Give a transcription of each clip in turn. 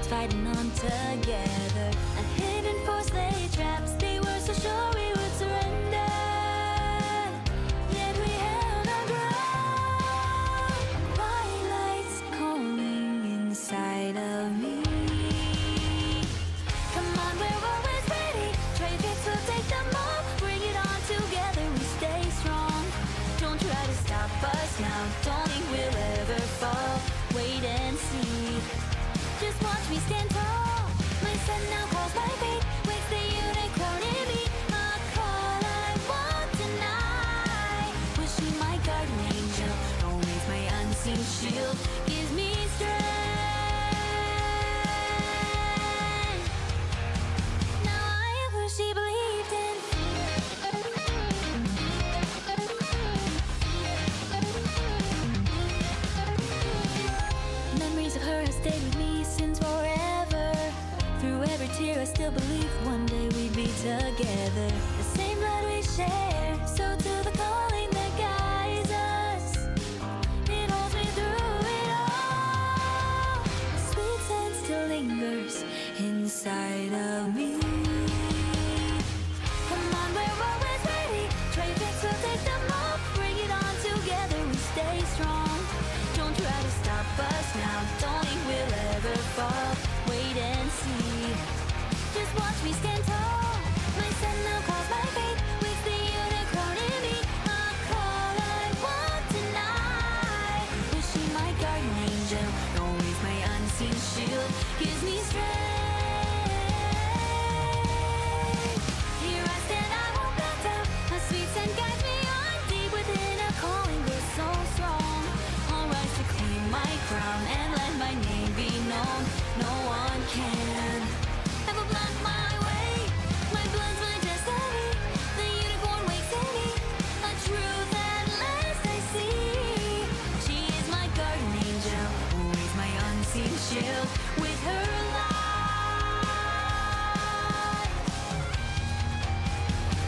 worlds fighting on together. A hidden force lay traps, they were so sure we would surrender. Yet we held our ground. Twilight's calling inside of me. Come on, we're always ready. Trade picks will take them all. Bring it on together, we stay strong. Don't try to stop us now, don't think we'll ever fall. Wait and see, just watch me stand tall. My son now calls my fate, wakes the unicorn in me. A call I won't deny. Wishing my guardian angel, always my unseen shield, gives me strength. Now I am who she believed in. Memories of her have stayed with me since forever. Through every tear I still believed one day we'd be together. The same blood we share, so to the calling that guides us, it holds me through it all. A sweet sense still lingers inside of me. Come on, we're always ready. Trade picks will take them all. Bring it on together, we stay strong. Don't try to stop us now, don't think we'll ever fall. Wait and see, just watch me stand tall. My son now calls my fate, wakes the unicorn in me. A call I won't deny. Wishing my guardian angel, always my unseen shield, gives me strength. Here I stand, I won't back down. A sweet scent guides me on, deep within a calling grows so strong. I'll rise to claim my crown and let my name be known. No one can ever block my way. My blood's my destiny. The unicorn wakes in me. A truth at last I see. She is my guardian angel, always my unseen shield. With her light,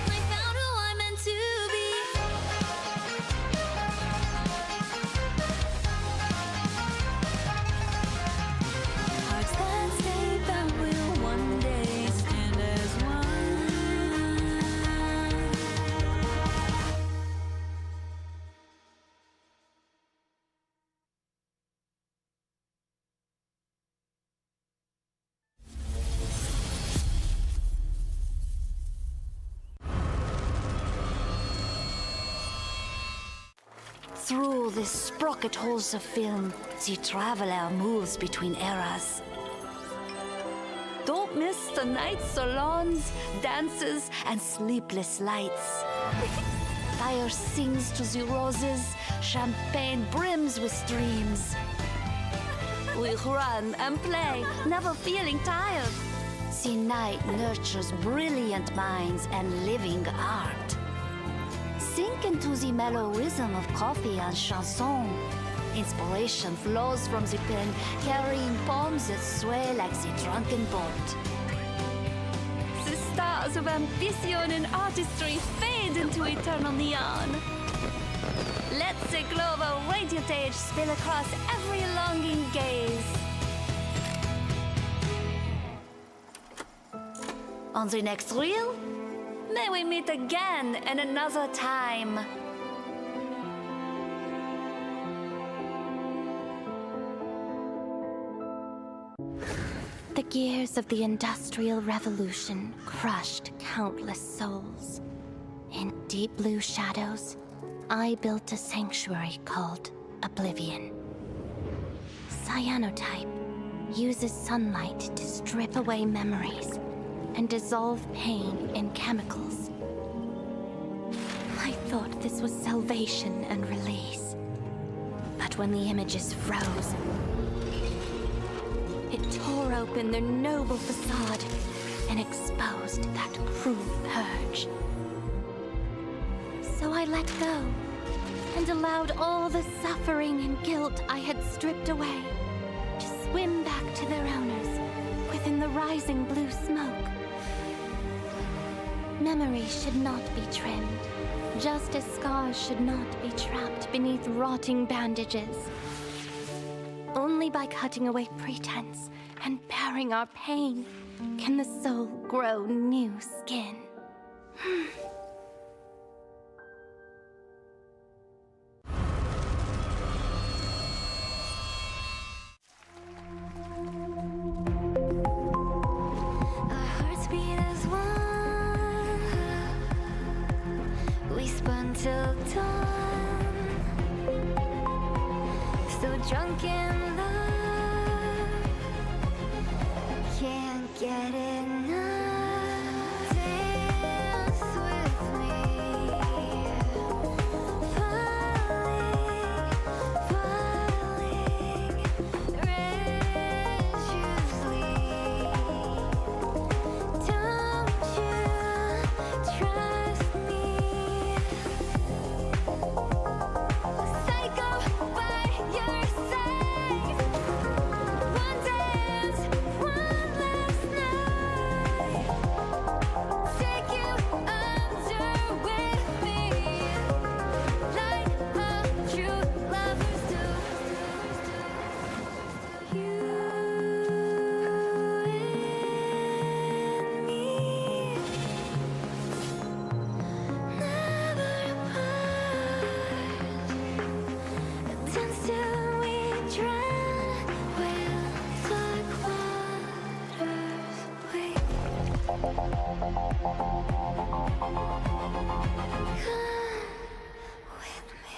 I found who I'm meant to be. Hearts that stay bound will one day stand as one. Through the sprocket holes of film, the traveler moves between eras. Don't miss the night salons, dances, and sleepless lights. Fire sings to the roses, champagne brims with streams. We run and play, never feeling tired. The night nurtures brilliant minds and living art. Sink into the mellow rhythm of coffee and chanson. Inspiration flows from the pen, carrying poems that sway like the drunken boat. The stars of ambition and artistry fade into eternal neon. Let the glow of a radiant age spill across every longing gaze. On the next reel, may we meet again in another time. The gears of the Industrial Revolution crushed countless souls. In deep blue shadows, I built a sanctuary called Oblivion. Cyanotype uses sunlight to strip away memories and dissolve pain in chemicals. I thought this was salvation and release. But when the images froze, it tore open their noble facade and exposed that cruel purge. So I let go and allowed all the suffering and guilt I had stripped away to swim back to their owners within the rising blue smoke. Memories should not be trimmed, just as scars should not be trapped beneath rotting bandages. Only Only by cutting away pretense and bearing our pain can the soul grow new skin. Our hearts beat as one. We spun till dawn. So drunk in love, can't get enough. Dance with me, falling, red shoes lead. Don't you trust me? Psycho by your side. One dance, one last night. Take you under with me, like a true lovers do. You and me, never apart. Dance till we drown. We'll like waters. Wait. Come with me.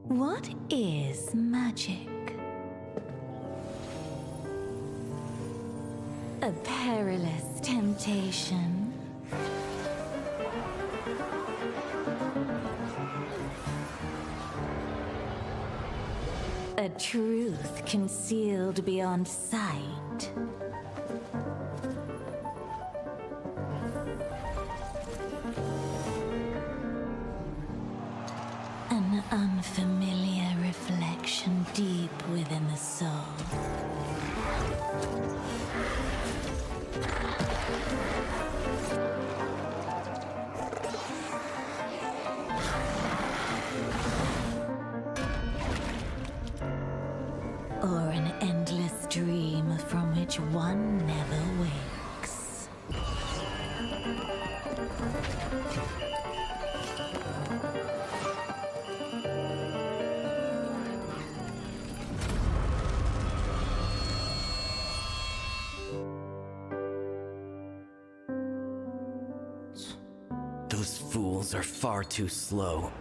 What is magic? A perilous temptation. A truth concealed beyond sight. An unfamiliar reflection deep within the soul. Or an endless dream from which one never wakes. Those fools are far too slow.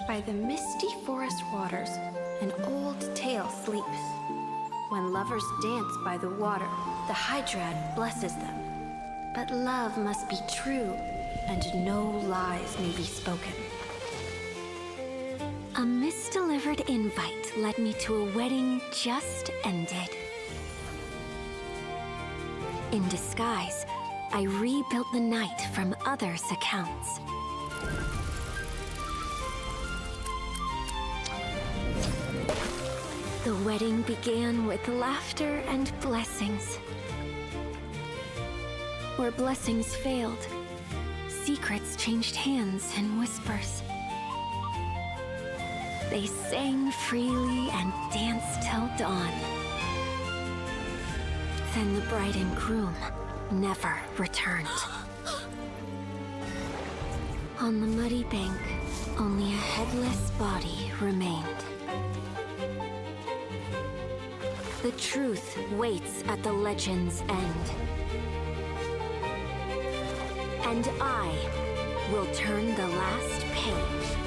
By the misty forest waters, an old tale sleeps. When lovers dance by the water, the Hydrad blesses them. But love must be true, and no lies may be spoken. A mist delivered delivered invite led me to a wedding just ended. In disguise, I rebuilt the night from others' accounts. The wedding began with laughter and blessings. Where blessings failed, secrets changed hands in whispers. They sang freely and danced till dawn. Then the bride and groom never returned. On the muddy bank, only a headless body remained. The truth waits at the legend's end. And I will turn the last page.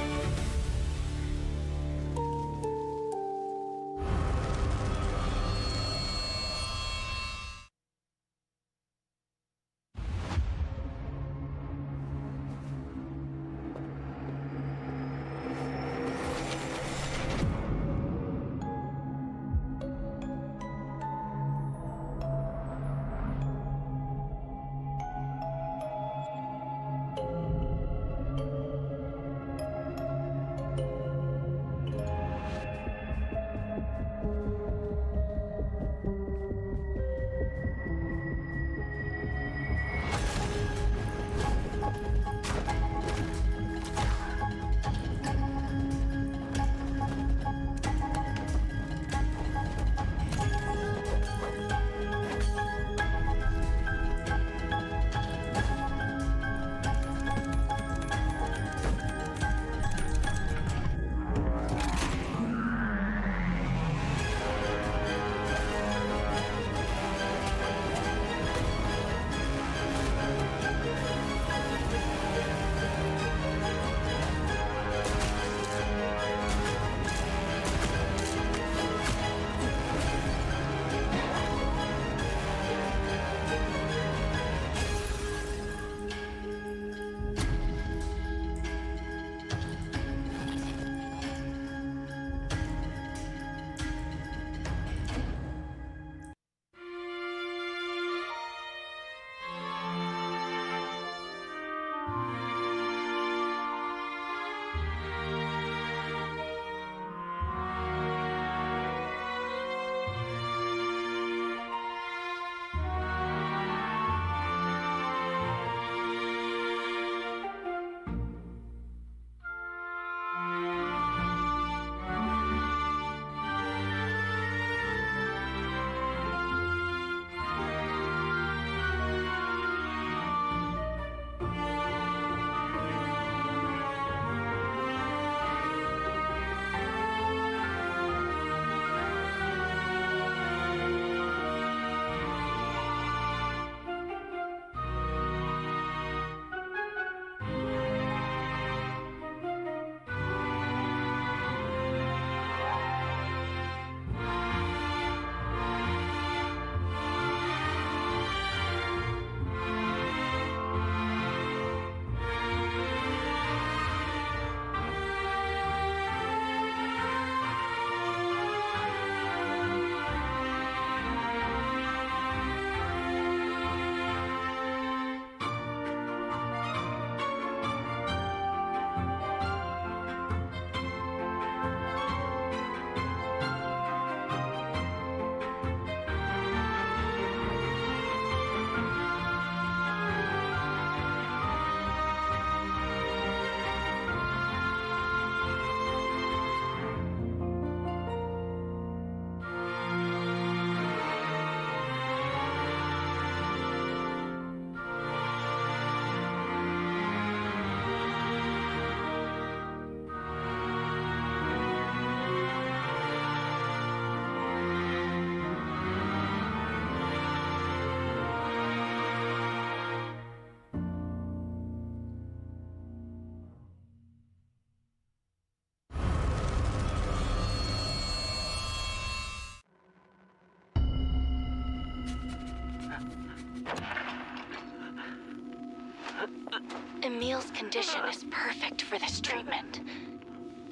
Emil's condition is perfect for this treatment.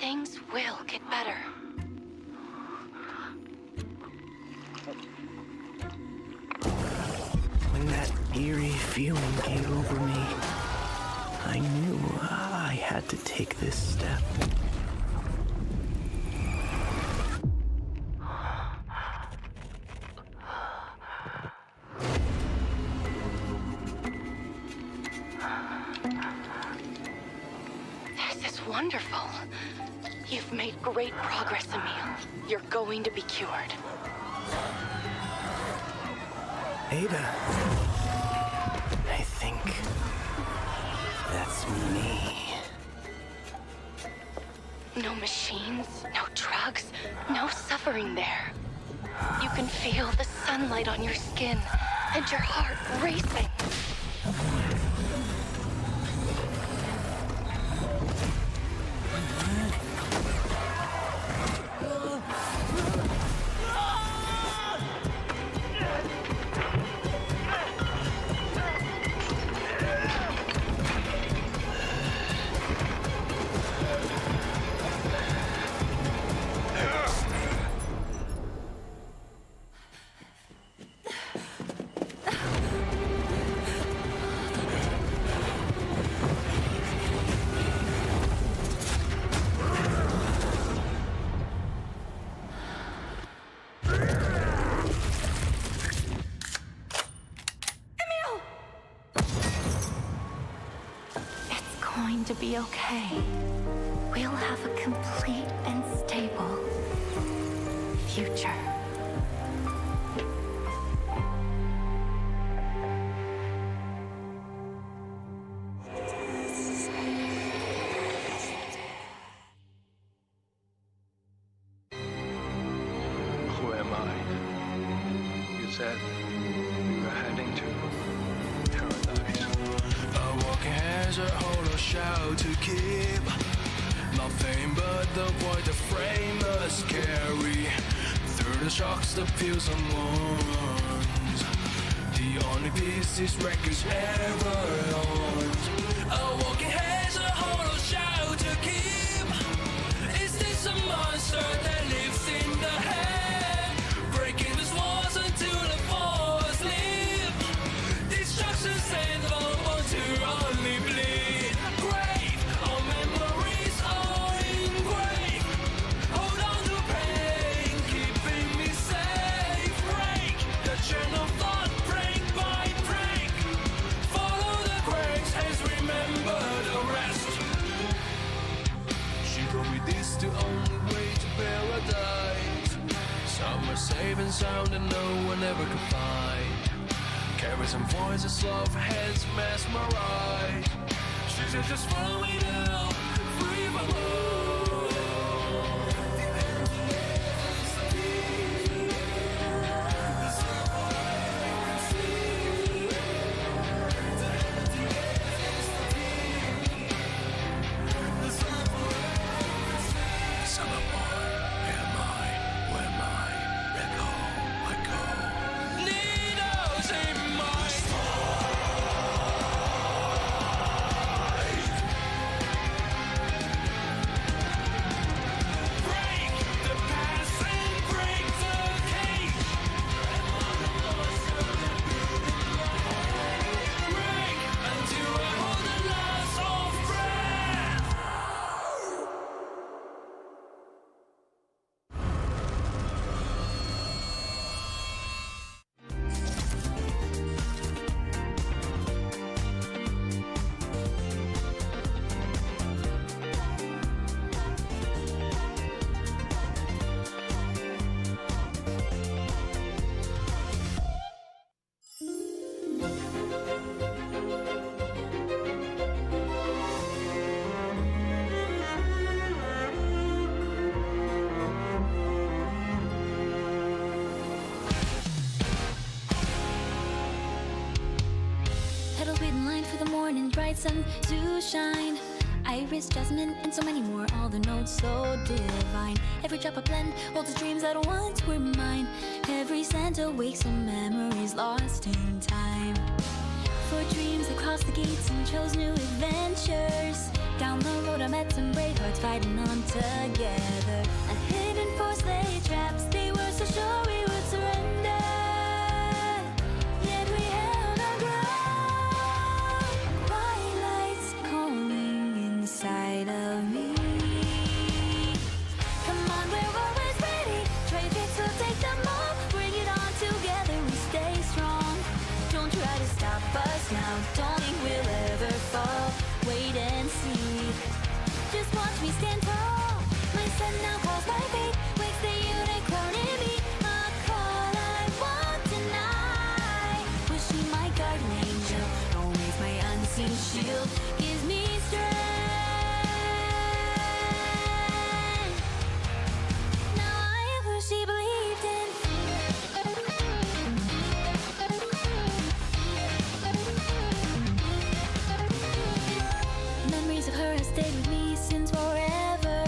Things will get better. When that eerie feeling came over me, I knew I had to take this step. This is wonderful. You've made great progress, Emil. You're going to be cured. Ada, I think that's me. No machines, no drugs, no suffering there. You can feel the sunlight on your skin and your heart racing. Going to be okay. We'll have a complete and stable future. Who am I? You said we were heading to paradise. A walking as a hollow shell to keep nothing but the void the frame must carry through the shocks that feels and wounds. The only piece this wreckage ever owns. A walking as a hollow shell to keep. Is this a monster that lives in the head, breaking these walls until the falls live? Destruction's invulnerable to only bleed. Grave, all memories are engraved. Hold on to pain, keeping me safe. Break the chain of thought, break by break. Follow the cracks as remember the rest. She told me this the only way to paradise. Some are safe and sound and no one ever could find. Carry some voices of heads mesmerized. She said just follow me now, free my love. Summer boy, am I, where am I? Let go. Needles in my break the past and break the cage. Break until I hold the last of breath. Petals wait in line for the morning bright sun to shine. Iris, jasmine, and so many more, all the notes so divine. Every drop of blend holds the dreams that once were mine. Every scent awakes some memories lost in time. For dreams that crossed the gates and chose new adventures. Down the road I met some brave hearts fighting on together. And hidden for slave traps, they were so sure we would surrender. Yet we held our ground. Twilights calling inside of me. Come on, we're always ready. Traitors will take them all. Bring it on together, we stay strong. Don't try to stop us now. Don't think we'll ever fall. Wait and see. Just watch me stand tall. My son now calls my fate. Wakes the unicorn in me. A call I won't deny. Wishing my guardian angel, always my unseen shield, gives me strength. Now I am who she believed in. Memories of her have stayed with me since forever.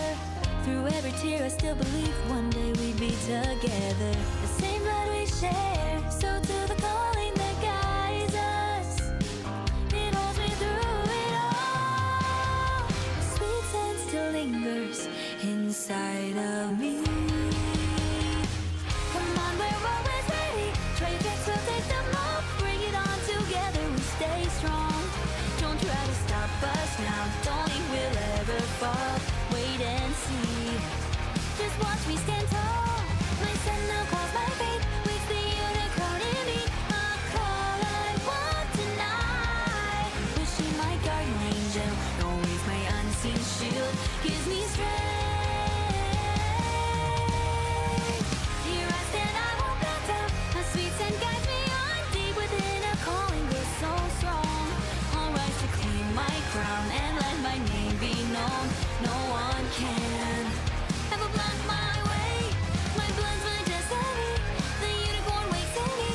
Through every tear I still believe one day we'd be together. The same blood we share, so to the calling that guides us. It holds me through it all. Sweet scent still lingers inside of me. Come on, we're always ready. Traitors will take them all. Bring it on together, we stay strong. Don't try to stop us now. Don't think we'll ever fall. Wait and see. Just watch me stand tall. My son now calls my fate. Wakes the unicorn in me. A call I won't deny. Wishing my guardian angel, always my unseen shield, gives me strength. Here I stand, I won't back down. A sweet scent guides me on. Deep within a calling grows so strong. I'll rise to claim my crown and let my name be known. No one can ever block my way. My blood's my destiny. The unicorn wakes in me.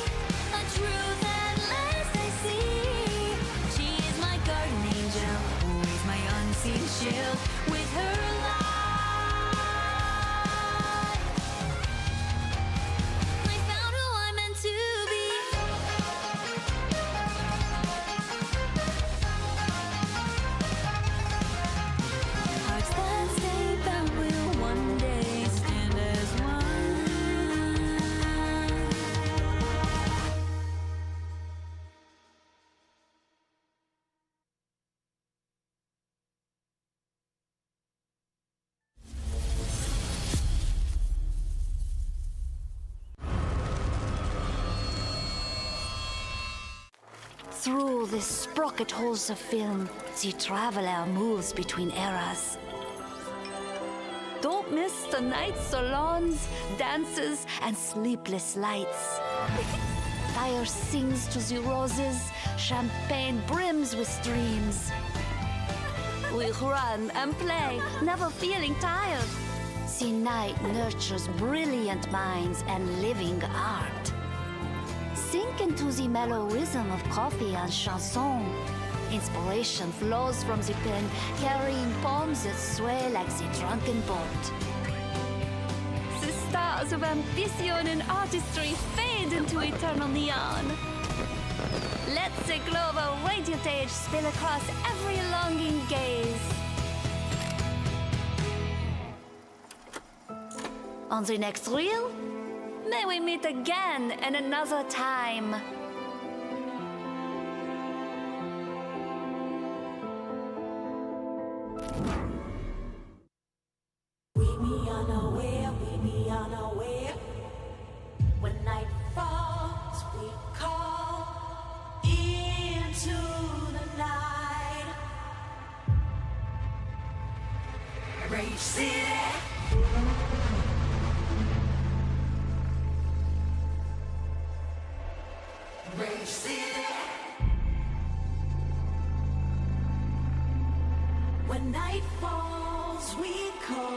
A truth at last I see. She is my guardian angel, always my unseen shield. With her light, I found who I'm meant to be. Hearts that stay bound will one day stand as one. Through the sprocket holes of film, the traveler moves between eras. Don't miss the night salons, dances, and sleepless lights. Fire sings to the roses, champagne brims with streams. We run and play, never feeling tired. The night nurtures brilliant minds and living art. Sink into the mellow rhythm of coffee and chanson. Inspiration flows from the pen, carrying poems that sway like the drunken boat. The stars of ambition and artistry fade into eternal neon. Let the glow of a radiant age spill across every longing gaze. On the next reel, may we meet again in another time. We be on our way, we be on our way. When night falls, we call into the night. Rage City. Rage City. When night falls, we call.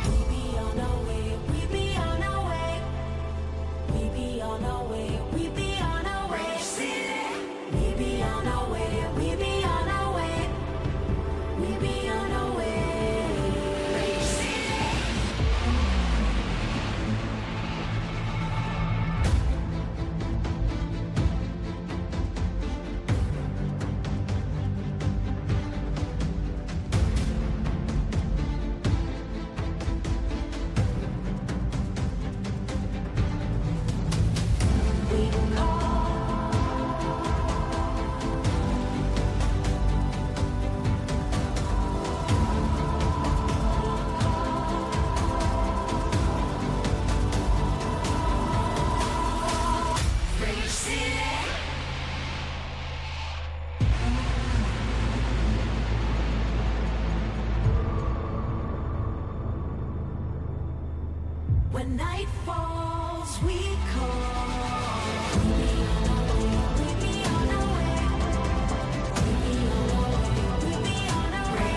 We be on our way, we be on our way. We be on our way, we be on our way. Rage City. We be on our way, we be on our way. We be on our way. Rage City. When night falls, we call. We be on our way. We be on our way. We be on our way. We be on our way.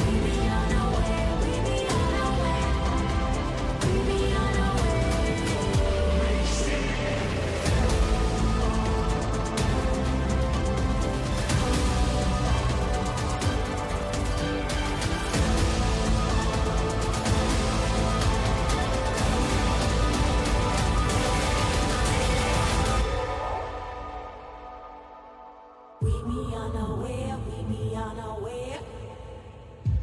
We be on our way. We be on our way. We be on our way. We be on our way, we be on our way.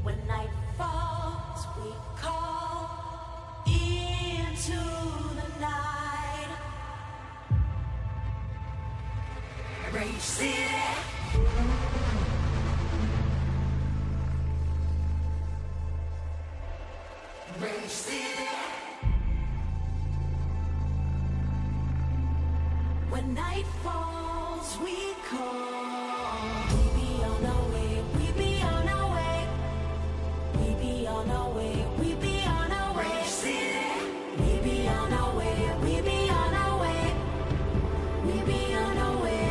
When night falls, we call into the night. Rage City. Rage City. When night falls, we call. We be on our way, we be on our way. We be on our way, we be on our way. We be on our way, we be on our way. We be on our way.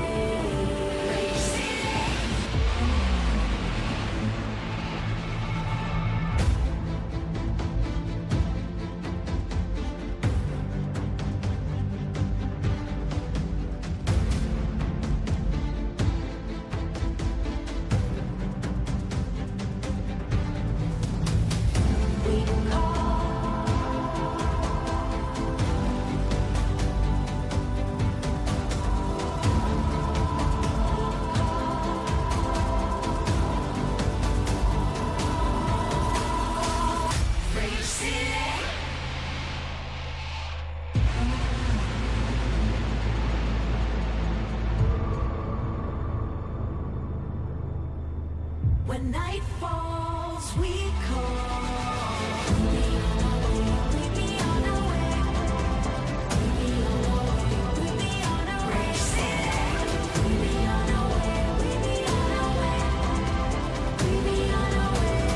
We call. Rage City. When night falls, we call. We be on our way, we be on our way. We be on our way, we be on our way. We be on our way, we be on our way. We be on our way.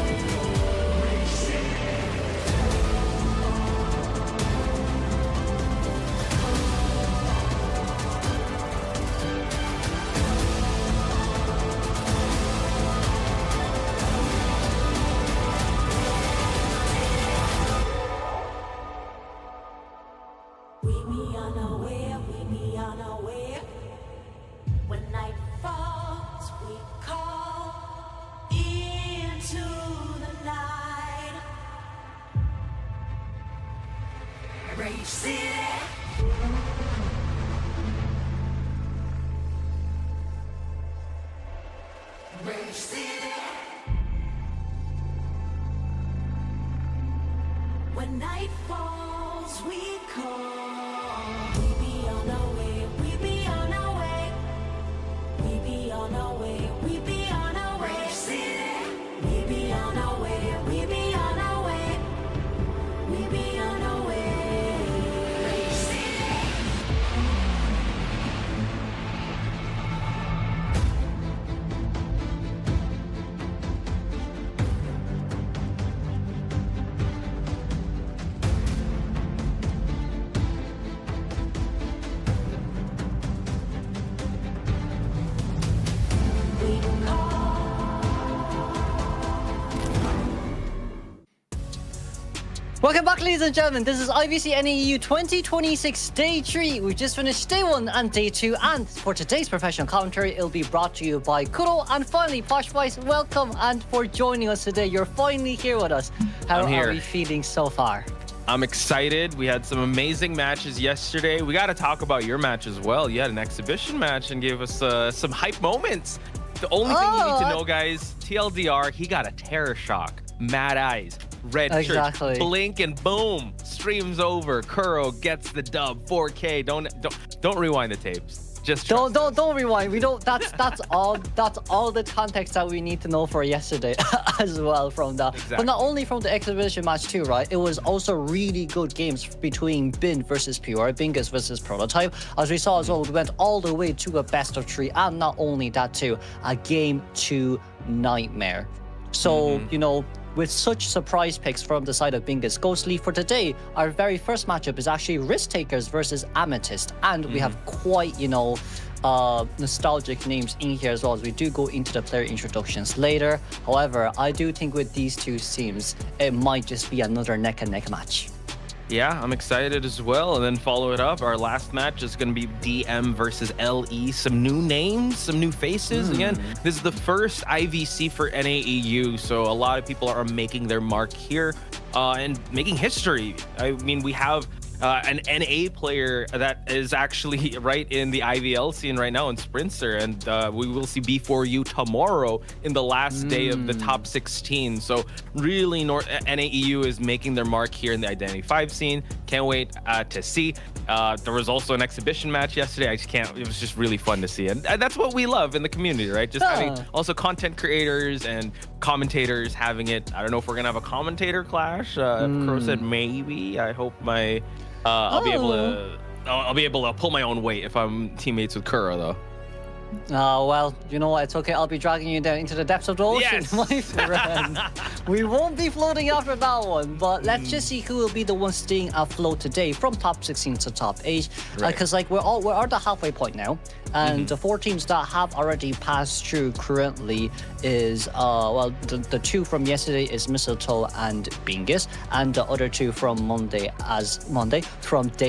We be on our way, we be on our way. When night falls, we call into the night. Rage City. Rage City. When night falls, we call. We be on our way, we be on our way. We be on our way, we be on our way. We be on our way, we be on our way. We be on our way. We call. Welcome back, ladies and gentlemen. This is IVC NAEU 2026 Day 3. We just finished Day 1 and Day 2, and for today's professional commentary, it'll be brought to you by Kuro. And finally, Posh Vice, welcome and for joining us today. You're finally here with us. How I'm here. are we feeling so far? I'm excited. We had some amazing matches yesterday. We got to talk about your match as well. You had an exhibition match and gave us some hype moments. The only thing you need to know, guys, TLDR, he got a terror shock. Mad eyes, red Exactly. shirt, blink and boom, streams over. Kuro gets the dub, 4K. Don't rewind the tapes. Just Don't rewind. We don't. That's all. That's all the context that we need to know for yesterday as well from that. Exactly. But not only from the exhibition match too, right? It was also really good games between Bin versus PR, Bingus versus Prototype. As we saw as well, we went all the way to a best of 3, and not only that too, a game 2 nightmare. So you know, with such surprise picks from the side of Bingus Ghostly, for today, our very first matchup is actually Risk Takers versus Amethyst. And we have quite, nostalgic names in here as well, as we do go into the player introductions later. However, I do think with these two teams, it might just be another neck-and-neck match. Yeah, I'm excited as well. And then follow it up. Our last match is going to be DM versus LE. Some new names, some new faces. Again, this is the first IVC for NAEU. So a lot of people are making their mark here and making history. I mean, we have an NA player that is actually right in the IVL scene right now in Sprinter, and we will see B4U tomorrow in the last day of the top 16. So really NAEU is making their mark here in the Identity 5 scene. Can't wait to see. There was also an exhibition match yesterday. It was just really fun to see, and that's what we love in the community, right? Just having also content creators and commentators having it. I don't know if we're gonna have a commentator clash. Crow said maybe. I hope I'll be able to pull my own weight if I'm teammates with Kuro, though. Well, you know what? It's okay. I'll be dragging you down into the depths of the ocean, Yes. my friend. We won't be floating after that one, but let's just see who will be the one staying afloat today from top 16 to top 8. Because we're at the halfway point now, and the 4 teams that have already passed through currently is the 2 from yesterday is Mistletoe and Bingus, and the other 2 from from day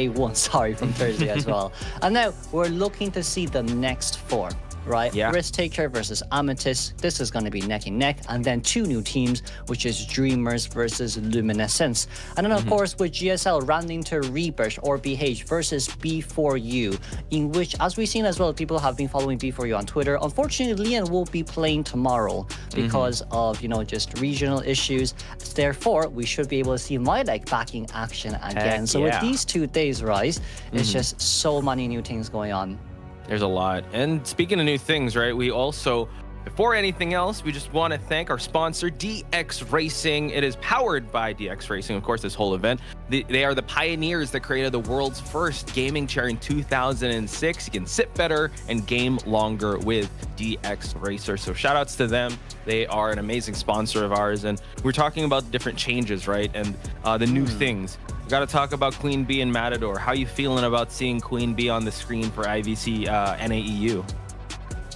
1, from Thursday as well. And now we're looking to see the next 4. Right? Yeah. Risk Taker versus Amethyst. This is going to be neck and neck. And then 2 new teams, which is Dreamers versus Luminescence. And then, of course, with GSL running to Rebirth or BH versus B4U, in which, as we've seen as well, people have been following B4U on Twitter. Unfortunately, Leon will be playing tomorrow because of, just regional issues. Therefore, we should be able to see Mylek back in action again. So with these 2 days, Rise, it's just so many new things going on. There's a lot. And speaking of new things, right, we also, before anything else, we just want to thank our sponsor, DX Racing. It is powered by DX Racing, of course, this whole event. They are the pioneers that created the world's first gaming chair in 2006. You can sit better and game longer with DX Racer. So shout outs to them. They are an amazing sponsor of ours. And we're talking about different changes, right? And the new things. We got to talk about Queen Bee and Matador. How you feeling about seeing Queen Bee on the screen for IVC NAEU?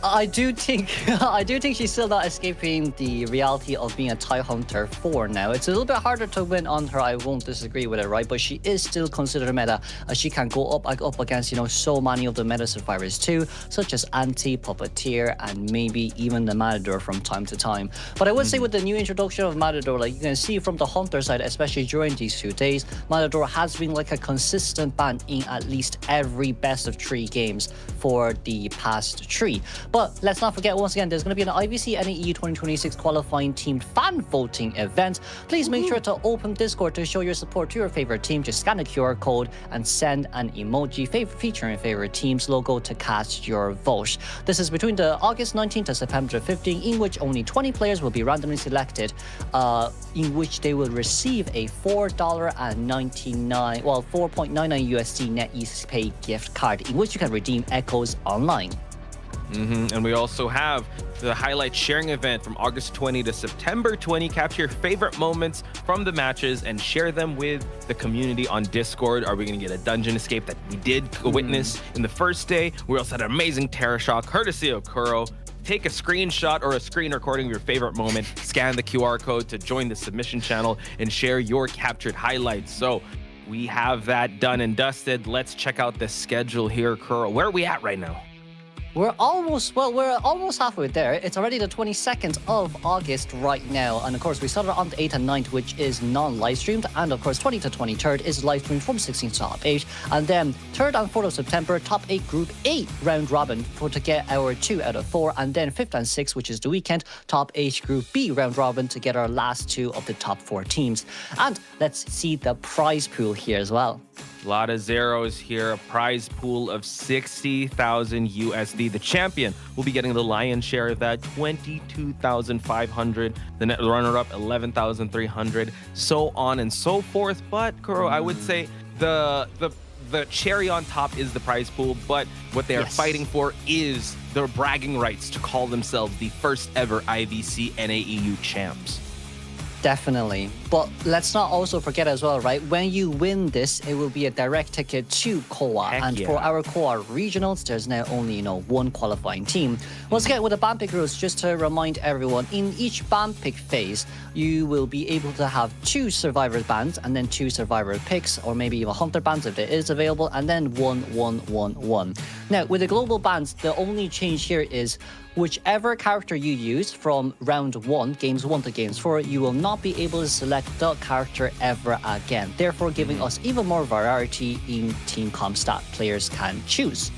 I do think she's still not escaping the reality of being a TIE Hunter 4 now. It's a little bit harder to win on her, I won't disagree with it, right? But she is still considered meta, as she can go up against, so many of the meta survivors too, such as Anti, Puppeteer, and maybe even the Matador from time to time. But I would say with the new introduction of Matador, like you can see from the Hunter side, especially during these 2 days, Matador has been like a consistent ban in at least every best of 3 games for the past 3. But let's not forget, once again, there's going to be an IVC NAEU 2026 qualifying team fan voting event. Please make sure to open Discord to show your support to your favorite team. Just scan the QR code and send an emoji featuring favorite team's logo to cast your vote. This is between the August 19th to September 15th, in which only 20 players will be randomly selected, in which they will receive a $4.99 USD net pay gift card, in which you can redeem echoes online. And we also have the highlight sharing event from August 20 to September 20. Capture your favorite moments from the matches and share them with the community on Discord. Are we going to get a dungeon escape that we did witness in the first day? We also had an amazing Terror Shock, courtesy of Kuro. Take a screenshot or a screen recording of your favorite moment, scan the QR code to join the submission channel, and share your captured highlights. So we have that done and dusted. Let's check out the schedule here, Kuro. Where are we at right now? We're almost halfway there. It's already the 22nd of August right now. And of course, we started on the 8th and 9th, which is non-live streamed. And of course, 20th to 23rd is live streamed from 16th to top 8. And then 3rd and 4th of September, top 8 group 8 round robin to get our 2 out of 4. And then 5th and 6th, which is the weekend, top 8 group B round robin to get our last 2 of the top 4 teams. And let's see the prize pool here as well. A lot of zeros here, a prize pool of 60,000 USD. The champion will be getting the lion's share of that, 22,500. The runner-up, 11,300, so on and so forth. But Kuro, I would say the cherry on top is the prize pool, but what they are fighting for is their bragging rights to call themselves the first ever IVC NAEU champs. Definitely. But let's not also forget as well, right? When you win this, it will be a direct ticket to KOA. Heck And yeah. for our KOA regionals, there's now only, one qualifying team. Once again, with the ban pick rules, just to remind everyone, in each ban pick phase, you will be able to have 2 survivor bans and then 2 survivor picks, or maybe even hunter bans if it is available, and then 1-1-1-1. Now, with the global bans, the only change here is whichever character you use from round 1, games 1 to games 4, you will not be able to select the character ever again, therefore giving us even more variety in team comp stat players can choose.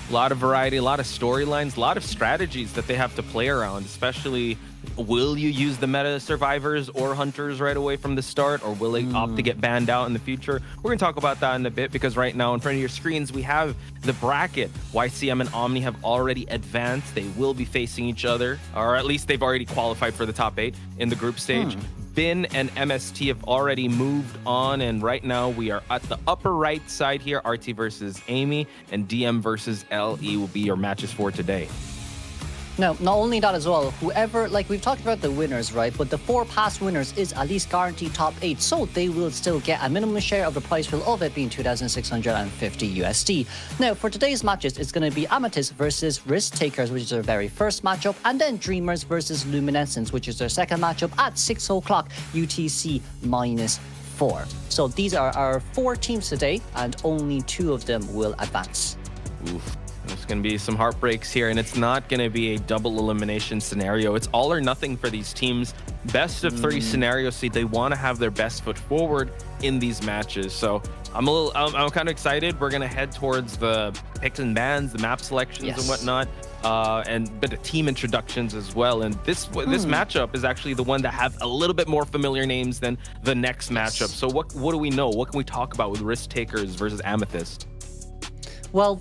A lot of variety, a lot of storylines, a lot of strategies that they have to play around, especially will you use the meta survivors or hunters right away from the start, or will they opt to get banned out in the future? We're going to talk about that in a bit, because right now in front of your screens, we have the bracket. YCM and Omni have already advanced. They will be facing each other, or at least they've already qualified for the top 8 in the group stage. Bin and MST have already moved on, and right now we are at the upper right side here. RT versus AMEY and DM versus LE will be your matches for today. Now, not only that as well, whoever, like we've talked about the winners, right? But the 4 past winners is at least guaranteed top 8, so they will still get a minimum share of the prize pool, of it being 2,650 USD. Now, for today's matches, it's going to be Amethyst versus Risk Takers, which is their very first matchup, and then Dreamers versus Luminescence, which is their second matchup at 6 o'clock UTC -4. So these are our 4 teams today, and only 2 of them will advance. Oof. There's going to be some heartbreaks here, and it's not going to be a double elimination scenario. It's all or nothing for these teams. Best of 3 scenario, so they want to have their best foot forward in these matches. So I'm kind of excited. We're going to head towards the picks and bans, the map selections and whatnot, and but the team introductions as well. And this matchup is actually the one that have a little bit more familiar names than the next matchup. So what do we know? What can we talk about with Risk Takers versus Amethyst? Well,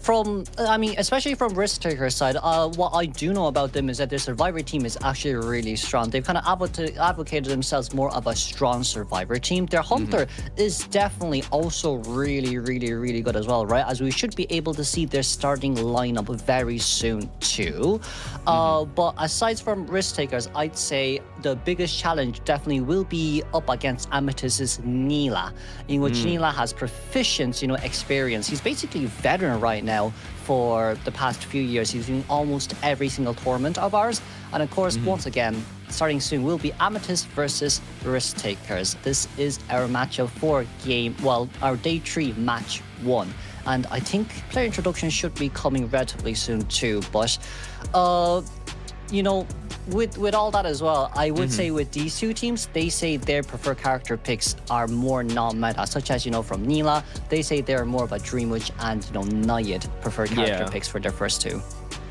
especially from Risk Taker's side, what I do know about them is that their survivor team is actually really strong. They've kind of advocated themselves more of a strong survivor team. Their hunter is definitely also really, really, really good as well, right? As we should be able to see their starting lineup very soon too. But aside from Risk Takers, I'd say the biggest challenge definitely will be up against Amethyst's Neela, in which Neela has proficient, experience. He's basically a veteran right now. For the past few years, he's doing almost every single tournament of ours. And of course, once again, starting soon will be Amethyst versus Risk Takers. This is our matchup for our day 3 match 1. And I think player introduction should be coming relatively soon too. But with all that as well, I would say with these 2 teams, they say their preferred character picks are more non-meta, such as, from Neela, they say they're more of a Dreamwitch and, Nayid preferred character picks for their first 2.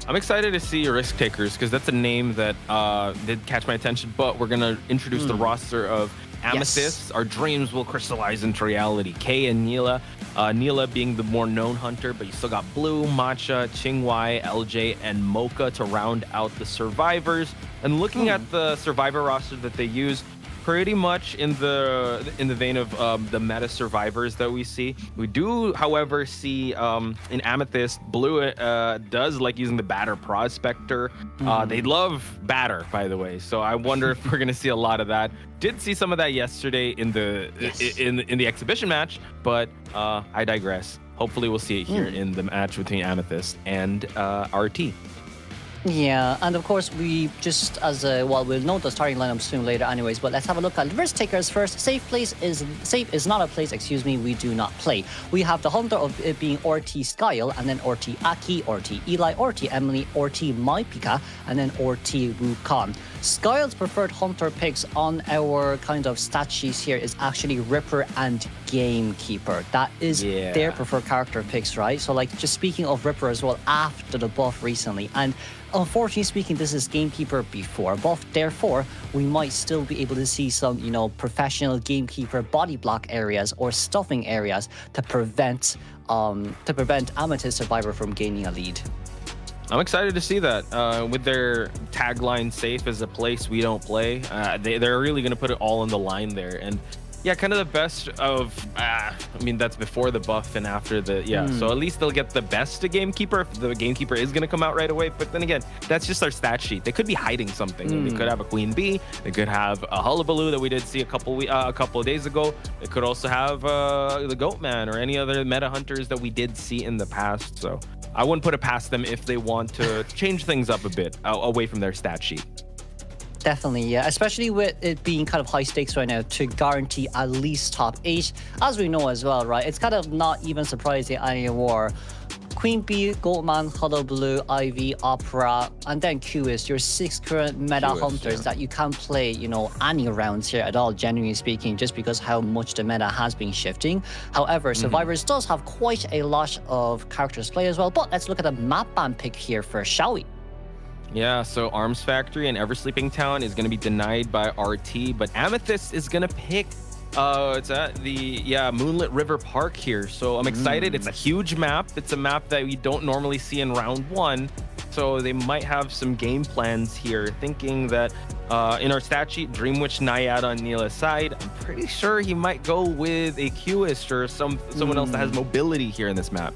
I'm excited to see Risk Takers, because that's a name that did catch my attention, but we're going to introduce the roster of Amethyst. Our dreams will crystallize into reality. Kay and Neela. Neela being the more known hunter, but you still got Blue, Matcha, Qingwai, LJ, and Mocha to round out the survivors. And looking at the survivor roster that they use, pretty much in the vein of the meta survivors that we see. We do, however, see in Amethyst, Blue does like using the Batter Prospector. They love Batter, by the way. So I wonder if we're gonna see a lot of that. Did see some of that yesterday in the in the exhibition match, but I digress. Hopefully, we'll see it here in the match between Amethyst and RT. Yeah, and of course, we just we'll know the starting lineup soon later anyways, but let's have a look at Risk Takers first. Safe is not a place, we do not play. We have the hunter of it being RT Skyle, and then RT Aki, RT Eli, RT Emily, RT Maipika, and then RT Wukong. Skyle's preferred hunter picks on our kind of stat sheets here is actually Ripper and Gamekeeper. That is their preferred character picks, right? So just speaking of Ripper as well, after the buff recently, and unfortunately speaking, this is Gamekeeper before buff. Therefore, we might still be able to see some, professional Gamekeeper body block areas or stuffing areas to prevent Amethyst Survivor from gaining a lead. I'm excited to see that. With their tagline, safe is a place we don't play, they're really going to put it all on the line there. And Yeah, kind of the best of, I mean, that's before the buff and after the, so at least they'll get the best of Gamekeeper if the Gamekeeper is going to come out right away. But then again, that's just our stat sheet. They could be hiding something. They could have a Queen Bee. They could have a Hullabaloo that we did see a couple of days ago. They could also have the Goatman or any other meta hunters that we did see in the past. So I wouldn't put it past them if they want to change things up a bit away from their stat sheet. Definitely, yeah. Especially with it being kind of high stakes right now to guarantee at least top 8. As we know as well, right? It's kind of not even surprising anymore. Queen Bee, Goldman, Hullabaloo, Ivy, Opera, and then Q is your 6 current meta hunters that you can't play, you know, any rounds here at all, genuinely speaking, just because how much the meta has been shifting. However, Survivors does have quite a lot of characters to play as well. But let's look at the map ban pick here first, shall we? Yeah, so Arms Factory and Eversleeping Town is going to be denied by RT, but Amethyst is going to pick it's at the Moonlit River Park here. So I'm excited. It's a huge map. It's a map that we don't normally see in round 1. So they might have some game plans here, thinking that in our stat sheet, Dreamwitch Naiad on Neela's side, I'm pretty sure he might go with a Qist or someone else that has mobility here in this map.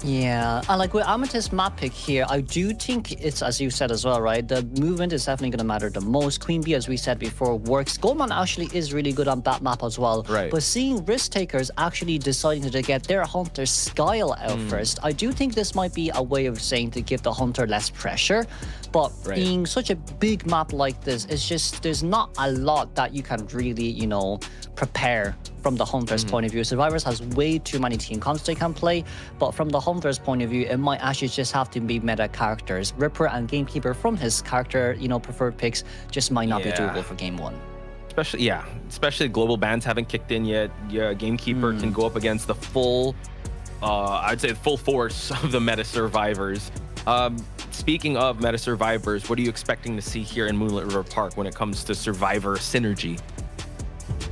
Yeah, and like with Amethyst map pick here, I do think it's, as you said as well, right? The movement is definitely going to matter the most. Queen Bee, as we said before, works. Goldman actually is really good on that map as well. Right. But seeing risk takers actually deciding to get their hunter Skyle out first, I do think this might be a way of saying to give the hunter less pressure. But being such a big map like this, it's just, there's not a lot that you can really, you know, prepare from the hunter's point of view. Survivors has way too many team comps they can play, but from the hunter's point of view, it might actually just have to be meta characters. Ripper and Gamekeeper from his character, you know, preferred picks just might not be doable for game 1. Especially global bans haven't kicked in yet. Yeah, Gamekeeper can go up against the full, I'd say full force of the meta Survivors. Speaking of meta Survivors, what are you expecting to see here in Moonlit River Park when it comes to Survivor synergy?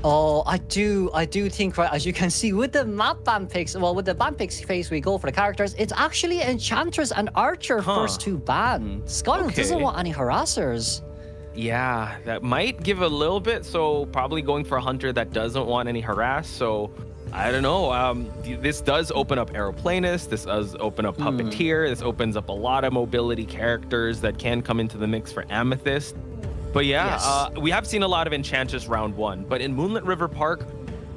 Oh, I do think, right, as you can see with the map ban picks, well, with the ban picks phase we go for the characters, it's actually Enchantress and Archer first to ban. Scotland doesn't want any harassers. Yeah, that might give a little bit, so probably going for a hunter that doesn't want any harass, so I don't know. This does open up Aeroplanist, this does open up Puppeteer, this opens up a lot of mobility characters that can come into the mix for Amethyst. But yeah, we have seen a lot of Enchantress round 1, but in Moonlit River Park,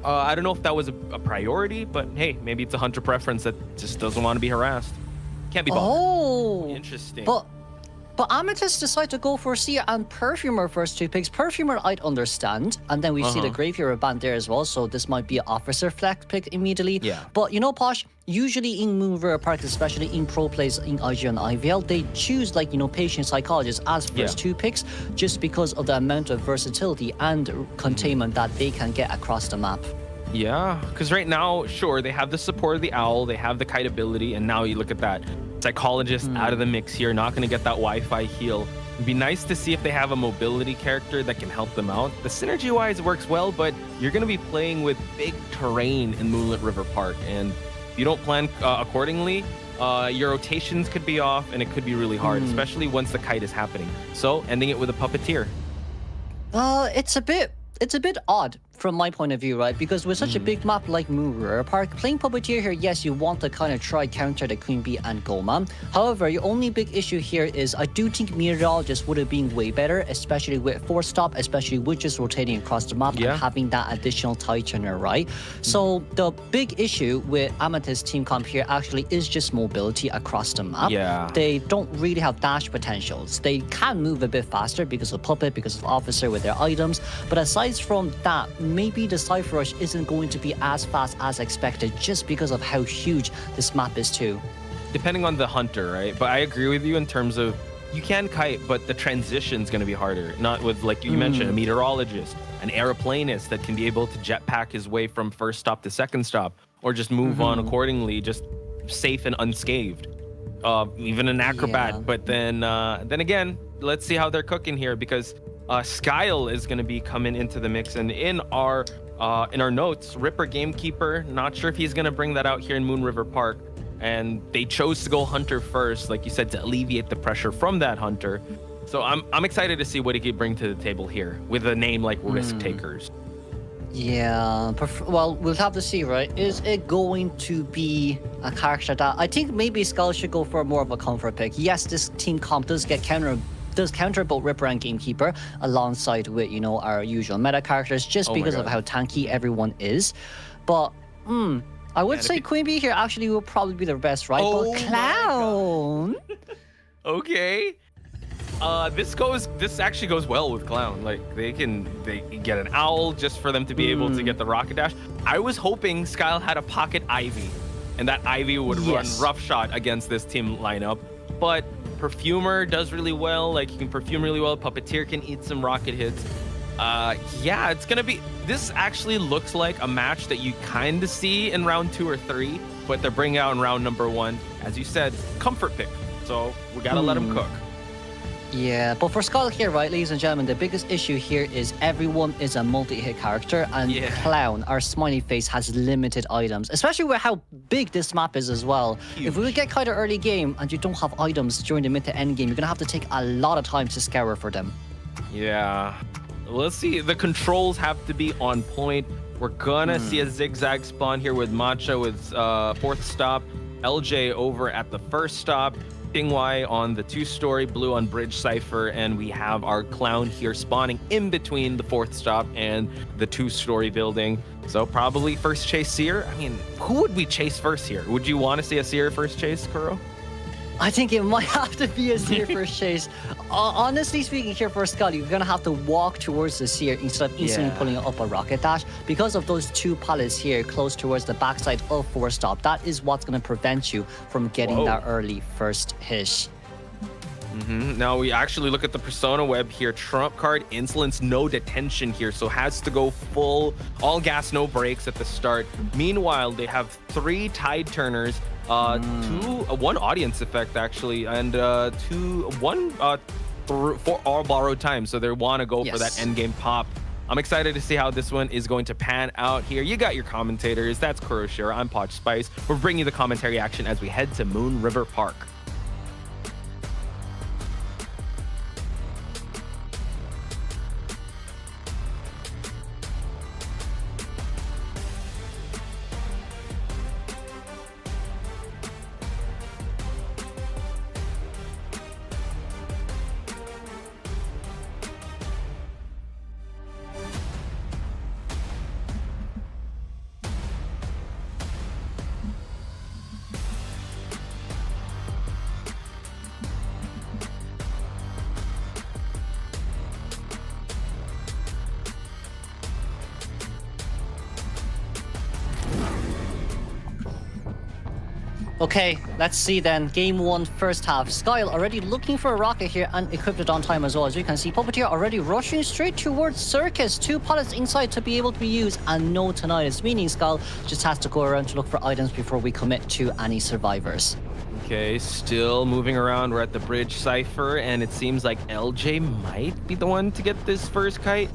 I don't know if that was a priority, but hey, maybe it's a hunter preference that just doesn't want to be harassed. Can't be bothered. Oh, interesting. But Amethyst decided to go for Seer and Perfumer first 2 picks. Perfumer, I'd understand. And then we see the Grave Hero band there as well. So this might be an Officer flex pick immediately. Yeah. But you know, Posh, usually in Moon River Park, especially in pro plays in IG and IVL, they choose, like, you know, Patient Psychologist as first 2 picks just because of the amount of versatility and containment that they can get across the map. Yeah, because right now, sure, they have the support of the Owl, they have the kite ability, and now you look at that. Psychologist out of the mix here, not going to get that Wi-Fi heal. It'd be nice to see if they have a mobility character that can help them out. The synergy-wise works well, but you're going to be playing with big terrain in Moonlit River Park, and if you don't plan accordingly, your rotations could be off, and it could be really hard, especially once the kite is happening. So, ending it with a Puppeteer. It's a bit odd from my point of view, right? Because with such a big map like Moon River Park, playing Puppeteer here, yes, you want to kind of try counter the Queen Bee and Goldman. However, your only big issue here is I do think Meteorologist would have been way better, especially with Force Stop, especially with just rotating across the map and having that additional Tightener, right? So the big issue with Amethyst team comp here actually is just mobility across the map. Yeah. They don't really have dash potentials. They can move a bit faster because of Puppet, because of Officer with their items, but aside from that, maybe the Cypher Rush isn't going to be as fast as expected just because of how huge this map is too. Depending on the hunter, right? But I agree with you in terms of you can kite, but the transition's going to be harder. Not with, like you mentioned, a meteorologist, an aeroplanist that can be able to jetpack his way from first stop to second stop, or just move on accordingly, just safe and unscathed. Even an acrobat, but then again, let's see how they're cooking here, because Skyle is going to be coming into the mix, and in our notes, Ripper Gamekeeper, not sure if he's going to bring that out here in Moon River Park, and they chose to go hunter first, like you said, to alleviate the pressure from that hunter. So I'm excited to see what he could bring to the table here with a name like Risk Takers. Yeah, well, we'll have to see, right? Is it going to be a character that I think maybe Skull should go for more of a comfort pick? Yes, this team comp does counter both Ripper and Gamekeeper alongside with, you know, our usual meta characters just because of how tanky everyone is. But I would say Queen Bee here actually will probably be their best, right? Oh But Clown. Okay. This actually goes well with Clown. Like they get an owl just for them to be able to get the rocket dash. I was hoping Skyle had a pocket Ivy, and that Ivy would run roughshot against this team lineup. But Perfumer does really well. Like, he can perfume really well. Puppeteer can eat some rocket hits. Yeah, it's gonna be. This actually looks like a match that you kind of see in round 2 or 3, but they're bringing out in round number 1, as you said, comfort pick. So we gotta let them cook. Yeah, but for Skull here, right, ladies and gentlemen, the biggest issue here is everyone is a multi-hit character, and Clown, our smiley face, has limited items, especially with how big this map is as well. Huge. If we get quite an early game and you don't have items during the mid to end game, you're gonna have to take a lot of time to scour for them. Yeah. Let's see. The controls have to be on point. We're gonna see a zigzag spawn here with Matcha with 4th stop, LJ over at the 1st stop, Pingwai on the 2-story, Blue on Bridge Cypher, and we have our Clown here spawning in between the 4th stop and the 2-story building. So probably first chase Seer. I mean, who would we chase first here? Would you want to see a Seer first chase, Kuro? I think it might have to be a Seer first chase. Honestly speaking here for Skull, you're going to have to walk towards the Seer instead of instantly pulling up a rocket dash. Because of those 2 pallets here close towards the backside of 4 stop, that is what's going to prevent you from getting that early first hit. Now we actually look at the persona web here. Trump card, Insolence, no detention here, so has to go full, all gas, no brakes at the start. Meanwhile, they have 3 tide turners, 1 audience effect actually, and 4 all borrowed time, so they want to go for that end game pop. I'm excited to see how this one is going to pan out here. You got your commentators. That's Kuroshiro. I'm Poch Spice. We're bringing you the commentary action as we head to Moon River Park. Okay, let's see then. Game 1, first half. Skyle already looking for a rocket here and equipped it on time as well. As you can see, Puppeteer already rushing straight towards Circus. 2 pallets inside to be able to be used, and no tinnitus, meaning Skyle just has to go around to look for items before we commit to any survivors. Okay, still moving around. We're at the Bridge Cypher, and it seems like LJ might be the one to get this first kite.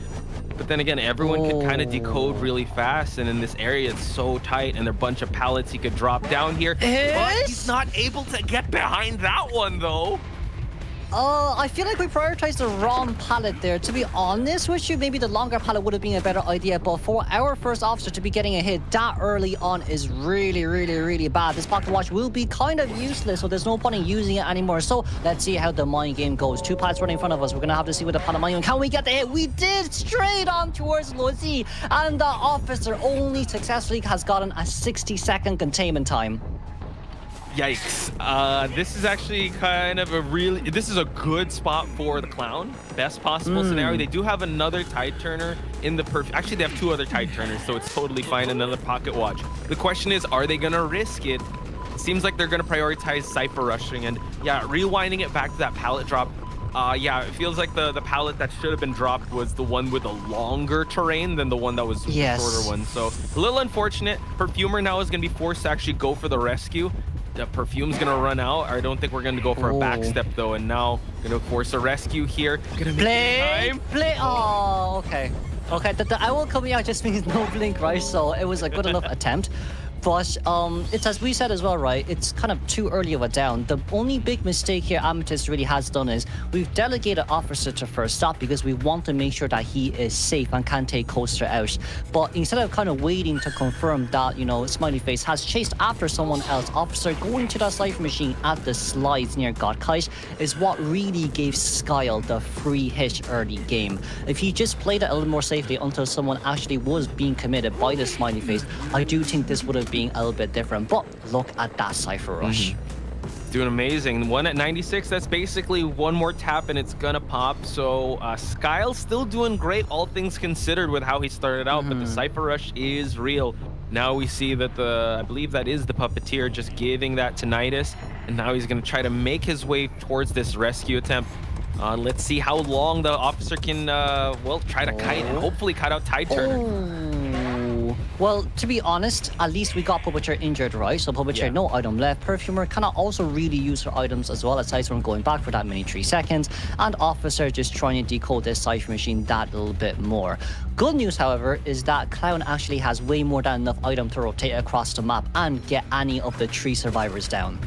But then again, everyone could kind of decode really fast, and in this area it's so tight, and there are a bunch of pallets he could drop down here. But he's not able to get behind that one though. I feel like we prioritized the wrong pallet there. To be honest with you, maybe the longer pallet would have been a better idea, but for our first officer to be getting a hit that early on is really, really, really bad. This pocket watch will be kind of useless, so there's no point in using it anymore. So let's see how the mind game goes. 2 pallets running in front of us. We're going to have to see what the pallet mind game. Can we get the hit? We did, straight on towards Lozi, and the officer only successfully has gotten a 60-second containment time. Yikes. This is actually kind of this is a good spot for the Clown. Best possible scenario. They do have another tide turner in the actually, they have 2 other tide turners, so it's totally fine. Another pocket watch. The question is, are they gonna risk it? It seems like they're gonna prioritize Cypher rushing, and yeah, rewinding it back to that pallet drop. Yeah, it feels like the pallet that should have been dropped was the one with a longer terrain than the one that was the shorter one. So a little unfortunate. Perfumer now is gonna be forced to actually go for the rescue. The Perfume's gonna run out. I don't think we're gonna go for a backstep though, and now gonna force a rescue here. Gonna make play. Oh, okay. Okay, the owl coming out just means no blink, right? So it was a good enough attempt. But it's as we said as well, right? It's kind of too early of a down. The only big mistake here Amethyst really has done is we've delegated Officer to first stop because we want to make sure that he is safe and can take Coaster out. But instead of kind of waiting to confirm that, you know, Smiley Face has chased after someone else, Officer going to that Cypher machine at the slides near Godkite is what really gave Skyle the free hit early game. If he just played it a little more safely until someone actually was being committed by the Smiley Face, I do think this would have been a little bit different. But look at that Cypher Rush. Doing amazing. One at 96. That's basically one more tap and it's gonna pop. So Skyle's still doing great, all things considered, with how he started out. But the Cypher Rush is real. Now we see that I believe that is the Puppeteer just giving that to Nidus, and now he's gonna try to make his way towards this rescue attempt. Let's see how long the officer can, well, try to kite and hopefully cut out Tide Turner. Well, to be honest, at least we got Puppeteer injured, right? So Puppeteer, no item left. Perfumer cannot also really use her items as well, aside from going back for that many 3 seconds. And Officer just trying to decode this Cypher machine that little bit more. Good news, however, is that Clown actually has way more than enough item to rotate across the map and get any of the 3 survivors down.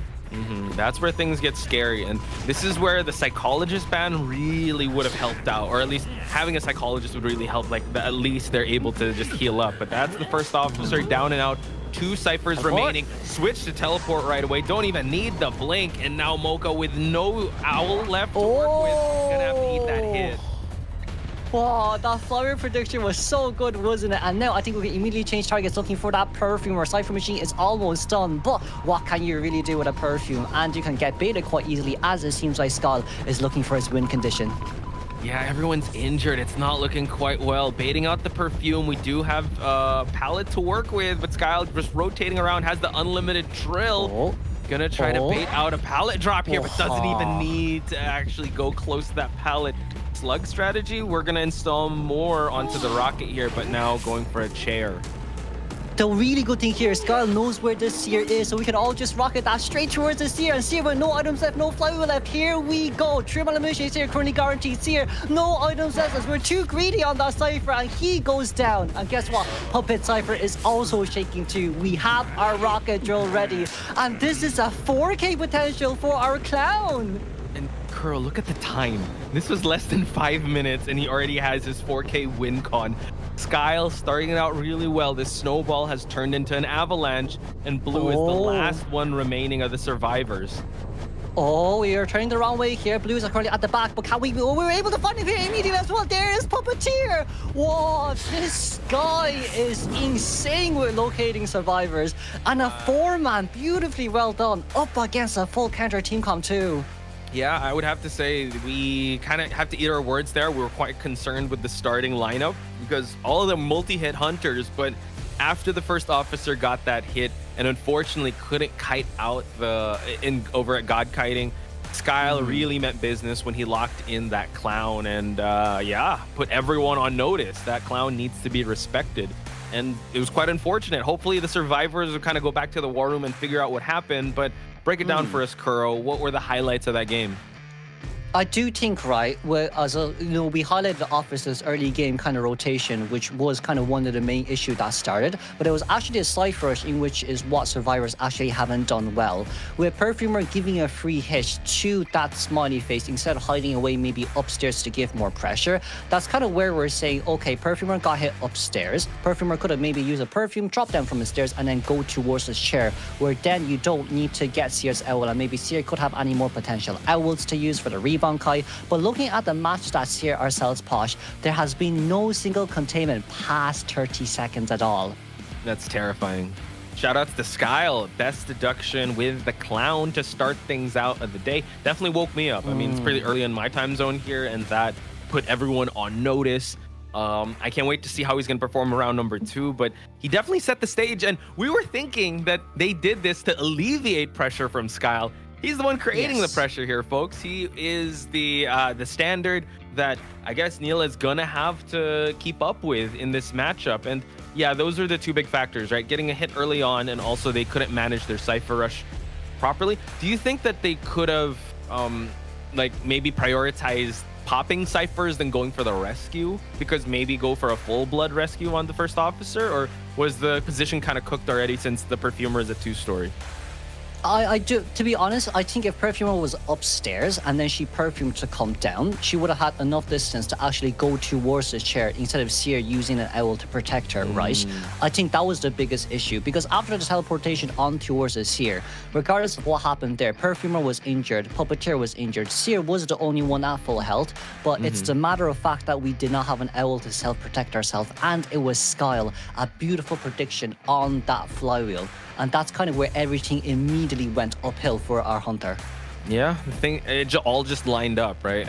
That's where things get scary, and this is where the psychologist ban really would have helped out, or at least having a psychologist would really help. Like, at least they're able to just heal up. But that's the first officer down and out. 2 Cyphers remaining. Switch to teleport right away. Don't even need the blink, and now Mocha with no owl left to work with is gonna have to eat that hit. Wow, that flower prediction was so good, wasn't it? And now I think we can immediately change targets looking for that perfume. Our Cypher machine is almost done, but what can you really do with a perfume? And you can get baited quite easily, as it seems like Skull is looking for his win condition. Yeah, everyone's injured. It's not looking quite well. Baiting out the perfume. We do have a pallet to work with, but Skyle just rotating around, has the unlimited drill. Gonna try to bait out a pallet drop here, but doesn't even need to actually go close to that pallet. Slug strategy. We're gonna install more onto the rocket here, but now going for a chair. The really good thing here is Skyle knows where the seer is, so we can all just rocket that straight towards the seer. And seer with no items left, no flywheel left. Here we go. Trim elimination seer currently guaranteed. Seer, no items left as we're too greedy on that Cypher, and he goes down. And guess what? Puppet Cypher is also shaking too. We have our rocket drill ready, and this is a 4K potential for our Clown. And Curl, look at the time. This was less than 5 minutes, and he already has his 4K win con. Skyle starting it out really well. This snowball has turned into an avalanche, and Blue is the last one remaining of the survivors. Oh, we are turning the wrong way here. Blues are currently at the back, but can we? Oh, we were able to find him here immediately as well. There is Puppeteer. Whoa, this guy is insane with locating survivors. And a 4-man, beautifully well done, up against a full counter team comp too. Yeah, I would have to say we kind of have to eat our words there. We were quite concerned with the starting lineup because all of them multi-hit hunters, but after the first officer got that hit and unfortunately couldn't kite out over at God Kiting, Skyle really meant business when he locked in that Clown and yeah, put everyone on notice. That Clown needs to be respected. And it was quite unfortunate. Hopefully the survivors will kind of go back to the war room and figure out what happened, but break it down for us, Kuro. What were the highlights of that game? I do think, right, we highlighted the officer's early game kind of rotation, which was kind of one of the main issues that started, but it was actually a Cypher Rush in which is what survivors actually haven't done well. With Perfumer giving a free hit to that Smiley Face instead of hiding away maybe upstairs to give more pressure, that's kind of where we're saying, okay, Perfumer got hit upstairs. Perfumer could have maybe used a perfume, drop down from the stairs, and then go towards the chair, where then you don't need to get Seer's Owl, and maybe Seer could have any more potential owls to use for the rebound. But looking at the match stats here ourselves, Posh, there has been no single containment past 30 seconds at all. That's terrifying. Shoutouts to Skyle, best deduction with the Clown to start things out of the day. Definitely woke me up. I mean, it's pretty early in my time zone here, and that put everyone on notice. I can't wait to see how he's going to perform around number 2, but he definitely set the stage, and we were thinking that they did this to alleviate pressure from Skyle. He's the one creating the pressure here, folks. He is the standard that I guess Neil is gonna have to keep up with in this matchup. And yeah, those are the two big factors, right? Getting a hit early on, and also they couldn't manage their Cypher Rush properly. Do you think that they could have like maybe prioritize popping ciphers than going for the rescue, because maybe go for a full blood rescue on the first officer, or was the position kind of cooked already since the perfumer is a 2-story? I do, to be honest, I think if Perfumer was upstairs and then she perfumed to come down, she would have had enough distance to actually go towards the chair instead of Seer using an owl to protect her, right? I think that was the biggest issue, because after the teleportation on towards the Seer, regardless of what happened there, Perfumer was injured, Puppeteer was injured, Seer was the only one at full health, but it's the matter of fact that we did not have an owl to self-protect ourselves, and it was Skyle, a beautiful prediction on that flywheel. And that's kind of where everything immediately went uphill for our hunter. Yeah, the thing, it all just lined up, right?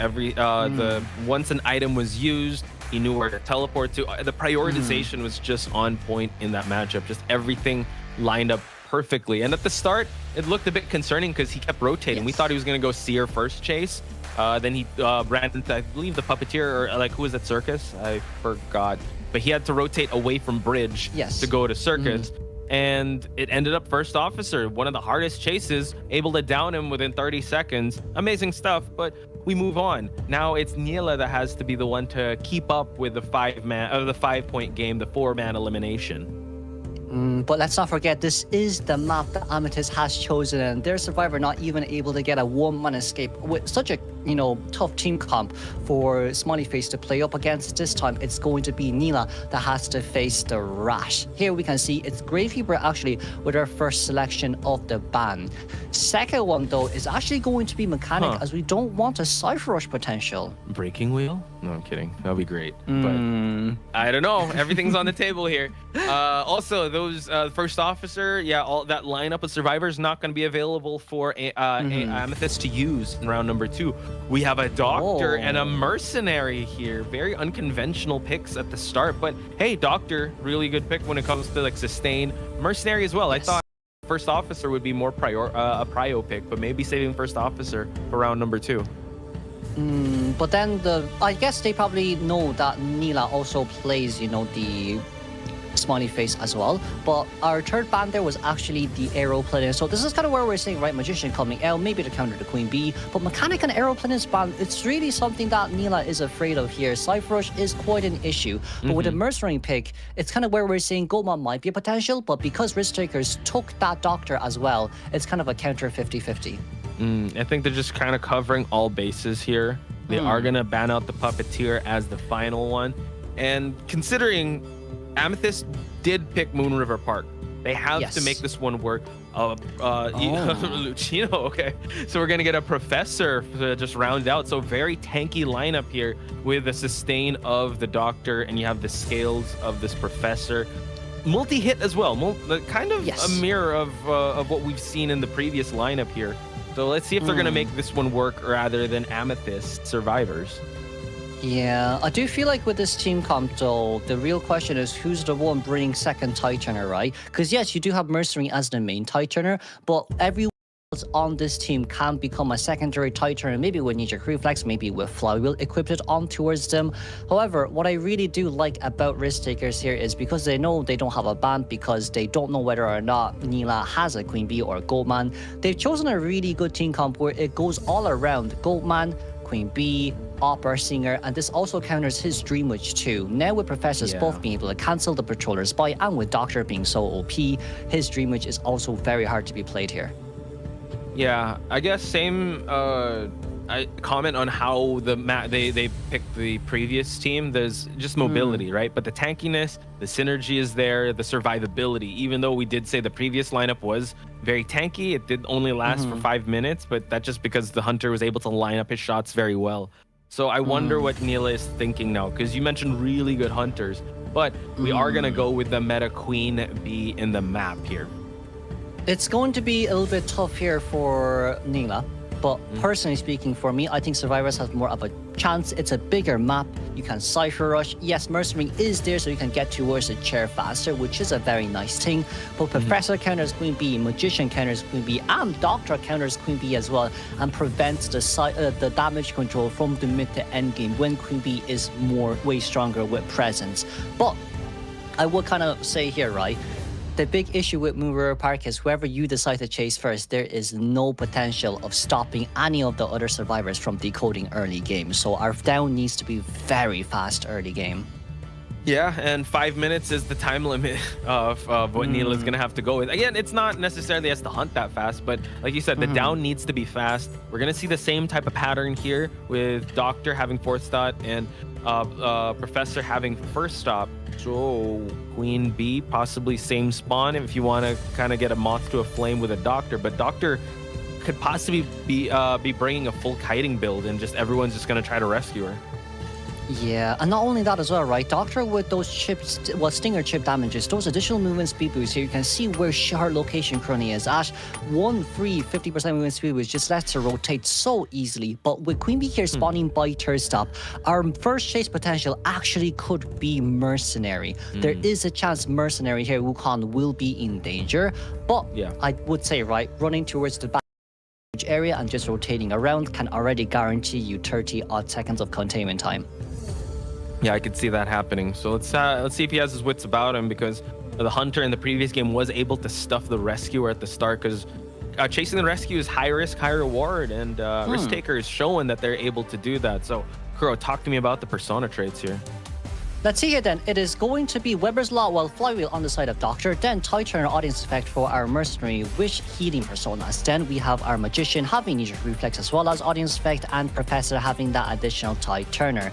Once an item was used, he knew where to teleport to. The prioritization was just on point in that matchup. Just everything lined up perfectly. And at the start, it looked a bit concerning because he kept rotating. We thought he was going to go Seer first chase. Then he ran into, I believe, the Puppeteer, or like, who was at Circus? I forgot. But he had to rotate away from Bridge to go to Circus. And it ended up first officer, one of the hardest chases, able to down him within 30 seconds. Amazing stuff, but we move on. Now it's Niela that has to be the one to keep up with the 5-point game, the 4-man elimination. But let's not forget, this is the map that Amethyst has chosen, and their survivor not even able to get a 1-man escape with such a tough team comp for Smiley Face to play up against. This time it's going to be Neela that has to face the Rash. Here we can see it's Gravekeeper actually with our first selection of the ban. Second one though is actually going to be Mechanic, as we don't want a Cypher Rush potential. Breaking Wheel? No, I'm kidding. That'll be great. But I don't know. Everything's on the table here. Also, those first officer, all that lineup of survivors not going to be available for Amethyst to use in round number 2. We have a Doctor and a Mercenary here. Very unconventional picks at the start, but hey, Doctor, really good pick when it comes to like sustain. Mercenary as well. I thought first officer would be more a prio pick, but maybe saving first officer for round number 2. But then I guess they probably know that Neela also plays, the Smiley Face as well. But our third ban there was actually the Aeroplanet. So this is kind of where we're saying, right, Magician coming out, maybe to counter the Queen Bee. But Mechanic and Aeroplanet's ban, it's really something that Neela is afraid of here. Cypher Rush is quite an issue. But with a Mercenary pick, it's kind of where we're saying Goldman might be a potential, but because Risk Takers took that Doctor as well, it's kind of a counter 50-50. I think they're just kind of covering all bases here. They are going to ban out the Puppeteer as the final one. And considering Amethyst did pick Moon River Park, they have to make this one work. Lucino, okay. So we're going to get a Professor to just round out. So very tanky lineup here with the sustain of the Doctor, and you have the scales of this Professor. Multi-hit as well. Kind of a mirror of what we've seen in the previous lineup here. So let's see if they're going to make this one work rather than Amethyst survivors. Yeah, I do feel like with this team comp though, the real question is who's the one bringing second TIE Turner, right? Because yes, you do have Mercenary as the main TIE Turner, but everyone else on this team can become a secondary TIE Turner, maybe with Ninja Reflex, maybe with Flywheel equipped on towards them. However, what I really do like about Risk Takers here is because they know they don't have a ban, because they don't know whether or not Neela has a Queen Bee or Goldman, they've chosen a really good team comp where it goes all around Goldman, Queen Bee, Opera Singer, and this also counters his Dream Witch too. Now with Professors both being able to cancel the Patroller's Spy, and with Doctor being so OP, his Dream Witch is also very hard to be played here. Yeah, I guess same I comment on how they picked the previous team. There's just mobility, right? But the tankiness, the synergy is there, the survivability. Even though we did say the previous lineup was very tanky, it did only last for 5 minutes, but that's just because the Hunter was able to line up his shots very well. So I wonder what Neela is thinking now, because you mentioned really good Hunters, but we are going to go with the meta Queen Bee in the map here. It's going to be a little bit tough here for Neela. But personally speaking, for me, I think Survivors has more of a chance. It's a bigger map. You can Cypher Rush. Yes, Mercenary is there, so you can get towards the chair faster, which is a very nice thing. But Professor counters Queen Bee, Magician counters Queen Bee, and Doctor counters Queen Bee as well, and prevents the damage control from the mid to end game when Queen Bee is way stronger with presence. But I would kind of say here, right? the big issue with Moon River Park is whoever you decide to chase first, there is no potential of stopping any of the other survivors from decoding early game. So our down needs to be very fast early game. Yeah, and 5 minutes is the time limit of what Neela is going to have to go with. Again, it's not necessarily has to hunt that fast, but like you said, the down needs to be fast. We're going to see the same type of pattern here with Doctor having fourth stop and Professor having first stop. So Queen Bee, possibly same spawn if you want to kind of get a moth to a flame with a Doctor, but Doctor could possibly be bringing a full kiting build and just everyone's just going to try to rescue her. Yeah, and not only that as well, right? Doctor with those chips, stinger chip damages, those additional movement speed boosts here, you can see where her location currently is at. 1 free 50% movement speed boost just lets her rotate so easily. But with Queen Bee here spawning by third stop, our first chase potential actually could be Mercenary. There is a chance Mercenary here, Wukong, will be in danger. But yeah, I would say, right, running towards the back area and just rotating around can already guarantee you 30 odd seconds of containment time. Yeah, I could see that happening. So let's see if he has his wits about him, because the hunter in the previous game was able to stuff the rescuer at the start, because chasing the rescue is high risk, high reward, and risk taker is showing that they're able to do that. So Kuro, talk to me about the persona traits here. Let's see here then. It is going to be Weber's Law while Flywheel on the side of Doctor, then Titan Audience Effect for our Mercenary with healing personas. Then we have our Magician having Knee-Jerk Reflex as well as Audience Effect, and Professor having that additional Tide Turner.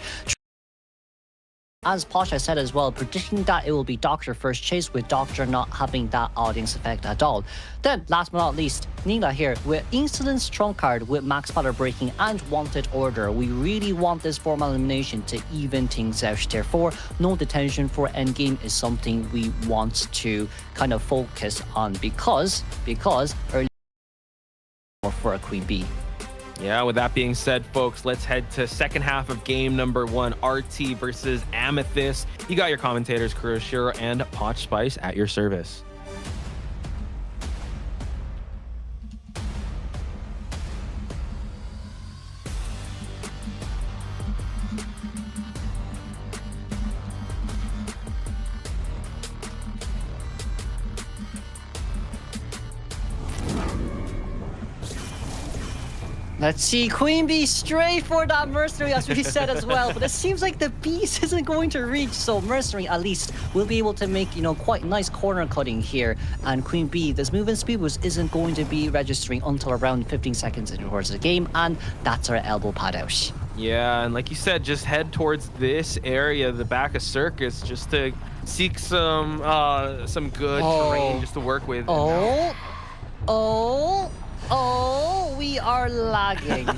As Pasha said as well, predicting that it will be Doctor first chase with Doctor not having that audience effect at all. Then, last but not least, Neela here with Insolence trump card with Max Power Breaking and Wanted Order. We really want this formal elimination to even things out. Therefore, no detention for endgame is something we want to kind of focus on because early for a Queen Bee. Yeah, with that being said, folks, let's head to second half of game number 1, RT versus Amethyst. You got your commentators, Kuroshiro and Potch Spice at your service. Let's see, Queen Bee straight for that Mercenary, as we said as well. But it seems like the Beast isn't going to reach, so Mercenary at least will be able to make, quite nice corner cutting here. And Queen Bee, this movement speed boost isn't going to be registering until around 15 seconds towards the game, and that's our elbow pad out. Yeah, and like you said, just head towards this area, the back of Circus, just to seek some good terrain just to work with. Oh, we are lagging.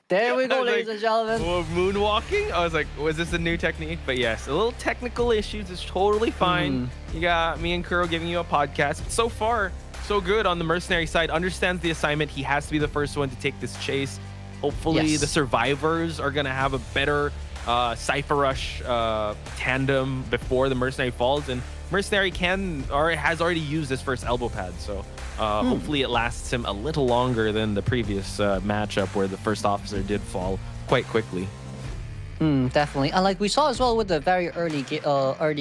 There we go, ladies and gentlemen. Moonwalking? I was like, was this a new technique? But yes, a little technical issues is totally fine. You got me and Kuro giving you a podcast. So far, so good on the Mercenary side. Understands the assignment. He has to be the first one to take this chase. Hopefully the survivors are going to have a better Cypher Rush tandem before the Mercenary falls. And Mercenary has already used his first elbow pad. So hopefully it lasts him a little longer than the previous matchup where the first officer did fall quite quickly. Definitely. And like we saw as well with the very early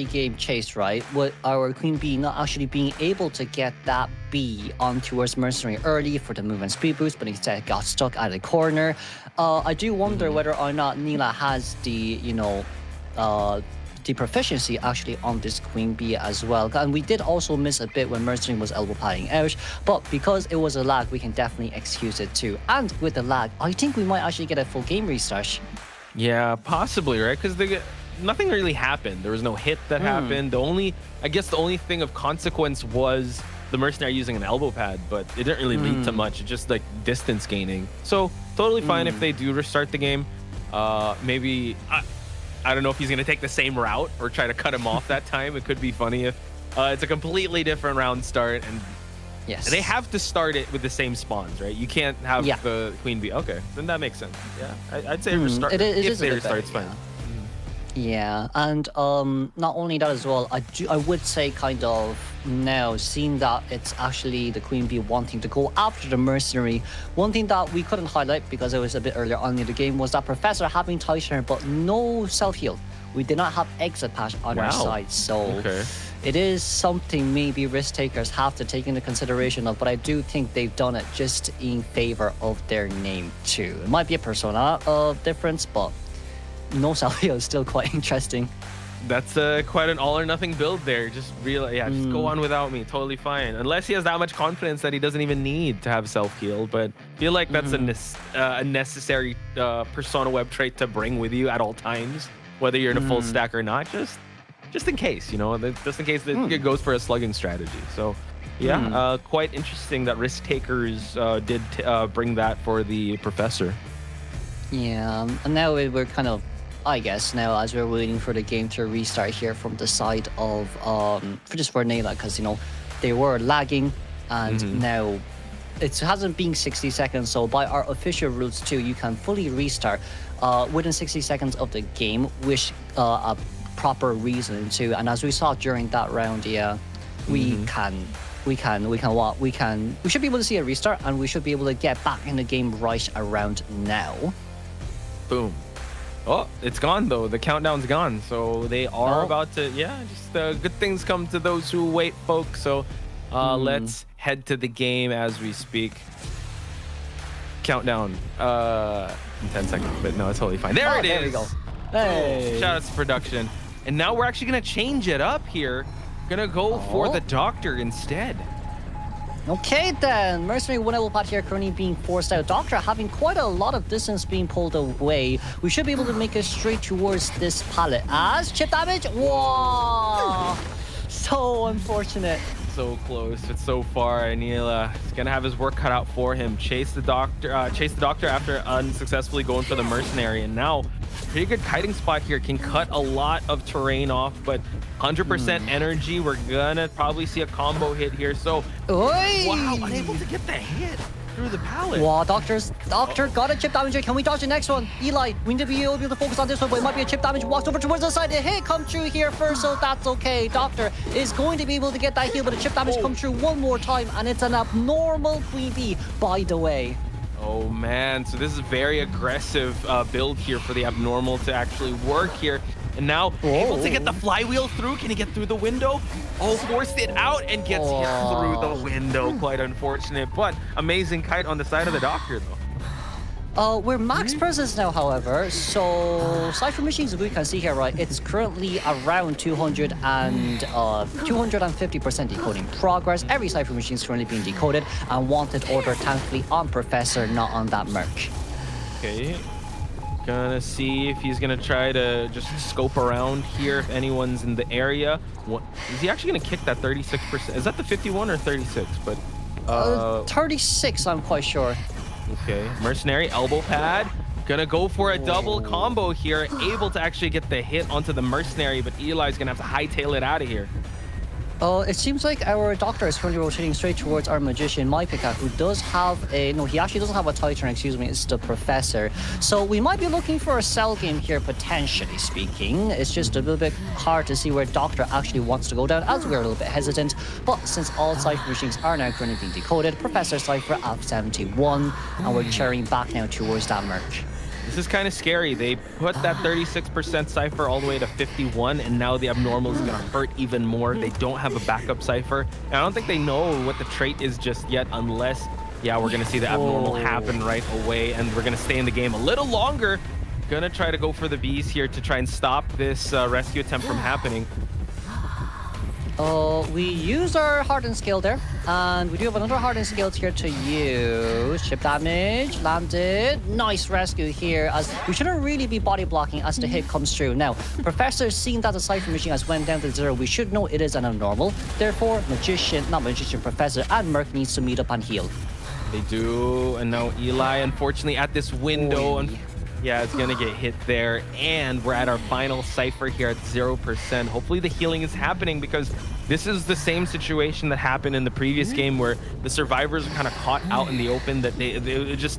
game chase, right? With our Queen Bee not actually being able to get that bee on towards Mercenary early for the movement speed boost, but instead got stuck at a corner. I do wonder whether or not Neela has the, the proficiency actually on this Queen Bee as well. And we did also miss a bit when Mercenary was elbow padding out, but because it was a lag, we can definitely excuse it too. And with the lag, I think we might actually get a full game restart. Yeah, possibly, right? Because nothing really happened. There was no hit that happened. I guess the only thing of consequence was the Mercenary using an elbow pad, but it didn't really lead to much. It's just like distance gaining. So totally fine if they do restart the game. Maybe I don't know if he's gonna take the same route or try to cut him off that time. It could be funny if it's a completely different round start, and they have to start it with the same spawns, right? You can't have the Queen Bee. Okay, then that makes sense. Yeah, I'd say restart if they restart. It's fine. Yeah, and not only that as well, I would say kind of now, seeing that it's actually the Queen Bee wanting to go after the Mercenary, one thing that we couldn't highlight because it was a bit earlier on in the game was that Professor having Titan but no self-heal. We did not have exit patch on our side, so it is something maybe risk takers have to take into consideration of, but I do think they've done it just in favor of their name too. It might be a persona difference, but no salvia is still quite interesting. That's quite an all or nothing build there. Just just go on without me. Totally fine. Unless he has that much confidence that he doesn't even need to have self-heal. But I feel like that's a necessary persona web trait to bring with you at all times, whether you're in a full stack or not. Just in case, you know, just in case it goes for a slugging strategy. So yeah, quite interesting that risk takers did bring that for the professor. Yeah, and now we're kind of, I guess now as we're waiting for the game to restart here from the side of for Nayla, because you know they were lagging and now it hasn't been 60 seconds, so by our official rules too, you can fully restart within 60 seconds of the game, which a proper reason too. And as we saw during that round, we should be able to see a restart, and we should be able to get back in the game right around now. Boom. Oh, it's gone though. The countdown's gone. So they are about to, good things come to those who wait, folks. So let's head to the game as we speak. Countdown in 10 seconds, but no, it's totally fine. There it is. There we go. Hey. Shout out to production. And now we're actually going to change it up here. Gonna go for the doctor instead. Okay then, Mercenary 1 level part here currently being forced out. Doctor having quite a lot of distance being pulled away. We should be able to make it straight towards this pallet as chip damage. Whoa! So unfortunate. So close, but so far. Neil is gonna have his work cut out for him. Chase the doctor after unsuccessfully going for the mercenary, and now pretty good kiting spot here. Can cut a lot of terrain off, but 100% energy. We're gonna probably see a combo hit here. So wow, unable to get the hit through the pallet. Wow, Doctor got a chip damage. Can we dodge the next one? Eli, we need to be able to focus on this one, but it might be a chip damage. Walks over towards the side. The hit come through here first, so that's okay. Doctor is going to be able to get that heal, but the chip damage come through one more time, and it's an abnormal Queen Bee, by the way. Oh man, so this is very aggressive build here for the abnormal to actually work here. And now able to get the flywheel through. Can he get through the window? Oh, forced it out and gets hit through the window. Quite unfortunate, but amazing kite on the side of the doctor though. We're max presence now, however. So Cypher Machines, we can see here, right? It's currently around 250% decoding progress. Every Cypher Machine is currently being decoded, and wanted order thankfully on Professor, not on that merc. Okay. Gonna see if he's gonna try to just scope around here if anyone's in the area. What is he actually gonna kick that 36%? Is that the 51 or 36? But 36, I'm quite sure. Okay, mercenary elbow pad. Gonna go for a double combo here. Able to actually get the hit onto the mercenary, but Eli's gonna have to hightail it out of here. It seems like our doctor is currently rotating straight towards our magician, Mypika, who does have a... No, he actually doesn't have a Titan, excuse me. It's the professor. So we might be looking for a cell game here, potentially speaking. It's just a little bit hard to see where doctor actually wants to go down, as we're a little bit hesitant. But since all Cypher Machines are now currently being decoded, Professor Cypher at 71, and we're cheering back now towards that merc. This is kind of scary. They put that 36% Cypher all the way to 51, and now the abnormal is going to hurt even more. They don't have a backup Cypher. And I don't think they know what the trait is just yet, unless, we're going to see the abnormal happen right away, and we're going to stay in the game a little longer. Going to try to go for the bees here to try and stop this rescue attempt from happening. We use our hardened scale there, and we do have another hardened scale here to use. Chip damage, landed. Nice rescue here, as we shouldn't really be body blocking as the hit comes through. Now, Professor, seeing that the Cypher Machine has went down to 0, we should know it is an abnormal. Therefore, Professor and Merc needs to meet up and heal. They do, and now Eli, unfortunately, at this window. It's gonna get hit there, and we're at our final Cypher here at 0%. Hopefully the healing is happening, because this is the same situation that happened in the previous game where the survivors are kind of caught out in the open, that they were just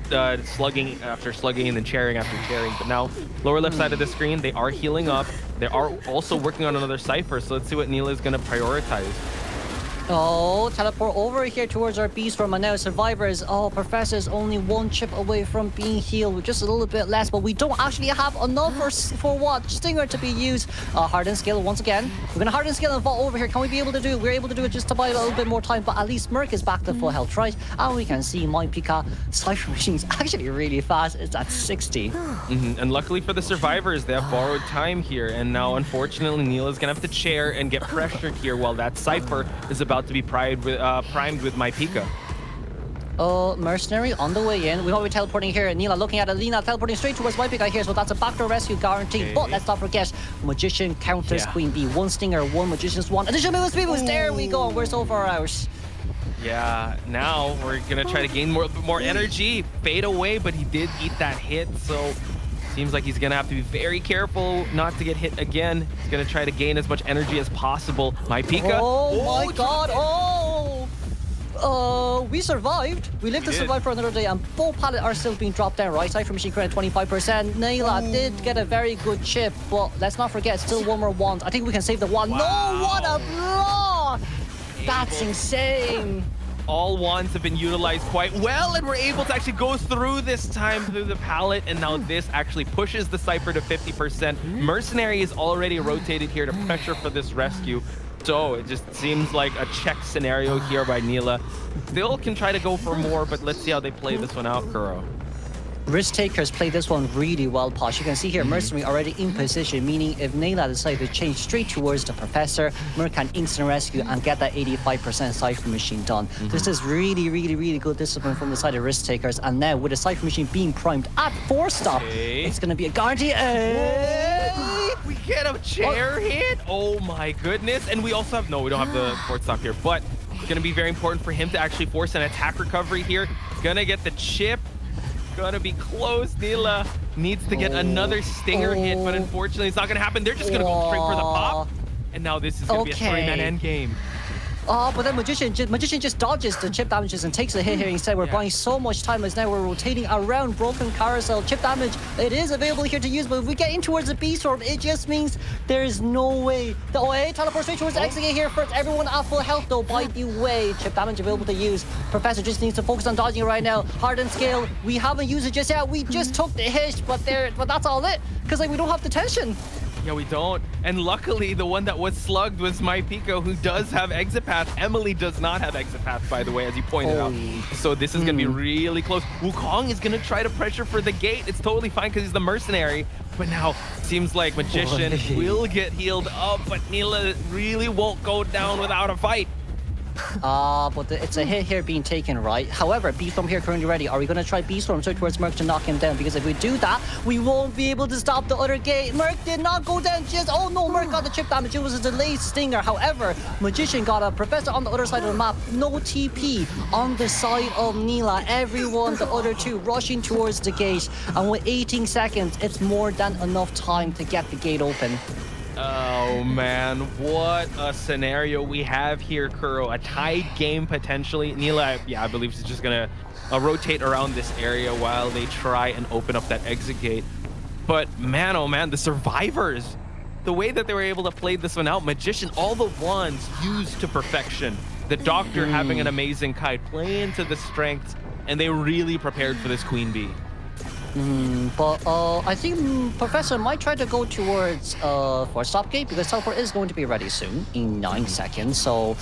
slugging after slugging and then chairing after chairing. But now, lower left side of the screen, they are healing up. They are also working on another Cypher, so let's see what Neil is gonna prioritize. Oh, teleport over here towards our beast form, and now survivors. Oh, Professor's only one chip away from being healed with just a little bit less, but we don't actually have enough for what? Stinger to be used. Harden skill once again. We're gonna harden skill and vault over here. Can we be able to do it? We're able to do it just to buy a little bit more time, but at least Merc is back to full health, right? And we can see my Pika Cypher Machine's actually really fast. It's at 60. And luckily for the survivors, they have borrowed time here, and now unfortunately Neela's gonna have to chair and get pressured here while that Cypher is about to be primed with my Pika. Mercenary on the way in. We might be teleporting here. Neela looking at Alina, teleporting straight towards my Pika here, so that's a backdoor rescue guarantee. Okay. But let's not forget, Magician counters Queen Bee. One Stinger, one Magician's one. Additional movement speed boost. There we go. We're so far out. Yeah, now we're gonna try to gain more energy. Fade away, but he did eat that hit, so seems like he's gonna have to be very careful not to get hit again. He's gonna try to gain as much energy as possible. My Pika. Oh my god. We survived. We lived to survive for another day, and both pallets are still being dropped down, right? Cypher Machine credit 25%. Neela did get a very good chip, but let's not forget, still one more wand. I think we can save the wand. Wow. No, what a block! That's insane. All wands have been utilized quite well, and we're able to actually go through this time through the pallet, and now this actually pushes the Cypher to 50%. Mercenary is already rotated here to pressure for this rescue. So it just seems like a check scenario here by Neela. Still can try to go for more, but let's see how they play this one out, Kuro. Risk takers play this one really well, Posh. You can see here, Mercenary already in position, meaning if Neela decides to change straight towards the Professor, Merc can instant rescue and get that 85% Cypher Machine done. This is really, really, really good discipline from the side of risk takers. And now with the Cypher Machine being primed at 4-stop, it's going to be a guarantee. We get a chair hit. Oh my goodness. And we also have, no, we don't have the fourth stop here, but it's going to be very important for him to actually force an attack recovery here. Gonna get the chip. Gonna be close. Neela needs to get another Stinger hit, but unfortunately it's not gonna happen. They're just gonna go straight for the pop. And now this is gonna be a 3-man end game. But then Magician just dodges the chip damages and takes the hit here instead. We're buying so much time as now we're rotating around Broken Carousel. Chip damage, it is available here to use, but if we get in towards the beast form, it just means there's no way. The OA teleport straight towards the exit gate here first. Everyone at full health though, by the way. Chip damage available to use. Professor just needs to focus on dodging right now. Hardened scale, we haven't used it just yet. We just took the hit, but that's all it. Because like we don't have the tension. Yeah, we don't. And luckily, the one that was slugged was my Pico, who does have exit path. Emily does not have exit path, by the way, as you pointed out. So this is going to be really close. Wukong is going to try to pressure for the gate. It's totally fine because he's the mercenary. But now, seems like Magician will get healed up, but Neela really won't go down without a fight. But it's a hit here being taken, right? However, Beastorm here currently ready. Are we going to try Beastorm straight towards Merc to knock him down? Because if we do that, we won't be able to stop the other gate. Merc did not go down just... Oh no, Merc got the chip damage. It was a delayed Stinger. However, Magician got a Professor on the other side of the map. No TP on the side of Neela. Everyone, the other two, rushing towards the gate. And with 18 seconds, it's more than enough time to get the gate open. Oh man, what a scenario we have here, Kuro. A tied game potentially. Neela, I believe is just gonna rotate around this area while they try and open up that exit gate. But man, oh man, the survivors, the way that they were able to play this one out, Magician, all the wands used to perfection. The Doctor having an amazing kite, play into the strengths, and they really prepared for this Queen Bee. But I think Professor might try to go towards for stop gate because teleport is going to be ready soon in 9 seconds. So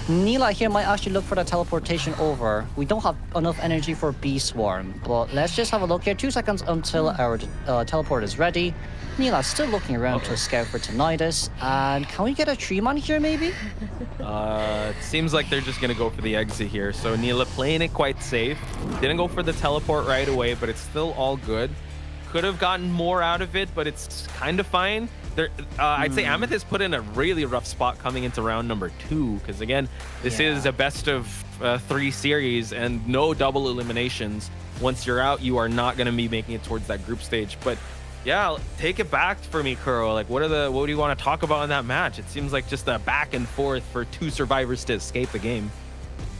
Neela here might actually look for the teleportation over. We don't have enough energy for Bee Swarm, but let's just have a look here. 2 seconds until our teleport is ready. Neela's still looking around to scout for Tinnitus. And can we get a tree man here maybe? It seems like they're just gonna go for the exit here. So Neela playing it quite safe. Didn't go for the teleport right away, but it's still all good. Could have gotten more out of it, but it's kind of fine. I'd say Amethyst put in a really rough spot coming into round number 2, because again, this is a best of 3 series and no double eliminations. Once you're out, you are not going to be making it towards that group stage. But yeah, take it back for me, Kuro. Like, what do you want to talk about in that match? It seems like just a back and forth for 2 survivors to escape the game.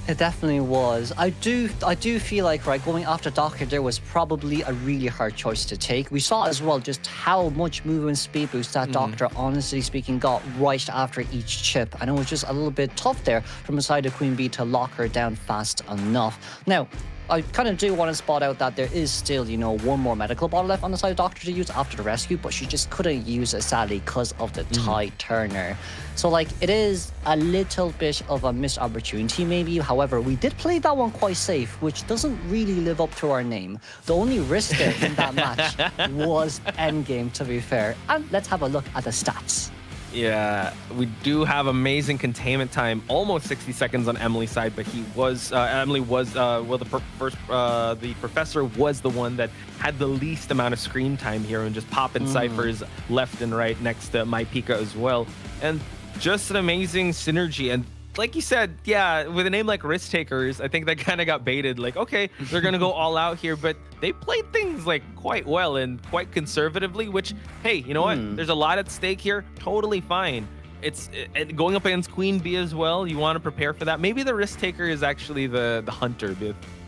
It definitely was. I do feel like, right, going after Doctor there was probably a really hard choice to take. We saw as well just how much movement speed boost that Doctor, honestly speaking, got right after each chip. And it was just a little bit tough there from the side of Queen Bee to lock her down fast enough. Now, I kind of do want to spot out that there is still, you know, one more medical bottle left on the side of Doctor to use after the rescue, but she just couldn't use it, sadly, because of the Tide Turner. So, like, it is a little bit of a missed opportunity, maybe. However, we did play that one quite safe, which doesn't really live up to our name. The only risk there in that match was endgame, to be fair. And let's have a look at the stats. Yeah, we do have amazing containment time, almost 60 seconds on Emily's side, but Emily was, the professor was the one that had the least amount of screen time here and just popping ciphers left and right next to My Pika as well. And just an amazing synergy. And like you said, yeah, with a name like Risk Takers, I think that kind of got baited. Like, okay, they're going to go all out here, but they played things like quite well and quite conservatively, which, hey, you know what? There's a lot at stake here. Totally fine. It's going up against Queen Bee as well. You want to prepare for that. Maybe the Risk Taker is actually the hunter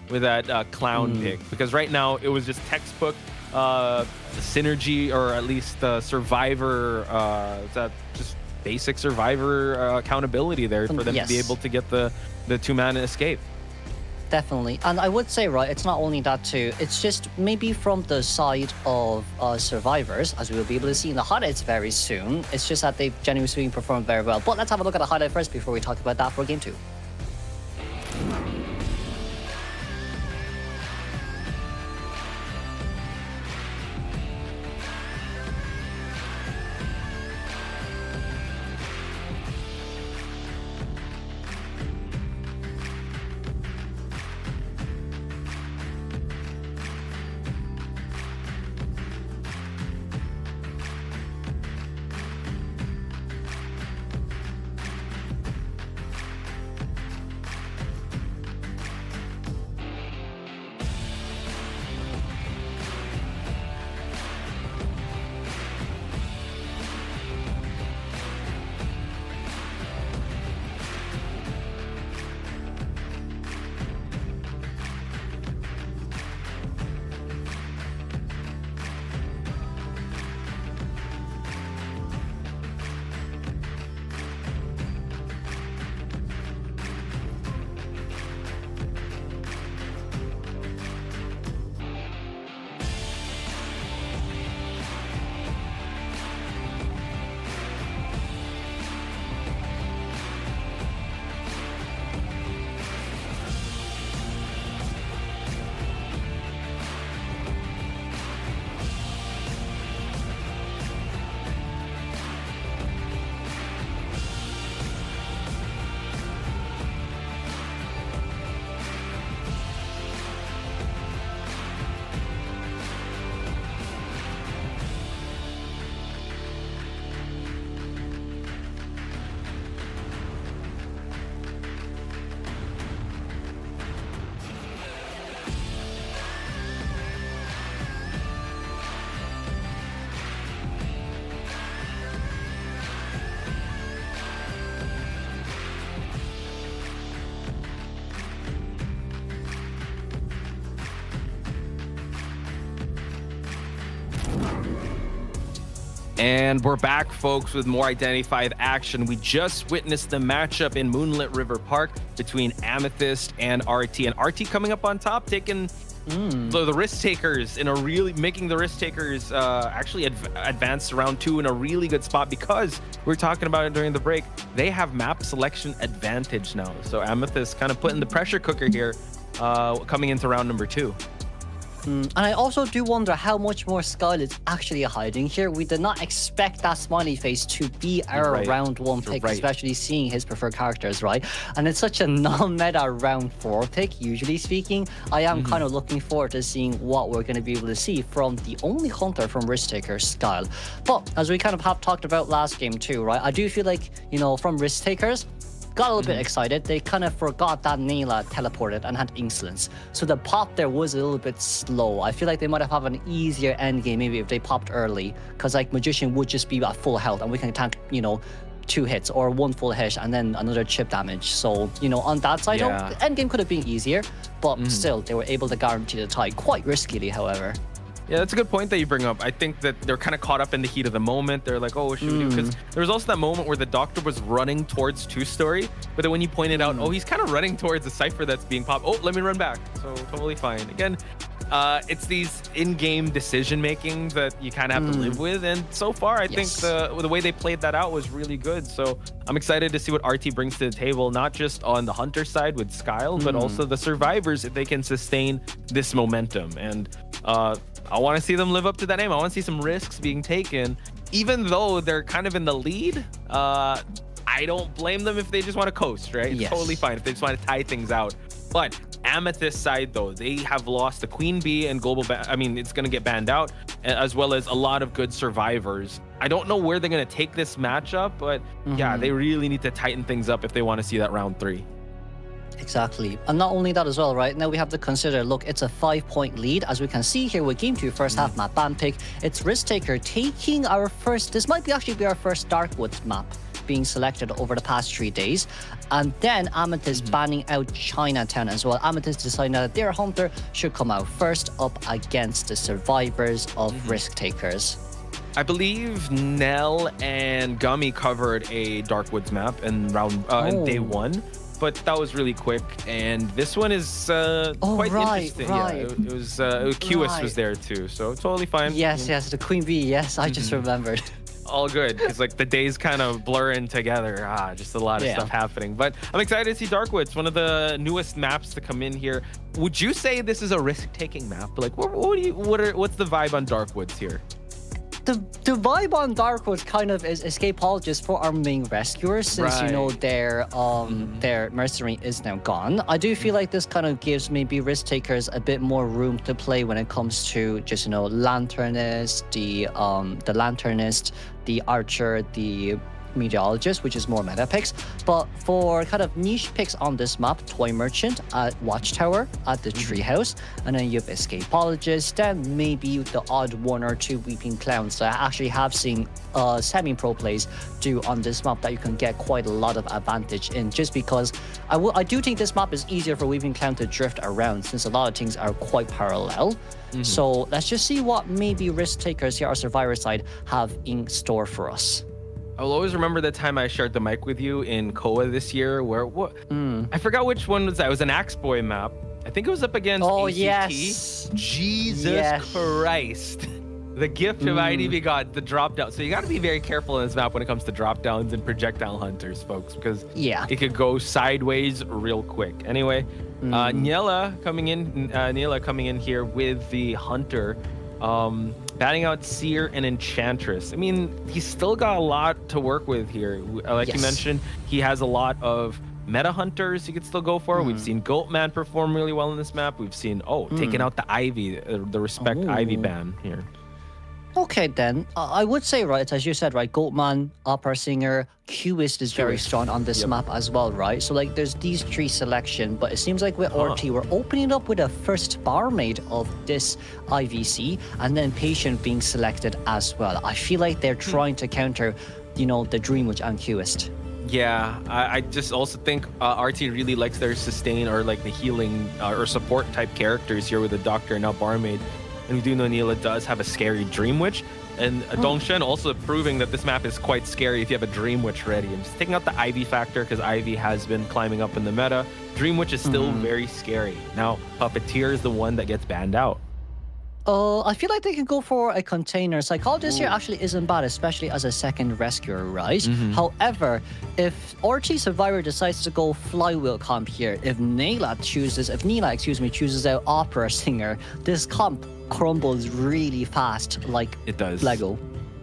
with that clown pick, because right now it was just textbook synergy, or at least survivor, just basic survivor accountability there for them to be able to get the two-man escape. Definitely. And I would say, right, it's not only that too, it's just maybe from the side of survivors, as we will be able to see in the highlights very soon. It's just that they've genuinely speaking performed very well. But let's have a look at the highlight first before we talk about that for game 2. And we're back, folks, with more Identity V action. We just witnessed the matchup in Moonlit River Park between Amethyst and RT. And RT coming up on top, taking the Risk Takers making the Risk Takers actually advance to round 2 in a really good spot, because we were talking about it during the break. They have map selection advantage now. So Amethyst kind of putting the pressure cooker here coming into round number 2. And I also do wonder how much more Skyle is actually hiding here. We did not expect that smiley face to be our round 1 pick, especially seeing his preferred characters, right? And it's such a non-meta round 4 pick, usually speaking. I am kind of looking forward to seeing what we're going to be able to see from the only hunter from Risk Taker, Skyle. But as we kind of have talked about last game too, right? I do feel like, you know, from Risk Takers, got a little bit excited. They kind of forgot that Nayla teleported and had insolence. So the pop there was a little bit slow. I feel like they might have had an easier end game maybe if they popped early, because like Magician would just be at full health and we can tank, you know, 2 hits or 1 full hit and then another chip damage. So, you know, on that side, Yeah. the endgame could have been easier, but still, they were able to guarantee the tie quite riskily, however. Yeah, that's a good point that you bring up. I think that they're kind of caught up in the heat of the moment. They're like, oh, what should we do? Because there was also that moment where the doctor was running towards two-story, but then when you pointed out, oh, he's kind of running towards a cipher that's being popped. Oh, let me run back. So totally fine. Again, it's these in-game decision-making that you kind of have to live with. And so far, I think the way they played that out was really good. So I'm excited to see what RT brings to the table, not just on the Hunter side with Skyle, but also the survivors, if they can sustain this momentum. And I want to see them live up to that name. I want to see some risks being taken, even though they're kind of in the lead. I don't blame them if they just want to coast, right? It's totally fine if they just want to tie things out. But Amethyst side, though, they have lost the Queen Bee and Global I mean, it's going to get banned out, as well as a lot of good survivors. I don't know where they're going to take this matchup, but yeah, they really need to tighten things up if they want to see that round 3. Exactly. And not only that as well, right? Now we have to consider, look, it's a 5-point lead. As we can see here with Game 2 first half map ban pick, it's Risk Taker taking our first, this might actually be our first Darkwoods map being selected over the past 3 days. And then Amethyst banning out Chinatown as well. Amethyst deciding that their Hunter should come out first up against the survivors of Risk Takers. I believe Nell and Gummy covered a Darkwoods map in in day 1. But that was really quick, and this one is quite interesting. Yeah, it was QS was there too, so totally fine. Yes, the Queen Bee. Yes, I just remembered. All good, because like the days kind of blurring together. Just a lot of stuff happening. But I'm excited to see Darkwoods, one of the newest maps to come in here. Would you say this is a risk-taking map? Like, what's the vibe on Darkwoods here? The vibe on Darkwoods kind of is escapologist for our main rescuers, since you know their mercenary is now gone. I do feel like this kind of gives maybe risk takers a bit more room to play when it comes to just, you know, lanternist, the lanternist, the archer, the meteorologist, which is more meta picks. But for kind of niche picks on this map, Toy Merchant at Watchtower at the Treehouse, and then you have Escapologist, then maybe the odd 1 or 2 Weeping Clowns that I actually have seen semi-pro plays do on this map that you can get quite a lot of advantage in, just because I do think this map is easier for Weeping Clown to drift around, since a lot of things are quite parallel. So let's just see what maybe risk takers here, our survivor side, have in store for us. I'll always remember the time I shared the mic with you in KOA this year, where I forgot which one was that. It was an Axe Boy map. I think it was up against ACT. Yes. Jesus Christ. The gift of IDV got the drop down. So you got to be very careful in this map when it comes to drop downs and projectile hunters, folks, because it could go sideways real quick. Anyway, Niela coming in here with the Hunter. Batting out Seer and Enchantress. I mean, he's still got a lot to work with here. Like you mentioned, he has a lot of meta hunters he could still go for. We've seen Goatman perform really well in this map. We've seen, taking out the Ivy, the Respect Ivy ban here. Okay, then. I would say, right, as you said, right, Goatman, Opera Singer, Qist is very strong on this map as well, right? So, like, there's these 3 selection, but it seems like with RT, we're opening up with a first barmaid of this IVC, and then Patient being selected as well. I feel like they're trying to counter, you know, the Dream Witch and Qist. Yeah, I just also think RT really likes their sustain or like the healing or support type characters here with the Doctor and now Barmaid. And we do know Neela does have a scary Dream Witch. And Dongshen also proving that this map is quite scary if you have a Dream Witch ready. I'm just taking out the Ivy factor because Ivy has been climbing up in the meta. Dream Witch is still very scary. Now, Puppeteer is the one that gets banned out. I feel like they can go for a container. Psychologist here actually isn't bad, especially as a second rescuer, right? However, if RT Survivor decides to go Flywheel comp here, if Neela chooses out Opera Singer, this comp crumbles really fast, like it does. Lego.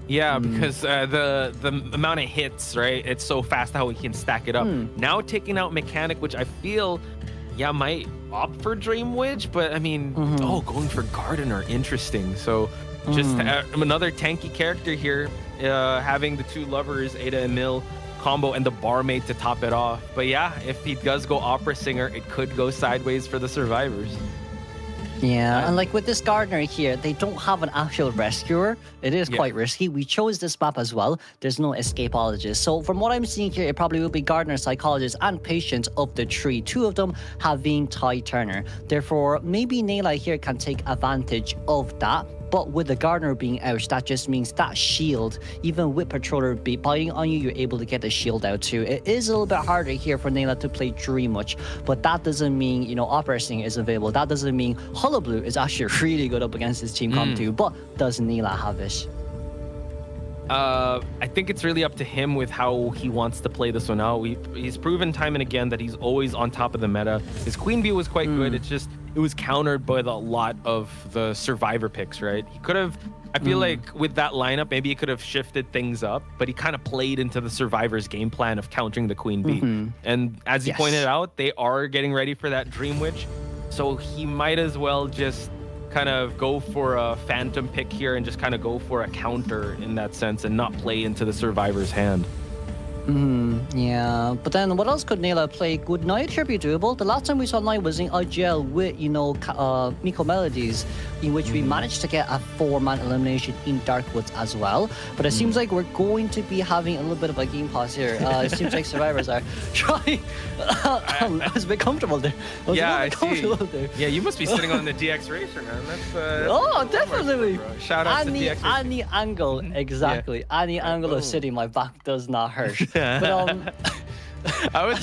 Yeah, because the amount of hits, right? It's so fast how we can stack it up. Now taking out Mechanic, which I feel, might opt for Dream Witch, but I mean, going for Gardener, interesting. So just another tanky character here, having the 2 lovers, Ada and Mill combo, and the Barmaid to top it off. But yeah, if he does go Opera Singer, it could go sideways for the survivors. Yeah, and like with this Gardener here, they don't have an actual rescuer. It is quite risky. We chose this map as well. There's no escapologist. So from what I'm seeing here, it probably will be Gardener, Psychologist, and Patient of the three. Two of them having Ty Turner. Therefore, maybe Nayla here can take advantage of that. But with the Gardener being out, that just means that shield, even with Patroller biting on you, you're able to get the shield out too. It is a little bit harder here for Nayla to play Dream Witch, but that doesn't mean, you know, Opera Sting is available. That doesn't mean Hollow Blue is actually really good up against this team comp too. But does Nayla have it? I think it's really up to him with how he wants to play this one out. He's proven time and again that he's always on top of the meta. His Queen Bee was quite good. It's just, it was countered by a lot of the Survivor picks, right? He could have, I feel like with that lineup, maybe he could have shifted things up, but he kind of played into the Survivor's game plan of countering the Queen Bee. And as he pointed out, they are getting ready for that Dream Witch. So he might as well just kind of go for a Phantom pick here and just kind of go for a counter in that sense and not play into the Survivor's hand. Yeah, but then what else could Nayla play? Good Night here be doable? The last time we saw Night was in IGL with, you know, Miko Melodies, in which we managed to get a 4-man elimination in Darkwoods as well. But it seems like we're going to be having a little bit of a game pause here. It seems like Survivors are trying. I was a bit comfortable there. I see. Yeah, you must be sitting on the DX Racer, man. That's Definitely. Shout out to DX Racer. Any angle, exactly. Any angle of sitting, my back does not hurt. But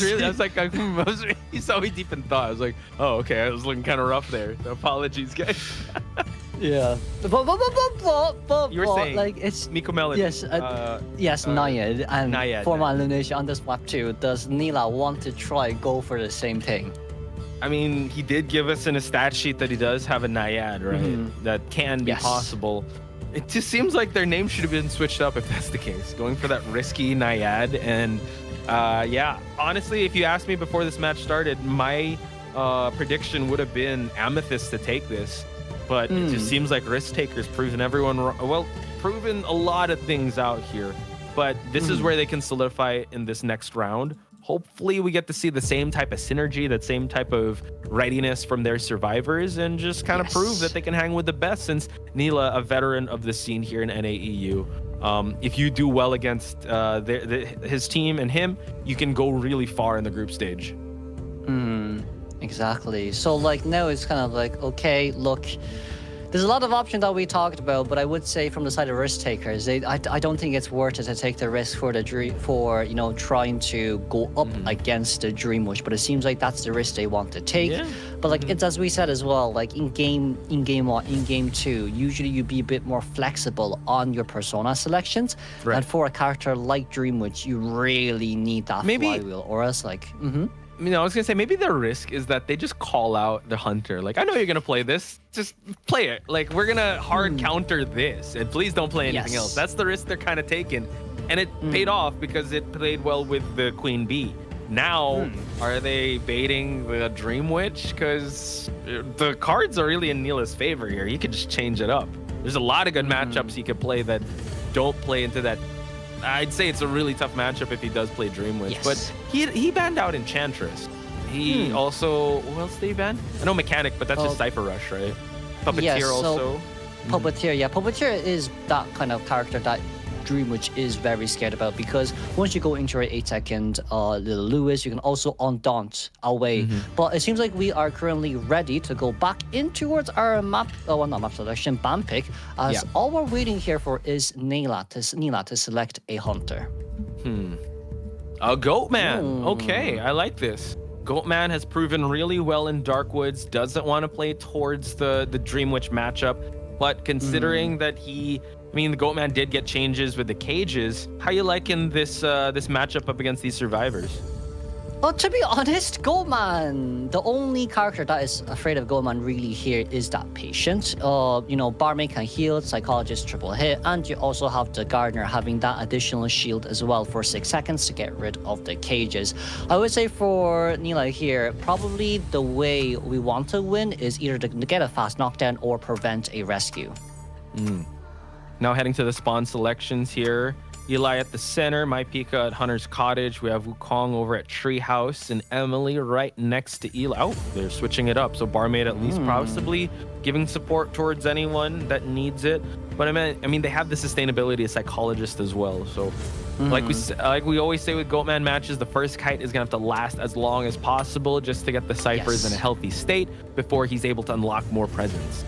he saw me deep in thought. I was like, oh, okay, I was looking kind of rough there. Apologies, guys. Yeah. But You were saying, like, it's Miko Melody. Yes, Nayad and Nayad, 4-man elimination on this map too. Does Nila want to try go for the same thing? I mean, he did give us in a stat sheet that he does have a Nayad, right? That can be possible. It just seems like their name should have been switched up if that's the case. Going for that risky Nayad. And yeah, honestly, if you asked me before this match started, my prediction would have been Amethyst to take this. But it just seems like Risk Taker's proven everyone wrong. Well, proven a lot of things out here. But this is where they can solidify it in this next round. Hopefully we get to see the same type of synergy, that same type of readiness from their survivors, and just kind of prove that they can hang with the best, since Neela, a veteran of the scene here in NAEU. If you do well against his team and him, you can go really far in the group stage. Exactly. So like now it's kind of like, okay, look, there's a lot of options that we talked about, but I would say from the side of risk takers, I don't think it's worth it to take the risk for you know, trying to go up against the Dream Wish. But it seems like that's the risk they want to take. Yeah. But like it's as we said as well, like in game 1, in game 2, usually you be a bit more flexible on your persona selections. Right. And for a character like Dream Witch, you really need that flywheel, or else like. You know, I was gonna say maybe their risk is that they just call out the hunter. Like, I know you're gonna play this, just play it. Like, we're gonna hard counter this, and please don't play anything else. That's the risk they're kind of taking, and it paid off because it played well with the Queen Bee. Now, are they baiting the Dream Witch? Because the cards are really in Neela's favor here. He could just change it up. There's a lot of good matchups he could play that don't play into that. I'd say it's a really tough matchup if he does play Dream Witch, but he banned out Enchantress. He also, what else did he ban? I know Mechanic, but that's just Cypher Rush, right? Puppeteer also. Puppeteer, yeah. Puppeteer is that kind of character that Dream Witch is very scared about, because once you go into your 8-second little Lewis, you can also undaunt away. But it seems like we are currently ready to go back in towards our map, not map selection, ban pick, as all we're waiting here for is Neela to select a hunter. A Goatman. Okay, I like this. Goatman has proven really well in Darkwoods, doesn't want to play towards the Dream Witch matchup, but considering that the Goatman did get changes with the cages. How you liking this this matchup up against these survivors? Well, to be honest, Goatman, the only character that is afraid of Goatman really here is that Patient. You know, Barmaid can heal, Psychologist triple hit, and you also have the Gardener having that additional shield as well for 6 seconds to get rid of the cages. I would say for Neela here, probably the way we want to win is either to get a fast knockdown or prevent a rescue. Now heading to the spawn selections here. Eli at the center, My Pika at Hunter's Cottage. We have Wukong over at Treehouse and Emily right next to Eli. Oh, they're switching it up. So Barmaid at least possibly giving support towards anyone that needs it. But I mean, they have the sustainability of Psychologist as well. So like we always say with Goatman matches, the first kite is gonna have to last as long as possible just to get the ciphers in a healthy state before he's able to unlock more presents.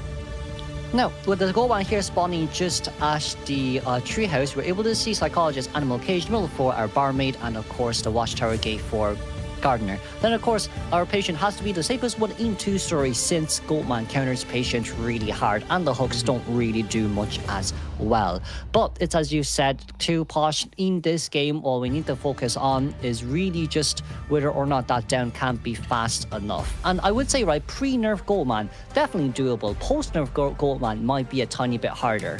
Now, with the gold one here spawning just at the treehouse, we're able to see Psychologist, Animal Cage, Mill for our Barmaid, and of course the Watchtower Gate for Gardener. Then of course, our Patient has to be the safest one in 2-story since Goatman counters Patient really hard and the hooks don't really do much as well. But it's as you said too, Posh, in this game, all we need to focus on is really just whether or not that down can be fast enough. And I would say, right, pre-nerf Goatman, definitely doable. Post-nerf Goatman might be a tiny bit harder.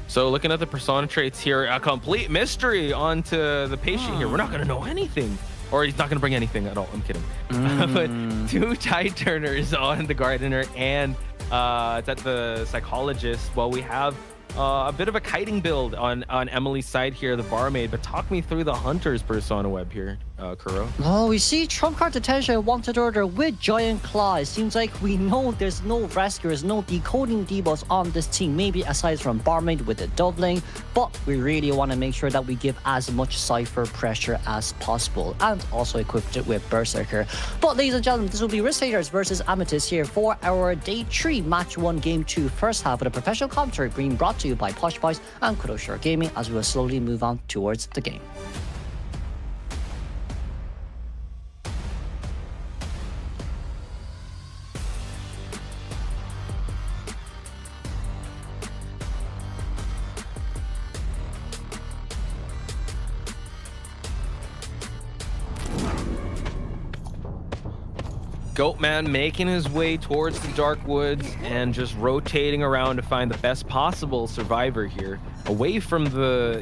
So looking at the persona traits here, a complete mystery onto the Patient here. We're not gonna know anything. Or he's not going to bring anything at all. I'm kidding. But 2 tide turners on the Gardener and it's at the Psychologist. Well, we have a bit of a kiting build on Emily's side here, the Barmaid. But talk me through the Hunter's persona web here, Kuro. Oh, we see Trump card detention, wanted order with Giant Claw. It seems like we know there's no rescuers, no decoding debuffs on this team, maybe aside from Barmaid with the doubling, but we really want to make sure that we give as much cipher pressure as possible and also equipped it with Berserker. But ladies and gentlemen, this will be Risk Takers versus Amethyst here for our Day 3 Match 1 Game 2 first half of the professional commentary being brought to you by Posh Boys and Kudo Shore Gaming as we will slowly move on towards the game. Goatman making his way towards the Dark Woods and just rotating around to find the best possible survivor here, away from the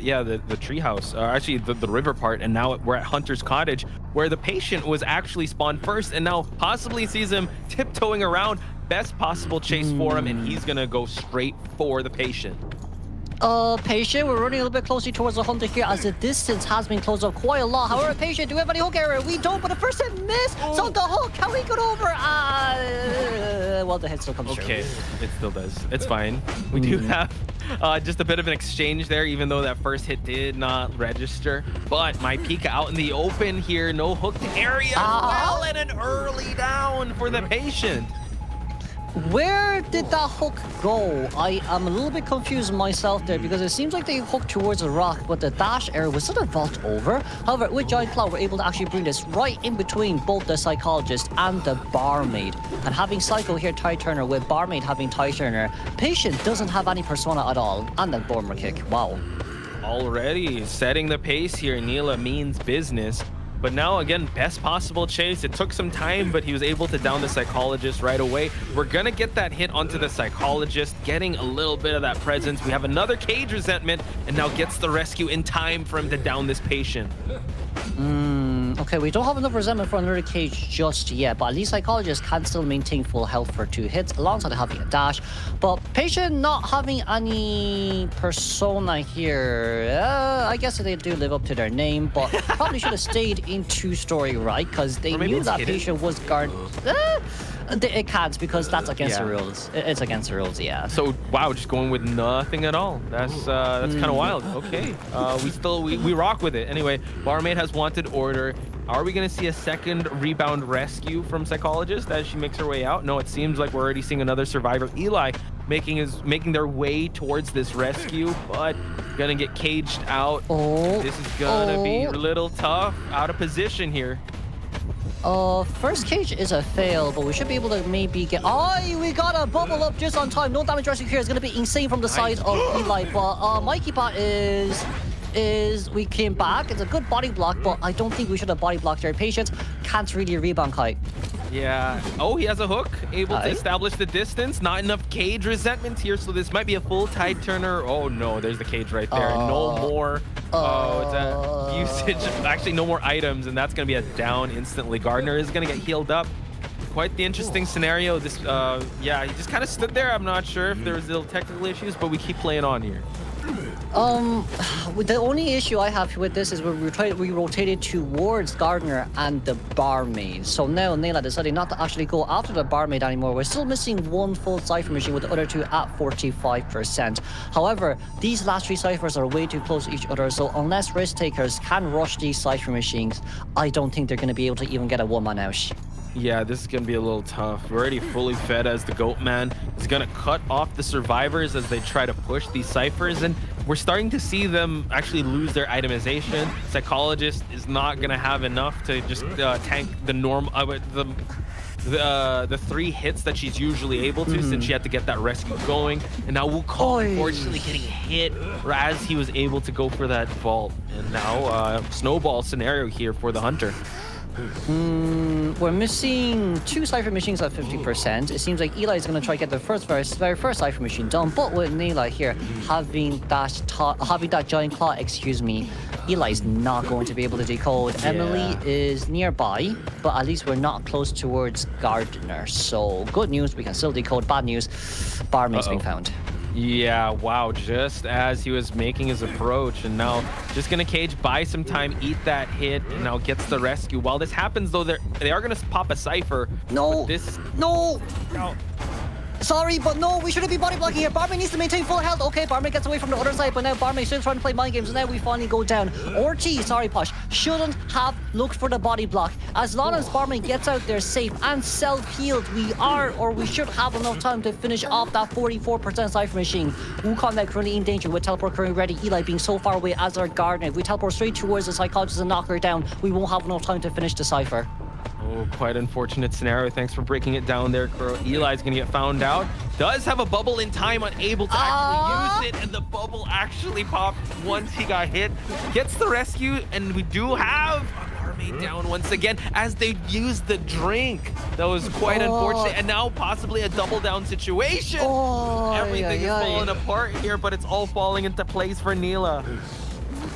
treehouse, actually the river part, and now we're at Hunter's Cottage, where the Patient was actually spawned first, and now possibly sees him tiptoeing around. Best possible chase for him, and he's gonna go straight for the Patient. Patient, we're running a little bit closely towards the Hunter here as the distance has been closed up quite a lot. However, Patient, do we have any hook area? We don't, but the first hit missed. So the hook, can we get over? Well, the hit still comes through. Okay, it still does. It's fine. We do have just a bit of an exchange there, even though that first hit did not register. But My Pika out in the open here, no hooked area as well, and an early down for the Patient. Where did that hook go? I am a little bit confused myself there because it seems like they hooked towards a rock, but the dash area was sort of vault over. However, with Giant Claw, we're able to actually bring this right in between both the Psychologist and the Barmaid. And having Psycho here, Tide Turner, with Barmaid having Tide Turner, Patient doesn't have any persona at all. And the Bomber Kick, wow. Already setting the pace here, Neela means business. But now, again, best possible chase. It took some time, but he was able to down the Psychologist right away. We're going to get that hit onto the Psychologist, getting a little bit of that presence. We have another Cage Resentment, and now gets the rescue in time for him to down this Patient. Okay, we don't have enough resentment for another cage just yet, but at least Psychologist can still maintain full health for 2 hits alongside having a dash. But Patient not having any persona here. I guess they do live up to their name, but probably should have stayed in 2-story, right? Because they knew that Patient was guard. It can't because that's against the rules. It's against the rules, yeah. So wow, just going with nothing at all. That's kind of wild. Okay, we rock with it. Anyway, Barmaid has wanted order. Are we gonna see a second rebound rescue from Psychologist as she makes her way out? No, it seems like we're already seeing another survivor. Eli making their way towards this rescue, but gonna get caged out. This is gonna be a little tough. Out of position here. First cage is a fail, but we should be able to maybe get... we got a bubble up just on time. No damage rescue here is going to be insane from the side of Eli, but Mikey Pot we came back. It's a good body block, but I don't think we should have body blocked their Patient. Can't really rebound kite. Yeah. Oh, he has a hook. Able to establish the distance. Not enough Cage Resentment here, so this might be a full Tide Turner. Oh, no. There's the cage right there. No more. It's a usage. Actually, no more items, and that's going to be a down instantly. Gardener is going to get healed up. Quite the interesting scenario. This, he just kind of stood there. I'm not sure if there was little technical issues, but we keep playing on here. The only issue I have with this is we rotated towards Gardener and the barmaid. So now Nayla decided not to actually go after the barmaid anymore. We're still missing one full cipher machine with the other two at 45%. However, these last three ciphers are way too close to each other, so unless risk takers can rush these cipher machines, I don't think they're going to be able to even get a one-man out. Yeah, this is going to be a little tough. We're already fully fed as the Goat Man. He's going to cut off the survivors as they try to push these ciphers, and we're starting to see them actually lose their itemization. Psychologist is not going to have enough to just tank the the 3 hits that she's usually able to, since she had to get that rescue going. And now Wukong unfortunately getting hit as he was able to go for that vault. And now snowball scenario here for the Hunter. We're missing 2 cipher machines at 50%. It seems like Eli is going to try to get the very first cipher machine done, but with Nayla here having that giant claw, Eli's not going to be able to decode. Yeah. Emily is nearby, but at least we're not close towards Gardener. So good news, we can still decode. Bad news, barmaid's being found. Yeah, wow, just as he was making his approach, and now just gonna cage, buy some time, eat that hit, and now gets the rescue. While this happens though, they are gonna pop a cipher. No, no. Sorry, but no, we shouldn't be body blocking here. Barmaid needs to maintain full health. Okay, Barmaid gets away from the other side, but now Barmaid still trying to play mind games, and now we finally go down. Ortiz, sorry Posh, shouldn't have looked for the body block. As long as Barmaid gets out there safe and self-healed, we should have enough time to finish off that 44% cipher machine. Wukong now currently in danger with teleport currently ready. Eli being so far away as our Gardener. If we teleport straight towards the psychologist and knock her down, we won't have enough time to finish the cipher. Oh, quite unfortunate scenario. Thanks for breaking it down there, Kuro. Eli's gonna get found out. Does have a bubble in time, unable to actually use it, and the bubble actually popped once he got hit. Gets the rescue, and we do have a barmaid down once again as they use the drink. That was quite unfortunate, and now possibly a double down situation. Everything is falling apart here, but it's all falling into place for Neela.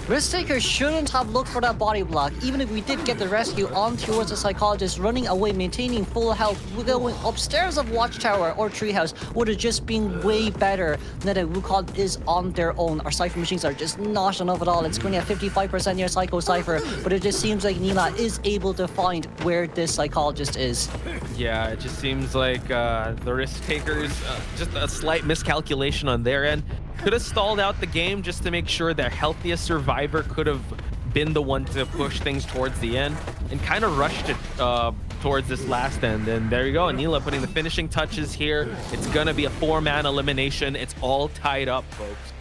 Risk takers shouldn't have looked for that body block. Even if we did get the rescue on towards the psychologist, running away, maintaining full health, going upstairs of Watchtower or Treehouse would have just been way better. Now that Wukong is on their own. Our cipher machines are just not enough at all. It's currently at 55% near Psycho Cipher, but it just seems like Neela is able to find where this psychologist is. Yeah, it just seems like the risk takers, just a slight miscalculation on their end. Could have stalled out the game just to make sure their healthiest survivor could have been the one to push things towards the end, and kind of rushed it towards this last end. And there you go, Neela putting the finishing touches here. It's gonna be a 4-man elimination. It's all tied up, folks.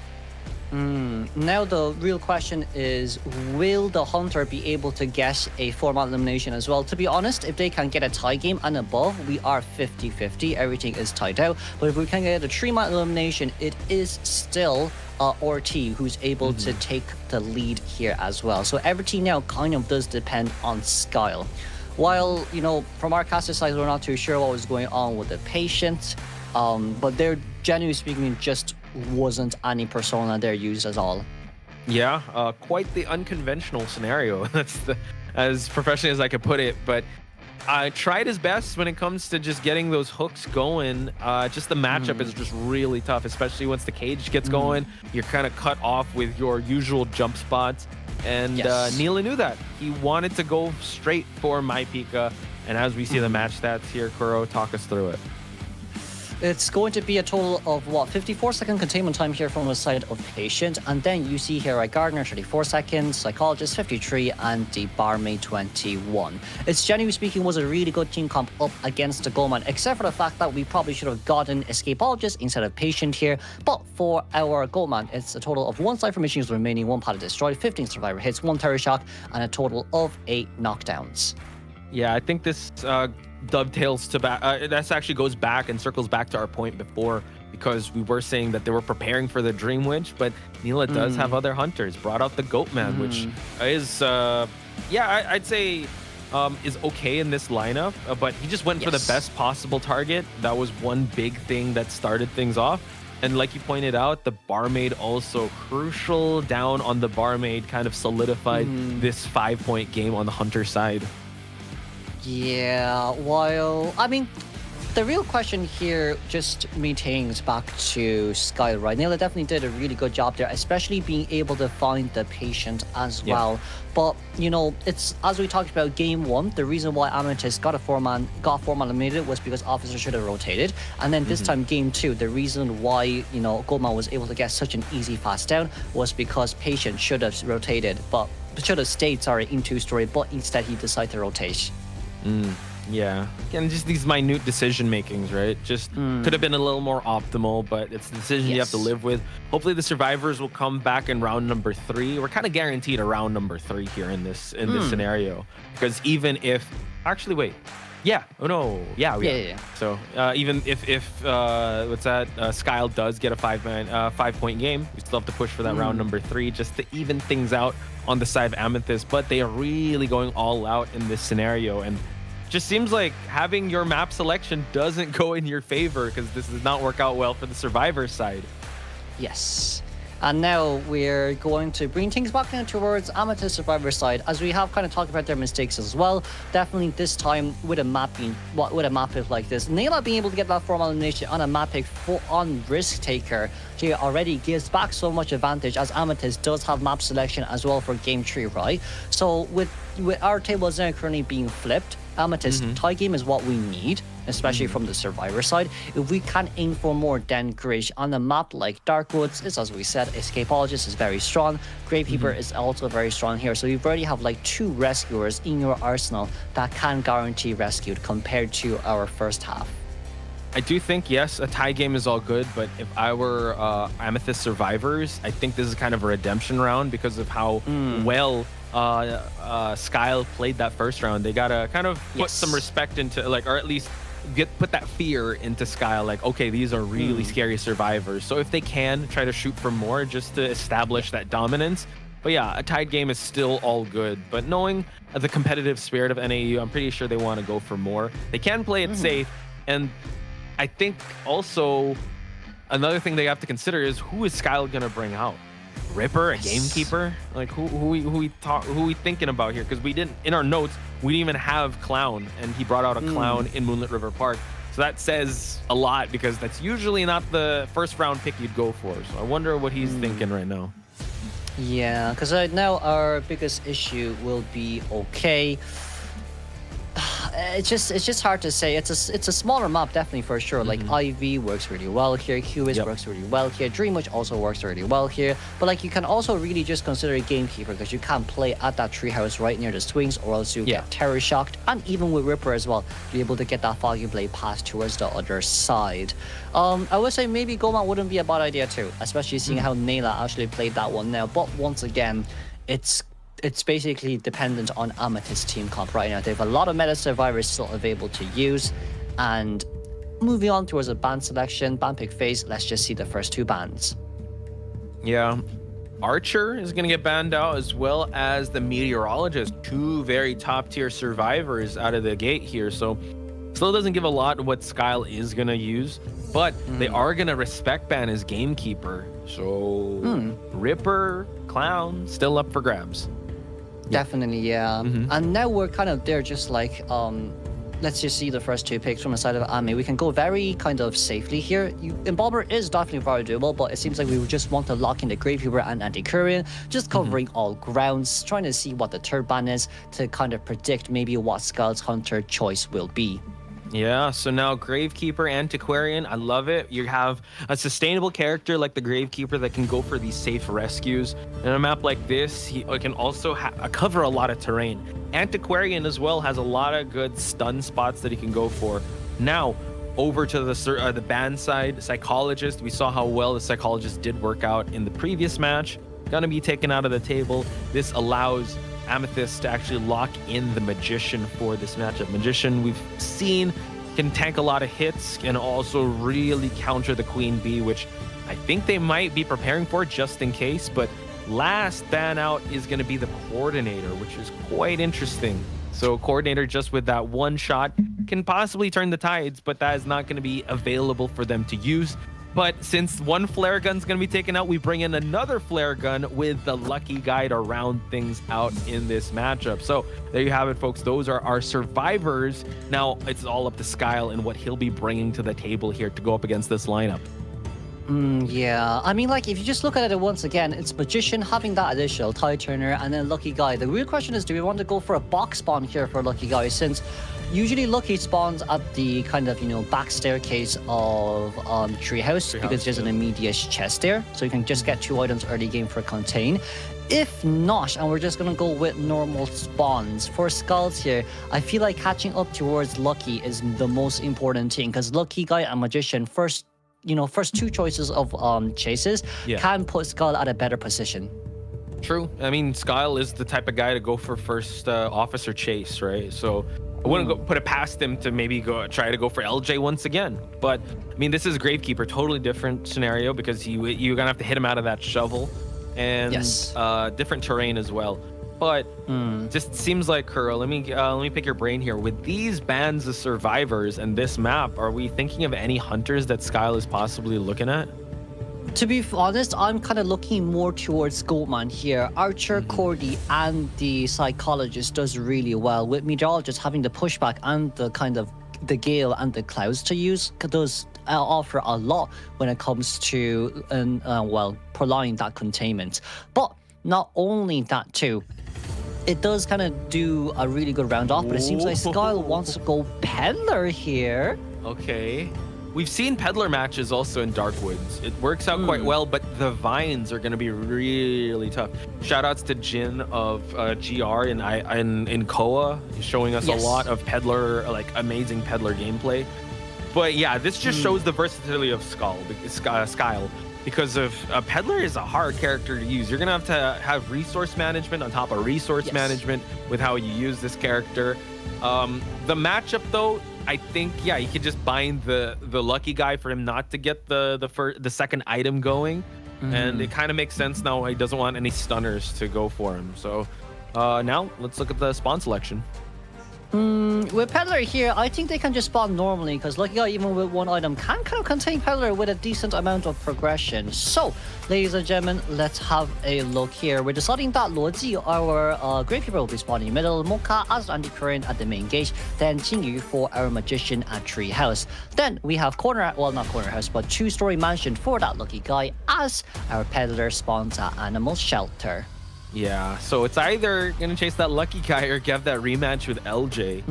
Now the real question is, will the Hunter be able to get a 4-man elimination as well? To be honest, if they can get a tie game and above, we are 50-50. Everything is tied out. But if we can get a 3-man elimination, it is still Orti who's able to take the lead here as well. So everything now kind of does depend on Skyle. While, you know, from our caster side, we're not too sure what was going on with the patient, but they're, generally speaking, just wasn't any persona there used at all. Yeah, quite the unconventional scenario. That's as professionally as I could put it. But I tried his best when it comes to just getting those hooks going. Just the matchup is just really tough, especially once the cage gets going. You're kind of cut off with your usual jump spots. And Neela knew that. He wanted to go straight for My Pika. And as we see the match stats here, Kuro, talk us through it. It's going to be a total of, 54-second containment time here from the side of Patient. And then you see here, Gardener, 34 seconds, Psychologist, 53, and the Barmaid, 21. It's, generally speaking, was a really good team comp up against the Goalman, except for the fact that we probably should have gotten Escapologist instead of Patient here. But for our Goalman, it's a total of 1 Cypher Machines remaining, 1 Pallet destroyed, 15 Survivor hits, 1 Terror Shock, and a total of 8 knockdowns. Yeah, I think this dovetails to back. That actually goes back and circles back to our point before, because we were saying that they were preparing for the Dream Winch, but Neela does have other hunters. Brought out the Goatman, which is, I'd say is okay in this lineup, but he just went for the best possible target. That was one big thing that started things off. And like you pointed out, the Barmaid also crucial. Down on the Barmaid kind of solidified this 5-point game on the Hunter side. Yeah, while, I mean, the real question here just maintains back to Sky, right? Naila definitely did a really good job there, especially being able to find the patient as well. But, you know, it's as we talked about game one, the reason why Amethyst got four-man eliminated was because Officer should have rotated. And then this time, game two, the reason why, you know, Goldman was able to get such an easy fast down was because patient should have rotated, but should have stayed, in two-story, but instead he decided to rotate. Yeah, and just these minute decision makings, right? Just could have been a little more optimal, but it's the decision you have to live with. Hopefully the survivors will come back in round number 3. We're kind of guaranteed a round number 3 here in this scenario, because even if so even if what's that, Skyle does get a 5-point game, we still have to push for that round number 3 just to even things out on the side of Amethyst. But they are really going all out in this scenario, and just seems like having your map selection doesn't go in your favor, because this does not work out well for the survivor side. Yes. And now we're going to bring things back in towards Amethyst survivor side, as we have kind of talked about their mistakes as well. Definitely this time with a map pick like this, Naila being able to get that formal elimination on a map pick on Risk Taker, she already gives back so much advantage, as Amethyst does have map selection as well for game 3, right? So with our tables now currently being flipped, Amethyst tie game is what we need, especially from the survivor side. If we can aim for more, then great. On a map like Darkwoods, is as we said, Escapologist is very strong. Gravekeeper is also very strong here. So you already have like 2 rescuers in your arsenal that can guarantee rescued compared to our first half. I do think, yes, a tie game is all good, but if I were Amethyst survivors, I think this is kind of a redemption round because of how well Skyle played that first round. They gotta kind of put some respect into, like, or at least put that fear into Skyle, like, okay, these are really scary survivors. So if they can try to shoot for more just to establish that dominance. But yeah, a tied game is still all good. But knowing the competitive spirit of NAEU, I'm pretty sure they want to go for more. They can play it safe, and I think also another thing they have to consider is, who is Skyle gonna bring out? Ripper, a gamekeeper? Like, who we thinking about here? Because we didn't, in our notes, we didn't even have Clown, and he brought out a Clown in Moonlit River Park. So that says a lot, because that's usually not the first round pick you'd go for. So I wonder what he's thinking right now. Yeah, because right now our biggest issue will be, okay, it's just hard to say. It's a smaller map, definitely, for sure. Like IV works really well here, QS works really well here, Dreamwitch also works really well here. But like, you can also really just consider a gamekeeper, because you can play at that treehouse right near the swings, or else you get terror shocked. And even with Ripper as well, you're able to get that Foggy Blade pass towards the other side. I would say maybe Goma wouldn't be a bad idea too, especially seeing how Naila actually played that one now. But once again, it's basically dependent on Amethyst team comp right now. They have a lot of meta survivors still available to use. And moving on towards a band selection, band pick phase, let's just see the first 2 bands. Yeah, Archer is going to get banned out, as well as the Meteorologist. 2 very top tier survivors out of the gate here. So still doesn't give a lot of what Skyle is going to use, but they are going to respect ban his gamekeeper. So Ripper, Clown, still up for grabs. Definitely, yeah. And now we're kind of there, just like, let's just see the first 2 picks from the side of AMEY. We can go very kind of safely here. Embalmer is definitely very doable, but it seems like we would just want to lock in the Gravekeeper and Antiquarian, just covering all grounds, trying to see what the third ban is to kind of predict maybe what Skyle's Hunter choice will be. Yeah, so now Gravekeeper, Antiquarian, I love it. You have a sustainable character like the Gravekeeper that can go for these safe rescues. In a map like this, he can also cover a lot of terrain. Antiquarian as well has a lot of good stun spots that he can go for. Now, over to the ban side, Psychologist. We saw how well the Psychologist did work out in the previous match. Gonna be taken out of the table. This allows Amethyst to actually lock in the Magician for this matchup. Magician, we've seen, can tank a lot of hits, can also really counter the Queen Bee, which I think they might be preparing for just in case. But last ban out is going to be the Coordinator, which is quite interesting. So Coordinator, just with that one shot, can possibly turn the tides, but that is not going to be available for them to use. But since one flare gun's going to be taken out, we bring in another flare gun with the lucky guy to round things out in this matchup. So there you have it, folks. Those are our survivors. Now it's all up to Skyle and what he'll be bringing to the table here to go up against this lineup. Yeah, I mean, like, if you just look at it once again, it's Magician having that additional Tide Turner and then Lucky Guy. The real question is, do we want to go for a box spawn here for Lucky Guy, since usually Lucky spawns at the kind of, you know, back staircase of Treehouse because there's an immediate chest there, so you can just get 2 items early game for Contain. If not, and we're just going to go with normal spawns, for Skulls here, I feel like catching up towards Lucky is the most important thing, because Lucky Guy and Magician first 2 choices of chases can put Skull at a better position. True. I mean, Skyle is the type of guy to go for first officer chase, right? So I wouldn't put it past him to maybe try to go for LJ once again. But I mean, this is Gravekeeper, totally different scenario, because you're gonna have to hit him out of that shovel, and different terrain as well. But just seems like, Kuro, let me pick your brain here. With these bands of survivors and this map, are we thinking of any hunters that Skyle is possibly looking at? To be honest, I'm kind of looking more towards Goatman here. Archer, Cordy, and the Psychologist does really well. With Meteorologist having the pushback and the kind of the Gale and the Clouds to use, does offer a lot when it comes to prolonging that containment. But not only that too, it does kind of do a really good round off, but it seems like Skyle wants to go Peddler here. Okay. We've seen Peddler matches also in Darkwoods. It works out quite well, but the vines are going to be really tough. Shoutouts to Jin of GR in Koa, showing us a lot of Peddler, like amazing Peddler gameplay. But yeah, this just shows the versatility of Skyle. Because of Peddler is a hard character to use. You're gonna have to have resource management on top of resource management with how you use this character. The matchup though, I think you could just bind the Lucky Guy for him not to get the second item going, and it kind of makes sense now. He doesn't want any stunners to go for him. So now let's look at the spawn selection. With Peddler here, I think they can just spawn normally, because Lucky Guy, even with 1 item, can kind of contain Peddler with a decent amount of progression. So, ladies and gentlemen, let's have a look here. We're deciding that Luoji, our Gravekeeper, will be spawning in middle, Mocha as anti-current at the main gate, then Qingyu for our Magician at Treehouse. Then we have not Corner House, but 2-story mansion for that Lucky Guy, as our Peddler spawns at Animal Shelter. Yeah, so it's either going to chase that Lucky Guy or get that rematch with LJ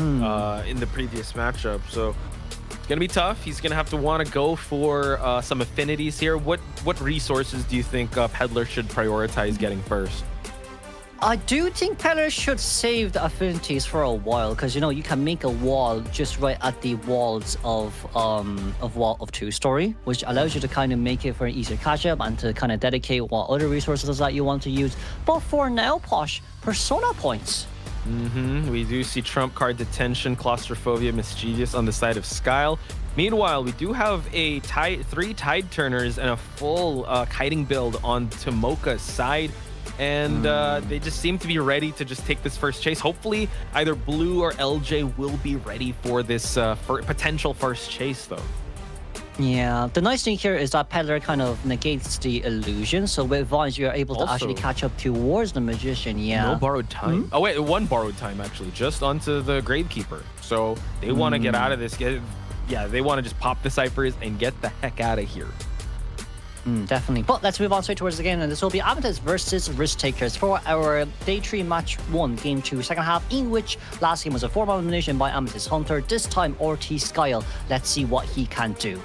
in the previous matchup. So it's going to be tough. He's going to have to want to go for some affinities here. What resources do you think Peddler should prioritize getting first? I do think Peddler should save the affinities for a while, because, you know, you can make a wall just right at the walls of 2-story, which allows you to kind of make it for an easier catch-up and to kind of dedicate what other resources that you want to use. But for now, Posh, Persona points. We do see Trump Card Detention, Claustrophobia, Mischievous on the side of Skyle. Meanwhile, we do have 3 Tide Turners and a full kiting build on Tomoka's side. And they just seem to be ready to just take this first chase. Hopefully, either Blue or LJ will be ready for this potential first chase, though. Yeah, the nice thing here is that Peddler kind of negates the illusion. So with Vines, you're able to actually catch up towards the Magician. Yeah. No borrowed time. Oh, wait, 1 borrowed time, actually, just onto the Gravekeeper. So they want to get out of this. They want to just pop the ciphers and get the heck out of here. Definitely. But let's move on straight towards the game, and this will be Amethyst versus Risk Takers for our Day 3 Match 1, Game 2, second half, in which last game was a 4-man elimination by Amethyst Hunter. This time, RT Skyle. Let's see what he can do.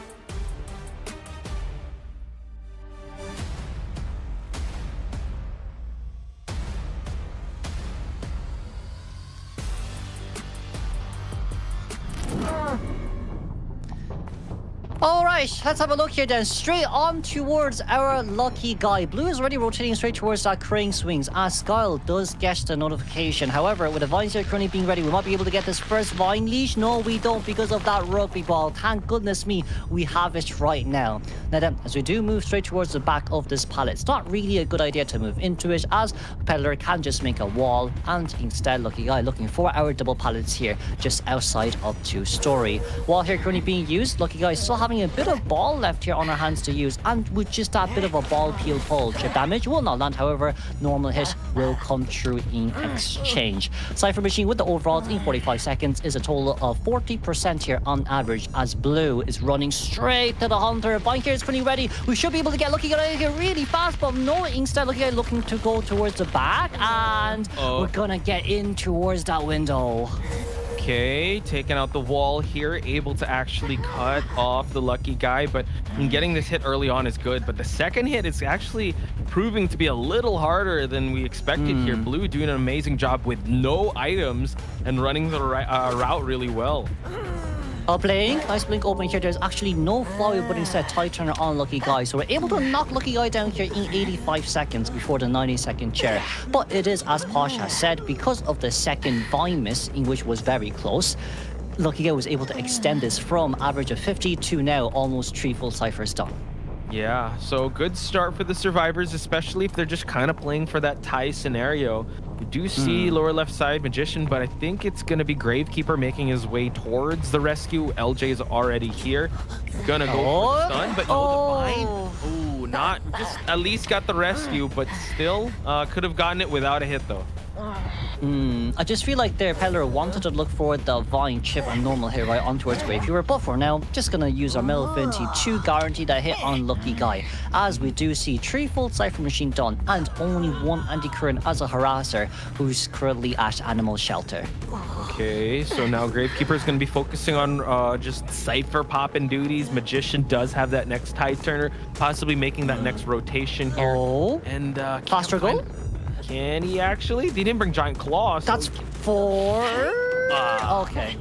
Alright, let's have a look here then. Straight on towards our Lucky Guy. Blue is already rotating straight towards that Crane Swings as Skyle does get the notification. However, with the Vines here currently being ready, we might be able to get this first Vine leash. No, we don't, because of that rugby ball. Thank goodness me, we have it right now. Now then, as we do move straight towards the back of this pallet, it's not really a good idea to move into it, as Peddler can just make a wall, and instead Lucky Guy looking for our double pallets here just outside of 2-story. Wall here currently being used. Lucky Guy still having having a bit of ball left here on our hands to use, and with just that bit of a ball peel pull, chip damage will not land. However, normal hit will come through in exchange. Cypher Machine with the overalls in 45 seconds is a total of 40% here on average, as Blue is running straight to the Hunter. Bind here is pretty ready. We should be able to get Lucky Guy out of here really fast, but no, instead Lucky Guy looking to go towards the back, and we're gonna get in towards that window. Okay, taking out the wall here, able to actually cut off the Lucky Guy, but getting this hit early on is good, but the second hit is actually proving to be a little harder than we expected here. Blue doing an amazing job with no items and running the route really well. Playing, nice blink open here. There's actually no flywheel, but instead tie turner on Lucky Guy. So we're able to knock Lucky Guy down here in 85 seconds before the 90-second chair. But it is, as Posh has said, because of the second vine miss, in which was very close, Lucky Guy was able to extend this from average of 50 to now almost 3 full ciphers done. Yeah, so good start for the survivors, especially if they're just kind of playing for that tie scenario. We do see lower left side Magician, but I think it's going to be Gravekeeper making his way towards the rescue. LJ is already here. Gonna go for the stun, but no, the bind. Ooh, not just at least got the rescue, but still could have gotten it without a hit though. I just feel like their Peddler wanted to look for the Vine chip and normal hit right on towards Gravekeeper, but for now, just gonna use our Metal Affinity to guarantee that hit on Lucky Guy, as we do see 3 full Cypher Machine done and only 1 anti-current as a harasser who's currently at Animal Shelter. Okay, so now Gravekeeper is going to be focusing on just Cypher popping duties. Magician does have that next tie turner, possibly making that next rotation here. And Faster goal? Can he actually? He didn't bring Giant Claw. So That's 4. Okay.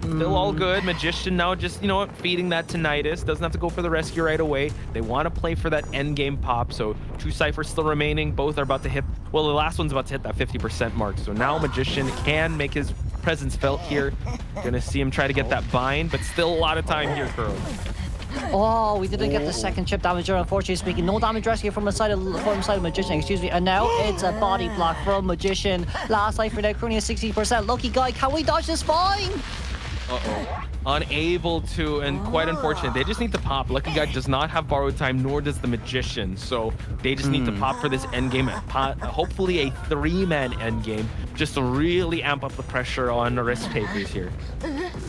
Still all good. Magician now just, you know what, feeding that Tinnitus. Doesn't have to go for the rescue right away. They want to play for that end game pop. So 2 Cyphers still remaining. Both are about to hit, well, the last one's about to hit that 50% mark. So now Magician can make his presence felt here. Gonna see him try to get that bind, but still a lot of time here, Kuro. Oh, we didn't get the second chip damage there, unfortunately speaking. No damage rescue from the side of Magician, excuse me. And now it's a body block from Magician. Last Cypher now currently at 60%. Lucky Guy, can we dodge this fine? Unable to, and quite unfortunate. They just need to pop. Lucky Guy does not have borrowed time, nor does the Magician. So they just need to pop for this end game. Hopefully a 3-man end game, just to really amp up the pressure on the risk takers here.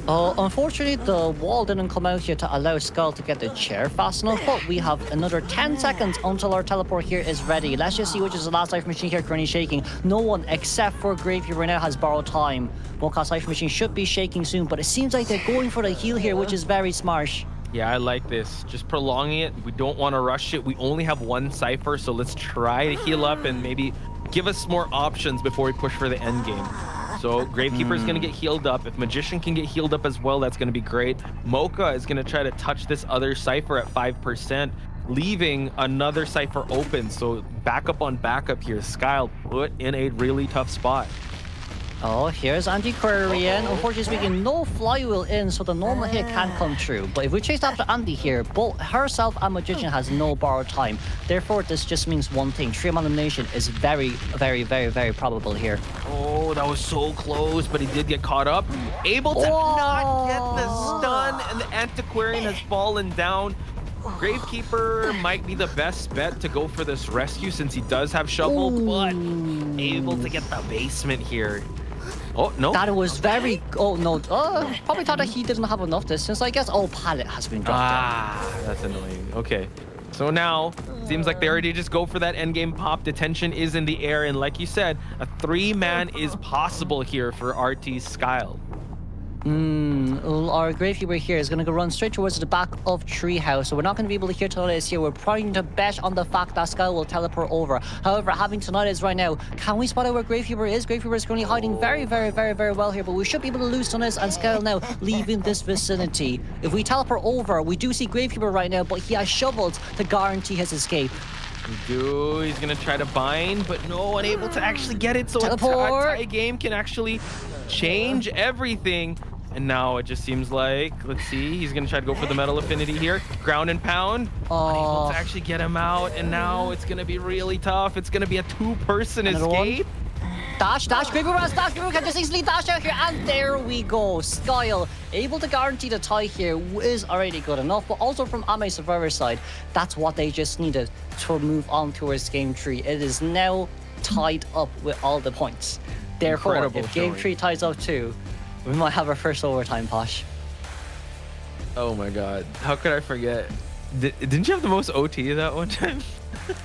Unfortunately, the wall didn't come out here to allow Skull to get the chair fast enough, but we have another 10 seconds until our teleport here is ready. Let's just see which is the last Cypher Machine here currently shaking. No one except for Gravekeeper now has borrowed time. Mocha Cypher Machine should be shaking soon, but it seems like they're going for the heal here, which is very smart. Yeah, I like this. Just prolonging it. We don't want to rush it. We only have 1 Cypher, so let's try to heal up and maybe give us more options before we push for the end game. So Gravekeeper is going to get healed up. If Magician can get healed up as well, that's going to be great. Mocha is going to try to touch this other Cypher at 5%, leaving another Cypher open. So backup on backup here. Skyle put in a really tough spot. Oh, here's Anti-Quarian. Unfortunately speaking, no flywheel in, so the normal hit can't come true. But if we chase after Andy here, both herself and Magician has no borrowed time. Therefore, this just means one thing. 3-man elimination is very, very, very, very probable here. Oh, that was so close, but he did get caught up. Able to not get the stun, and the Antiquarian has fallen down. Gravekeeper might be the best bet to go for this rescue since he does have shovel, but able to get the basement here. Oh, no. That was very... Oh, no. Probably thought that he didn't have enough distance, I guess. Oh, pallet has been dropped that's annoying. Okay. So now, seems like they already just go for that endgame pop. Detention is in the air, and like you said, a 3-man is possible here for RT's Skyle. Our Gravekeeper here is going to go run straight towards the back of Treehouse, so we're not going to be able to hear Tinnitus here. We're trying to bet on the fact that Skyle will teleport over. However, having Tinnitus right now, can we spot out where Gravekeeper is? Gravekeeper is currently hiding very, very, very, very well here, but we should be able to lose Tinnitus and Skyle now leaving this vicinity. If we teleport over, we do see Gravekeeper right now, but he has shovels to guarantee his escape. He's gonna try to bind, but no, unable to actually get it. So a tie game can actually change everything. And now it just seems like, let's see, he's gonna try to go for the Metal Affinity here. Ground and pound, unable to actually get him out. And now it's gonna be really tough. It's gonna be a 2-person escape. Dash, quick move, dash, quick can just easily dash out here, and there we go. Skyle able to guarantee the tie here is already good enough, but also from AMEY Survivor side, that's what they just needed to move on towards game 3. It is now tied up with all the points. Therefore, Incredible if game showing. 3 ties up too, we might have our first overtime, Posh. Oh my god. How could I forget? Didn't you have the most OT that one time?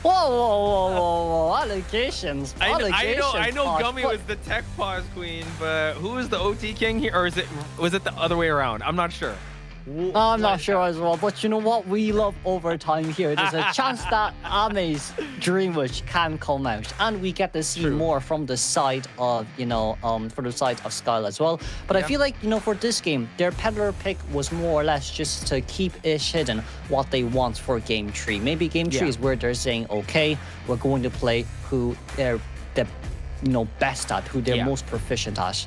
Whoa. Allegations. I Allegations, know Posh, Gummy but- was the tech pause queen, but who was the OT king here? Or was it the other way around? I'm not sure. I'm not sure as well, but you know what? We love overtime here. There's a chance that AMEY's Dream Wish can come out, and we get to see True. more from the side of, for the side of Skyle as well. But I feel like, for this game, their peddler pick was more or less just to keep it hidden what they want for game 3. Maybe game 3 is where they're saying, okay, we're going to play who they're the best at, who they're most proficient at.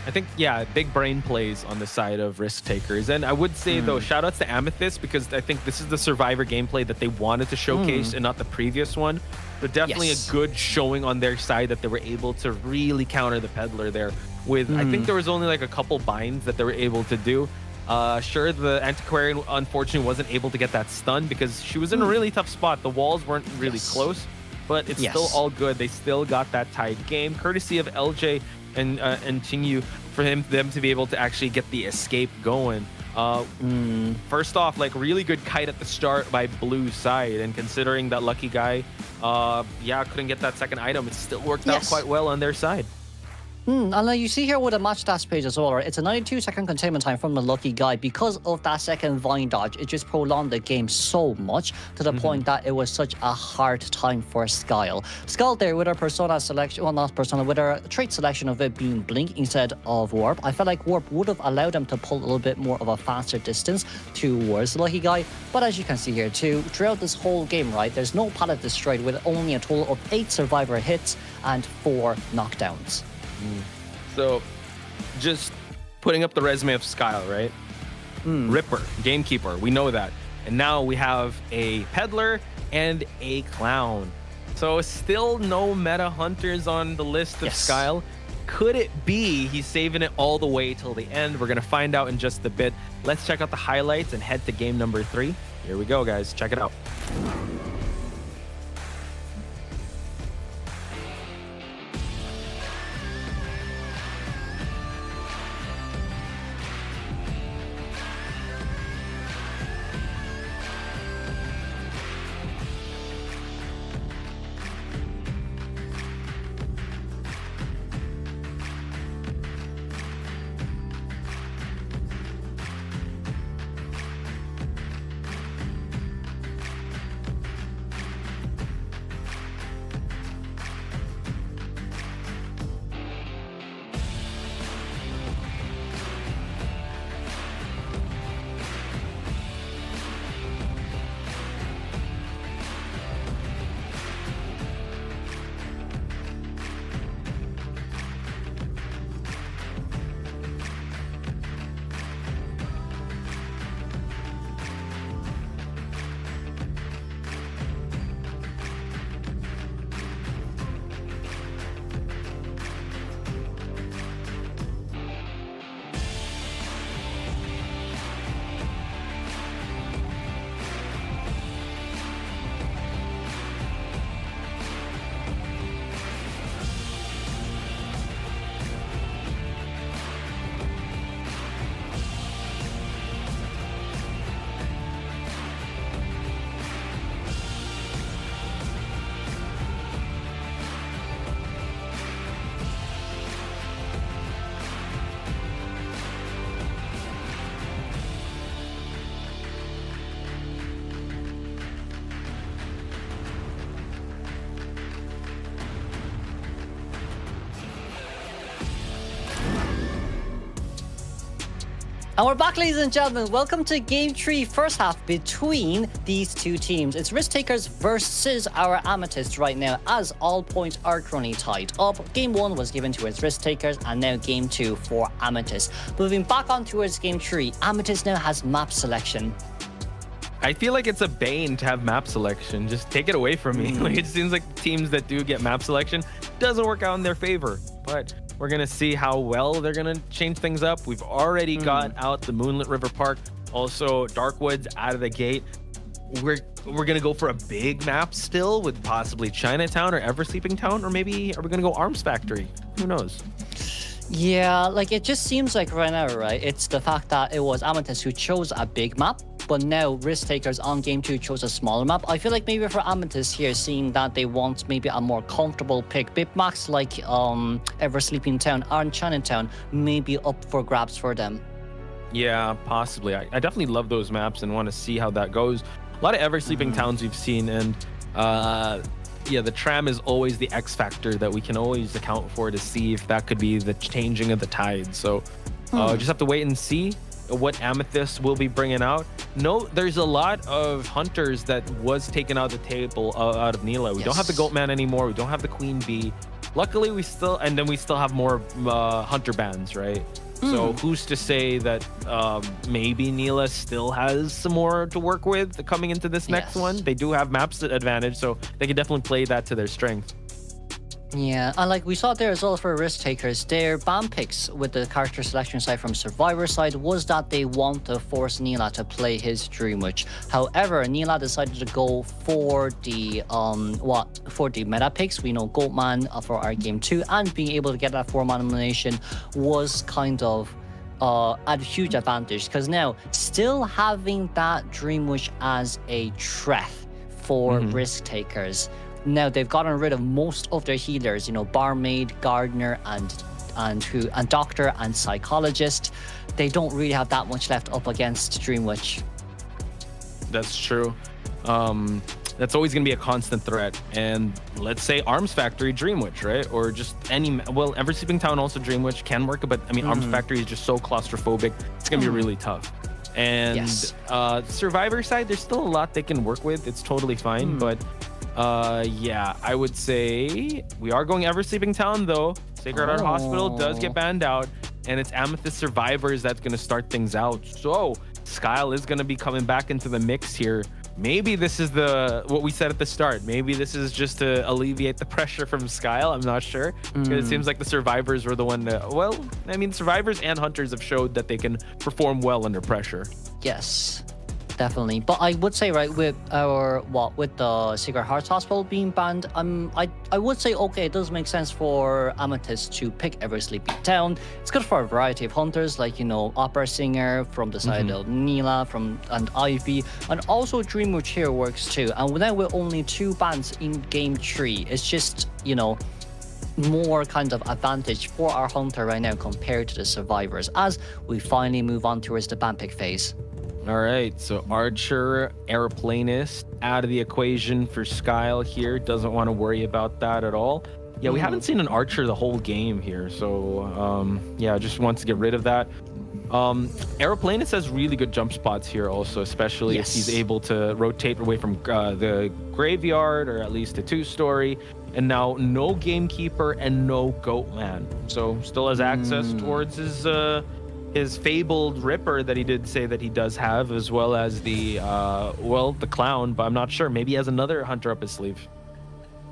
I think, big brain plays on the side of risk takers. And I would say, though, shout outs to Amethyst, because I think this is the Survivor gameplay that they wanted to showcase and not the previous one. But definitely a good showing on their side that they were able to really counter the peddler there with, I think there was only like a couple binds that they were able to do. Sure, the Antiquarian unfortunately wasn't able to get that stun because she was in a really tough spot. The walls weren't really close, but it's still all good. They still got that tied game, courtesy of LJ and Tingu, for them to be able to actually get the escape going. First off, like, really good kite at the start by Blue's side, and considering that Lucky Guy couldn't get that second item, it still worked out quite well on their side. And you see here with the match stats page as well, right? It's a 92-second containment time from the Lucky Guy. Because of that second Vine dodge, it just prolonged the game so much to the point that it was such a hard time for Skyle. Skyle there with her persona selection, well, not persona, with her trait selection of it being Blink instead of Warp. I felt like Warp would have allowed them to pull a little bit more of a faster distance towards the Lucky Guy. But as you can see here too, throughout this whole game, right, there's no pallet destroyed with only a total of 8 Survivor hits and 4 knockdowns. So, just putting up the resume of Skyle, right? Ripper, Gamekeeper, we know that. And now we have a Peddler and a Clown. So, still no meta hunters on the list of Skyle. Could it be he's saving it all the way till the end? We're going to find out in just a bit. Let's check out the highlights and head to game number 3. Here we go, guys. Check it out. And we're back, ladies and gentlemen. Welcome to Game 3, first half between these two teams. It's Risk Takers versus our Amethyst right now, as all points are currently tied up. Game 1 was given towards Risk Takers, and now Game 2 for Amethyst. Moving back on towards Game 3, Amethyst now has map selection. I feel like it's a bane to have map selection. Just take it away from me. Like, it seems like teams that do get map selection doesn't work out in their favor. But we're gonna see how well they're gonna change things up. We've already got out the Moonlit River Park, also Darkwoods out of the gate. We're gonna go for a big map still with possibly Chinatown or Eversleeping Town, or maybe are we gonna go Arms Factory? Who knows? Yeah, like it just seems like right now, right? It's the fact that it was Amethyst who chose a big map, but now Risk Takers on game 2 chose a smaller map. I feel like maybe for Amethyst here, seeing that they want maybe a more comfortable pick, Bitmax like Eversleeping Town and Chinatown may be up for grabs for them. Yeah, possibly. I definitely love those maps and want to see how that goes. A lot of Eversleeping Towns we've seen, and yeah, the tram is always the X factor that we can always account for to see if that could be the changing of the tide. So just have to wait and see what Amethyst will be bringing out. No, there's a lot of hunters that was taken out of the table out of Nila. We don't have the Goatman anymore. We don't have the Queen Bee. Luckily, we still have more hunter bands, right? So who's to say that maybe Nila still has some more to work with coming into this next one? They do have maps advantage, so they can definitely play that to their strength. Yeah, and like we saw there as well for Risk Takers, their ban picks with the character selection side from Survivor side was that they want to force Nila to play his Dream Witch. However, Nila decided to go for the for the meta picks. We know Goatman for our game 2, and being able to get that 4-man elimination was kind of a huge advantage, because now still having that Dream Witch as a threat for Risk Takers. Now they've gotten rid of most of their healers, you know, Barmaid, Gardener, and Doctor and Psychologist. They don't really have that much left up against Dream Witch. That's true. That's always going to be a constant threat. And let's say Arms Factory, Dream Witch, right? Or just any, well, Eversleeping Town also Dream Witch can work, but I mean, Arms Factory is just so claustrophobic. It's going to be really tough. And Survivor side, there's still a lot they can work with. It's totally fine, but yeah, I would say we are going Eversleeping Town though. Sacred Heart Hospital does get banned out, and it's Amethyst Survivors that's going to start things out. So Skyle is going to be coming back into the mix here. Maybe this is what we said at the start. Maybe this is just to alleviate the pressure from Skyle. I'm not sure. It seems like the Survivors were the one that, well, I mean, Survivors and Hunters have showed that they can perform well under pressure. Yes, definitely. But I would say, right, with the Sacred Hearts Hospital being banned, I would say, okay, it does make sense for Amethyst to pick Eversleeping Town. It's good for a variety of hunters, like, you know, Opera Singer from the side of Nila and Ivy, and also Dream Witch here works too. And now with only 2 bans in game 3, it's just, you know, more kind of advantage for our hunter right now compared to the Survivors, as we finally move on towards the ban pick phase. All right, so Archer, Aeroplanist out of the equation for Skyle here. Doesn't want to worry about that at all. Yeah, we haven't seen an Archer the whole game here, so yeah, just wants to get rid of that. Aeroplanist has really good jump spots here also, especially if he's able to rotate away from the graveyard, or at least a 2-story. And now no Gamekeeper and no Goatman, so still has access towards his fabled Ripper that he did say that he does have, as well as the the Clown, but I'm not sure. Maybe he has another hunter up his sleeve.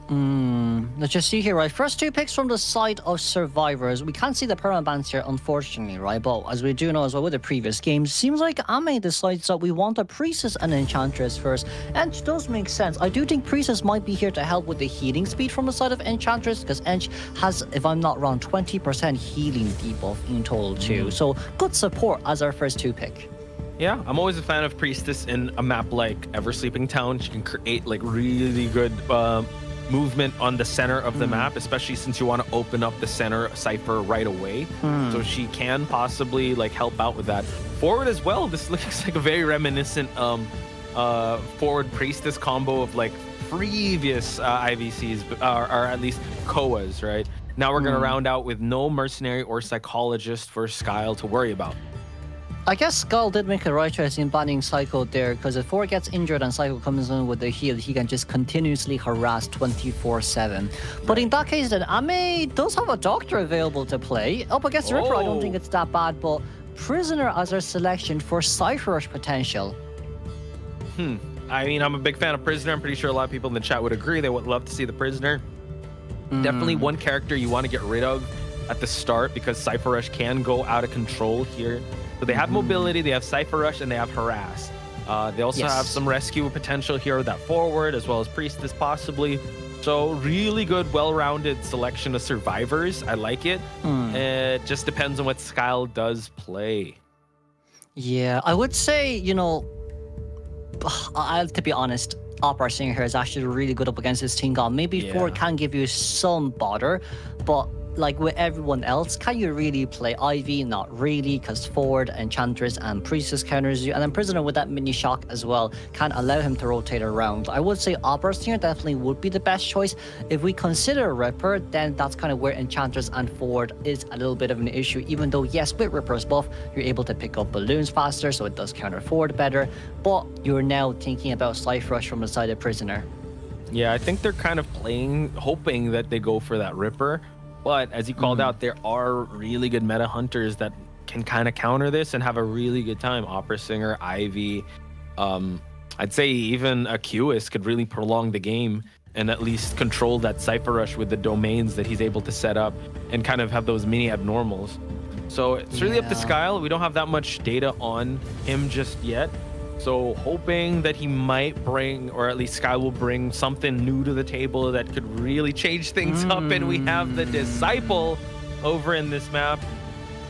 Let's just see here, right? First 2 picks from the side of Survivors. We can't see the permanent bans here, unfortunately, right? But as we do know as well with the previous games, seems like AMEY decides that we want a Priestess and Enchantress first, and it does make sense. I do think Priestess might be here to help with the healing speed from the side of Enchantress, because Ench has, if I'm not wrong, 20% healing debuff in total too. So good support as our first 2 pick. Yeah, I'm always a fan of Priestess in a map like Eversleeping Town. She can create like really good movement on the center of the map, especially since you want to open up the center cipher right away. So she can possibly like help out with that. Forward as well, this looks like a very reminiscent forward Priestess combo of like previous IVCs, or at least Koas, right? Now we're going to round out with no Mercenary or Psychologist for Skyle to worry about. I guess Skull did make a right choice in banning Psycho there, because if Thor gets injured and Psycho comes in with the heal, he can just continuously harass 24/7. But in that case, then AMEY does have a Doctor available to play. Up against Ripper, I don't think it's that bad, but Prisoner as our selection for Cypher Rush potential. I mean, I'm a big fan of Prisoner. I'm pretty sure a lot of people in the chat would agree. They would love to see the Prisoner. Definitely one character you want to get rid of at the start because Cypher Rush can go out of control here. So they have mobility, they have Cypher Rush, and they have Harass. They also have some rescue potential here with that forward, as well as Priestess possibly. So really good, well-rounded selection of survivors. I like it. It just depends on what Skyle does play. Yeah, I would say, you know, to be honest, Opera Singer here is actually really good up against this Team God. Maybe Ford can give you some bother, but like with everyone else, can you really play Ivy? Not really, because Ford, Enchantress, and Priestess counters you. And then Prisoner with that mini shock as well can allow him to rotate around. I would say Opera Singer definitely would be the best choice. If we consider Ripper, then that's kind of where Enchantress and Ford is a little bit of an issue, even though, yes, with Ripper's buff, you're able to pick up balloons faster, so it does counter Ford better. But you're now thinking about Cypher Rush from the side of Prisoner. Yeah, I think they're kind of hoping that they go for that Ripper. But as you called out, there are really good meta hunters that can kind of counter this and have a really good time. Opera Singer, Ivy, I'd say even Aqueous could really prolong the game and at least control that Cypher Rush with the domains that he's able to set up and kind of have those mini abnormals. So it's really up to Skyle. We don't have that much data on him just yet. So hoping that he might bring, or at least Skyle will bring something new to the table that could really change things up. And we have the Disciple over in this map.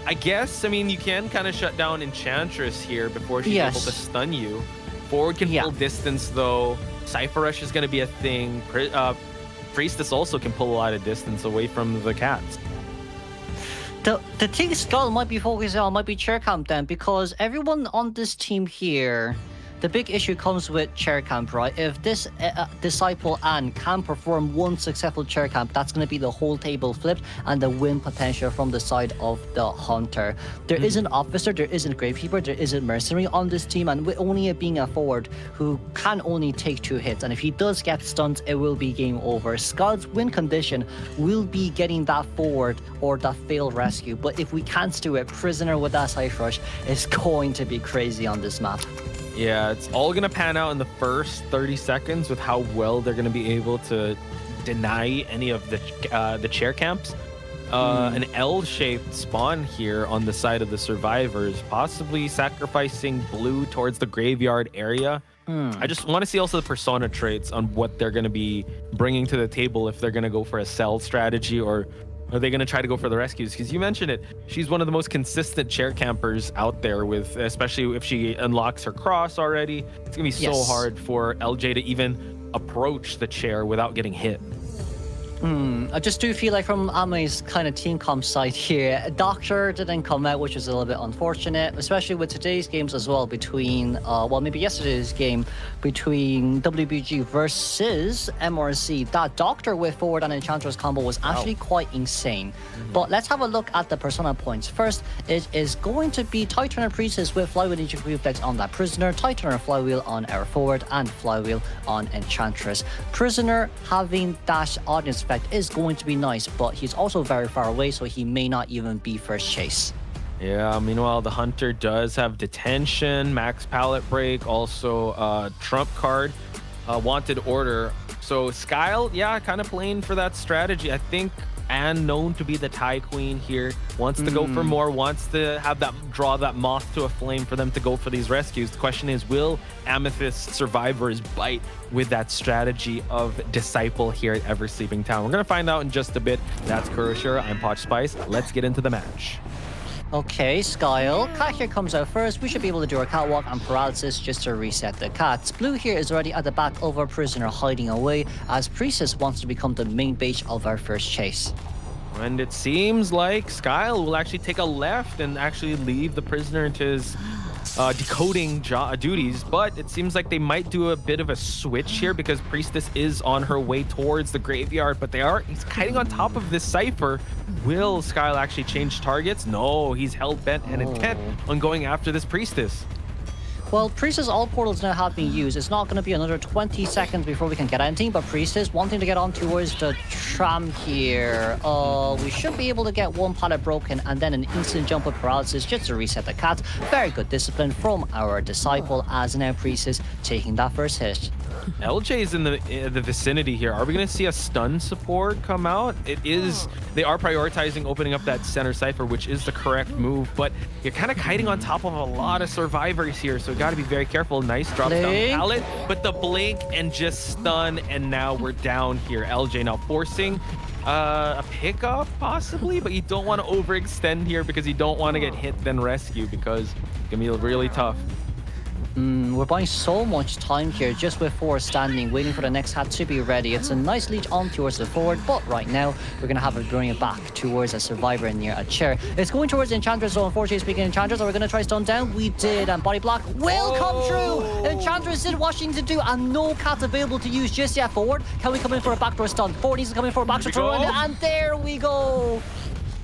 I guess, I mean, you can kind of shut down Enchantress here before she's able to stun you. Forward can pull distance though. Cypher Rush is going to be a thing. Priestess also can pull a lot of distance away from the cats. The thing Skull might be focusing on might be chair camp then, because everyone on this team here, the big issue comes with chair camp, right? If this Disciple Anne can perform one successful chair camp, that's going to be the whole table flipped and the win potential from the side of the Hunter. There isn't Officer, there isn't Gravekeeper, there isn't Mercenary on this team, and with only it being a forward who can only take 2 hits, and if he does get stunned, it will be game over. Skull's win condition will be getting that forward or that failed rescue, but if we can't do it, Prisoner with that Cypher Rush is going to be crazy on this map. Yeah, it's all going to pan out in the first 30 seconds with how well they're going to be able to deny any of the chair camps. An L-shaped spawn here on the side of the survivors, possibly sacrificing blue towards the graveyard area. I just want to see also the persona traits on what they're going to be bringing to the table, if they're going to go for a sell strategy or are they going to try to go for the rescues? Because you mentioned it, she's one of the most consistent chair campers out there, with especially if she unlocks her cross already. It's going to be so hard for LJ to even approach the chair without getting hit. I just do feel like from AMEY's kind of team comp side here, Doctor didn't come out, which is a little bit unfortunate, especially with today's games as well between, well, maybe yesterday's game between WBG versus MRC. That Doctor with Forward and Enchantress combo was actually quite insane. But let's have a look at the persona points. First, it is going to be Titan and Priestess with Flywheel Ninja Reflex on that Prisoner, Titan and Flywheel on our Forward, and Flywheel on Enchantress. Prisoner having dash audience effect is going to be nice, but he's also very far away, so he may not even be first chase. Yeah, meanwhile, the Hunter does have Detention, Max Pallet Break, also Trump card, Wanted Order. So Skyle, yeah, kind of playing for that strategy. I think Anne, known to be the Tie Queen here, wants to go for more, wants to have that, draw that moth to a flame for them to go for these rescues. The question is, will Amethyst survivors bite with that strategy of Disciple here at Ever Sleeping Town? We're going to find out in just a bit. That's Kuroshira, I'm Poch Spice. Let's get into the match. Okay, Skyle. Cat here comes out first. We should be able to do our catwalk and paralysis just to reset the cats. Blue here is already at the back of our Prisoner, hiding away, as Priestess wants to become the main bait of our first chase. And it seems like Skyle will actually take a left and actually leave the Prisoner into his decoding duties, but it seems like they might do a bit of a switch here because Priestess is on her way towards the graveyard, but he's kiting on top of this Cypher. Will Skyle actually change targets? No, he's hell bent and intent on going after this Priestess. Well, Priestess, all portals now have been used. It's not going to be another 20 seconds before we can get anything, but Priestess wanting to get on towards the tram here. We should be able to get one pallet broken and then an instant jump with paralysis just to reset the cat. Very good discipline from our disciple as now Priestess taking that first hit. LJ is in the vicinity here. Are we going to see a stun support come out? It is. They are prioritizing opening up that center cipher, which is the correct move, but you're kind of kiting on top of a lot of survivors here, so got to be very careful. Nice drop down pallet, but the blink and just stun, and now we're down here. LJ now forcing a pickup possibly, but you don't want to overextend here because you don't want to get hit then rescue, because it's going to be really tough. We're buying so much time here just with Forward standing, waiting for the next hat to be ready. It's a nice leech on towards the forward, but right now we're going to have it bring it back towards a survivor near a chair. It's going towards Enchantress, so unfortunately speaking, Enchantress, are we going to try stun down? We did, and body block will come true. Enchantress did what she needs to do, and no cat available to use just yet. Forward, can we come in for a backdoor stun? Forward needs to come in for a backdoor throw, and there we go.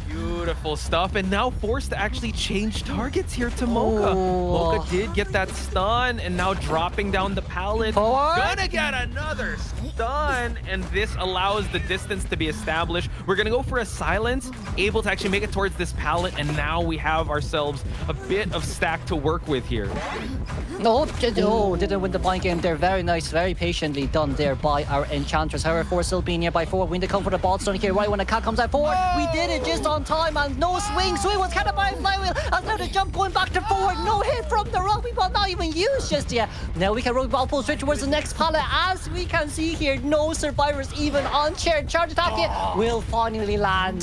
Beautiful stuff, and now forced to actually change targets here to Mocha. Mocha did get that stun, and now dropping down the pallet. Gonna get another stun, and this allows the distance to be established. We're gonna go for a silence, able to actually make it towards this pallet, and now we have ourselves a bit of stack to work with here. Didn't win the point game there. Very nice, very patiently done there by our Enchantress. However, Forward still being nearby Forward. We need to come for the ball stun here right when the cat comes out Forward. We did it just on time, and no swing. Swing was kind of by a flywheel, and now the jump going back to Forward. No hit from the rugby ball, not even used just yet. Now we can rugby ball pull straight towards the next pallet. As we can see here, no survivors even on chair. Charge attack here will finally land.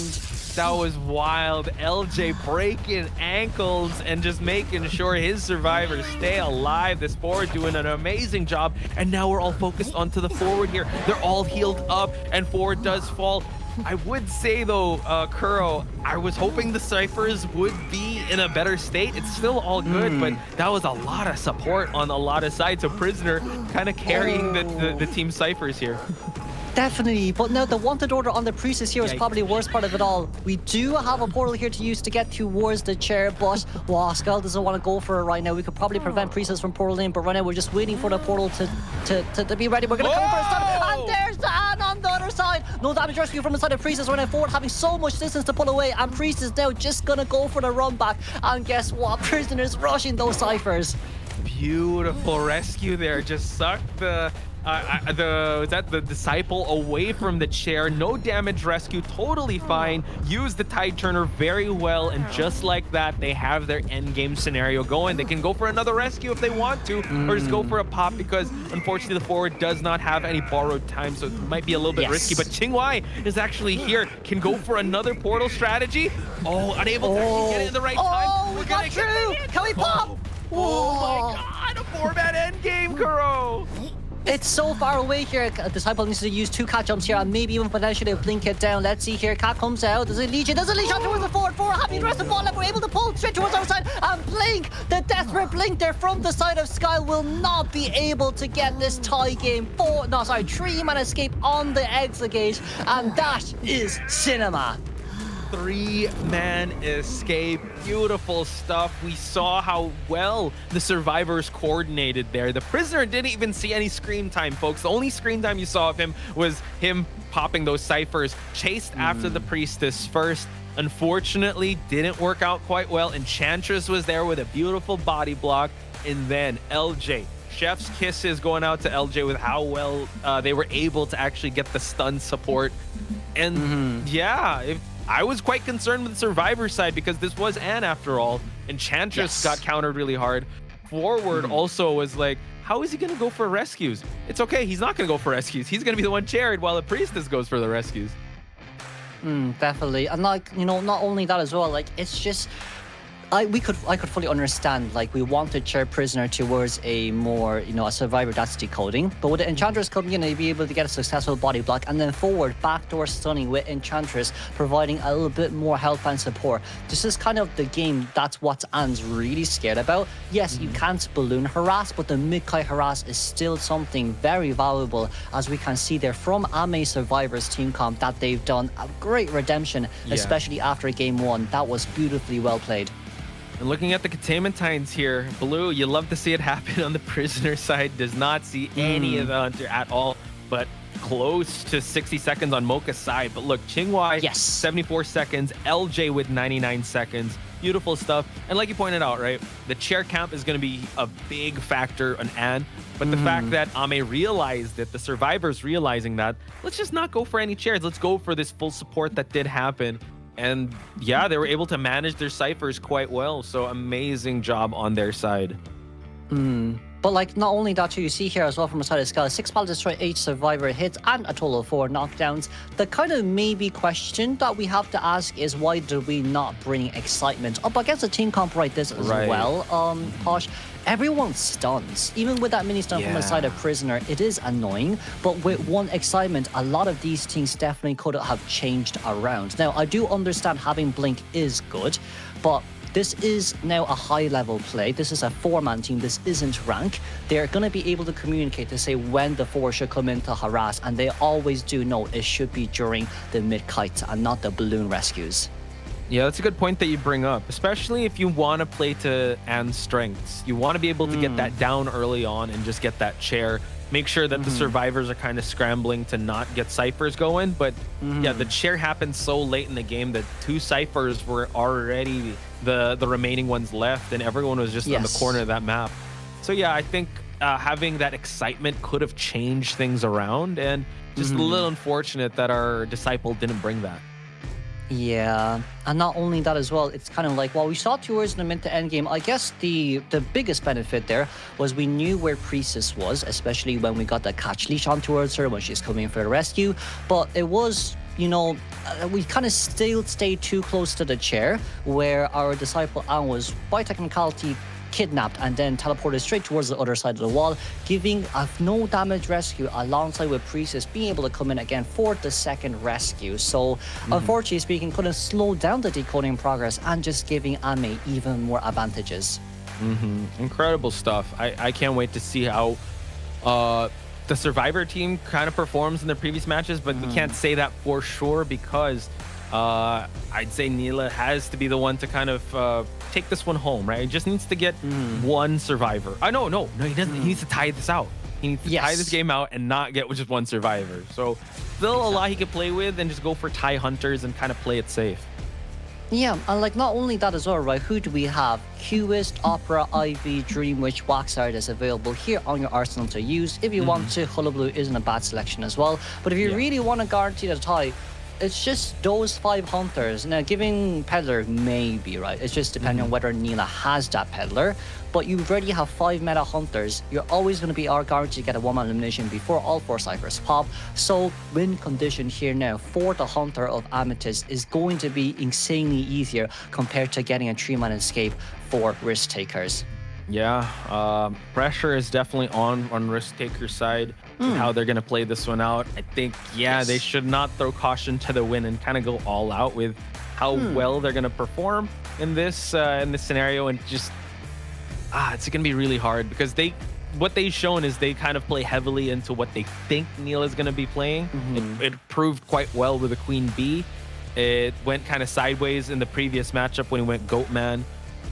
That was wild. LJ breaking ankles and just making sure his survivors stay alive. This Forward doing an amazing job, and now we're all focused onto the Forward here. They're all healed up, and Forward does fall. I would say though, Kuro, I was hoping the ciphers would be in a better state. It's still all good, but that was a lot of support on a lot of sides. A Prisoner kind of carrying the team ciphers here. Definitely, but now the wanted order on the Priestess here is probably the worst part of it all. We do have a portal here to use to get towards the chair, but Skull doesn't want to go for it right now. We could probably prevent Priestess from portaling, but right now we're just waiting for the portal to be ready. We're going to come for a stun, and there's the Anne on the other side. No damage rescue from the side of Priestess right now. Forward having so much distance to pull away, and Priestess now just going to go for the run back. And guess what? Prisoners rushing those ciphers. Beautiful rescue there. Just sucked the disciple away from the chair. No damage rescue, totally fine. Used the tide turner very well, and just like that, they have their end game scenario going. They can go for another rescue if they want to, or just go for a pop, because unfortunately the Forward does not have any borrowed time, so it might be a little bit risky. But Qingwai is actually here, can go for another portal strategy. Unable to actually get it in the right time. We got through. Can we pop? Oh my god, a 4-man end game, Kuro. It's so far away here. Disciple needs to use 2 cat jumps here, and maybe even potentially blink it down. Let's see here. Cat comes out. Does it leech it? Does it leech out towards the Forward? Having the rest of the ball left. We're able to pull straight towards our side. And blink, the desperate blink there from the side of Sky will not be able to get this tie game. 3-man escape on the Exegate, and that is cinema. 3-man escape. Beautiful stuff. We saw how well the survivors coordinated there. The Prisoner didn't even see any screen time, folks. The only screen time you saw of him was him popping those ciphers. Chased after the Priestess first. Unfortunately, didn't work out quite well. Enchantress was there with a beautiful body block. And then LJ. Chef's kisses going out to LJ with how well they were able to actually get the stun support. And I was quite concerned with the survivor side, because this was Anne after all. Enchantress got countered really hard. Forward also was like, how is he going to go for rescues? It's okay. He's not going to go for rescues. He's going to be the one charred while the Priestess goes for the rescues. Definitely. And not only that as well, it's just... I could fully understand, we want to chair Prisoner towards a more, a survivor that's decoding. But with the Enchantress coming in, they'd be able to get a successful body block, and then Forward backdoor stunning with Enchantress, providing a little bit more help and support. This is kind of the game that's what Anne's really scared about. Yes, you can't balloon harass, but the mid-kite harass is still something very valuable, as we can see there from AMEY Survivors Team Comp that they've done a great redemption, especially after game 1. That was beautifully well played. And looking at the containment times here, Blue, you love to see it happen on the prisoner side. Does not see any of the hunter at all, but close to 60 seconds on Mocha's side. But look, Qinghua, Yes. 74 seconds, LJ with 99 seconds. Beautiful stuff. And like you pointed out, right, the chair camp is going to be a big factor on An. But the fact that AMEY realized it, the survivors realizing that, let's just not go for any chairs. Let's go for this full support that did happen. And yeah, they were able to manage their ciphers quite well. So amazing job on their side. But like, not only that, too, you see here as well from the side of the scale, 6 pallet destroy, 8 survivor hits, and a total of 4 knockdowns. The kind of maybe question that we have to ask is, why did we not bring excitement up against a team comp like this as well? Posh, everyone stuns. Even with that mini stun from the side of Prisoner, it is annoying. But with one excitement, a lot of these things definitely could have changed around. Now, I do understand having Blink is good, but this is now a high-level play. This is a 4-man team. This isn't rank. They're going to be able to communicate to say when the 4 should come in to harass, and they always do know it should be during the mid-kites and not the balloon rescues. Yeah, that's a good point that you bring up, especially if you want to play to Anne's strengths. You want to be able to get that down early on and just get that chair. Make sure that the survivors are kind of scrambling to not get ciphers going. But yeah, the chair happened so late in the game that 2 ciphers were already the remaining ones left, and everyone was just on the corner of that map. So yeah, I think having that excitement could have changed things around, and just a little unfortunate that our disciple didn't bring that. Yeah, and not only that as well, it's kind of like, while we saw towards the mid to end game, I guess the biggest benefit there was we knew where Priestess was, especially when we got the catch leash on towards her when she's coming for the rescue. But it was, you know, we kind of still stayed too close to the chair, where our disciple Anne was, by technicality, kidnapped and then teleported straight towards the other side of the wall, giving a no damage rescue alongside with Priestess being able to come in again for the second rescue. So unfortunately speaking, couldn't slow down the decoding progress and just giving AMEY even more advantages. Incredible stuff. I can't wait to see how the survivor team kind of performs in the previous matches, but we can't say that for sure because I'd say Neela has to be the one to kind of take this one home, right? He just needs to get one survivor. No, he doesn't. He needs to tie this out. He needs to tie this game out and not get just one survivor. So still a lot he could play with, and just go for tie hunters and kind of play it safe. Yeah, and like, not only that as well, right? Who do we have? Qwist, Opera, Ivy, Dream Witch, Waxard is available here on your arsenal to use. If you want to, Hullabaloo isn't a bad selection as well. But if you really want to guarantee the tie, it's just those 5 hunters. Now, giving Peddler maybe, right? It's just depending on whether Neela has that Peddler. But you already have 5 meta hunters. You're always going to be guaranteed to get a 1-man elimination before all 4 ciphers pop. So win condition here now for the Hunter of Amethyst is going to be insanely easier compared to getting a 3-man escape for risk takers. Yeah, pressure is definitely on risk taker's side. How they're going to play this one out. I think, they should not throw caution to the wind and kind of go all out with how well they're going to perform in this scenario. And just, it's going to be really hard because what they've shown is they kind of play heavily into what they think Neil is going to be playing. It proved quite well with the Queen Bee. It went kind of sideways in the previous matchup when he went Goatman.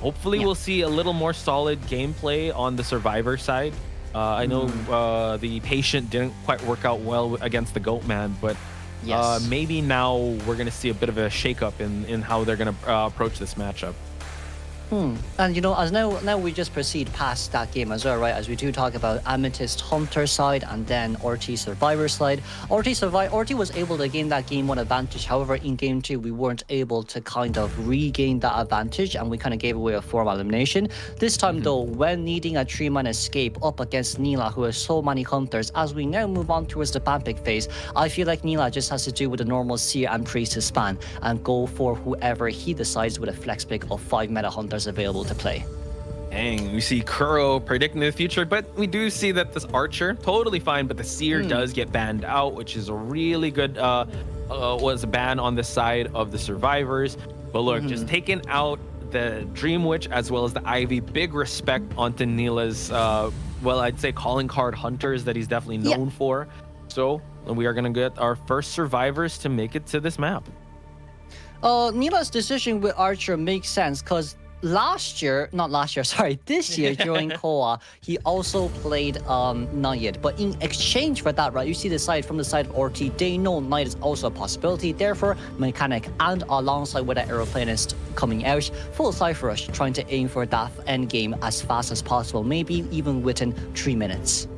Hopefully we'll see a little more solid gameplay on the survivor side. I know the patient didn't quite work out well against the Goatman, but maybe now we're going to see a bit of a shakeup in how they're going to approach this matchup. And you know, as now we just proceed past that game as well, right? As we do talk about Amethyst Hunter side and then Ortiz Survivor side. Ortiz was able to gain that game 1 advantage. However, in game 2, we weren't able to kind of regain that advantage, and we kind of gave away a 4-man elimination. This time though, when needing a 3-man escape up against Neela, who has so many hunters, as we now move on towards the ban pick phase, I feel like Neela just has to do with the normal Seer and Priestess span and go for whoever he decides with a flex pick of 5 meta hunters available to play. Dang, we see Kuro predicting the future, but we do see that this Archer, totally fine, but the Seer does get banned out, which is a really good was a ban on the side of the survivors. But look, just taking out the Dream Witch as well as the Ivy, big respect onto Neela's well, I'd say calling card hunters that he's definitely known for. So we are gonna get our first survivors to make it to this map. Neela's decision with Archer makes sense because this year during Koa, he also played Knight. But in exchange for that, right, you see from the side of RT, they know Knight is also a possibility. Therefore, Mechanic and alongside with that Aeroplanist coming out, full Cypher Rush, trying to aim for that end game as fast as possible, maybe even within 3 minutes.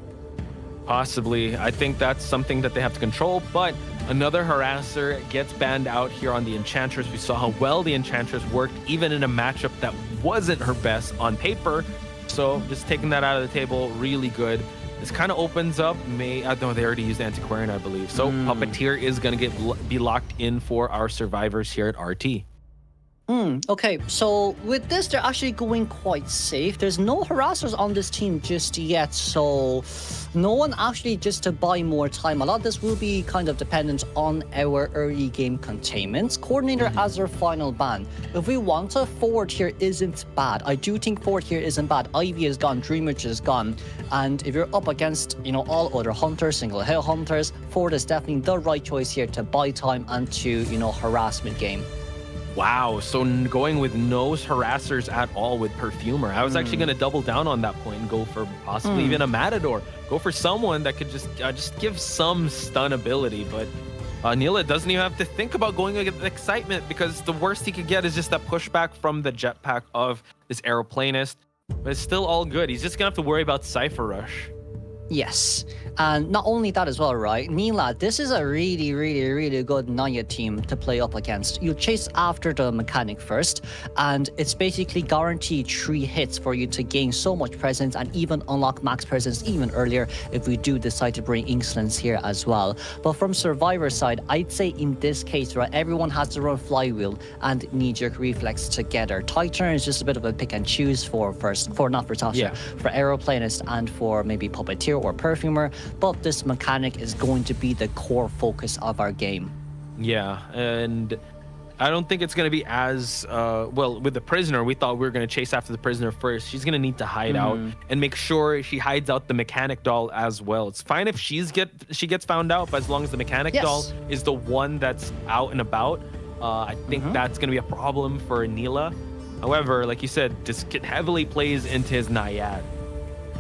Possibly. I think that's something that they have to control, but another harasser gets banned out here on the Enchantress. We saw how well the Enchantress worked, even in a matchup that wasn't her best on paper. So just taking that out of the table, really good. This kind of opens up they already used Antiquarian, I believe. So Puppeteer is going to be locked in for our survivors here at RT. Okay, so with this, they're actually going quite safe. There's no harassers on this team just yet, so no one actually just to buy more time. A lot of this will be kind of dependent on our early game containments. Coordinator as our final ban. If we want a forward here isn't bad. I do think forward here isn't bad. Ivy is gone, Dreamwitch is gone. And if you're up against, all other hunters, single hill hunters, forward is definitely the right choice here to buy time and to, harassment game. Wow, so going with no harassers at all with Perfumer. I was actually going to double down on that point and go for possibly even a Matador. Go for someone that could just give some stun ability. But Neela doesn't even have to think about going with excitement, because the worst he could get is just that pushback from the jetpack of this Aeroplanist. But it's still all good. He's just going to have to worry about Cypher Rush. Yes, and not only that as well, right? Neela, this is a really, really, really good Naya team to play up against. You chase after the Mechanic first, and it's basically guaranteed 3 hits for you to gain so much presence and even unlock max presence even earlier if we do decide to bring Insolence here as well. But from Survivor side, I'd say in this case, right, everyone has to run Flywheel and Knee-Jerk Reflex together. Titan is just a bit of a pick and choose for Aeroplanist and for maybe Puppeteer or Perfumer, but this Mechanic is going to be the core focus of our game. Yeah, and I don't think it's going to be as with the Prisoner. We thought we were going to chase after the Prisoner first. She's going to need to hide out and make sure she hides out the Mechanic doll as well. It's fine if she gets found out, but as long as the Mechanic doll is the one that's out and about, I think that's going to be a problem for Neela. However, like you said, this heavily plays into his Naiad.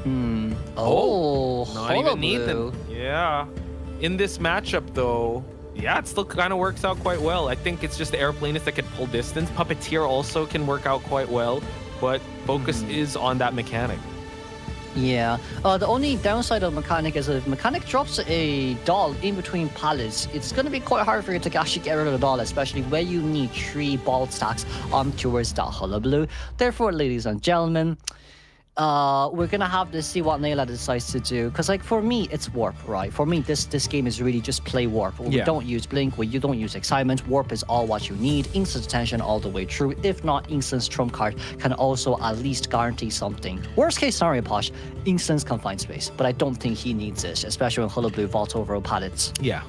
Not even Nathan. Yeah. In this matchup, though, it still kind of works out quite well. I think it's just the Aeroplanist that can pull distance. Puppeteer also can work out quite well, but focus is on that Mechanic. Yeah. The only downside of Mechanic is if Mechanic drops a doll in between pallets, it's going to be quite hard for you to actually get rid of the doll, especially where you need 3 ball stacks on towards that hullabaloo. Therefore, ladies and gentlemen, we're gonna have to see what Neela decides to do, because for me it's warp, right? For me this game is really just play warp. We don't use blink, you don't use excitement. Warp is all what you need. Instant attention all the way through. If not, Instant's trump card can also at least guarantee something. Worst case scenario, Posh, Instant's confined space, but I don't think he needs it, especially when hullabaloo vaults over pallets. Yeah,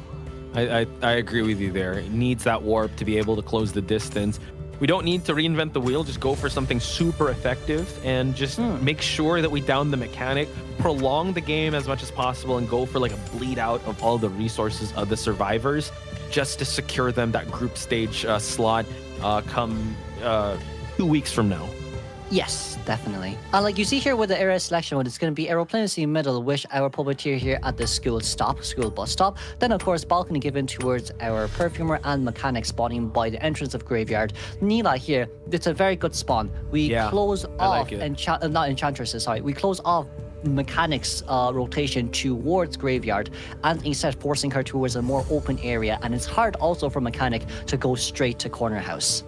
I agree with you there. It needs that warp to be able to close the distance. We don't need to reinvent the wheel. Just go for something super effective and just make sure that we down the Mechanic, prolong the game as much as possible, and go for a bleed out of all the resources of the survivors just to secure them that group stage slot come 2 weeks from now. Yes, definitely. And like you see here with the area selection, it's going to be Aeroplanist in the middle, with our Puppeteer here at the school bus stop. Then, of course, balcony given towards our Perfumer and Mechanic spawning by the entrance of Graveyard. Neela here, it's a very good spawn. We close off, not Enchantresses, sorry. We close off Mechanic's rotation towards Graveyard, and instead forcing her towards a more open area. And it's hard also for Mechanic to go straight to Corner House.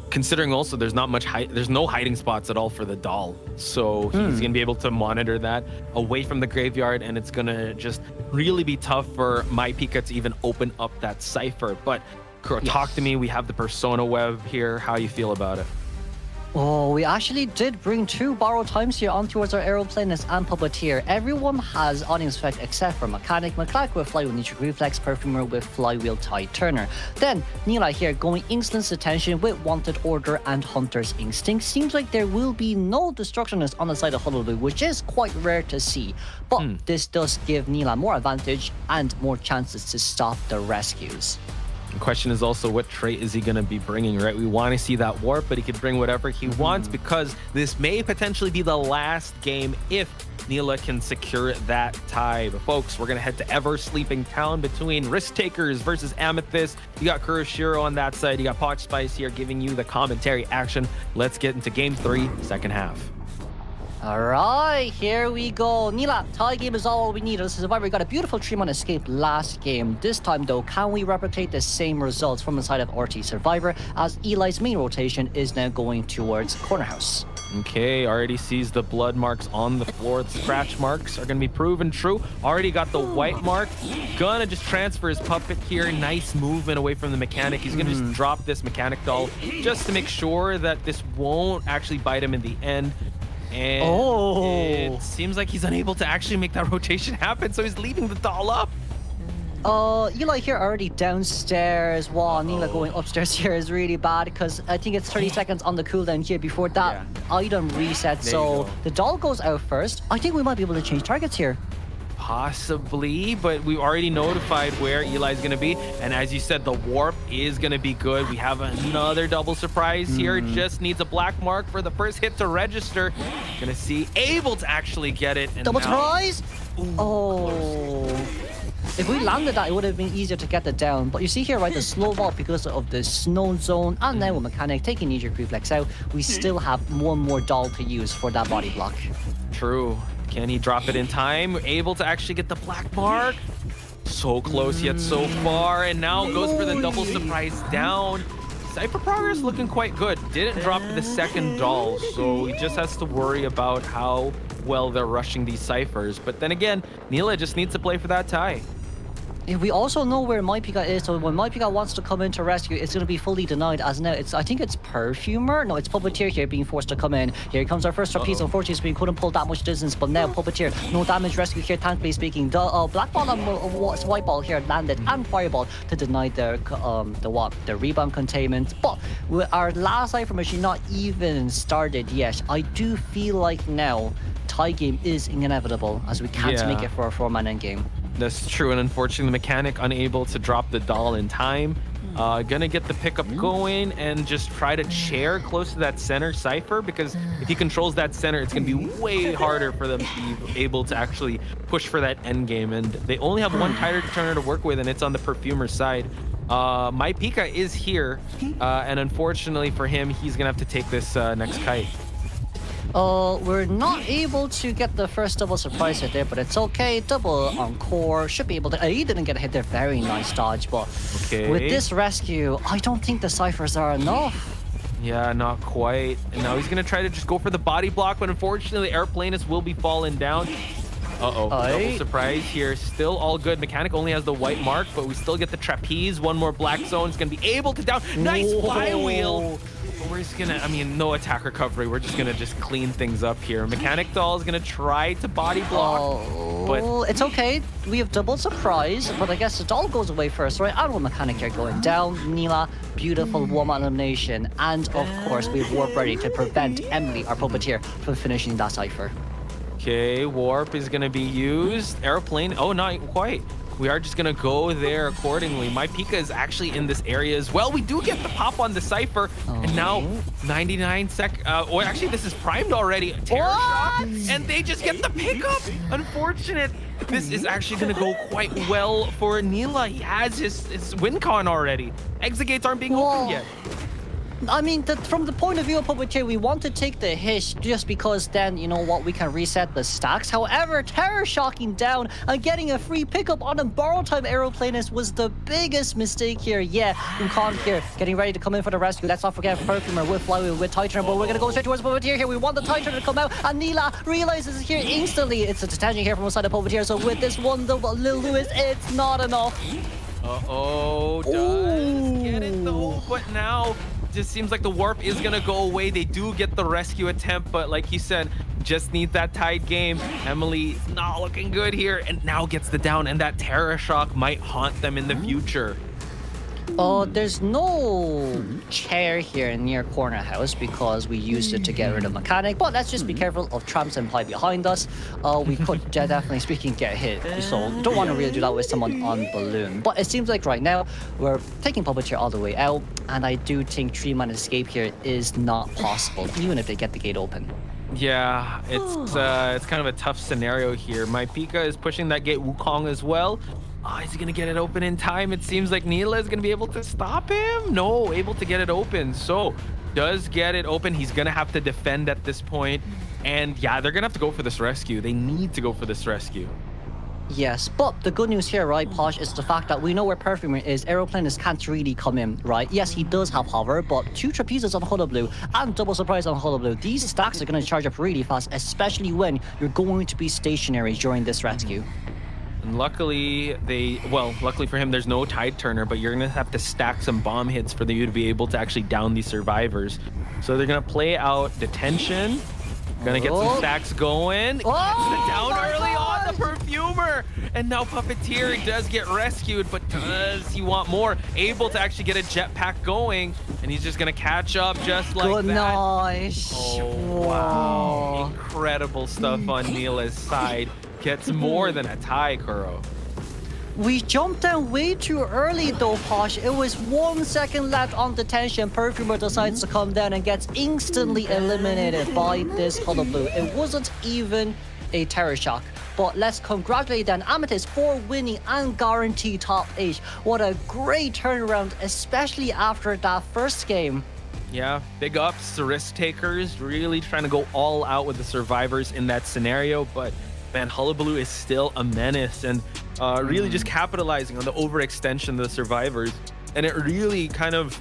Considering also there's not much there's no hiding spots at all for the doll, so he's gonna be able to monitor that away from the Graveyard, and it's gonna just really be tough for my Pika to even open up that cipher. But talk to me. We have the Persona Web here. How you feel about it? Oh, we actually did bring 2 borrowed times here on towards our Aeroplanist and Puppeteer. Everyone has audience effect except for Mechanic with Flywheel Knee-Jerk Reflex, Perfumer with Flywheel Tide Turner. Then Neela here going Insolence Attention with Wanted Order and Hunter's Instinct. Seems like there will be no Destructionist on the side of Hullabaloo, which is quite rare to see. But this does give Neela more advantage and more chances to stop the rescues. The question is also what trait is he going to be bringing, right? We want to see that warp, but he could bring whatever he wants because this may potentially be the last game if Neela can secure that tie. But folks, we're going to head to Ever-Sleeping Town between Risk Takers versus Amethyst. You got Kuroshiro on that side. You got Potch Spice here giving you the commentary action. Let's get into game 3, second half. All right, here we go. Neela, tie game is all we need. This is Survivor. We got a beautiful 3-man escape last game. This time, though, can we replicate the same results from the side of RT Survivor as Eli's main rotation is now going towards Corner House? Okay, already sees the blood marks on the floor. The scratch marks are going to be proven true. Already got the white mark. Gonna just transfer his puppet here. Nice movement away from the mechanic. He's going to just drop this mechanic doll just to make sure that this won't actually bite him in the end. And it seems like he's unable to actually make that rotation happen, so he's leaving the doll up. Eli here already downstairs. Wow, Neela going upstairs here is really bad because I think it's 30 seconds on the cooldown here before that item reset. So the doll goes out first. I think we might be able to change targets here. Possibly, but we've already notified where Eli's going to be. And as you said, the warp is going to be good. We have another double surprise here. Just needs a black mark for the first hit to register. Gonna see, able to actually get it. And double now... surprise? Oh. If we landed that, it would have been easier to get the down. But you see here, right, the slow vault because of the snow zone. And now with mechanic taking knee-jerk reflex out, we still have one more doll to use for that body block. True. Can he drop it in time? Able to actually get the black mark. So close yet so far. And now goes for the double surprise down. Cypher progress looking quite good. Didn't drop the second doll. So he just has to worry about how well they're rushing these ciphers. But then again, Neela just needs to play for that tie. We also know where MyPika is, so when MyPika wants to come in to rescue, it's going to be fully denied as now. I think it's Perfumer? No, it's Puppeteer here being forced to come in. Here comes our first trapeze. Unfortunately, we couldn't pull that much distance, but now Puppeteer, no damage rescue here, thankfully speaking. The Black Ball and White Ball here landed, and Fireball to deny the rebound containment. But with our last cipher machine not even started yet, I do feel like now tie game is inevitable as we can't make it for a 4-man endgame. That's true, and unfortunately, the mechanic unable to drop the doll in time. Gonna get the pickup going and just try to chair close to that center cipher, because if he controls that center, it's gonna be way harder for them to be able to actually push for that end game. And they only have one tire turner to work with, and it's on the Perfumer side. MyPika is here, and unfortunately for him, he's gonna have to take this next kite. We're not able to get the first double surprise hit there, but it's okay. Double encore should be able to. He didn't get a hit there. Very nice dodge, but with this rescue, I don't think the ciphers are enough. Yeah, not quite. And now he's gonna try to just go for the body block, but unfortunately, Airplanist will be falling down. Double surprise here. Still all good. Mechanic only has the white mark, but we still get the trapeze. One more black zone is gonna be able to down. Nice flywheel. We're just gonna, no attack recovery. We're just gonna clean things up here. Mechanic doll is gonna try to body block, but it's okay. We have double surprise, but I guess the doll goes away first, right? And with mechanic here going down, Neela, beautiful woman elimination, and of course we have warp ready to prevent Emily, our puppeteer, from finishing that cipher. Okay, warp is gonna be used. Airplane, not quite. We are just gonna go there accordingly. MyPika is actually in this area as well. We do get the pop on the cipher, and now 99 actually this is primed already. Terror shot, and they just get the pickup. Unfortunate. This is actually gonna go quite well for Neela. He has his win con already. Exit gates aren't being opened yet. I mean, from the point of view of Puppeteer, we want to take the hit just because then, you know what, we can reset the stacks. However, Terror shocking down and getting a free pickup on a borrow time Aeroplanist was the biggest mistake here. Yeah, Ukon here getting ready to come in for the rescue. Let's not forget Perfumer with Flywheel with Titan, but we're going to go straight towards Puppeteer here. We want the Titan to come out, and Neela realizes here instantly. It's a detention here from the side of Puppeteer, so with this one, the Lil Lewis, it's not enough. Does get it though, but now just seems like the warp is gonna go away. They do get the rescue attempt, but like you said, just need that tied game. Emily is not looking good here, and now gets the down, and that Terror shock might haunt them in the future. There's no chair here near corner house because we used it to get rid of mechanic. But let's just be careful of tramps and ply behind us. We could definitely speaking get hit. So you don't want to really do that with someone on balloon. But it seems like right now we're taking puppeteer all the way out, and I do think 3-man escape here is not possible, even if they get the gate open. Yeah, it's kind of a tough scenario here. My Pika is pushing that gate Wukong as well. Is he gonna get it open in time? It seems like Neela is gonna be able to stop him. No, able to get it open. So does get it open. He's gonna have to defend at this point. And yeah, they're gonna have to go for this rescue. They need to go for this rescue. Yes, but the good news here, right, Posh, is the fact that we know where Perfumer is. Aeroplanist can't really come in, right? Yes, he does have hover, but 2 trapezes on Hullabaloo and double surprise on Hullabaloo. These stacks are going to charge up really fast, especially when you're going to be stationary during this rescue. And luckily, luckily for him, there's no tide turner, but you're going to have to stack some bomb hits for you to be able to actually down these survivors. So they're going to play out detention. Gonna get some stacks going. Gets the down early on the Perfumer. And now Puppeteer does get rescued, but does he want more? Able to actually get a jetpack going, and he's just gonna catch up just like good that. Nice. Oh, wow. Incredible stuff on Neela's side. Gets more than a tie, Kuro. We jumped down way too early though, Posh. It was 1 second left on detention. Perfumer decides to come down and gets instantly eliminated by this Hullabaloo. It wasn't even a terror shock. But let's congratulate then Amethyst for winning and guarantee top 8. What a great turnaround, especially after that first game. Yeah, big ups to risk takers, really trying to go all out with the survivors in that scenario. But man, Hullabaloo is still a menace, and really just capitalizing on the overextension of the survivors. And it really kind of,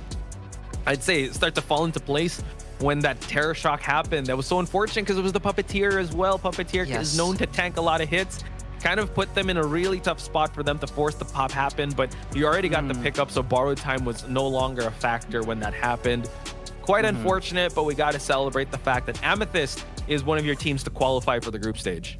I'd say, start to fall into place when that terror shock happened. That was so unfortunate because it was the Puppeteer as well. Puppeteer is known to tank a lot of hits. Kind of put them in a really tough spot for them to force the pop happen, but you already got the pickup, so borrowed time was no longer a factor when that happened. Quite unfortunate, but we got to celebrate the fact that Amethyst is one of your teams to qualify for the group stage.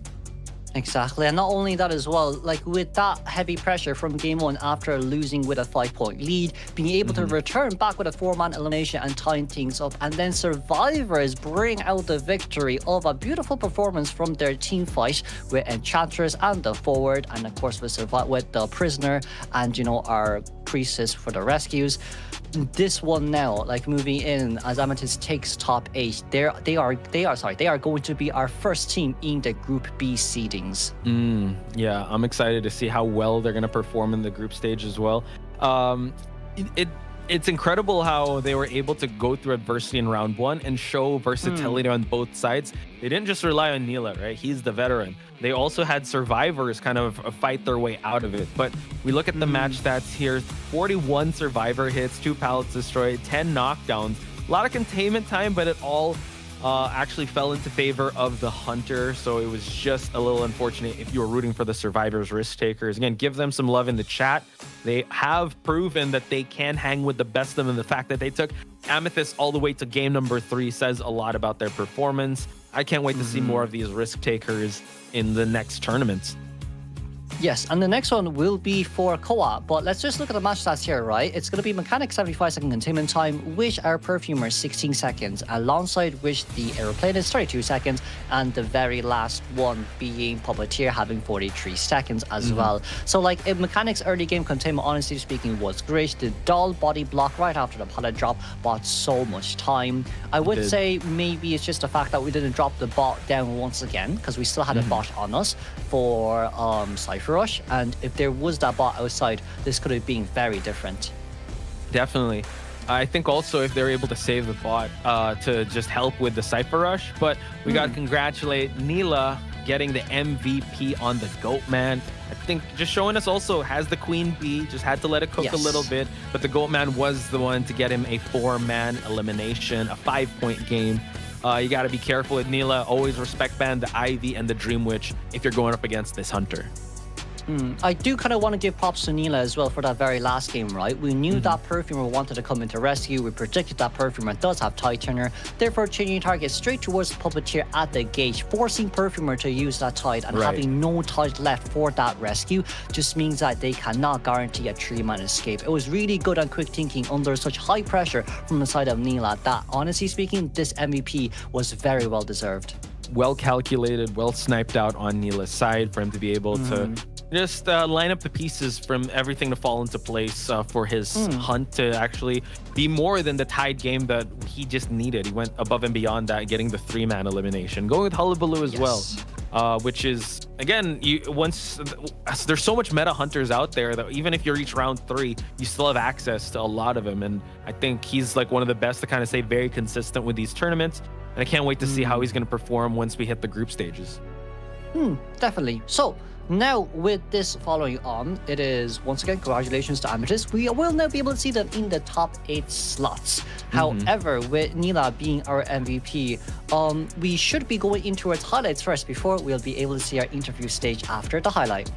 Exactly, and not only that as well, like with that heavy pressure from game 1 after losing with a 5-point lead, being able to return back with a 4-man elimination and tying things up, and then survivors bring out the victory of a beautiful performance from their team fight with Enchantress and the forward, and of course with the prisoner and, you know, our priestess for the rescues. This one now, like moving in as Amethyst takes top 8, they are going to be our first team in the Group B seedings. Yeah, I'm excited to see how well they're going to perform in the group stage as well. It's incredible how they were able to go through adversity in round 1 and show versatility on both sides. They didn't just rely on Neela, right? He's the veteran. They also had survivors kind of fight their way out of it. But we look at the match stats here. 41 survivor hits, 2 pallets destroyed, 10 knockdowns. A lot of containment time, but it all actually fell into favor of the hunter. So it was just a little unfortunate if you were rooting for the survivors, risk takers. Again, give them some love in the chat. They have proven that they can hang with the best of them, and the fact that they took Amethyst all the way to game number 3 says a lot about their performance. I can't wait to see more of these risk takers in the next tournaments. Yes, and the next one will be for co-op, but let's just look at the match stats here, right? It's going to be Mechanic 75-second containment time, which our Perfumer 16 seconds, alongside which the Aeroplane is 32 seconds, and the very last one being Puppeteer having 43 seconds as well. So like, Mechanic's early game containment, honestly speaking, was great. The dull body block right after the pallet drop bought so much time. I would say maybe it's just the fact that we didn't drop the bot down once again, because we still had a bot on us for Cypher Rush, and if there was that bot outside, this could have been very different. Definitely. I think also if they're able to save the bot to just help with the Cypher Rush, but we got to congratulate Neela getting the MVP on the Goat Man. I think just showing us also has the Queen Bee, just had to let it cook a little bit, but the Goat Man was the one to get him a 4-man elimination, a 5-point game. You got to be careful with Neela. Always respect ban the Ivy and the Dream Witch if you're going up against this hunter. I do kind of want to give props to Neela as well for that very last game, right? We knew that Perfumer wanted to come into rescue. We predicted that Perfumer does have Tide Turner, therefore changing target straight towards the Puppeteer at the gate, forcing Perfumer to use that Tide, and having no Tide left for that rescue just means that they cannot guarantee a 3-man escape. It was really good and quick thinking under such high pressure from the side of Neela that, honestly speaking, this MVP was very well deserved. Well calculated, well sniped out on Neela's side for him to be able to just line up the pieces from everything to fall into place for his hunt to actually be more than the tied game that he just needed. He went above and beyond that, getting the 3-man elimination, going with Hullabaloo as well. Which is, again, there's so much meta hunters out there that even if you reach round 3, you still have access to a lot of them. And I think he's like one of the best to kind of stay very consistent with these tournaments. And I can't wait to see how he's going to perform once we hit the group stages. Definitely. So now with this following on, it is once again congratulations to Amethyst. We will now be able to see them in the top 8 slots. However, with Neela being our MVP, we should be going into its highlights first before we'll be able to see our interview stage after the highlight.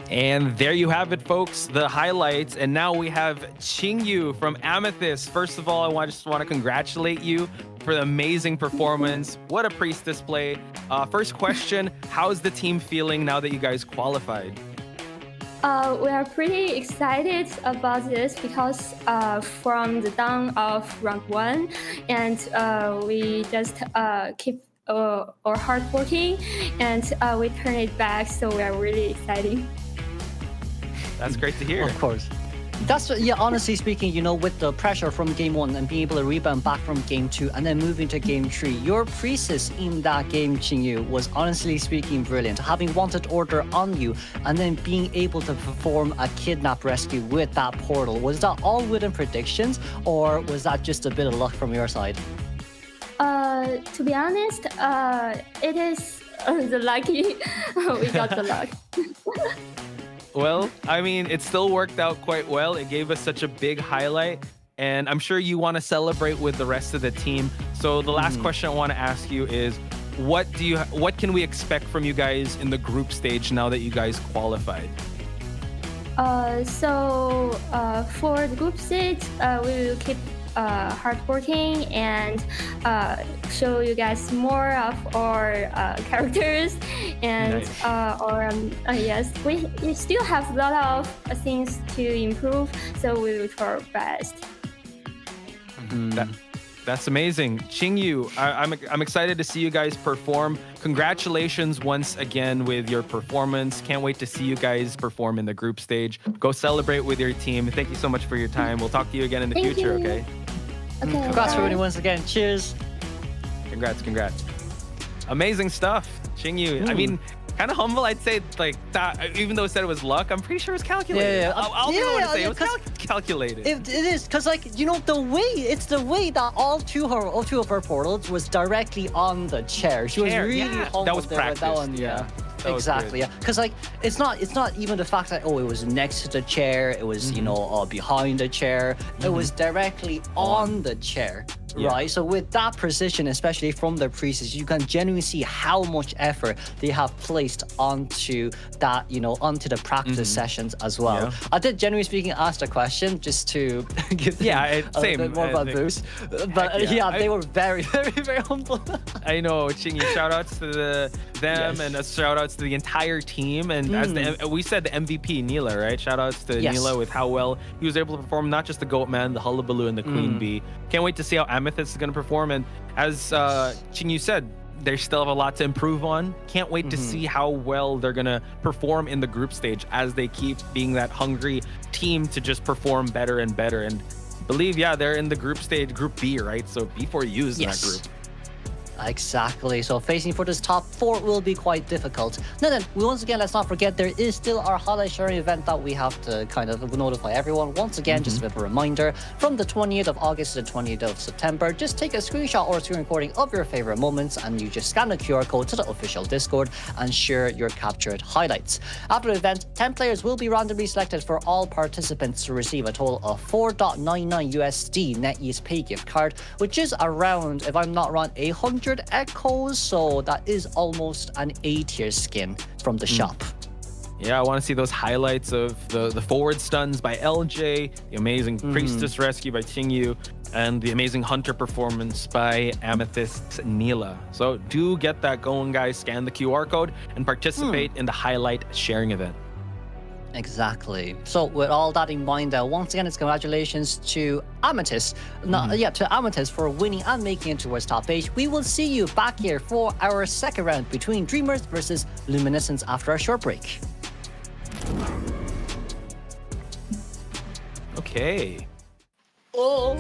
And there you have it, folks, the highlights. And now we have Qingyu from Amethyst. First of all, I just want to congratulate you for the amazing performance. What a priestess play. First question, how's the team feeling now that you guys qualified? We are pretty excited about this because from the down of round 1, and we just keep our hard working, and we turn it back, so we are really excited. That's great to hear. Of course. That's, yeah, honestly speaking, you know, with the pressure from game 1 and being able to rebound back from game 2 and then moving to game 3, your priestess in that game, Qingyu, was honestly speaking brilliant. Having wanted order on you and then being able to perform a kidnap rescue with that portal, was that all within predictions, or was that just a bit of luck from your side? To be honest, it is the lucky. We got the luck. Well, I mean, it still worked out quite well. It gave us such a big highlight, and I'm sure you want to celebrate with the rest of the team. So the last question I want to ask you is, what can we expect from you guys in the group stage now that you guys qualified? For the group stage, we will keep hard working and show you guys more of our characters, and nice. Yes, we still have a lot of things to improve, so we will try our best. That's amazing. Qingyu, I'm excited to see you guys perform. Congratulations once again with your performance. Can't wait to see you guys perform in the group stage. Go celebrate with your team. Thank you so much for your time. We'll talk to you again in the future, okay? Okay. Congrats for winning once again. Cheers. Congrats. Amazing stuff, Qingyu. I mean, kind of humble, I'd say, like that. Even though it said it was luck, I'm pretty sure it was calculated. Yeah. I'll be the one to say it was calculated. It is because, like, you know, the way that all two of her portals was directly on the chair. She was really humble that was there with that practiced. one. Yeah. That was Exactly. good. Yeah. Because like it's not even the fact that it was next to the chair. It was behind the chair. It was directly on the chair. Yeah. Right, so with that precision, especially from the priestess, you can genuinely see how much effort they have placed onto that, onto the practice sessions as well. Yeah. I did, generally speaking, ask the question just to give them a same. bit more of a boost. But they were very, very, very humble. I know, Chingy. Shout outs to them and shout outs to the entire team. And as we said, the MVP Neela, right? Shout outs to Neela with how well he was able to perform, not just the Goat Man, the Hullabaloo, and the Queen Bee. Can't wait to see how Amethyst is going to perform. And as Chingy said, they still have a lot to improve on. Can't wait to see how well they're going to perform in the group stage as they keep being that hungry team to just perform better and better. And believe, they're in the group stage, Group B, right? So B4U is in that group. Exactly. So facing for this top 4 will be quite difficult. Now then, once again, let's not forget there is still our highlight sharing event that we have to kind of notify everyone. Once again, just a bit of a reminder, from the 20th of August to the 20th of September, just take a screenshot or screen recording of your favorite moments and you just scan the QR code to the official Discord and share your captured highlights. After the event, 10 players will be randomly selected for all participants to receive a total of 4.99 USD NetEase Pay gift card, which is around, if I'm not wrong, 100 echoes, so that is almost an A-tier skin from the shop. Yeah, I want to see those highlights of the forward stuns by LJ, the amazing Priestess Rescue by Qingyu, and the amazing Hunter performance by Amethyst Neela. So do get that going, guys. Scan the QR code and participate in the highlight sharing event. Exactly. So with all that in mind, once again, it's congratulations to Amethyst. To Amethyst for winning and making it towards top 8. We will see you back here for our second round between Dreamers versus Luminescence after a short break. Okay. Oh.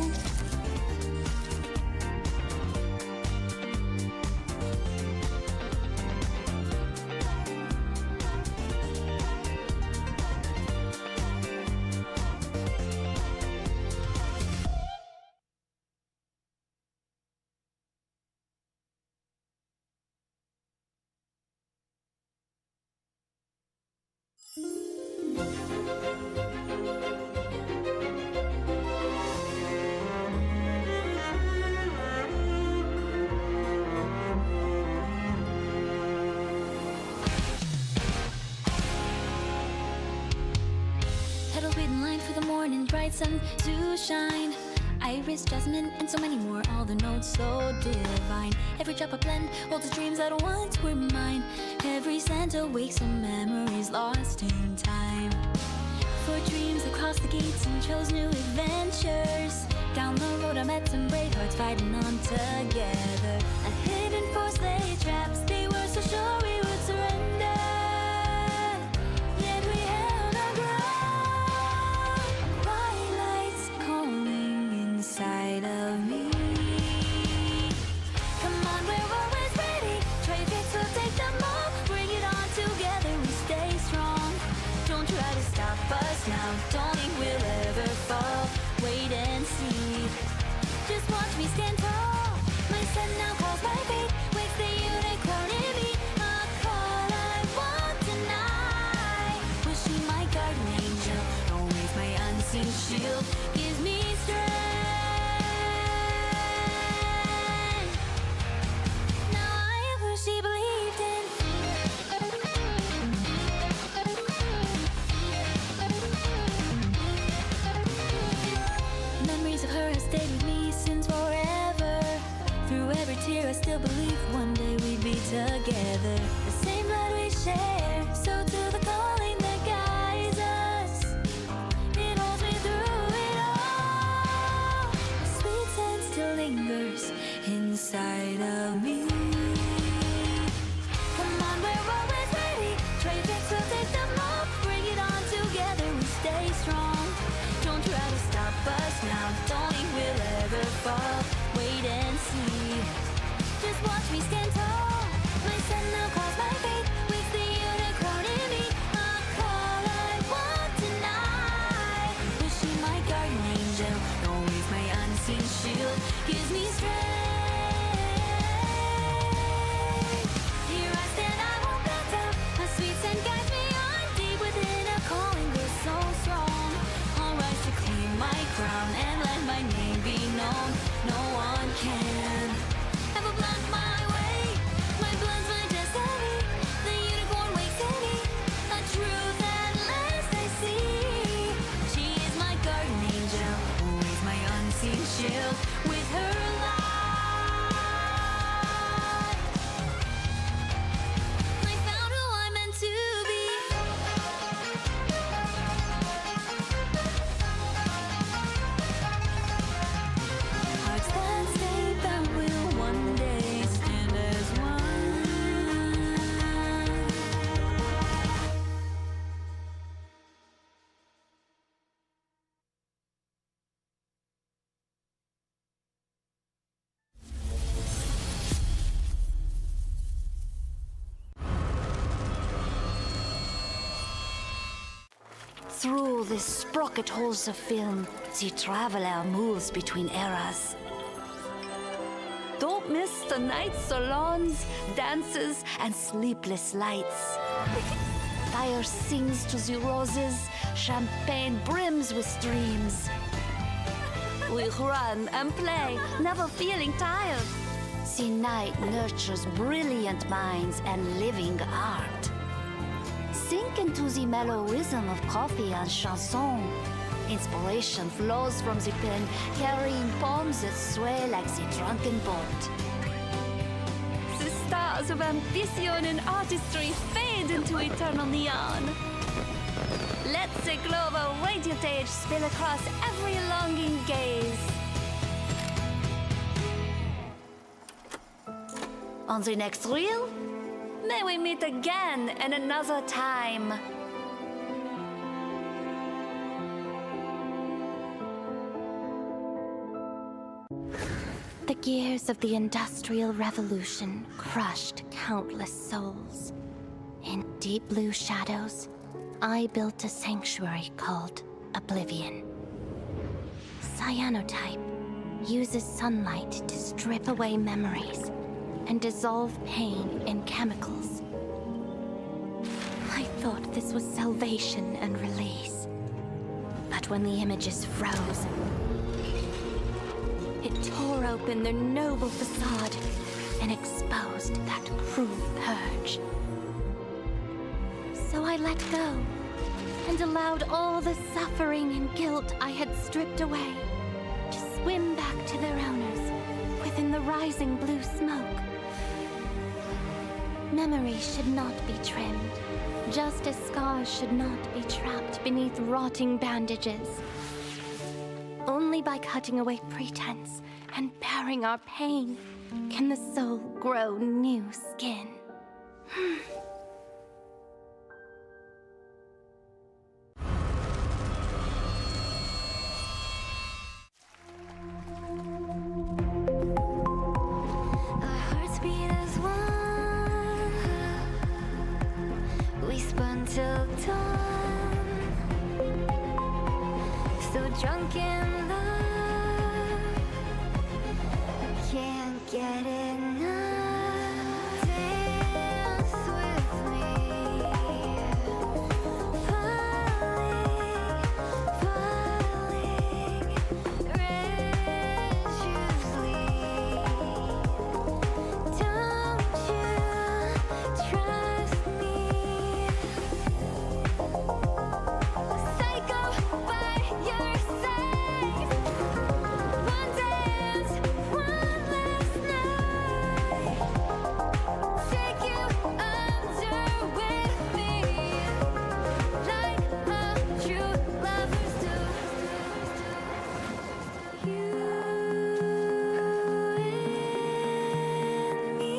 Petals wait in line for the morning, bright sun to shine. Iris, jasmine, and so many more, all the notes so divine. Every drop of blend holds the dreams that once were mine. Every scent awakes some memories lost in time. For dreams that crossed the gates and chose new adventures. Down the road I met some brave hearts fighting on together. A hidden force lay traps, they were so sure we would surrender. Yet we held our ground. Quiet lights calling inside of me. Come on, we're always ready. Trade bits, we'll take them all. Bring it on together, we stay strong. Don't try to stop us now. Don't think we'll ever fall. Wait and see. Just watch me stand tall. My son now calls my fate. Wakes the unicorn in me. A call I won't deny. Wishing my guardian angel always my unseen shield gives me strength. Now I am who she believed in. Memories of her have stayed with me since forever. Through every tear I still believe one day we'd be together. The same blood we share, so to the calling that guides us. It holds me through it all. A sweet scent still lingers inside of me. Come on, we're always ready. Trade bits, we'll take them all. Bring it on together, we stay strong. Don't try to stop us now. Don't think we'll ever fall. Wait and see. Just watch me stand tall. My son now calls my fate. Wakes the unicorn in me. A call I won't deny. Wishing my Through the sprocket holes of film, the traveler moves between eras. Don't miss the night salons, dances, and sleepless lights. Fire sings to the roses, champagne brims with streams. We run and play, never feeling tired. The night nurtures brilliant minds and living art. Sink into the mellow rhythm of coffee and chanson. Inspiration flows from the pen, carrying poems that sway like the drunken boat. The stars of ambition and artistry fade into eternal neon. Let the glow of a radiant age spill across every longing gaze. On the next reel, may we meet again in another time. The gears of the Industrial Revolution crushed countless souls. In deep blue shadows, I built a sanctuary called Oblivion. Cyanotype uses sunlight to strip away memories and dissolve pain in chemicals. I thought this was salvation and release. But when the images froze, it tore open their noble facade and exposed that cruel purge. So I let go and allowed all the suffering and guilt I had stripped away to swim back to their owners within the rising blue smoke. Memories should not be trimmed, just as scars should not be trapped beneath rotting bandages. Only by cutting away pretense and bearing our pain can the soul grow new skin. Our hearts beat as one. We spun till dawn. So drunk in love, can't get enough. Dance with me, falling, religiously. Don't you trust me? Psycho by your side. One dance, one last night. Take you under with me, like a true lovers do. You and me,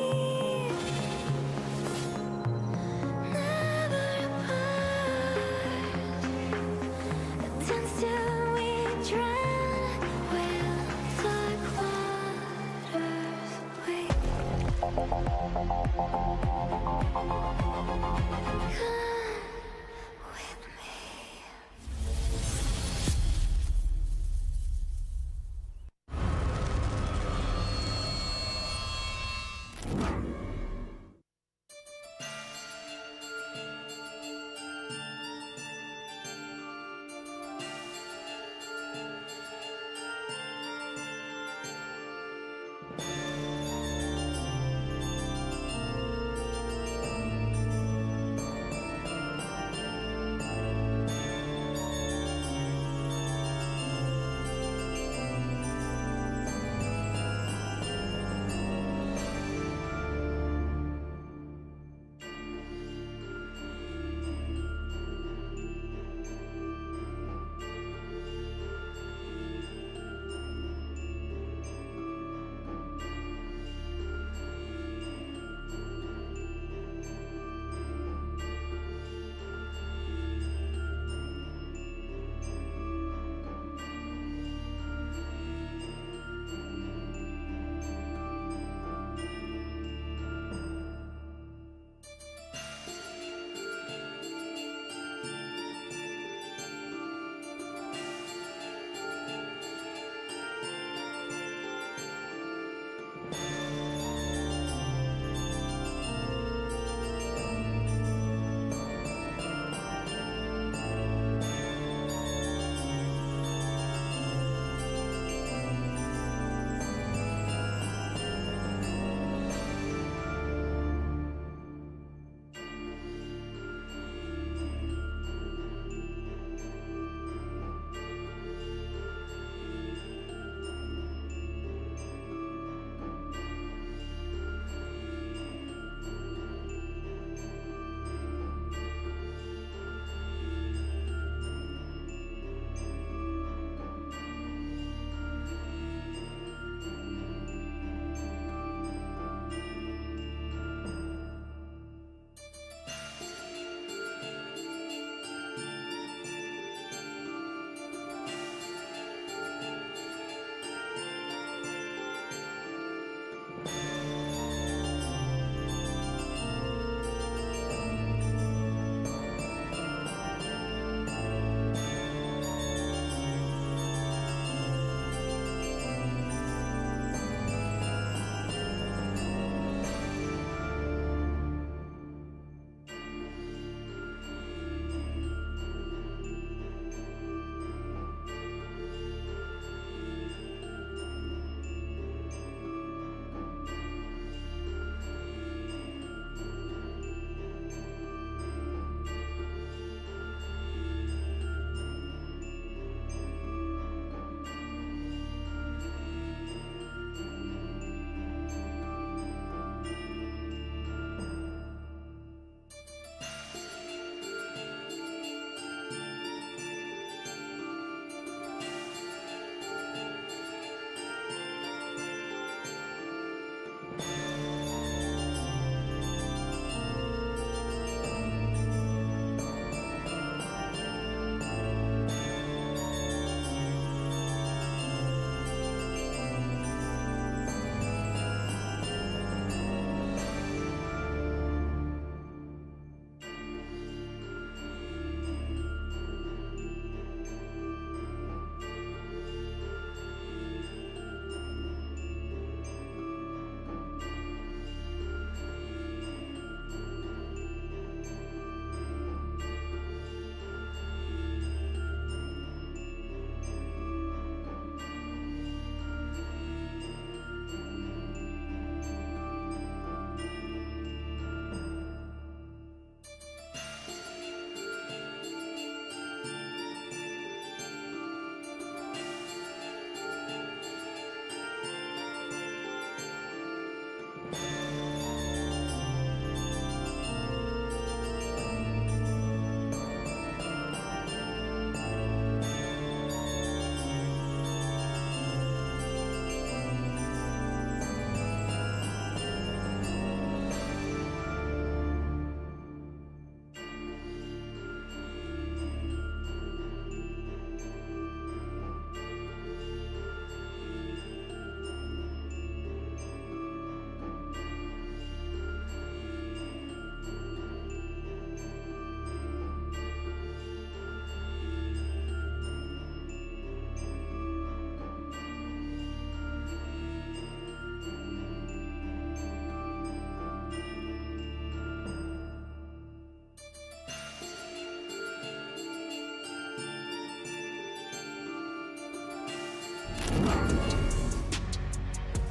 never apart. Dance till we drown, while dark waters wait. Come with me.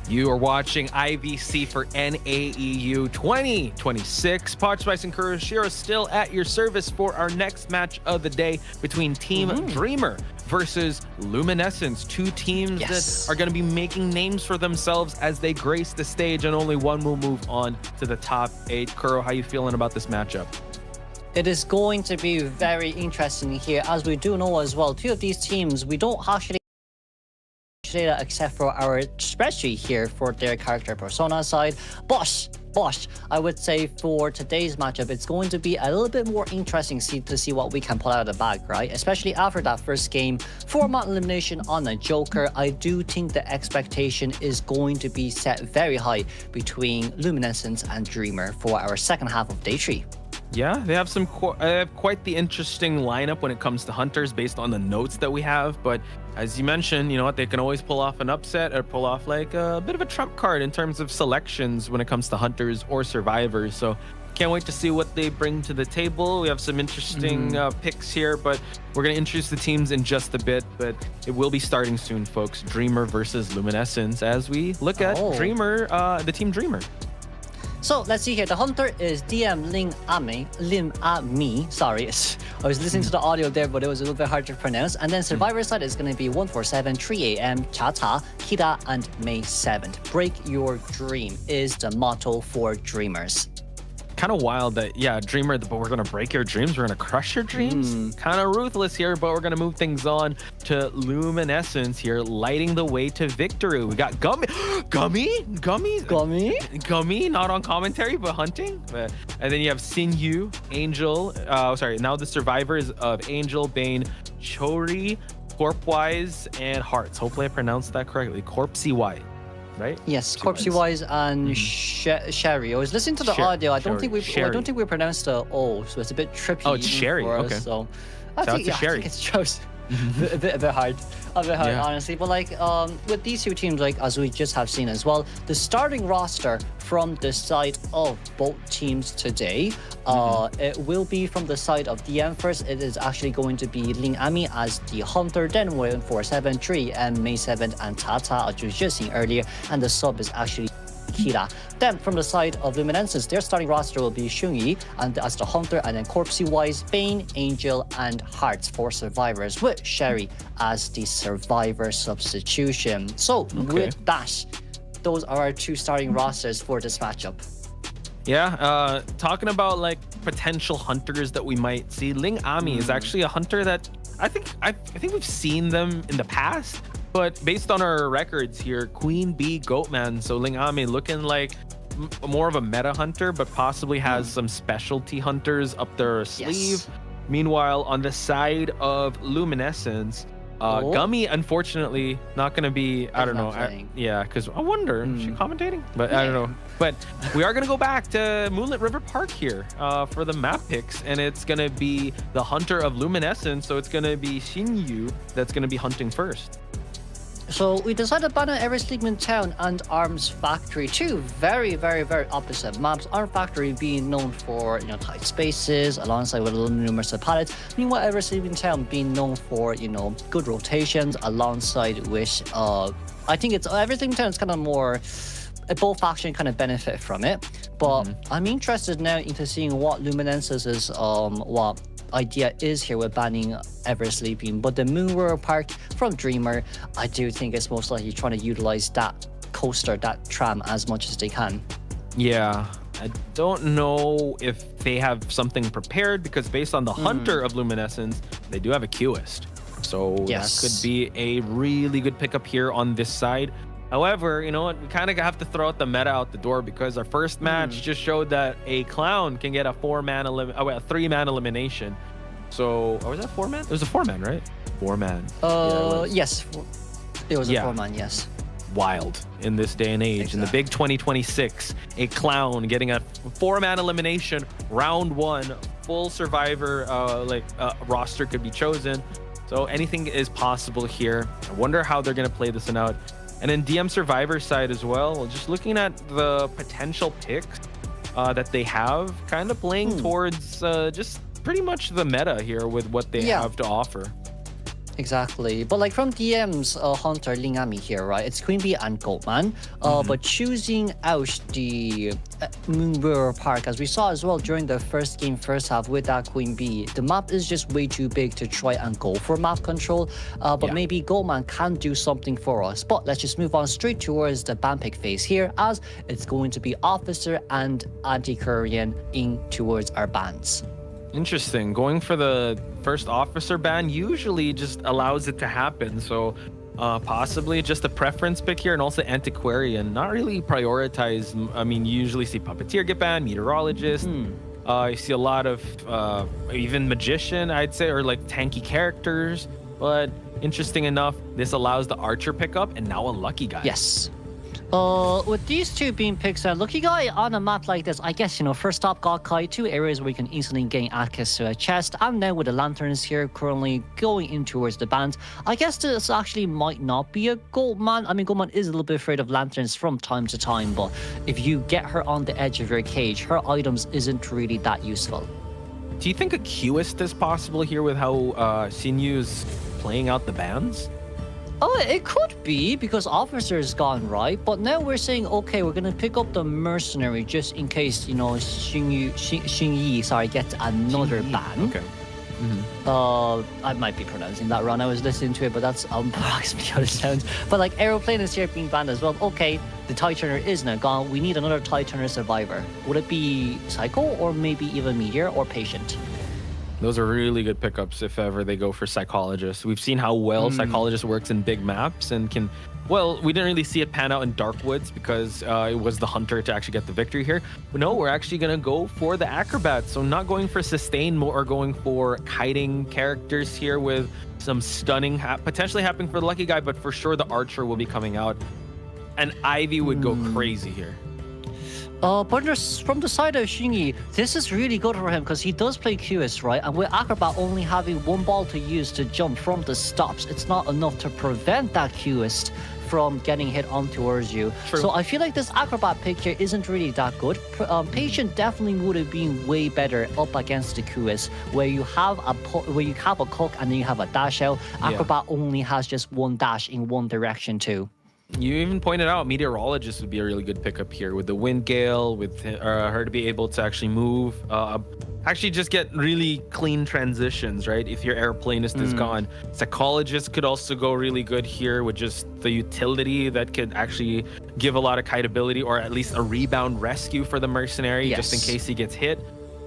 You are watching IVC for NAEU 2026. Pod Spice and Kuroshiro still at your service for our next match of the day between Team Dreamer versus Luminescence. Two teams that are going to be making names for themselves as they grace the stage, and only one will move on to the top 8. Kuro, how you feeling about this matchup? It is going to be very interesting here, as we do know as well, two of these teams, we don't actually data except for our spreadsheet here for their character persona side. But I would say for today's matchup, it's going to be a little bit more interesting to see what we can pull out of the bag, right? Especially after that first game, 4-man elimination on a Joker. I do think the expectation is going to be set very high between Luminescence and Dreamer for our second half of day 3. Yeah, they have quite the interesting lineup when it comes to hunters based on the notes that we have. But as you mentioned, you know what, they can always pull off an upset or pull off like a bit of a trump card in terms of selections when it comes to hunters or survivors. So can't wait to see what they bring to the table. We have some interesting picks here, but we're going to introduce the teams in just a bit. But it will be starting soon, folks. Dreamer versus Luminescence as we look at Dreamer, the team Dreamer. So let's see here. The hunter is DM Lim AMEY. Sorry, I was listening to the audio there, but it was a little bit hard to pronounce. And then survivor side is going to be 147, 3 AM, Chata, Kira, and May 7th. Break your dream is the motto for dreamers. Kind of wild that, yeah, Dreamer, but we're going to break your dreams. We're going to crush your dreams. Kind of ruthless here, but we're going to move things on to Luminescence here, lighting the way to victory. We got Gummy, not on commentary, but hunting. And then you have Sinyu, Angel, now the survivors of Angel, Bane, Chori, Corpwise, and Hearts. Hopefully I pronounced that correctly. Corpsey Y. Right? Yes, Corpsey Wise and Sherry. I was listening to the audio. I don't think we pronounced the O, so it's a bit trippy. Oh, it's Sherry. Okay. So I think it's chosen. a bit hard, honestly. But like with these two teams, like as we just have seen as well, the starting roster from the side of both teams today, it will be from the side of DM first. It is actually going to be Ling AMEY as the hunter, then 147, 3 and May 7th and Tata, as you just seen earlier, and the sub is actually Kira. Then from the side of Luminescence, their starting roster will be Shunyi and as the hunter, and then Corpsey Wise, Bane, Angel, and Hearts for survivors, with Sherry as the survivor substitution. So with that, those are our two starting rosters for this matchup. Yeah, talking about like potential hunters that we might see, Ling AMEY is actually a hunter that I think we've seen them in the past. But based on our records here, Queen Bee, Goatman, so Ling AMEY looking like more of a meta hunter, but possibly has some specialty hunters up their sleeve. Meanwhile, on the side of Luminescence, Gummy, unfortunately, not going to be, I don't know. Yeah, because I wonder, is she commentating? But I don't know. But we are going to go back to Moonlit River Park here for the map picks, and it's going to be the hunter of Luminescence, so it's going to be Shinyu that's going to be hunting first. So we decided to ban out Every Sleeping Town and Arms Factory, two very, very, very opposite maps. Arms Factory being known for, you know, tight spaces alongside with numerous pallets. Meanwhile, Every Sleeping Town being known for, you know, good rotations alongside with, I think it's Every Sleeping Town is kind of more, both factions kind of benefit from it. But I'm interested now into seeing what Luminescence's what idea is here with banning Ever Sleeping. But the Moonriver Park from Dreamer, I do think it's most likely trying to utilize that coaster, that tram, as much as they can. Yeah, I don't know if they have something prepared, because based on the hunter of Luminescence, they do have a Qist. So that could be a really good pickup here on this side. However, you know what, we kind of have to throw out the meta out the door, because our first match just showed that a clown can get a 3-man elimination. So, or was that 4-man? It was a 4-man, right? 4-man. Yes, it was a 4-man. Yes. Wild in this day and age. In the big 2026, a clown getting a 4-man elimination, round 1, full survivor roster could be chosen. So anything is possible here. I wonder how they're going to play this one out. And then DM Survivor side as well, just looking at the potential picks that they have, kind of playing towards just pretty much the meta here with what they have to offer. Exactly. But like from DM's Hunter Lingami here, right? It's Queen Bee and Goldman. But choosing out the Moonbur Park, as we saw as well during the first game, first half with that Queen Bee, the map is just way too big to try and go for map control. But maybe Goldman can do something for us. But let's just move on straight towards the ban pick phase here, as it's going to be Officer and Anti-Korean in towards our bans. Interesting. Going for the first officer ban usually just allows it to happen. So possibly just a preference pick here, and also antiquarian. Not really prioritized. I mean, you usually see puppeteer get banned, meteorologist. You see a lot of even magician, I'd say, or like tanky characters. But interesting enough, this allows the archer pickup and now a lucky guy. Yes. With these two being picked, Lucky Guy on a map like this, I guess, first stop God Kai, two areas where you can easily gain access to a chest, and then with the lanterns here currently going in towards the band, I guess this actually might not be a Goldman. I mean, Goldman is a little bit afraid of lanterns from time to time, but if you get her on the edge of your cage, her items isn't really that useful. Do you think a Qist is possible here with how Sinyu's playing out the bans? Oh, it could be, because Officer is gone, right? But now we're saying, okay, we're going to pick up the Mercenary just in case, Xingyi, gets another ban. Okay. I might be pronouncing that wrong. I was listening to it, but that's approximately how it sounds. But like Aeroplane is here being banned as well. Okay, the TIE Turner is now gone. We need another TIE Turner survivor. Would it be Psycho, or maybe even Meteor, or Patient? Those are really good pickups if ever they go for Psychologist. We've seen how well Psychologist works in big maps and can... Well, we didn't really see it pan out in Dark Woods because it was the Hunter to actually get the victory here. But no, we're actually going to go for the Acrobat. So not going for Sustain, more going for kiting characters here with some stunning potentially happening for the Lucky Guy, but for sure the Archer will be coming out. And Ivy would go crazy here. But from the side of Xingyi, this is really good for him because he does play QS, right? And with Acrobat only having one ball to use to jump from the stops, it's not enough to prevent that QS from getting hit on towards you. True. So I feel like this Acrobat pick here isn't really that good. Patient definitely would have been way better up against the QS, where you have a cook and then you have a dash out. Acrobat only has just one dash in one direction too. You even pointed out Meteorologist would be a really good pickup here with the Wind Gale, with her to be able to actually move, actually just get really clean transitions, right? If your Airplanist is gone. Psychologist could also go really good here with just the utility that could actually give a lot of kite ability, or at least a rebound rescue for the Mercenary, just in case he gets hit.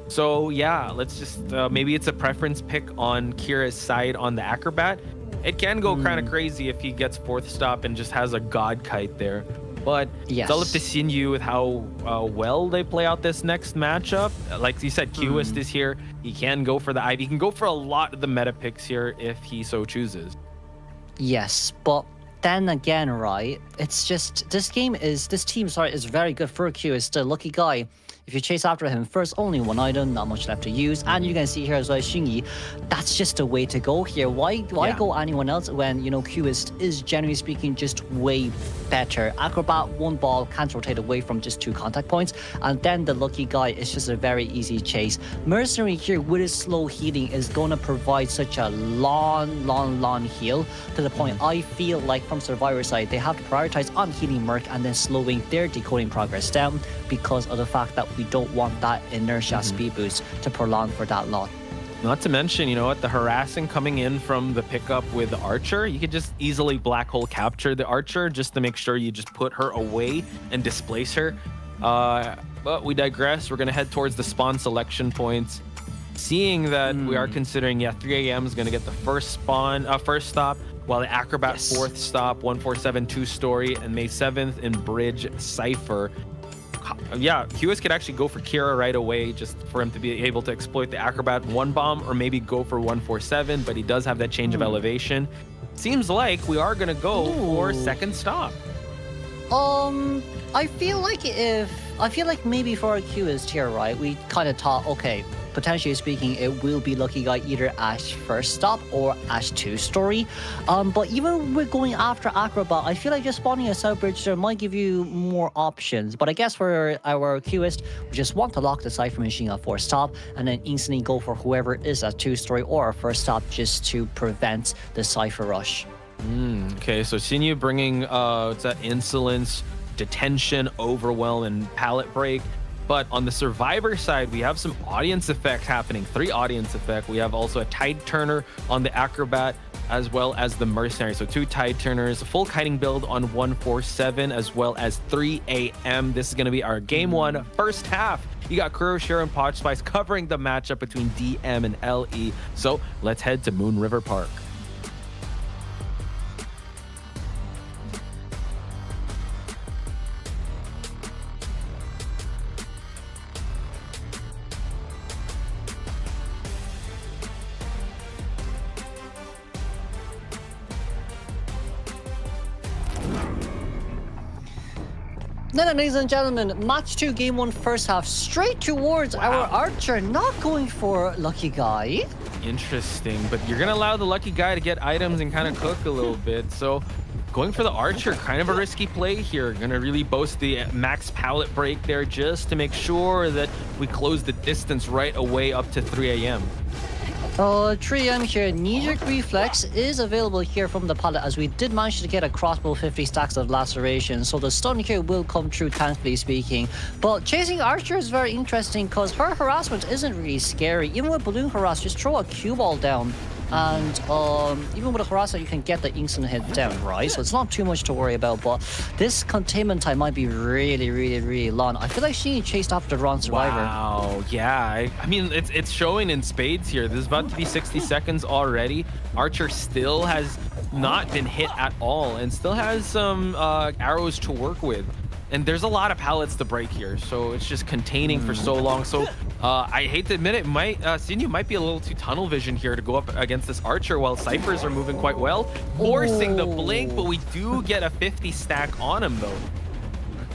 So yeah, let's just, maybe it's a preference pick on Kira's side on the Acrobat. It can go kind of crazy if he gets fourth stop and just has a god kite there. But it's all up to Xinyu with how well they play out this next matchup. Like you said, Qist is here. He can go for the Ivy. He can go for a lot of the meta picks here if he so chooses. Yes, but then again, right, it's just this team is very good for Qist. The Lucky Guy. If you chase after him first, only one item, not much left to use. And you can see here as well, Xingyi, that's just the way to go here. Why go anyone else when, Qist is generally speaking just way better. Acrobat, one ball, can't rotate away from just 2 contact points. And then the Lucky Guy is just a very easy chase. Mercenary here with his slow healing is going to provide such a long heal, to the point I feel like from Survivor side, they have to prioritize on healing Merc and then slowing their decoding progress down, because of the fact that we don't want that inertia speed boost to prolong for that long. Not to mention, the harassing coming in from the pickup with the Archer, you could just easily black hole capture the Archer just to make sure you just put her away and displace her. But we digress. We're going to head towards the spawn selection points. Seeing that we are considering, 3 a.m. is going to get the first stop, while the Acrobat 4th stop, 147 2-story, and May 7th in Bridge Cypher. Qist could actually go for Kira right away just for him to be able to exploit the Acrobat 1 bomb, or maybe go for 147, but he does have that change of elevation. Seems like we are going to go for second stop. I feel like maybe for our Qist here, right, we kind of thought, okay, potentially speaking, it will be Lucky Guy either as first stop or as 2-story. But even with going after Acrobat, I feel like just spawning a South Bridge there might give you more options. But I guess for our queuist, we just want to lock the Cypher Machine at 4-stop and then instantly go for whoever is at 2-story or a first stop just to prevent the Cypher rush. Okay, so Sinyu bringing what's that? Insolence, Detention, Overwhelm, and Palette Break. But on the Survivor side, we have some audience effects happening. 3 audience effect. We have also a Tide Turner on the Acrobat, as well as the Mercenary. So 2 Tide Turners, a full kiting build on 147, as well as 3 AM. This is going to be our game 1 first half. You got Kuroshiro and Potch Spice covering the matchup between DM and LE. So let's head to Moon River Park. Then, ladies and gentlemen, match 2, game 1, first half, straight towards our Archer, not going for Lucky Guy. Interesting, but you're gonna allow the Lucky Guy to get items and kind of cook a little bit. So going for the Archer, kind of a risky play here. Gonna really boast the max pallet break there just to make sure that we close the distance right away up to 3 AM. 3 AM here, knee-jerk reflex is available here from the pallet as we did manage to get a crossbow 50 stacks of laceration, so the stun here will come true, thankfully speaking. But chasing Archer is very interesting because her harassment isn't really scary. Even with balloon harass, just throw a cue ball down and even with a harasser you can get the instant hit down, right? So it's not too much to worry about, but this containment time might be really long. I feel like she chased after the wrong survivor. Wow, yeah, I mean it's showing in spades here. This is about to be 60 seconds already. Archer still has not been hit at all and still has some arrows to work with. And there's a lot of pallets to break here, so it's just containing for so long. So I hate to admit it, Sinyu might be a little too tunnel vision here to go up against this Archer while Cyphers are moving quite well, forcing the blink, but we do get a 50 stack on him though.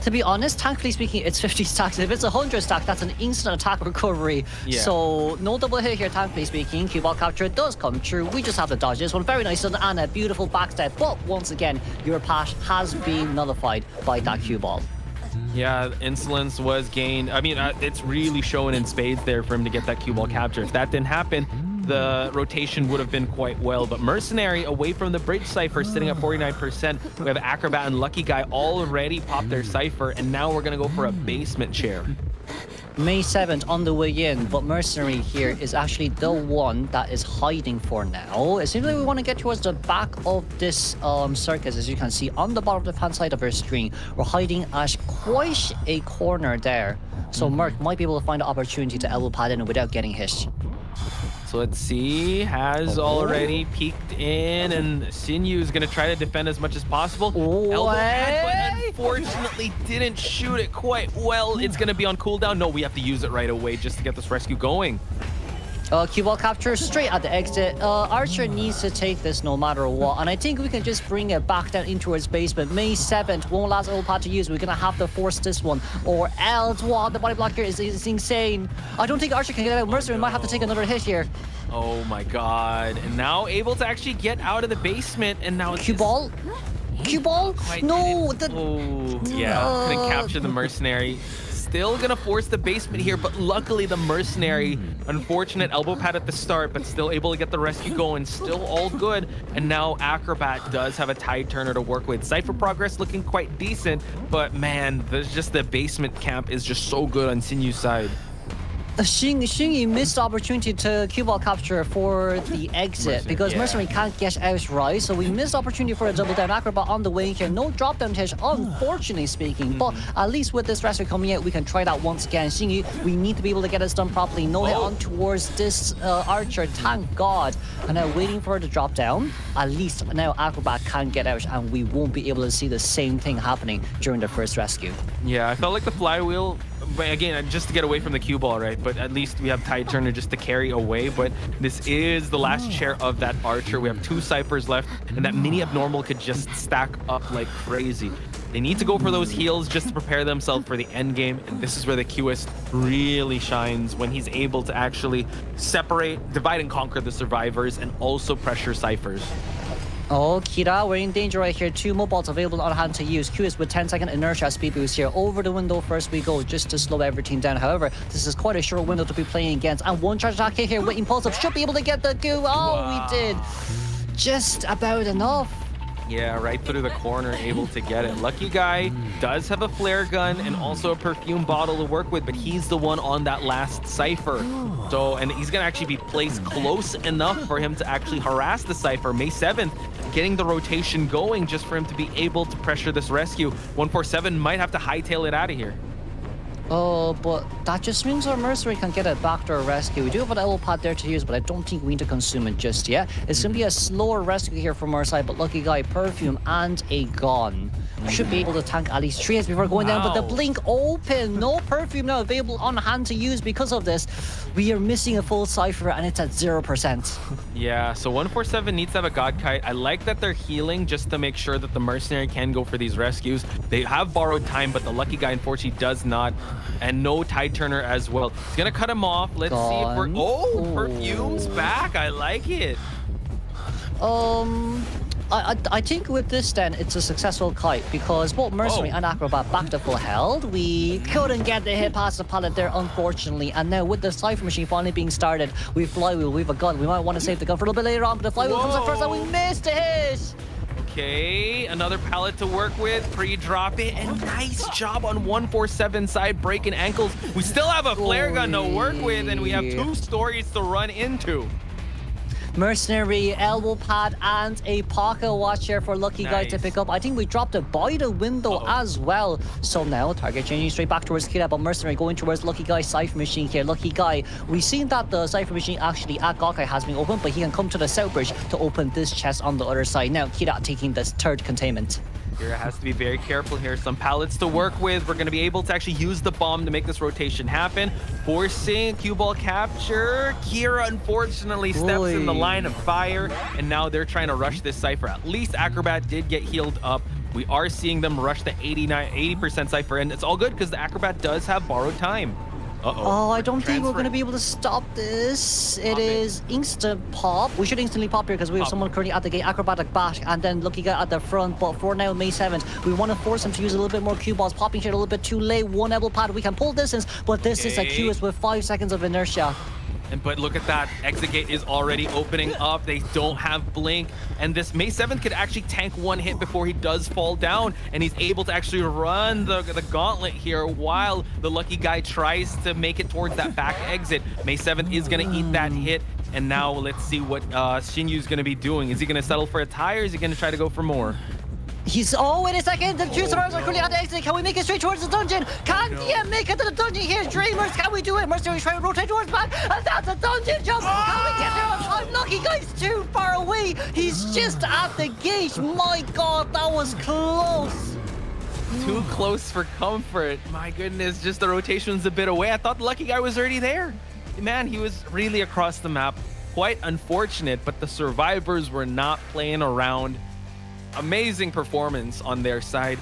To be honest, thankfully speaking, it's 50 stacks. If it's 100 stack, that's an instant attack recovery. Yeah. So no double hit here, thankfully speaking. Cue ball capture does come true. We just have to dodge this one. Very nice and a beautiful backstep. But once again, your pass has been nullified by that cue ball. Yeah, insolence was gained. I mean, it's really showing in spades there for him to get that cue ball capture. If that didn't happen, the rotation would have been quite well. But Mercenary away from the bridge Cypher, sitting at 49%. We have Acrobat and Lucky Guy already popped their Cypher, and now we're going to go for a basement chair. May 7th on the way in, but Mercenary here is actually the one that is hiding for now. It seems like we want to get towards the back of this circus, as you can see on the bottom left-hand side of our screen. We're hiding at quite a corner there. So Merc might be able to find an opportunity to elbow pad in without getting hit. So let's see, has already peeked in, and Sinyu is going to try to defend as much as possible. Elbow pad, but unfortunately didn't shoot it quite well. It's going to be on cooldown. No, we have to use it right away just to get this rescue going. Cue ball capture straight at the exit. Archer needs to take this no matter what, and I think we can just bring it back down into its basement. May 7th won't last old pad to use. We're gonna have to force this one, or else what? The body block here is insane. I don't think Archer can get out. Mercenary might have to take another hit here. Oh my god, and now able to actually get out of the basement, and now cue ball? Cue ball? No! Yeah, couldn't capture the Mercenary. Still gonna force the basement here, but luckily the Mercenary, unfortunate elbow pad at the start, but still able to get the rescue going. Still all good. And now Acrobat does have a Tide Turner to work with. Cypher progress looking quite decent, but man, there's just the basement camp is just so good on Sinyu's side. Shingy missed the opportunity to cue ball capture for the exit because Mercenary can't get out, right? So we missed the opportunity for a double down. Acrobat on the way here. No drop down hit, unfortunately speaking. But at least with this rescue coming out, we can try that once again. Shingy, we need to be able to get this done properly. No hit on towards this Archer, thank God. And now waiting for her to drop down. At least now Acrobat can get out and we won't be able to see the same thing happening during the first rescue. Yeah, I felt like the flywheel, but again, just to get away from the cue ball, right? But at least we have Tide Turner just to carry away. But this is the last chair of that Archer. We have 2 Cyphers left, and that mini abnormal could just stack up like crazy. They need to go for those heals just to prepare themselves for the end game. And this is where the QS really shines, when he's able to actually separate, divide and conquer the survivors and also pressure ciphers. Oh, Kira, we're in danger right here. 2 mobiles available on hand to use. QS with 10-second inertia speed boost here. Over the window first we go, just to slow everything down. However, this is quite a short window to be playing against. And 1 charge attack hit here with Impulsive. Should be able to get the goo. Oh, Wow. we did. Just about enough. Yeah, right through the corner, able to get it. Lucky Guy does have a flare gun and also a perfume bottle to work with, but he's the one on that last cipher. So, and he's gonna actually be placed close enough for him to actually harass the cipher. May 7th, getting the rotation going just for him to be able to pressure this rescue. 147 might have to hightail it out of here. Oh, but that just means our Mercenary can get it back to our rescue. We do have an elbow pad there to use, but I don't think we need to consume it just yet. It's going to be a slower rescue here from our side, but Lucky Guy, Perfume, and a gun. We should be able to tank at least 3 hits before going down, but the blink open. No Perfume now available on hand to use because of this. We are missing a full cipher, and it's at 0%. Yeah, so 147 needs to have a God Kite. I like that they're healing just to make sure that the Mercenary can go for these rescues. They have borrowed time, but the Lucky Guy unfortunately does not. And no Tide Turner as well. He's gonna cut him off. Let's see if we're... Oh, Perfume's back. I like it. I think with this then, it's a successful kite because both Mercenary and Acrobat back to full health. We couldn't get the hit past the pallet there, unfortunately. And now with the Cypher Machine finally being started, we have Flywheel, we have a gun. We might want to save the gun for a little bit later on, but the Flywheel comes up first and we missed a hit. Okay, another pallet to work with. Pre-drop it, and nice job on 147 side, breaking ankles. We still have a flare gun to work with, and we have 2 stories to run into. Mercenary, elbow pad, and a pocket watch here for Lucky Guy to pick up. I think we dropped it by the window as well. So now, target changing straight back towards Kira, but Mercenary going towards Lucky Guy's Cypher Machine here. Lucky Guy, we've seen that the Cypher Machine actually at Gawkai has been opened, but he can come to the South Bridge to open this chest on the other side. Now, Kira taking this 3rd containment. Kira has to be very careful here. Some pallets to work with. We're going to be able to actually use the bomb to make this rotation happen. Forcing cue ball capture. Kira unfortunately steps in the line of fire, and now they're trying to rush this cipher. At least Acrobat did get healed up. We are seeing them rush the 80% cipher, and it's all good because the Acrobat does have borrowed time. Oh, I don't think we're going to be able to stop this. It is instant pop. We should instantly pop here because we have someone currently at the gate, Acrobatic Bash, and then Lucky Guy at the front. But for now, May 7th, we want to force him to use a little bit more cue balls. Popping here a little bit too late. 1 elbow pad. We can pull distance, but this is a QS with 5 seconds of inertia. But look at that, exit gate is already opening up. They don't have blink, and this May 7th could actually tank 1 hit before he does fall down, and he's able to actually run the gauntlet here while the Lucky Guy tries to make it towards that back exit. May 7th is going to eat that hit, and now let's see what Shinyu's going to be doing. Is he going to settle for a tie, or is he going to try to go for more? Oh, wait a second. The 2 survivors are currently at the exit. Can we make it straight towards the dungeon? Can DM make it to the dungeon here? Dreamers, can we do it? Mercenary trying to rotate towards back. And that's a dungeon jump. Can we get there on time? Lucky Guy's too far away. He's just at the gate. My God, that was close. Too close for comfort. My goodness, just the rotation's a bit away. I thought the Lucky Guy was already there. Man, he was really across the map. Quite unfortunate, but the survivors were not playing around. Amazing performance on their side.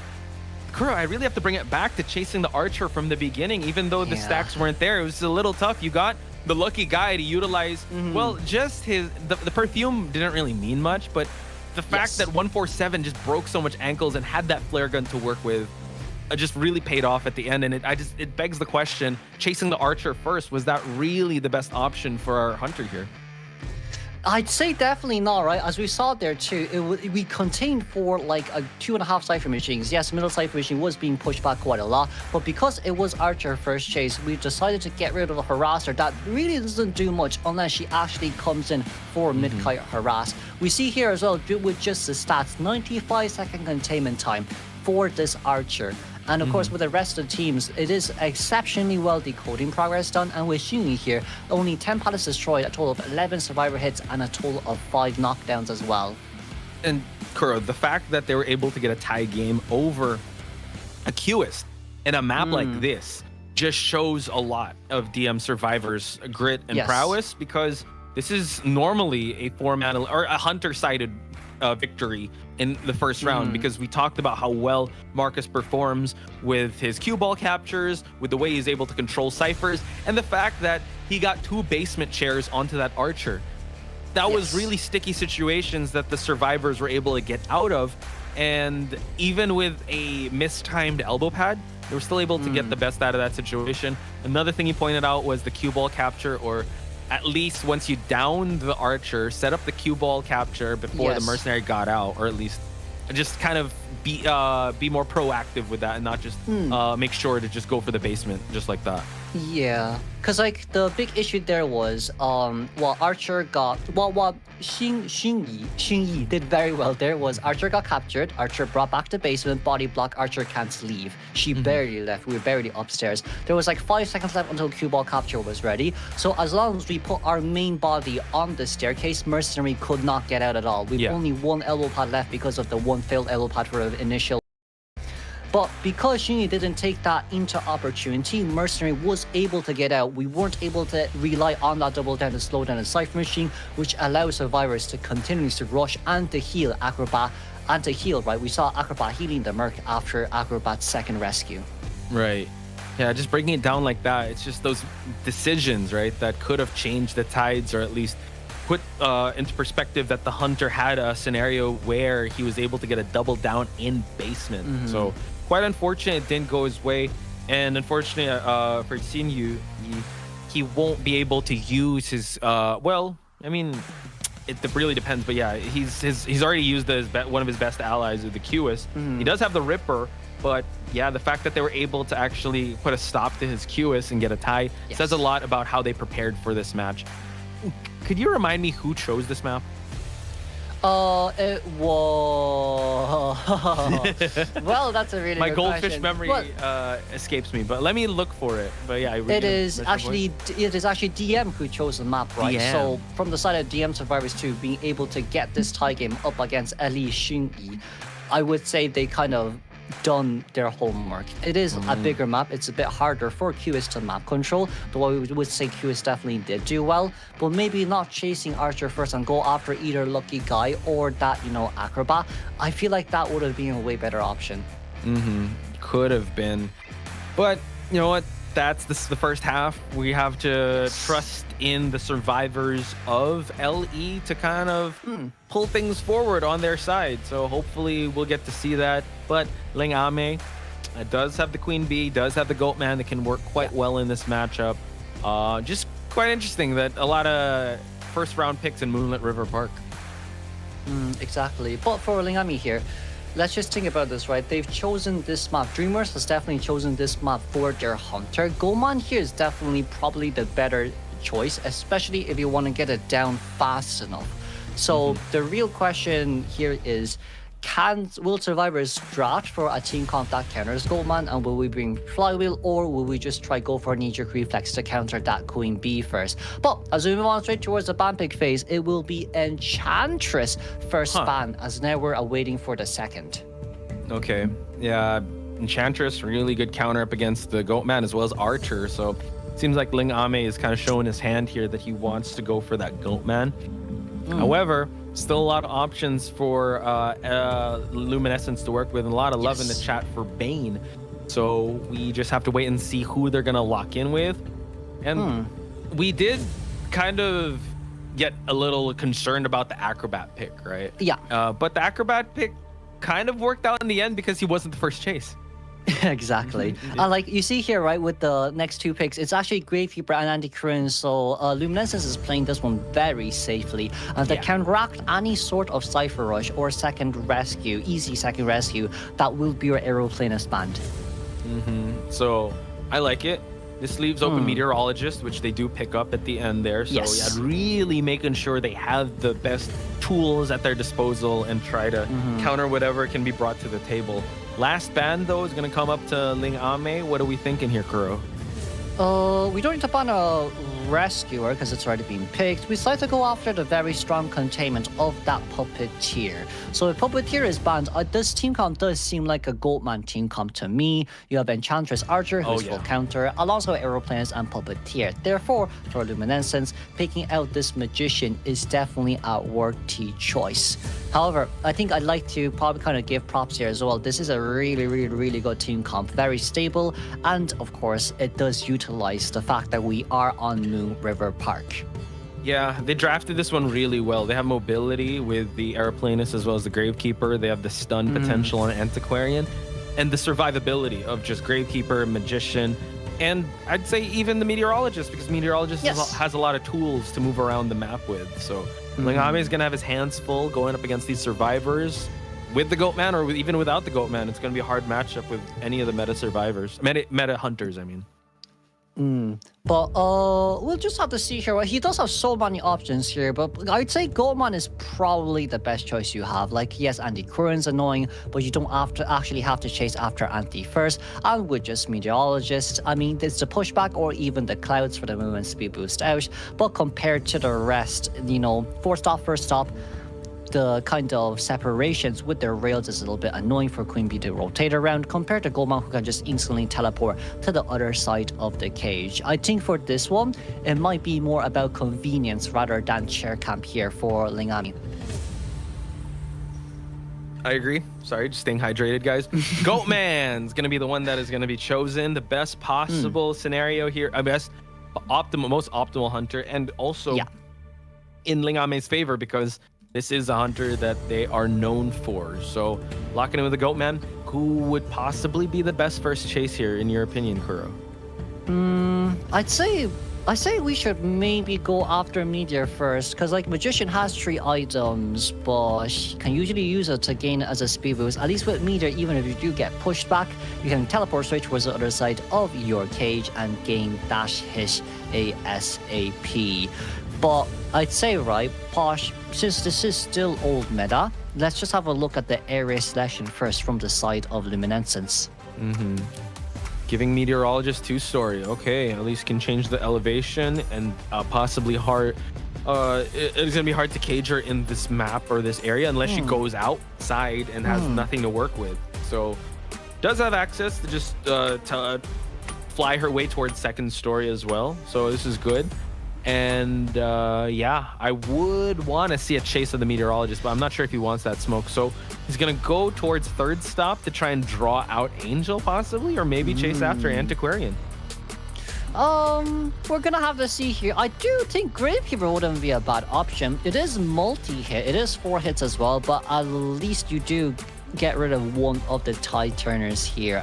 Kuro, I really have to bring it back to chasing the Archer from the beginning, even though the stacks weren't there. It was a little tough. You got the Lucky Guy to utilize, well, just his... The perfume didn't really mean much, but the fact that 147 just broke so much ankles and had that flare gun to work with just really paid off at the end. And it begs the question, chasing the Archer first, was that really the best option for our Hunter here? I'd say definitely not, right? As we saw there too, we contained for like 2.5 Cypher Machines. Yes, middle Cypher Machine was being pushed back quite a lot, but because it was Archer first chase, we decided to get rid of the harasser. That really doesn't do much unless she actually comes in for mid-kite harass. We see here as well, with just the stats, 95-second containment time for this Archer. And of course, with the rest of the teams, it is exceptionally well decoding progress done. And with Shinyi here, only 10 pallets destroyed, a total of 11 survivor hits, and a total of 5 knockdowns as well. And Kuro, the fact that they were able to get a tie game over a QS in a map like this just shows a lot of DM survivors' grit and prowess, because this is normally a 4-man or a hunter-sided victory in the first round, because we talked about how well Marcus performs with his cue ball captures, with the way he's able to control ciphers, and the fact that he got 2 basement chairs onto that archer. That was really sticky situations that the survivors were able to get out of. And even with a mistimed elbow pad, they were still able to get the best out of that situation. Another thing he pointed out was the cue ball capture, or at least once you downed the archer, set up the cue ball capture before the mercenary got out, or at least just kind of be more proactive with that and not just make sure to just go for the basement just like that. Yeah, because like the big issue there was what Archer got, what Xingyi did very well there was Archer got captured, Archer brought back the basement, body block, Archer can't leave. She barely left, we were barely upstairs. There was like 5 seconds left until cue ball capture was ready. So as long as we put our main body on the staircase, Mercenary could not get out at all. We've only 1 elbow pad left because of the 1 failed elbow pad for the initial. But because Xingyi didn't take that into opportunity, Mercenary was able to get out. We weren't able to rely on that double down to slow down the Cypher Machine, which allows survivors to continuously rush and to heal Acrobat and to heal, right? We saw Acrobat healing the Merc after Acrobat's second rescue. Right. Yeah, just breaking it down like that, it's just those decisions, right, that could have changed the tides, or at least put into perspective that the Hunter had a scenario where he was able to get a double down in basement. So quite unfortunate it didn't go his way, and unfortunate for Xingyi, he won't be able to use his well, I mean, it really depends, but yeah, he's already used one of his best allies with the QS. He does have the Ripper, but yeah, the fact that they were able to actually put a stop to his QS and get a tie says a lot about how they prepared for this match. Could you remind me who chose this map? It was... well, that's a really My good goldfish question. memory escapes me, but let me look for it. But yeah, it is actually DM who chose the map, right? DM. So from the side of DM Survivors 2, being able to get this tie game up against Ellie Xingyi, I would say they kind of done their homework. It is a bigger map. It's a bit harder for QS to map control, though I would say QS definitely did do well, but maybe not chasing Archer first and go after either Lucky Guy or that, Acrobat. I feel like that would have been a way better option. Could have been. But you know what? This is the first half. We have to trust in the survivors of LE to kind of pull things forward on their side. So hopefully we'll get to see that. But Ling AMEY does have the Queen Bee, does have the Goatman that can work quite well in this matchup. Just quite interesting that a lot of first round picks in Moonlit River Park. Exactly. But for Ling AMEY here, let's just think about this, right? They've chosen this map. Dreamers has definitely chosen this map for their Hunter. Goman here is definitely probably the better choice, especially if you want to get it down fast enough. So the real question here is, will survivors draft for a team comp that counters Goldman, and will we bring Flywheel, or will we just try go for a knee-jerk reflex to counter that Queen Bee first? But as we move on straight towards the ban pick phase, it will be Enchantress first ban, as now we're awaiting for the second. Okay, yeah, Enchantress, really good counter up against the Goatman as well as Archer, so it seems like Ling AMEY is kind of showing his hand here that he wants to go for that Goatman. However, still a lot of options for Luminescence to work with, and a lot of love in the chat for Bane. So we just have to wait and see who they're going to lock in with. And we did kind of get a little concerned about the Acrobat pick, right? Yeah. But the Acrobat pick kind of worked out in the end because he wasn't the first chase. Exactly. And like you see here, right, with the next 2 picks, it's actually Gravekeeper and Anti-Korean, so Luminescence is playing this one very safely. And they counteract any sort of Cypher Rush or second rescue, easy second rescue, that will be your Aeroplanist band. So I like it. This leaves open Meteorologist, which they do pick up at the end there. So yeah, really making sure they have the best tools at their disposal and try to counter whatever can be brought to the table. Last ban, though, is going to come up to Ling AMEY. What are we thinking here, Kuro? We don't need to ban a Rescuer, because it's already been picked, we decide to go after the very strong containment of that Puppeteer. So if Puppeteer is banned, this team comp does seem like a Goldman team comp to me. You have Enchantress Archer, who's full counter, alongside Aeroplanets and Puppeteer. Therefore, for Luminescence, picking out this Magician is definitely a worthy choice. However, I think I'd like to probably kind of give props here as well. This is a really good team comp, very stable, and of course, it does utilize the fact that we are on Moon River Park. Yeah, they drafted this one really well. They have mobility with the Aeroplanist as well as the Gravekeeper. They have the stun potential on Antiquarian, and the survivability of just Gravekeeper, Magician, and I'd say even the Meteorologist, because Meteorologist has a lot of tools to move around the map with. So Lingame is going to have his hands full going up against these survivors. With the Goatman or even without the Goatman, it's going to be a hard matchup with any of the meta survivors. Meta hunters, I mean. But we'll just have to see here. Well, he does have so many options here, but I'd say Goldman is probably the best choice you have. Like, yes, Anti-Current's annoying, but you don't actually have to chase after Anti first. And with just Meteorologist, I mean, it's the pushback or even the clouds for the movement speed boost out. But compared to the rest, you know, first stop, the kind of separations with their rails is a little bit annoying for Queen Bee to rotate around compared to Goldman, who can just instantly teleport to the other side of the cage. I think for this one, it might be more about convenience rather than chair camp here for Lingame. I agree. Sorry, just staying hydrated, guys. Goatman's going to be the one that is going to be chosen. The best possible scenario here. Most optimal hunter, and also in Lingame's favor because this is a hunter that they are known for. So locking in with the Goatman, who would possibly be the best first chase here, in your opinion, Kuro? I say we should maybe go after Meteor first, because like Magician has 3 items, but he can usually use it to gain it as a speed boost. At least with Meteor, even if you do get pushed back, you can teleport straight towards the other side of your cage and gain dash hit ASAP. But I'd say, right, Posh, since this is still old meta, let's just have a look at the area selection first from the side of Luminescence. Giving Meteorologist 2-story. Okay, at least can change the elevation and possibly hard. It's going to be hard to cage her in this map or this area unless she goes outside and has nothing to work with. So, does have access to just fly her way towards 2nd story as well. So, this is good. And yeah, I would want to see a chase of the Meteorologist, but I'm not sure if he wants that smoke. So he's going to go towards 3rd stop to try and draw out Angel possibly, or maybe chase after Antiquarian. We're gonna have to see here. I do think Gravekeeper wouldn't be a bad option. It is multi-hit, it is 4 hits as well, but at least you do get rid of one of the tide turners here.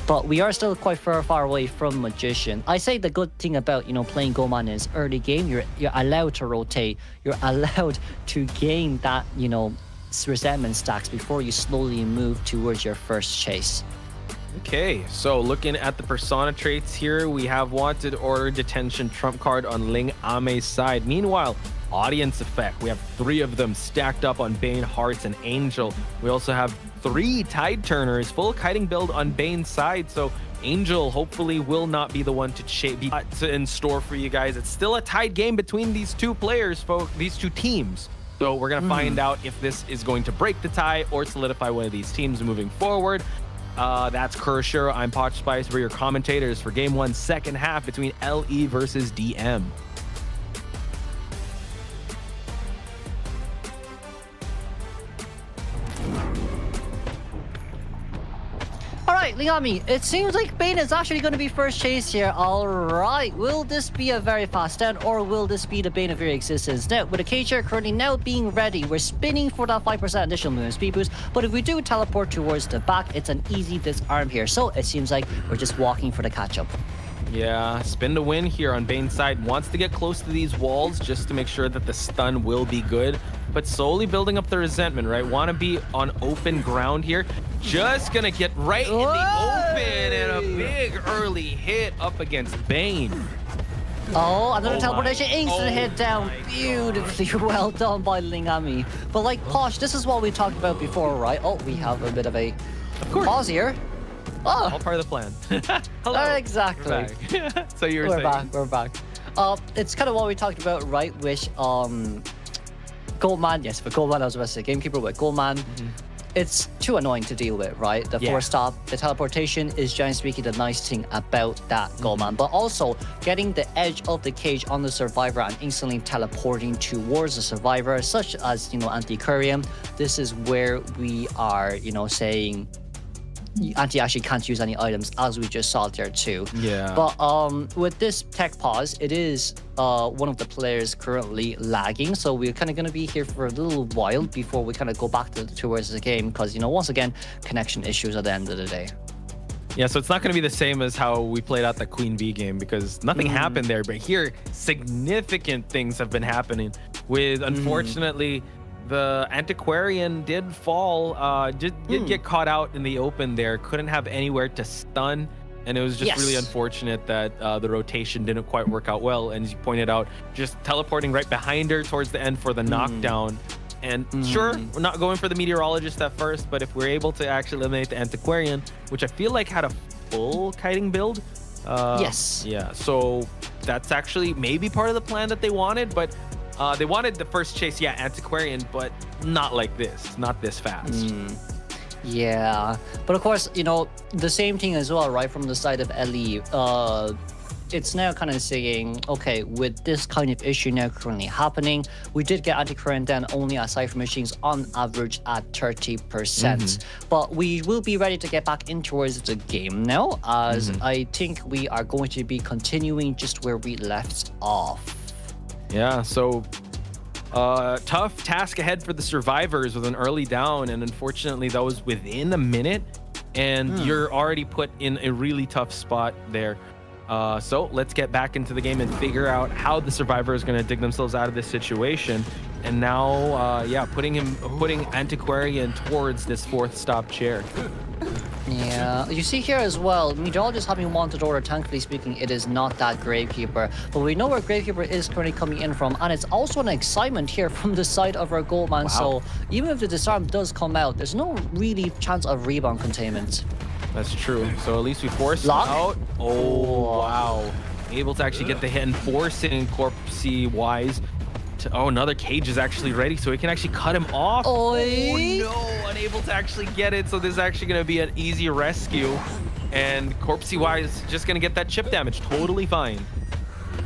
But we are still quite far away from Magician. I say the good thing about, you know, playing Goman is early game, you're allowed to rotate. You're allowed to gain that, you know, resentment stacks before you slowly move towards your first chase. Okay, so looking at the persona traits here, we have Wanted Order, Detention, Trump card on Ling Ame's side. Meanwhile, Audience Effect, we have 3 of them stacked up on Bane, Hearts, and Angel. We also have 3 Tide Turners, full kiting build on Bane's side. So Angel hopefully will not be the one to be in store for you guys. It's still a tied game between these 2 players, folks, these 2 teams. So we're going to find out if this is going to break the tie or solidify one of these teams moving forward. That's Kershiro. I'm Potch Spice. We're your commentators for Game 1, second half between LE versus DM. Alright, Lingame, it seems like Bane is actually going to be first chase here. Alright, will this be a very fast down, or will this be the bane of your existence? Now, with the cage here currently now being ready, we're spinning for that 5% additional movement speed boost, but if we do teleport towards the back, it's an easy disarm here. So it seems like we're just walking for the catch-up. Yeah, spin to win here on Bane's side. Wants to get close to these walls just to make sure that the stun will be good, but slowly building up the resentment, right? Want to be on open ground here. Just gonna get right in the open and a big early hit up against Bane. Oh, another teleportation, instant hit down. Beautifully well done by Lingame. But like, Posh, this is what we talked about before, right? Oh, we have a bit of a pause here. Oh. All part of the plan. Hello. Exactly. We're back. So you were We're saying. back. We're back. It's kind of what we talked about, right? With Goldman. Yes, for Goldman, I was about to say Gamekeeper with Goldman. It's too annoying to deal with, right? The Yeah. force stop, the teleportation is generally speaking the nice thing about that Goldman. But also getting the edge of the cage on the survivor and instantly teleporting towards the survivor, such as, you know, anti-Curium. This is where we are, you know, saying Anti actually can't use any items, as we just saw there too. Yeah. But with this tech pause, it is one of the players currently lagging, so we're kind of going to be here for a little while before we kind of go back towards the game, because, you know, once again, connection issues at the end of the day. Yeah, so it's not going to be the same as how we played out the Queen Bee game, because nothing happened there. But here, significant things have been happening with, unfortunately, the Antiquarian did fall, did get caught out in the open there, couldn't have anywhere to stun. And it was just really unfortunate that the rotation didn't quite work out well. And as you pointed out, just teleporting right behind her towards the end for the knockdown. And sure, we're not going for the Meteorologist at first, but if we're able to actually eliminate the Antiquarian, which I feel like had a full kiting build. Yes. Yeah, so that's actually maybe part of the plan that they wanted, but they wanted the first chase, Antiquarian, but not like this, not this fast. Yeah, but of course, you know, the same thing as well, right, from the side of Ellie. It's now kind of saying, okay, with this kind of issue now currently happening, we did get anti-current then only at Cypher machines on average at 30%. But we will be ready to get back in towards the game now, as I think we are going to be continuing just where we left off. Yeah, so tough task ahead for the survivors with an early down, and unfortunately that was within a minute, and you're already put in a really tough spot there. So let's get back into the game and figure out how the survivor is going to dig themselves out of this situation. And now, putting Antiquarian towards this fourth stop chair. Yeah, you see here as well, Meteorologist having wanted order, thankfully speaking, it is not that Gravekeeper. But we know where Gravekeeper is currently coming in from, and it's also an excitement here from the side of our Goldman. Wow. So even if the disarm does come out, there's no really chance of rebound containment. That's true. So at least we forced it out. Oh, wow. Able to actually get the hit and forcing Corpsey Wise to, another cage is actually ready, so we can actually cut him off. Oy. Oh no, unable to actually get it. So this is actually going to be an easy rescue. And Corpsey Wise just going to get that chip damage. Totally fine.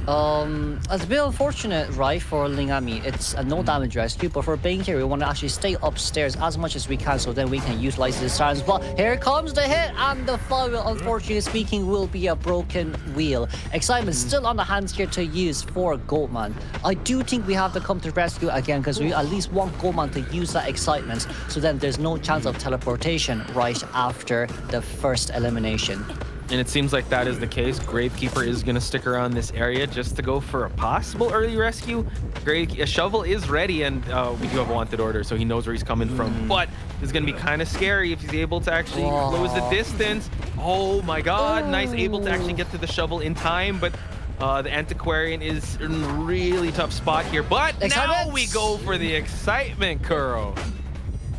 It's a bit unfortunate, right, for Lingami. It's a no damage rescue, but for Bane here, we want to actually stay upstairs as much as we can, so then we can utilize the disarms. But here comes the hit, and the flywheel, unfortunately speaking, will be a broken wheel. Excitement still on the hands here to use for Goldman. I do think we have to come to rescue again, because we at least want Goldman to use that excitement, so then there's no chance of teleportation right after the first elimination. And it seems like that is the case. Gravekeeper is going to stick around this area just to go for a possible early rescue. A shovel is ready, and we do have a wanted order, so he knows where he's coming from. But it's going to be kind of scary if he's able to actually close the distance. Oh my god, nice, able to actually get to the shovel in time, but the Antiquarian is in a really tough spot here. But now we go for the excitement, Kuro.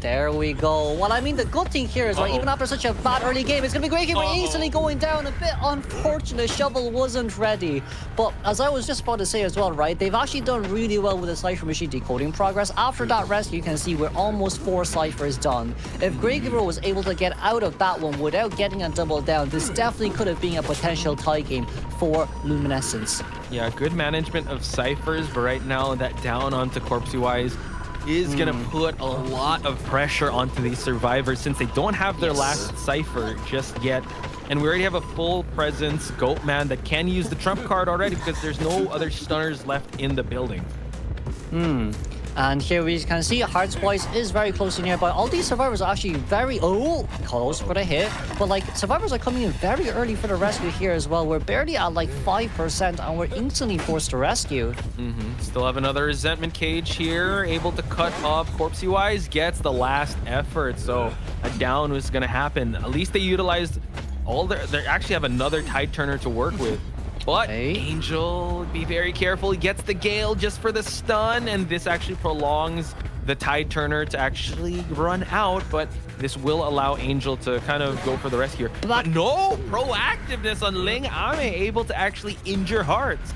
There we go. Well, I mean, the good thing here is, right, even after such a bad early game, it's going to be Gravekeeper easily going down. A bit unfortunate, Shovel wasn't ready. But as I was just about to say as well, right, they've actually done really well with the Cypher Machine decoding progress. After that rescue, you can see we're almost 4 Cyphers done. If Gravekeeper was able to get out of that one without getting a double down, this definitely could have been a potential tie game for Luminescence. Yeah, good management of Cyphers, but right now that down onto Corpsey Wise is going to put a lot of pressure onto these survivors, since they don't have their last Cypher just yet. And we already have a full presence Goatman that can use the trump card already, because there's no other stunners left in the building. And here we can see Heartswise is very close to nearby. All these survivors are actually very close for the hit, but like survivors are coming in very early for the rescue here as well. We're barely at like 5% and we're instantly forced to rescue. Still have another resentment cage here, able to cut off. Corpsey Wise gets the last effort, so a down was going to happen. At least they utilized all they actually have another tide turner to work with. But Angel, be very careful. He gets the Gale just for the stun, and this actually prolongs the tide turner to actually run out, but this will allow Angel to kind of go for the rest here. But no proactiveness on Ling Ame, able to actually injure Hearts.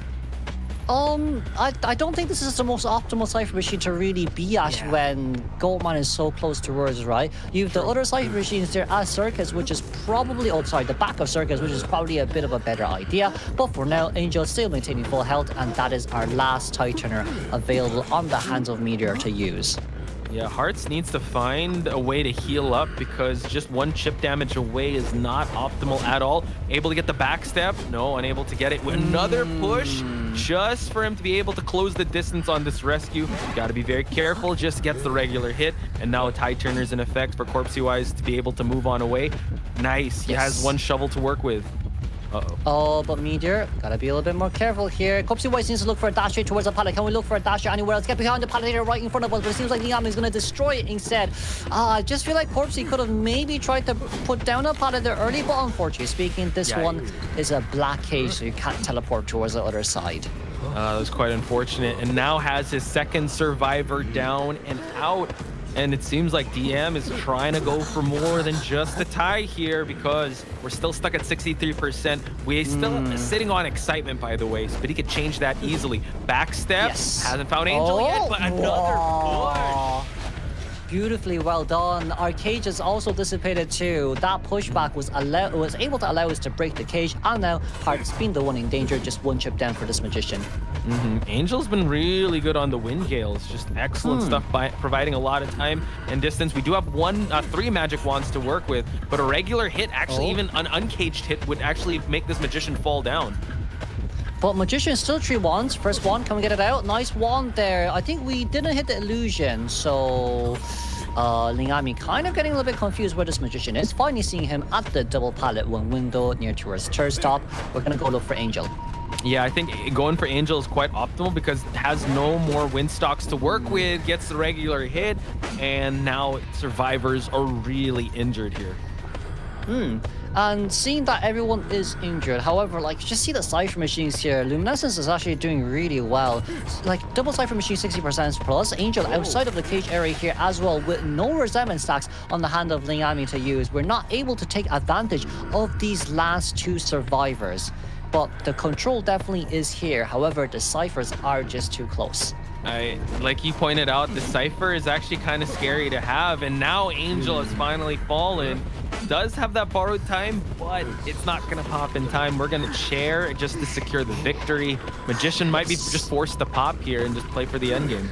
I don't think this is the most optimal Cypher Machine to really be at when Goldman is so close towards, right? You have the other Cypher Machines there as Circus, which is probably, the back of Circus, which is probably a bit of a better idea. But for now, Angel is still maintaining full health, and that is our last Tide Turner available on the hands of Meteor to use. Yeah, Hearts needs to find a way to heal up because just one chip damage away is not optimal at all. Able to get the backstep? No, unable to get it. Another push just for him to be able to close the distance on this rescue. Got to be very careful. Just gets the regular hit. And now a Tide Turner is in effect for Corpsey-Wise to be able to move on away. Nice. He has one shovel to work with. Oh, but Meteor, gotta be a little bit more careful here. Corpsey-Wise needs to look for a dash straight towards the pallet. Can we look for a dash anywhere else? Get behind the pallet here right in front of us, but it seems like Liam is gonna destroy it instead. I just feel like Corpsey could have maybe tried to put down a pallet there early, but unfortunately speaking, this one is a black cage, so you can't teleport towards the other side. That was quite unfortunate, and now has his second survivor down and out. And it seems like DM is trying to go for more than just a tie here because we're still stuck at 63%. We're still sitting on excitement, by the way, but he could change that easily. Backstep, hasn't found Angel yet, but another push. Beautifully well done. Our cage has also dissipated too. That pushback was able to allow us to break the cage, and now Hearts being the one in danger, just one chip down for this Magician. Angel's been really good on the wind gales, just excellent stuff by providing a lot of time and distance. We do have three magic wands to work with, but a regular hit, actually even an uncaged hit, would actually make this Magician fall down. But Magician still 3 wands. First wand, can we get it out? Nice wand there. I think we didn't hit the illusion, so Ling Ame kind of getting a little bit confused where this Magician is. Finally seeing him at the double pallet one window near towards third stop. We're gonna go look for Angel. Yeah, I think going for Angel is quite optimal because it has no more wind stocks to work with, gets the regular hit, and now survivors are really injured here. And seeing that everyone is injured, however, like, just see the Cypher Machines here. Luminescence is actually doing really well. Like, double Cypher Machine 60% plus. Angel outside of the cage area here as well, with no resentment stacks on the hand of Ling Ame to use. We're not able to take advantage of these last 2 survivors. But the control definitely is here. However, the Cyphers are just too close. Like you pointed out, the Cypher is actually kind of scary to have, and now Angel has finally fallen. Does have that borrowed time, but it's not going to pop in time. We're going to share just to secure the victory. Magician might be just forced to pop here and just play for the endgame.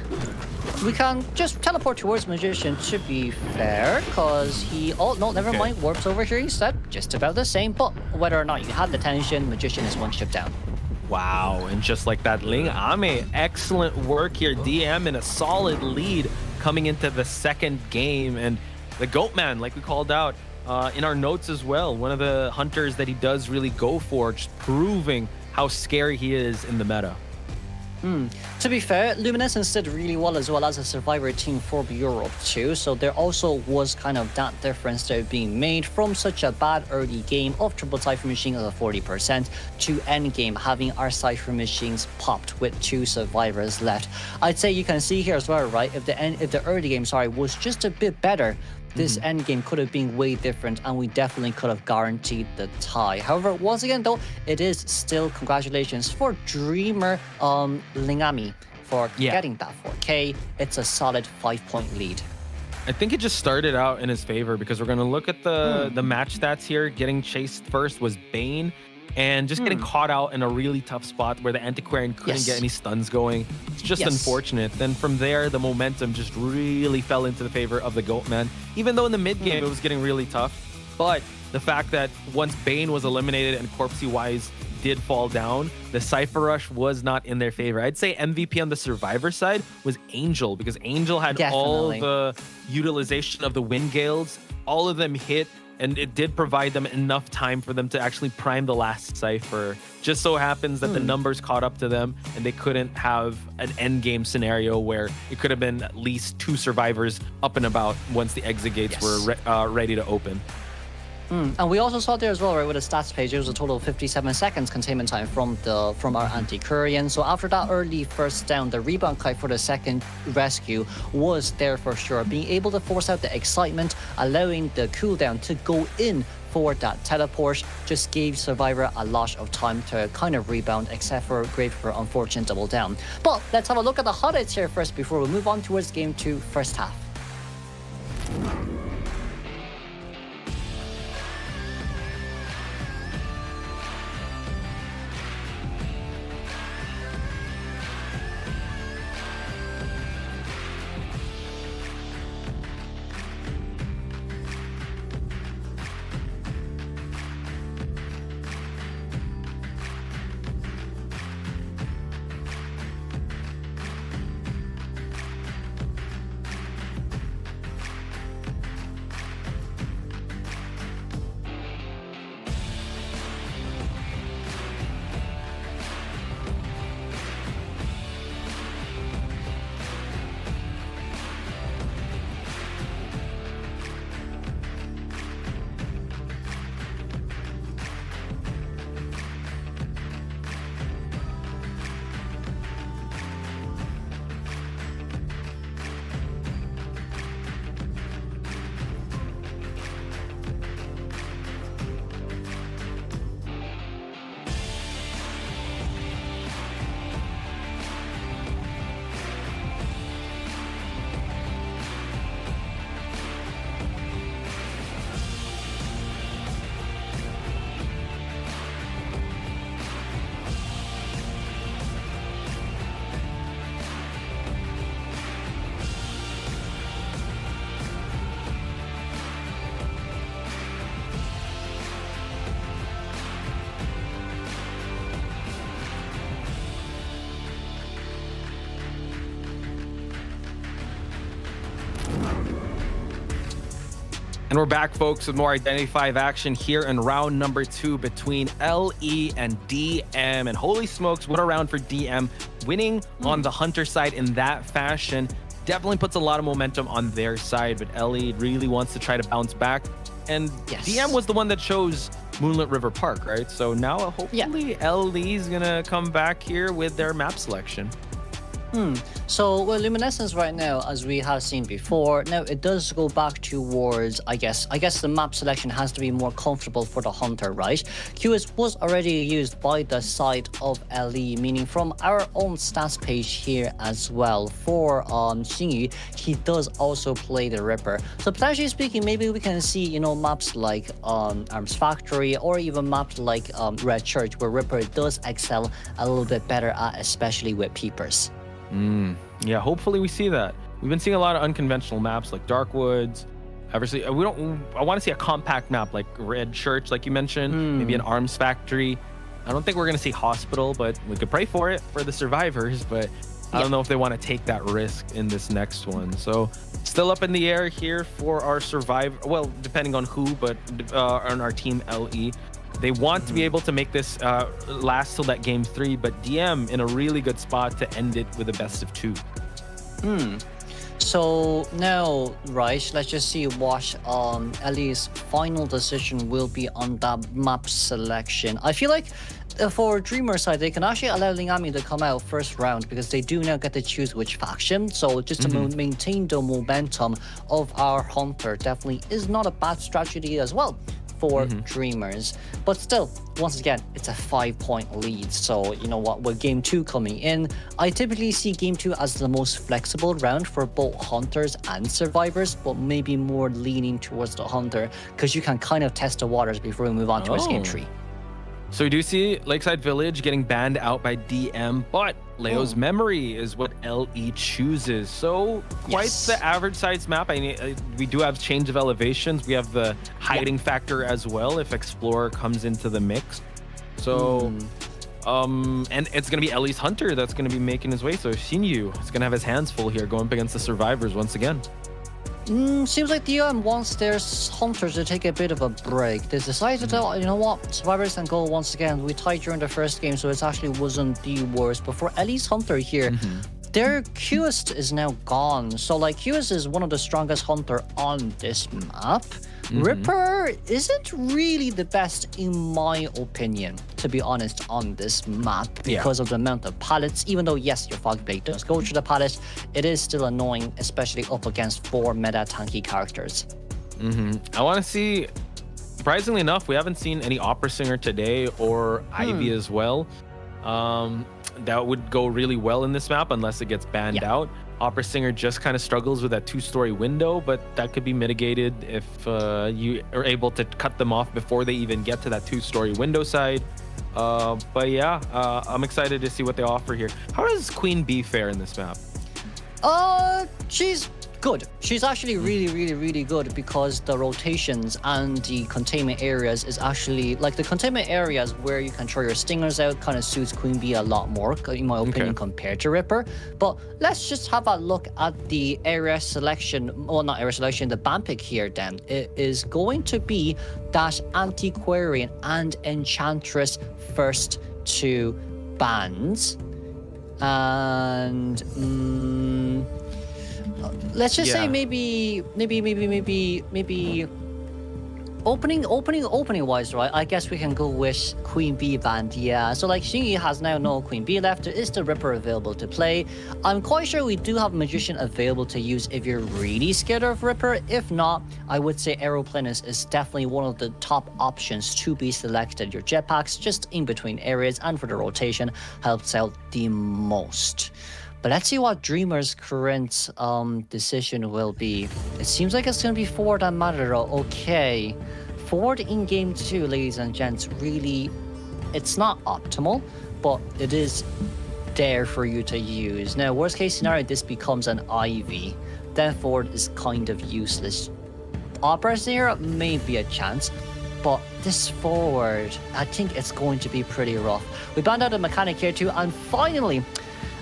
We can just teleport towards Magician, to be fair, because he... Oh, no, never mind. Warps over here instead. Just about the same, but whether or not you have the tension, Magician is one chip down. Wow, and just like that, Ling Ame, excellent work here. DM in a solid lead coming into the second game. And the Goatman, like we called out in our notes as well, one of the hunters that he does really go for, just proving how scary he is in the meta. To be fair, Luminescence did really well as a survivor team for Europe too, so there also was kind of that difference there being made from such a bad early game of triple Cypher Machine at 40% to end game having our Cypher Machines popped with 2 survivors left. I'd say you can see here as well, right, if the early game, was just a bit better, this end game could have been way different, and we definitely could have guaranteed the tie. However, once again though, it is still congratulations for Dreamer Ling Ame for getting that 4K. It's a solid 5-point lead. I think it just started out in his favor because we're going to look at the match stats here. Getting chased first was Bane, and just getting caught out in a really tough spot where the Antiquarian couldn't get any stuns going. It's just unfortunate. Then from there, the momentum just really fell into the favor of the Goatman. Even though in the mid game it was getting really tough, but the fact that once Bane was eliminated and Corpsey-Wise did fall down, the Cypher Rush was not in their favor. I'd say MVP on the survivor side was Angel, because Angel had all the utilization of the Wind Gales, all of them hit, and it did provide them enough time for them to actually prime the last Cypher. Just so happens that the numbers caught up to them, and they couldn't have an end game scenario where it could have been at least 2 survivors up and about once the exit gates were ready to open. And we also saw there as well, right, with the stats page, it was a total of 57 seconds containment time from our anti-Korean. So after that early first down, the rebound kite for the second rescue was there for sure. Being able to force out the excitement, allowing the cooldown to go in for that teleport just gave Survivor a lot of time to kind of rebound, except for Grave for unfortunate double down. But let's have a look at the highlights here first before we move on towards Game 2 first half. And we're back, folks, with more Identity 5 action here in round number 2 between LE and DM. And holy smokes, what a round for DM. Winning on the Hunter side in that fashion definitely puts a lot of momentum on their side. But LE really wants to try to bounce back. And DM was the one that chose Moonlit River Park, right? So now hopefully LE is going to come back here with their map selection. So, well, Luminescence right now, as we have seen before, now it does go back towards, I guess the map selection has to be more comfortable for the Hunter, right? QS was already used by the side of LE, meaning from our own stats page here as well. For Xingyu, he does also play the Ripper. So potentially speaking, maybe we can see, you know, maps like Arms Factory or even maps like Red Church, where Ripper does excel a little bit better at, especially with Peepers. Yeah, hopefully we see that. We've been seeing a lot of unconventional maps like Dark Woods. Obviously, I want to see a compact map like Red Church, like you mentioned, maybe an Arms Factory. I don't think we're going to see Hospital, but we could pray for it for the survivors, but I don't know if they want to take that risk in this next one. So still up in the air here for our survivor. Well, depending on who, but on our team LE. They want to be able to make this last till that game 3, but DM in a really good spot to end it with a best of 2. So now, right, let's just see what LE's final decision will be on that map selection. I feel like for Dreamer side, they can actually allow Lingami to come out first round because they do now get to choose which faction. So just to maintain the momentum of our Hunter definitely is not a bad strategy as well for Dreamers. But still, once again, it's a 5-point lead. So you know what, with game 2 coming in, I typically see game 2 as the most flexible round for both Hunters and Survivors, but maybe more leaning towards the Hunter because you can kind of test the waters before we move on towards game 3. So we do see Lakeside Village getting banned out by DM, but Leo's Memory is what LE chooses. So quite the average size map. I mean, we do have change of elevations. We have the hiding factor as well if Explorer comes into the mix. So, and it's going to be LE's Hunter that's going to be making his way. So Xingyu is going to have his hands full here going up against the Survivors once again. Seems like DM wants their Hunters to take a bit of a break. They decided to, you know what, Survivors and go once again. We tied during the first game, so it actually wasn't the worst. But for LE's Hunter here, their Qist is now gone. So like Qist is one of the strongest Hunter on this map. Ripper isn't really the best in my opinion, to be honest, on this map because of the amount of pallets. Even though, yes, your Fog Blade does go through the pallet, it is still annoying, especially up against 4 meta tanky characters. I want to see, surprisingly enough, we haven't seen any Opera Singer today or Ivy as well. That would go really well in this map unless it gets banned out. Opera Singer just kind of struggles with that 2-story window, but that could be mitigated if you are able to cut them off before they even get to that 2-story window side. But yeah, I'm excited to see what they offer here. How does Queen Bee fare in this map? She's good. She's actually really good because the rotations and the containment areas is actually like the containment areas where you can throw your stingers out kind of suits Queen Bee a lot more, in my opinion, compared to Ripper. But let's just have a look at the area selection. Well, not area selection, the ban pick here then. It is going to be that Antiquarian and Enchantress first 2 bans. And let's just say maybe opening wise, right? I guess we can go with Queen Bee band. Yeah, so like Xingyi has now no Queen Bee left. There is the Ripper available to play. I'm quite sure we do have Magician available to use if you're really scared of Ripper. If not, I would say Aeroplanus is definitely one of the top options to be selected. Your jetpacks just in between areas and for the rotation helps out the most. But let's see what Dreamer's current decision will be. It seems like it's going to be forward and Matador. Okay. Forward in game 2, ladies and gents, really, it's not optimal, but it is there for you to use. Now, worst case scenario, this becomes an Ivy. Then forward is kind of useless. Opera Singer may be a chance, but this forward, I think it's going to be pretty rough. We banned out a mechanic here too, and finally,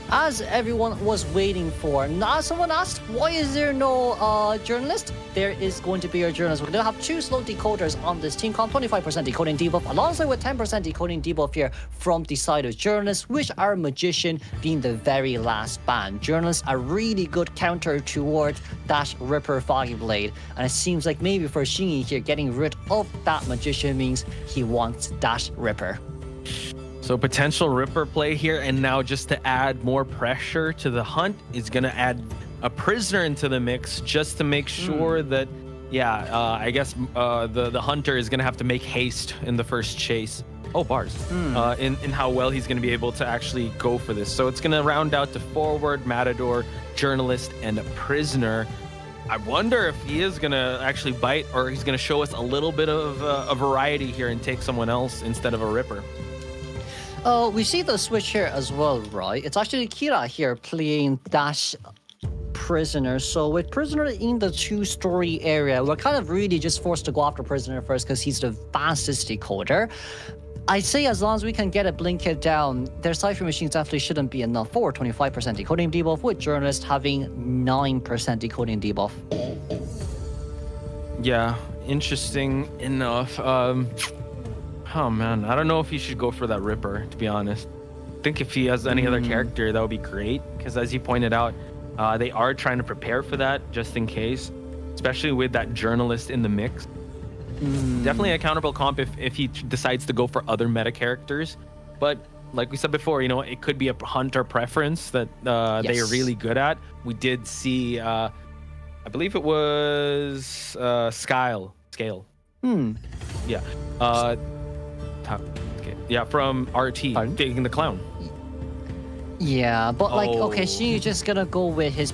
as everyone was waiting for, now someone asked, why is there no journalist? There is going to be a journalist. We're going to have 2 slow decoders on this team comp, 25% decoding debuff, alongside with 10% decoding debuff here from the side of journalists, which are Magician being the very last ban. Journalists are really good counter towards that Ripper Foggy Blade, and it seems like maybe for Xingyi here, getting rid of that Magician means he wants that Ripper. So potential Ripper play here, and now just to add more pressure to the hunt is going to add a prisoner into the mix just to make sure that, I guess the hunter is going to have to make haste in the first chase. Oh, bars. In how well he's going to be able to actually go for this. So it's going to round out to forward, Matador, journalist, and a prisoner. I wonder if he is going to actually bite, or he's going to show us a little bit of a variety here and take someone else instead of a Ripper. We see the switch here as well, right? It's actually Kira here playing that prisoner. So with prisoner in the 2-story area, we're kind of really just forced to go after prisoner first because he's the fastest decoder. I'd say as long as we can get a blink hit down, their Cypher machines definitely shouldn't be enough for 25% decoding debuff, with journalist having 9% decoding debuff. Yeah, interesting enough. Oh man, I don't know if he should go for that Ripper, to be honest. I think if he has any other character, that would be great, because as you pointed out, they are trying to prepare for that just in case, especially with that journalist in the mix. Definitely a counterable comp if he decides to go for other meta characters, but like we said before, you know, it could be a hunter preference that they are really good at. We did see, I believe it was Scale. Yeah, from RT, taking the clown. Yeah, but like, okay, she's just gonna go with his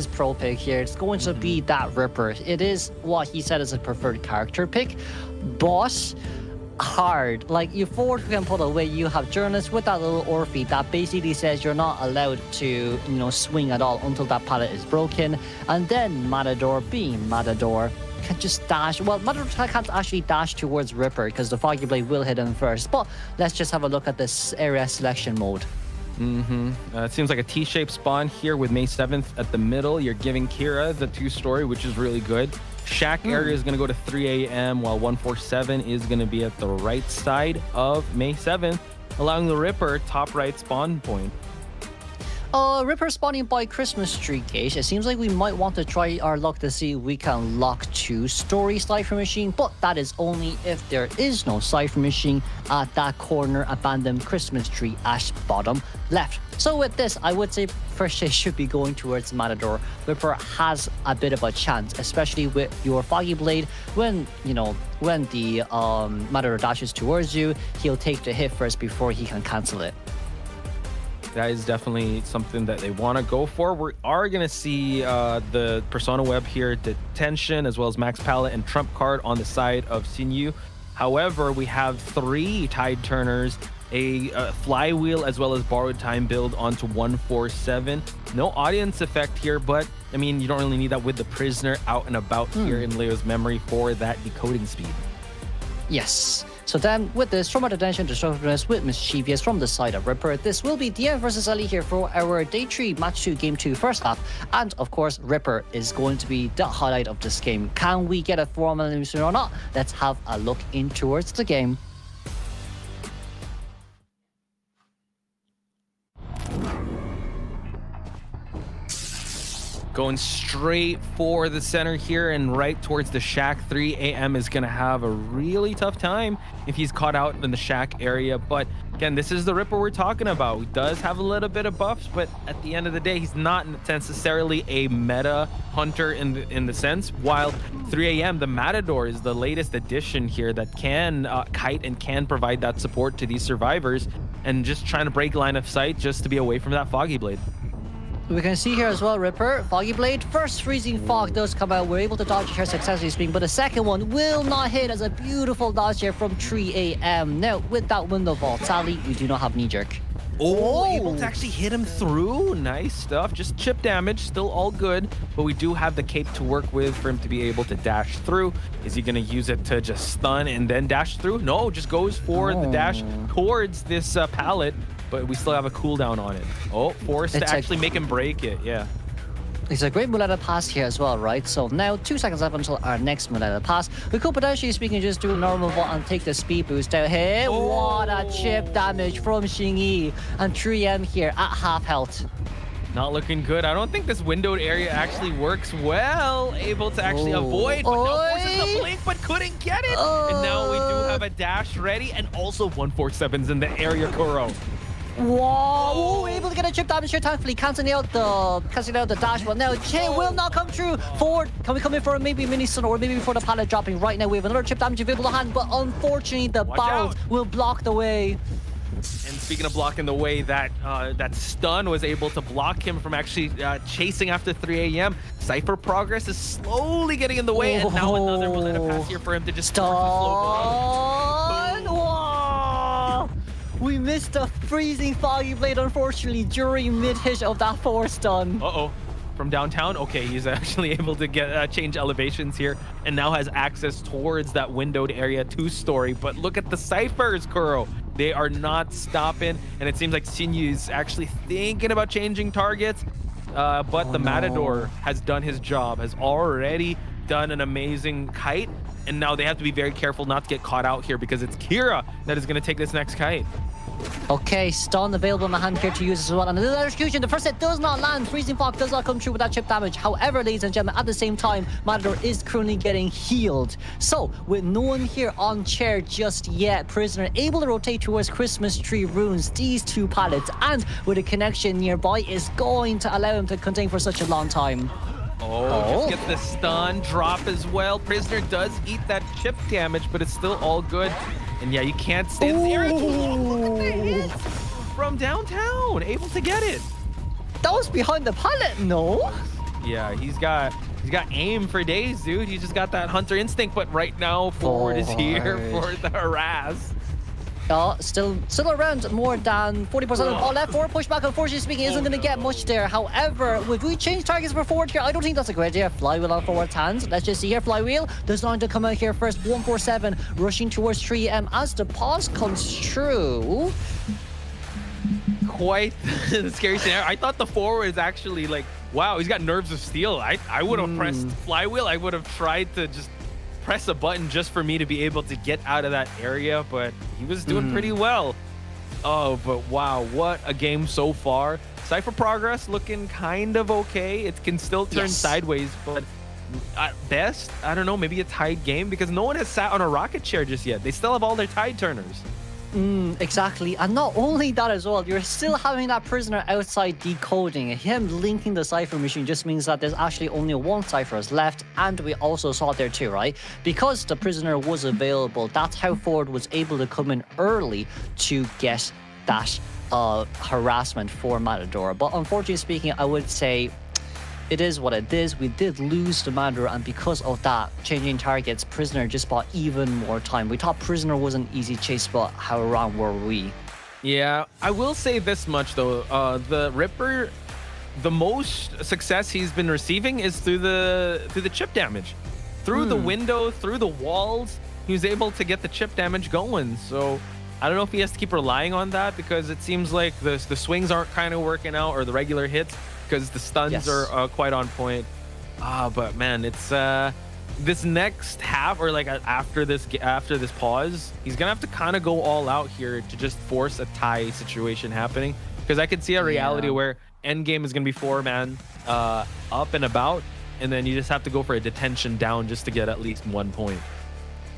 pro pick here. It's going to be that Ripper. It is what he said is a preferred character pick, but hard. Like, you forward can put away, you have journalists with that little Orphe that basically says you're not allowed to, you know, swing at all until that pallet is broken, and then Matador being Matador can just dash. Well, Matador can't actually dash towards Ripper because the Foggy Blade will hit him first, but let's just have a look at this area selection mode. It seems like a T-shaped spawn here with May 7th at the middle. You're giving Kira the 2-story, which is really good. Shack area is going to go to 3 a.m. while 147 is going to be at the right side of May 7th, allowing the Ripper top right spawn point. Ripper spawning by Christmas tree gate. It seems like we might want to try our luck to see if we can lock 2 story cipher machine, but that is only if there is no cipher machine at that corner abandoned Christmas tree at bottom left. So with this, I would say first they should be going towards Matador. Ripper has a bit of a chance, especially with your Foggy Blade. When the Matador dashes towards you, he'll take the hit first before he can cancel it. That is definitely something that they want to go for. We are going to see the Persona Web here, Detention, as well as Max Palette and Trump Card on the side of NAEU. However, we have 3 Tide Turners, a Flywheel, as well as Borrowed Time build onto 147. No audience effect here, but I mean, you don't really need that with the Prisoner out and about here in Leo's memory for that decoding speed. Yes. So then, with this, from our Detention, Destructiveness with Mischievous from the side of Ripper, this will be DM versus Ellie here for our Day 3 Match 2 Game 2 first half. And of course, Ripper is going to be the highlight of this game. Can we get a 4 elimination or not? Let's have a look in towards the game. Going straight for the center here and right towards the shack. 3 AM is going to have a really tough time if he's caught out in the shack area. But again, this is the Ripper we're talking about. He does have a little bit of buffs, but at the end of the day, he's not necessarily a meta hunter in the sense. While 3 AM, the Matador, is the latest addition here that can kite and can provide that support to these survivors, and just trying to break line of sight just to be away from that Foggy Blade. We can see here as well, Ripper, Foggy Blade. First Freezing Fog does come out. We're able to dodge here successfully speaking, but the second one will not hit as a beautiful dodge here from 3 AM. Now, with that window vault tally, we do not have knee jerk. Oh, able to actually hit him through. Nice stuff. Just chip damage, still all good. But we do have the cape to work with for him to be able to dash through. Is he going to use it to just stun and then dash through? No, just goes for the dash towards this pallet. But we still have a cooldown on it. Oh, forced to actually make him break it. Yeah. It's a great Muleta pass here as well, right? So now 2 seconds left until our next Muleta pass. We could potentially speaking just do a normal vault and take the speed boost out here. What a chip damage from Xingyi. And 3M here at half health. Not looking good. I don't think this windowed area actually works well. Able to actually avoid, but now forces the blink, but couldn't get it. And now we do have a dash ready, and also 147's in the area, Kuro. Whoa, able to get a chip damage here, thankfully cancelling out the dash, but now chain will not come through. Forward, can we come in for a maybe mini stun or maybe before the pallet dropping? Right now we have another chip damage available to hand, but unfortunately the barrels will block the way. And speaking of blocking the way, that stun was able to block him from actually chasing after 3 AM. Cypher progress is slowly getting in the way, and now another Muleta pass here for him to just stun. Whoa! We missed a freezing Foggy Blade, unfortunately, during mid-hit of that 4 stun. Uh-oh. From downtown, okay, he's actually able to get change elevations here and now has access towards that windowed area 2-story. But look at the Cyphers, Kuro. They are not stopping, and it seems like NAEU is actually thinking about changing targets. But the Matador has done his job, has already done an amazing kite, and now they have to be very careful not to get caught out here because it's Kira that is going to take this next kite. Okay, stun available in the hand here to use as well. And another execution. The first hit does not land. Freezing Fog does not come through with that chip damage. However, ladies and gentlemen, at the same time, Matador is currently getting healed. So, with no one here on chair just yet, Prisoner able to rotate towards Christmas Tree Runes, these 2 pallets, and with a connection nearby is going to allow him to contain for such a long time. Just gets the stun drop as well. Prisoner does eat that chip damage, but it's still all good. And yeah, you can't stay in this area too long. Look at the hit from downtown. Able to get it. That was behind the pallet, no? Yeah, he's got aim for days, dude. He just got that hunter instinct, but right now forward is here for the harass. Still around more than 40% of the ball left. Forward pushback, unfortunately speaking, isn't going to get much there. However, if we change targets for forward here, I don't think that's a great idea. Flywheel on forward's hands. Let's just see here. Flywheel does not to come out here first. 147 rushing towards 3M as the pause comes through. Quite the scary scenario. I thought the forward is actually like, wow, he's got nerves of steel. I would have pressed Flywheel. I would have tried to just press a button just for me to be able to get out of that area, but he was doing pretty well. Oh, but wow, what a game so far. Cypher progress looking kind of okay. It can still turn sideways, but at best, I don't know, maybe a tied game because no one has sat on a rocket chair just yet. They still have all their tide turners. Exactly. And not only that as well, you're still having that prisoner outside decoding. Him linking the cipher machine just means that there's actually only one cipher left. And we also saw there too, right? Because the prisoner was available, that's how Forward was able to come in early to get that harassment for Matador. But unfortunately speaking, I would say it is what it is. We did lose the Matador, and because of that, changing targets, Prisoner just bought even more time. We thought Prisoner was an easy chase, but how wrong were we? Yeah, I will say this much though. The Ripper, the most success he's been receiving is through the chip damage. Through the window, through the walls, he was able to get the chip damage going. So I don't know if he has to keep relying on that because it seems like the swings aren't kind of working out, or the regular hits, because the stuns are quite on point. But man, it's this next half, or like after this pause, he's gonna have to kind of go all out here to just force a tie situation happening, because I could see a reality where endgame is gonna be 4-man up and about, and then you just have to go for a detention down just to get at least 1 point.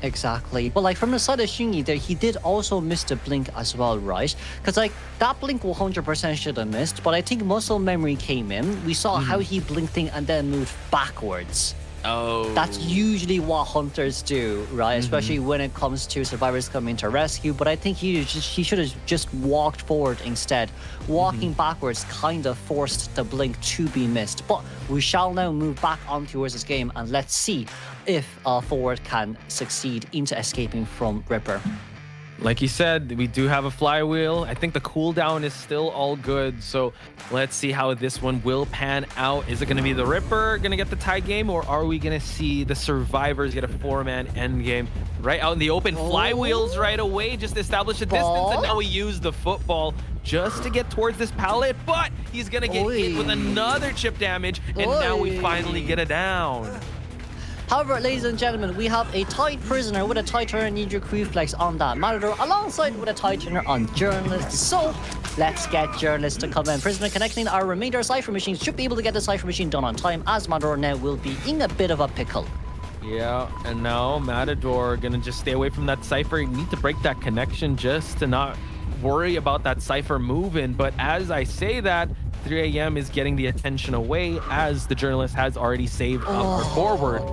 Exactly. But like from the side of Shingy there, he did also miss the blink as well, right? Because like that blink 100% should have missed, but I think muscle memory came in. We saw how he blinked in and then moved backwards. Oh. That's usually what hunters do, right? Especially when it comes to survivors coming to rescue. But I think he should have just walked forward instead. Walking backwards kind of forced the blink to be missed. But we shall now move back on towards this game, and let's see if Forward can succeed into escaping from Ripper. Like you said, we do have a flywheel. I think the cooldown is still all good. So let's see how this one will pan out. Is it going to be the Ripper going to get the tie game, or are we going to see the survivors get a 4-man end game right out in the open? Flywheels right away, just establish a distance, and now we use the football just to get towards this pallet, but he's going to get hit with another chip damage, and now we finally get it down. However, ladies and gentlemen, we have a tied prisoner with a tied turner knee-jerk reflex on that Matador, alongside with a tied turner on Journalist. So let's get Journalist to come in. Prisoner connecting our remainder cipher machines should be able to get the cipher machine done on time, as Matador now will be in a bit of a pickle. Yeah, and now Matador gonna just stay away from that cipher. You need to break that connection just to not worry about that cipher moving. But as I say that, 3 a.m. is getting the attention away, as the Journalist has already saved up for Forward.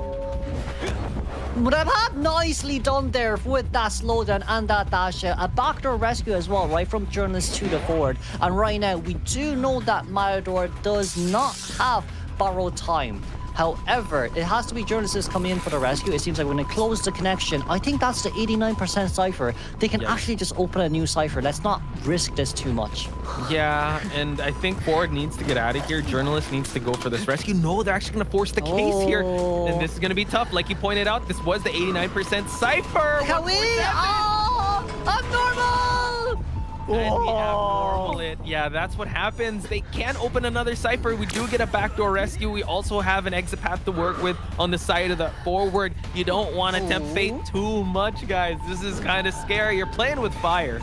But I've had nicely done there with that slowdown and that dash out. A backdoor rescue as well, right from Journalist to the Forward. And right now, we do know that Matador does not have borrowed time. However, it has to be Journalists coming in for the rescue. It seems like when they close the connection, I think that's the 89% cipher. They can actually just open a new cipher. Let's not risk this too much. Yeah, and I think Forward needs to get out of here. Journalist needs to go for this rescue. No, they're actually going to force the case here. And this is going to be tough. Like you pointed out, this was the 89% cipher. Can we? Oh, abnormal! And we abnormal it. Yeah, that's what happens. They can't open another cipher. We do get a backdoor rescue. We also have an exit path to work with on the side of the Forward. You don't want to tempt fate too much, guys. This is kind of scary. You're playing with fire.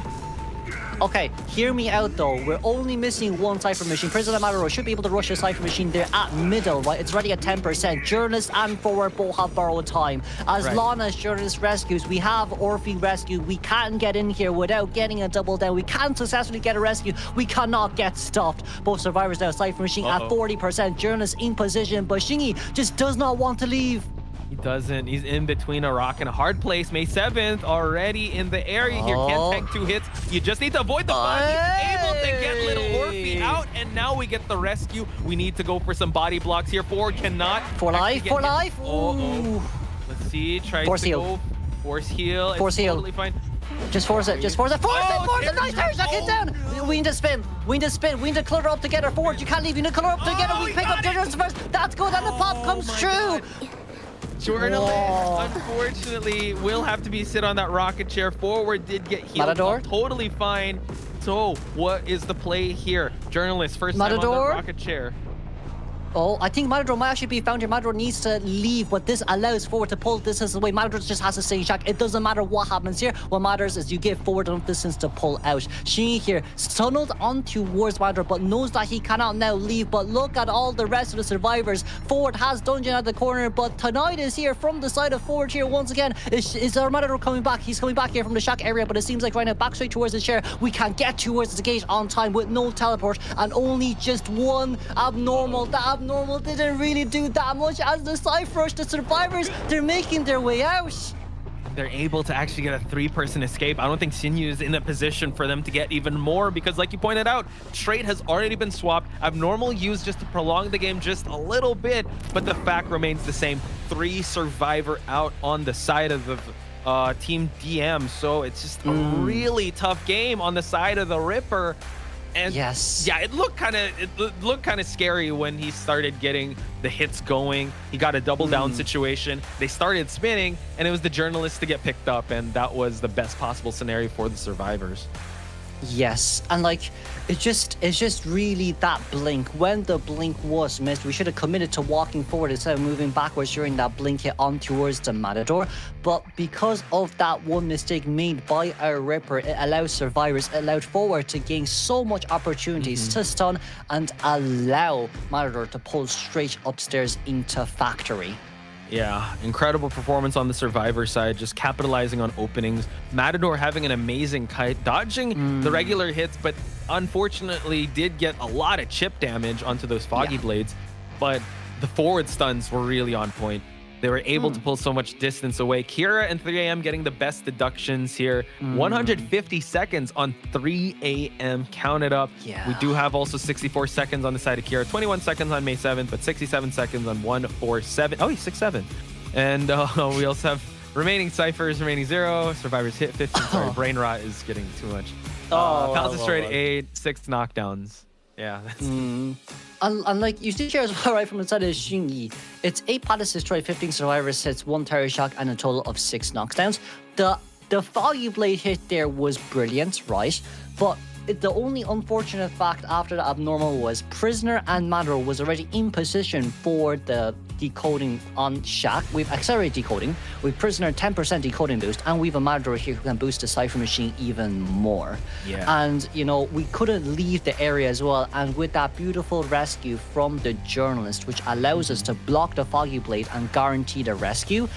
Okay, hear me out though. We're only missing one cipher machine. Prisoner Matador should be able to rush the cipher machine there at middle, right? It's already at 10%. Journalist and Forward both have borrowed time. As long as Journalist rescues, we have Orphe rescue. We can't get in here without getting a double down. We can't successfully get a rescue. We cannot get stopped. Both survivors now, cipher machine at 40%. Journalist in position, but Shingy just does not want to leave. He doesn't. He's in between a rock and a hard place. May 7th already in the area here. Can't tank 2 hits. You just need to avoid the bug. He's able to get little Orphe out, and now we get the rescue. We need to go for some body blocks here. Forward cannot. For life. Let's see. Try to go. Force heal. Force heal. Totally fine. Just force it. Force it. Nice Irish, knock it down. We need to spin. We need to clutter up together. Forward, you can't leave. You need to clutter up together. We pick up Journalist first. That's good, and the pop comes true. Journalist, unfortunately, will have to be sit on that rocket chair. Forward did get healed. Matador? Totally fine. So, what is the play here? Journalist, first time on the rocket chair. Oh, I think Matador might actually be found here. Matador needs to leave, but this allows Forward to pull distance away. Matador just has to stay in Shack. It doesn't matter what happens here. What matters is you give Forward enough distance to pull out. Shingy here, tunneled on towards Matador, but knows that he cannot now leave. But look at all the rest of the survivors. Forward has Dungeon at the corner, but tonight is here from the side of Forward here once again. Is our Matador coming back? He's coming back here from the Shack area, but it seems like right now, back straight towards the chair. We can't get towards the gate on time with no teleport and only just one abnormal. That abnormal didn't really do that much as the Cypher Rush. The survivors, they're making their way out. They're able to actually get a 3-person escape. I don't think Sinyu is in a position for them to get even more because, like you pointed out, Trait has already been swapped. Abnormal used just to prolong the game just a little bit, but the fact remains the same. 3 survivor out on the side of the Team DM. So it's just a really tough game on the side of the Ripper. And yes, yeah, it looked kind of scary when he started getting the hits going. He got a double down situation. They started spinning, and it was the journalist to get picked up, and that was the best possible scenario for the survivors. Yes, and like it's just really that blink. When the blink was missed, we should have committed to walking forward instead of moving backwards during that blink hit on towards the Matador. But because of that one mistake made by our Ripper, it allows survivors, it allowed Forward to gain so much opportunities to stun and allow Matador to pull straight upstairs into Factory. Yeah, incredible performance on the survivor side, just capitalizing on openings. Matador having an amazing kite, dodging the regular hits, but unfortunately did get a lot of chip damage onto those foggy blades. But the forward stuns were really on point. They were able to pull so much distance away. Kira and 3 AM getting the best deductions here. 150 seconds on 3 AM. Count it up. Yeah. We do have also 64 seconds on the side of Kira. 21 seconds on May 7th, but 67 seconds on 147. Oh, he's 6-7. And we also have remaining ciphers, remaining 0. Survivors hit 15. Sorry, brain rot is getting too much. Palace destroyed 8, 6 knockdowns. Yeah, that's... And like you see here as well, right from the side of Xingyi, it's 8 Palace destroyed, 15 survivors hits, 1 Terror Shock, and a total of 6 knockdowns. The Foggy Blade hit there was brilliant, right? But the only unfortunate fact after the abnormal was Prisoner and Matador was already in position for the decoding on Shack. We've accelerated decoding, with Prisoner 10% decoding boost, and we've a Matador here who can boost the Cypher Machine even more. Yeah. And, you know, we couldn't leave the area as well, and with that beautiful rescue from the journalist, which allows us to block the Foggy Blade and guarantee the rescue.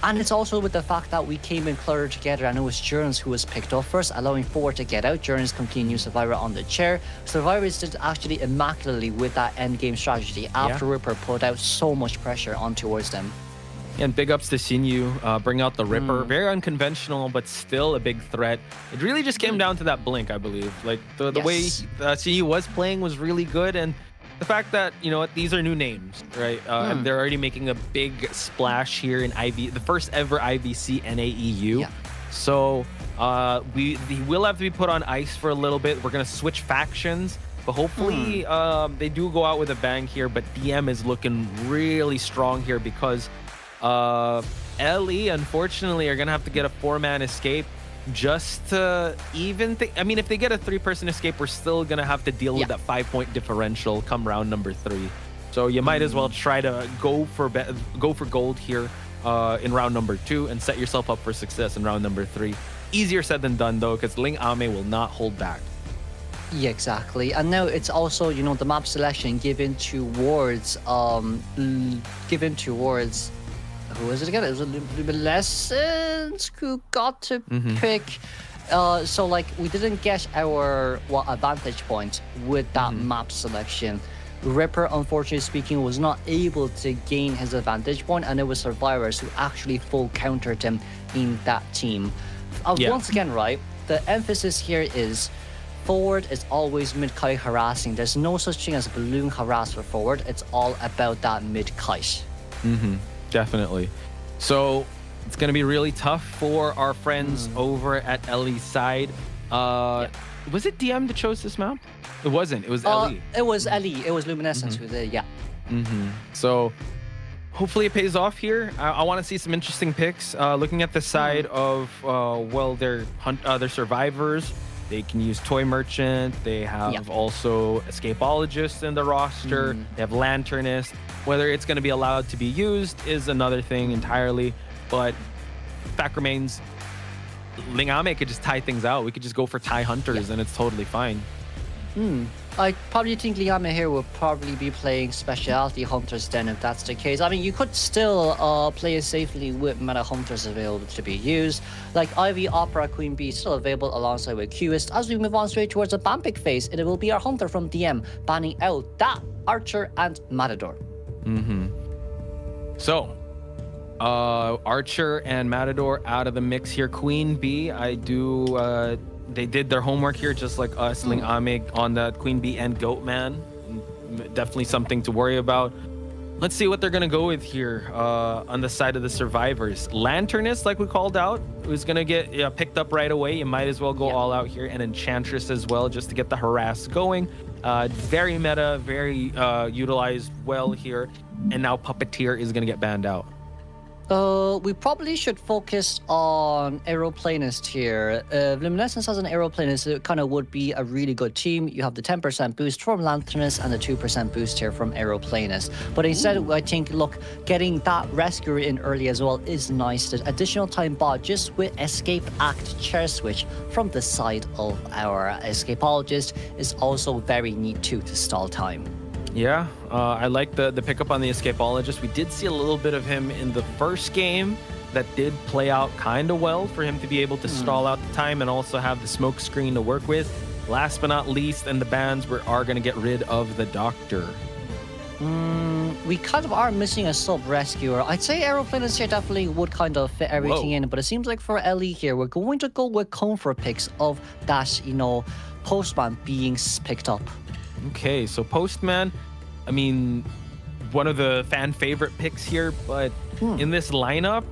And it's also with the fact that we came in cluttered together, and it was Journalist who was picked up first, allowing Forward to get out. Journalist continues Survivor on the chair. Survivors did actually immaculately with that end game strategy after Ripper put out so much pressure on towards them. And big ups to Sinyu, bring out the Ripper. Very unconventional, but still a big threat. It really just came down to that blink, I believe. Like the way Sinyu was playing was really good, and the fact that, you know what, these are new names, right? And they're already making a big splash here in the first ever IVC NAEU. Yeah. So he will have to be put on ice for a little bit. We're gonna switch factions, but hopefully they do go out with a bang here. But DM is looking really strong here because LE unfortunately are gonna have to get a 4-man escape just to even think. I mean, if they get a 3-person escape, we're still gonna have to deal with that 5-point differential come round number 3. So you might as well try to go for gold here in round number 2 and set yourself up for success in round number 3. Easier said than done though, because Ling AMEY will not hold back. Yeah, exactly. And now it's also, you know, the map selection given towards who was it again? It was Lessons who got to pick. So like we didn't get our advantage point with that map selection. Ripper, unfortunately speaking, was not able to gain his advantage point, and it was survivors who actually full countered him in that team. Once again, right, the emphasis here is Forward is always mid-kite harassing. There's no such thing as balloon harass for Forward. It's all about that mid-kite. Definitely. So it's going to be really tough for our friends over at LE's side. Was it DM that chose this map? It wasn't. It was LE. It was LE. It was Luminescence who did, So hopefully it pays off here. I want to see some interesting picks. Looking at the side of, their survivors. They can use Toy Merchant. They have also Escapologist in the roster. They have Lanternist. Whether it's going to be allowed to be used is another thing entirely. But fact remains, Ling-Ame could just tie things out. We could just go for tie hunters and it's totally fine. I probably think Ling-Ame here will probably be playing specialty hunters then if that's the case. I mean, you could still play it safely with meta hunters available to be used. Like Ivy, Opera, Queen Bee still available alongside with Qist. As we move on straight towards the ban pick phase, it will be our hunter from DM banning out that Archer and Matador. So, Archer and Matador out of the mix here. Queen Bee, they did their homework here, just like us. Ling-Ame on that Queen Bee and Goatman. Definitely something to worry about. Let's see what they're going to go with here on the side of the survivors. Lanternist, like we called out, who's going to get picked up right away. You might as well go all out here. And Enchantress as well, just to get the harass going. Very meta, very utilized well here. And now Puppeteer is going to get banned out. We probably should focus on Aeroplanist here. Luminescence as an Aeroplanist, it kind of would be a really good team. You have the 10% boost from Lanternist and the 2% boost here from Aeroplanist. But instead, I think, look, getting that Rescuer in early as well is nice. The additional time bought just with Escape Act Chair Switch from the side of our Escapologist is also very neat too to stall time. Yeah, I like the pickup on the Escapologist. We did see a little bit of him in the first game that did play out kind of well for him to be able to stall out the time and also have the smoke screen to work with. Last but not least, and the bans are going to get rid of the Doctor. We kind of are missing a sub-rescuer. I'd say Aeroplanist here definitely would kind of fit everything in, but it seems like for Ellie here, we're going to go with comfort picks of that, Postman being picked up. Okay, so Postman, I mean, one of the fan favorite picks here, but in this lineup,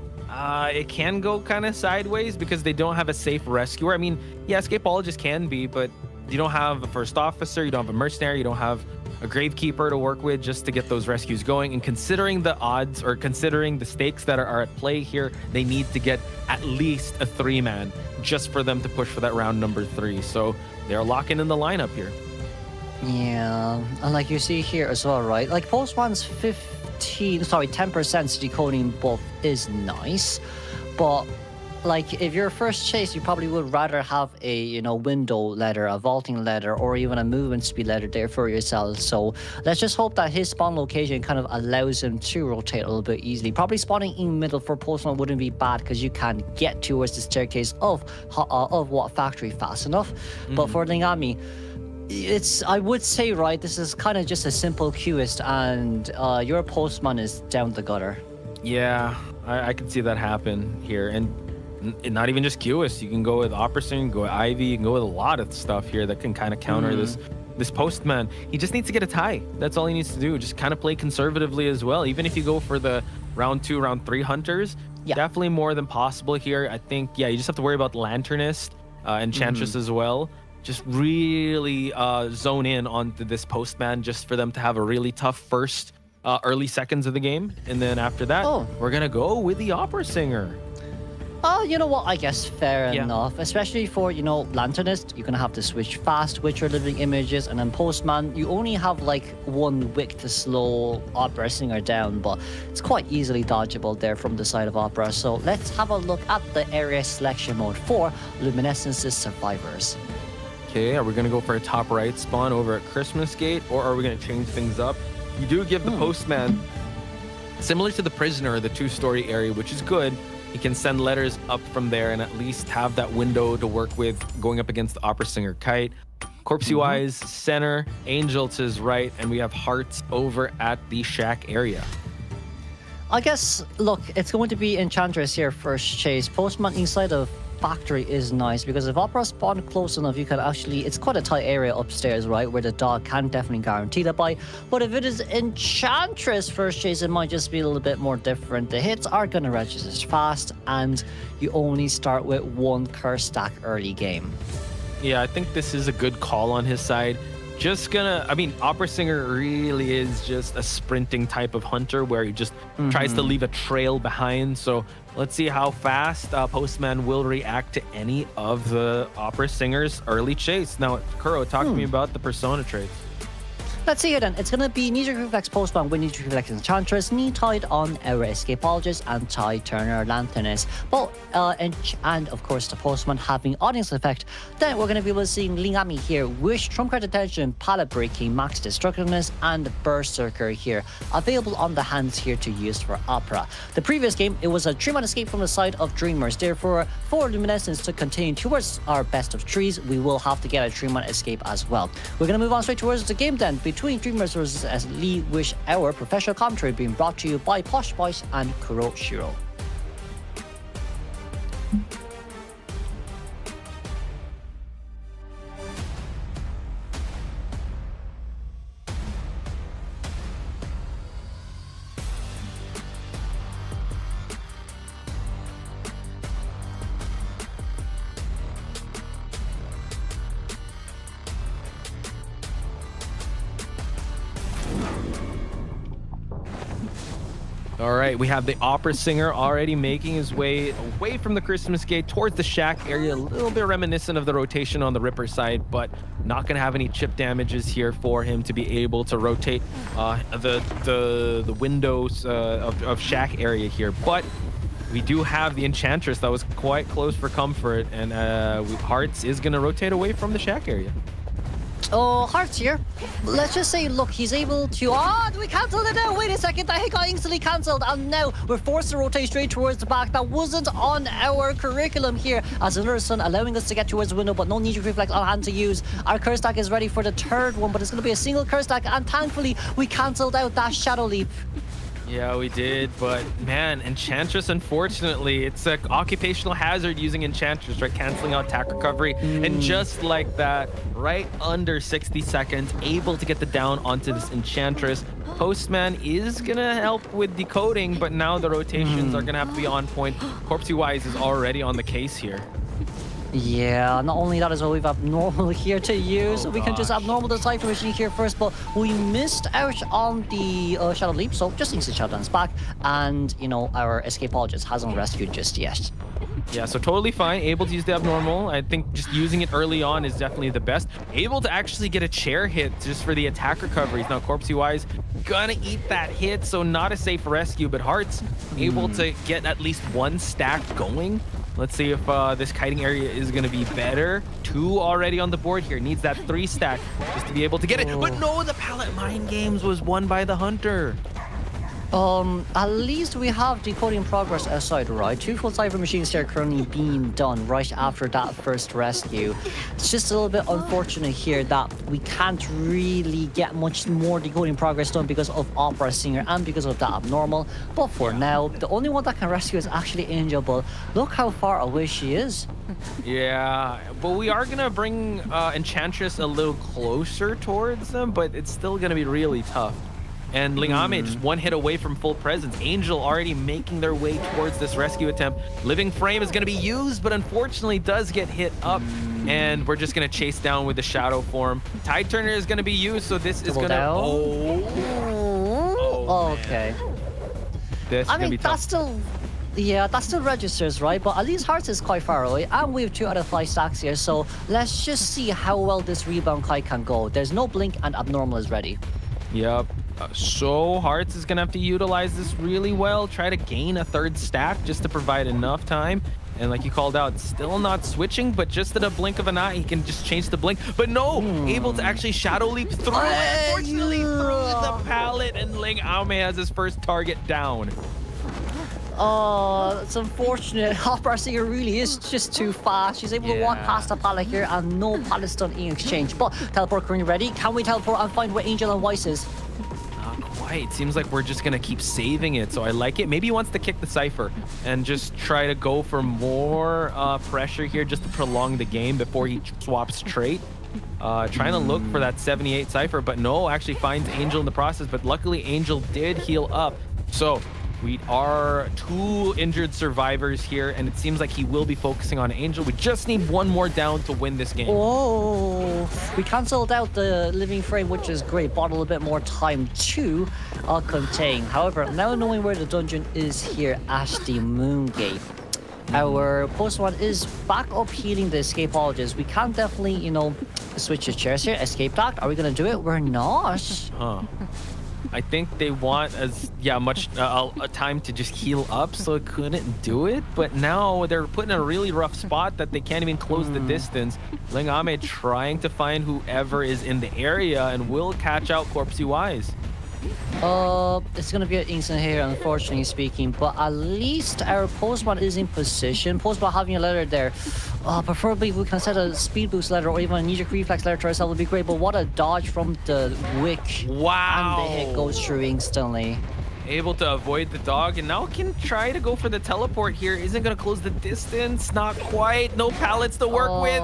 it can go kind of sideways because they don't have a safe rescuer. I mean, yeah, Escapologist can be, but you don't have a first officer, you don't have a mercenary, you don't have a gravekeeper to work with just to get those rescues going. And considering the odds or considering the stakes that are at play here, they need to get at least a 3-man just for them to push for that round number 3. So they're locking in the lineup here. Yeah, and like you see here as well, right? Like Postman's 10% decoding buff is nice, but like if you're first chase, you probably would rather have a window ladder, a vaulting ladder, or even a movement speed ladder there for yourself. So let's just hope that his spawn location kind of allows him to rotate a little bit easily. Probably spawning in middle for Postman wouldn't be bad because you can get towards the staircase of what factory fast enough. But for Ling-Ame, I would say, right, this is kind of just a simple Qist, and your Postman is down the gutter. Yeah, I could see that happen here. And not even just Qist. You can go with Opera Singer, you can go with Ivy, you can go with a lot of stuff here that can kind of counter this Postman. He just needs to get a tie. That's all he needs to do. Just kind of play conservatively as well. Even if you go for the round 2, round 3 hunters, definitely more than possible here. I think, you just have to worry about Lanternist, Enchantress as well. Just really zone in onto this Postman just for them to have a really tough first early seconds of the game. And then after that, we're going to go with the Opera Singer. You know what? I guess fair enough. Especially for, Lanternist, you're going to have to switch fast with your living images. And then Postman, you only have like 1 wick to slow Opera Singer down, but it's quite easily dodgeable there from the side of Opera. So let's have a look at the area selection mode for Luminescence's survivors. Okay, are we going to go for a top right spawn over at Christmas Gate, or are we going to change things up? You do give the Postman, similar to the Prisoner, the 2-story area, which is good. He can send letters up from there and at least have that window to work with going up against the Opera Singer Kite. Corpsey-wise, center, Angel to his right, and we have Hearts over at the Shack area. I guess, look, it's going to be Enchantress here first chase. Postman inside of Factory is nice because if Opera spawn close enough, you can actually, it's quite a tight area upstairs, right, where the dog can definitely guarantee the buy. But if it is Enchantress first chase, it might just be a little bit more different. The hits are going to register fast, and you only start with 1 curse stack early game. Yeah, I think this is a good call on his side. just gonna, I mean, Opera Singer really is just a sprinting type of hunter where he just tries to leave a trail behind. So let's see how fast Postman will react to any of the Opera Singer's early chase. Now, Kuro, talk to me about the persona traits. Let's see here then. It's going to be Knee-Jerk Reflex Postman with Knee-Jerk Reflex Enchantress, Knee Tied on our Escapologist, and Tide Turner Lanternist. But, and of course, the Postman having Audience Effect. Then we're going to be able to see Lingami here, Wish, Trump Card Attention, Palette Breaking, Max Destructiveness, and Berserker here. Available on the hands here to use for Opera. The previous game, it was a 3-man escape from the side of Dreamers. Therefore, for Luminescence to continue towards our best of 3s, we will have to get a 3-man escape as well. We're going to move on straight towards the game then. Between Dreamers versus Lee Wish Hour, professional commentary being brought to you by Posh Boys and Kuro Shiro. All right, we have the Opera Singer already making his way away from the Christmas gate towards the shack area, a little bit reminiscent of the rotation on the Ripper side, but not gonna have any chip damages here for him to be able to rotate the windows of shack area here. But we do have the Enchantress that was quite close for comfort, and Hearts is gonna rotate away from the shack area. Oh, Hearts here. Let's just say, look, he's able to... Oh, we cancelled it now. Wait a second. That hit got instantly cancelled. And now we're forced to rotate straight towards the back. That wasn't on our curriculum here. As another sun allowing us to get towards the window, but no Knee-Jerk Reflex on hand to use. Our curse stack is ready for the third one, but it's going to be a single curse stack. And thankfully, we cancelled out that Shadow Leap. Yeah, we did, but man, Enchantress, unfortunately, it's an occupational hazard using Enchantress, right? Canceling out attack recovery. And just like that, right under 60 seconds, able to get the down onto this Enchantress. Postman is gonna help with decoding, but now the rotations are gonna have to be on point. Corpsey Wise is already on the case here. Yeah, not only that as well, we've abnormal here to use. So we can just abnormal the Cypher Machine here first, but we missed out on the Shadow Leap, so just instant Shadowdance back. And, you know, our Escapologist hasn't rescued just yet. Yeah, so totally fine. Able to use the abnormal. I think just using it early on is definitely the best. Able to actually get a chair hit just for the attack recoveries. Now, Corpsey Wise gonna eat that hit, so not a safe rescue, but Hearts able to get at least one stack going. Let's see if this kiting area is going to be better. 2 already on the board here. Needs that 3 stack just to be able to get it. But no, the Palette Mind Games was won by the Hunter. At least we have decoding progress aside, right? 2 full Cypher Machines here currently being done right after that first rescue. It's just a little bit unfortunate here that we can't really get much more decoding progress done because of Opera Singer and because of that abnormal. But for now, the only one that can rescue is actually Angel, but look how far away she is. Yeah, but we are going to bring Enchantress a little closer towards them, but it's still going to be really tough. And Lingame just one hit away from full presence. Angel already making their way towards this rescue attempt. Living Frame is going to be used, but unfortunately does get hit up. And we're just going to chase down with the Shadow form. Tide Turner is going to be used, so this is going to... Oh, okay. This is going to be tough. That's still... Yeah, that still registers, right? But at least Hearts is quite far away, and we have 2 out of 5 stacks here, so let's just see how well this rebound kite can go. There's no blink, and abnormal is ready. Yep. So Hearts is going to have to utilize this really well, try to gain a 3rd stack just to provide enough time. And like you called out, still not switching, but just at a blink of an eye, he can just change the blink. But no, able to actually Shadow Leap through, unfortunately through the pallet, and Ling Aomei has his first target down. Oh, it's unfortunate. Opera Singer really is just too fast. She's able to walk past the pallet here, and no pallet stun in exchange. But teleport currently ready. Can we teleport and find where Angel and Weiss is? Not quite. Seems like we're just gonna keep saving it, so I like it. Maybe he wants to kick the Cypher and just try to go for more pressure here, just to prolong the game before he swaps trait. Trying to look for that 78 Cypher, but no, actually finds Angel in the process. But luckily, Angel did heal up. So We are 2 injured survivors here, and it seems like he will be focusing on Angel. We just need 1 more down to win this game. Oh, we cancelled out the living frame, which is great. Bought a little bit more time to contain. However, now knowing where the dungeon is here at the Moon Gate, our post one is back up healing the escapologist. We can definitely, you know, switch the chairs here. Escape that. Are we gonna do it? We're not. Huh. I think they want much time to just heal up, so it couldn't do it. But now they're put in a really rough spot that they can't even close the distance. Ling Ame trying to find whoever is in the area and will catch out Corpsey Wise. It's gonna be an instant here, unfortunately speaking, but at least our postman is in position. Postman having a letter there. Preferably if we can set a speed boost letter or even a knee-jerk reflex letter to ourselves would be great, but what a dodge from the wick. Wow. And the hit goes through instantly. Able to avoid the dog, and now can try to go for the teleport here. Isn't gonna close the distance, not quite. No pallets to work with.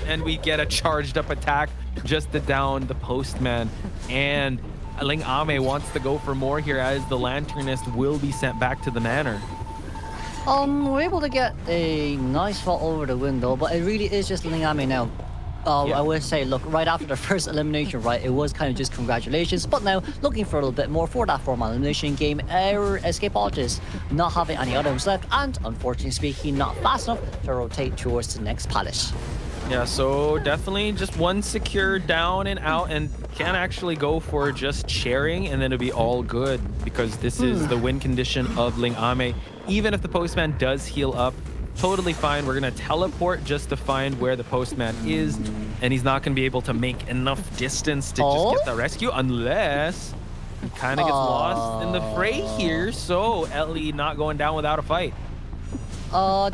And we get a charged up attack just to down the postman. And Ling Ame wants to go for more here as the Lanternist will be sent back to the manor. We're able to get a nice fall over the window, but it really is just Ling Ame now. I would say, look, right after the first elimination, right, it was kind of just congratulations, but now looking for a little bit more for that formal elimination game. Our escapologist not having any items left, and unfortunately speaking, not fast enough to rotate towards the next pallet. Yeah, so definitely just 1 secure down and out, and can actually go for just sharing, and then it'll be all good because this is the win condition of Ling Ame. Even if the postman does heal up, totally fine. We're gonna teleport just to find where the postman is, and he's not gonna be able to make enough distance to just get the rescue unless he kind of gets lost in the fray here. So Ellie not going down without a fight.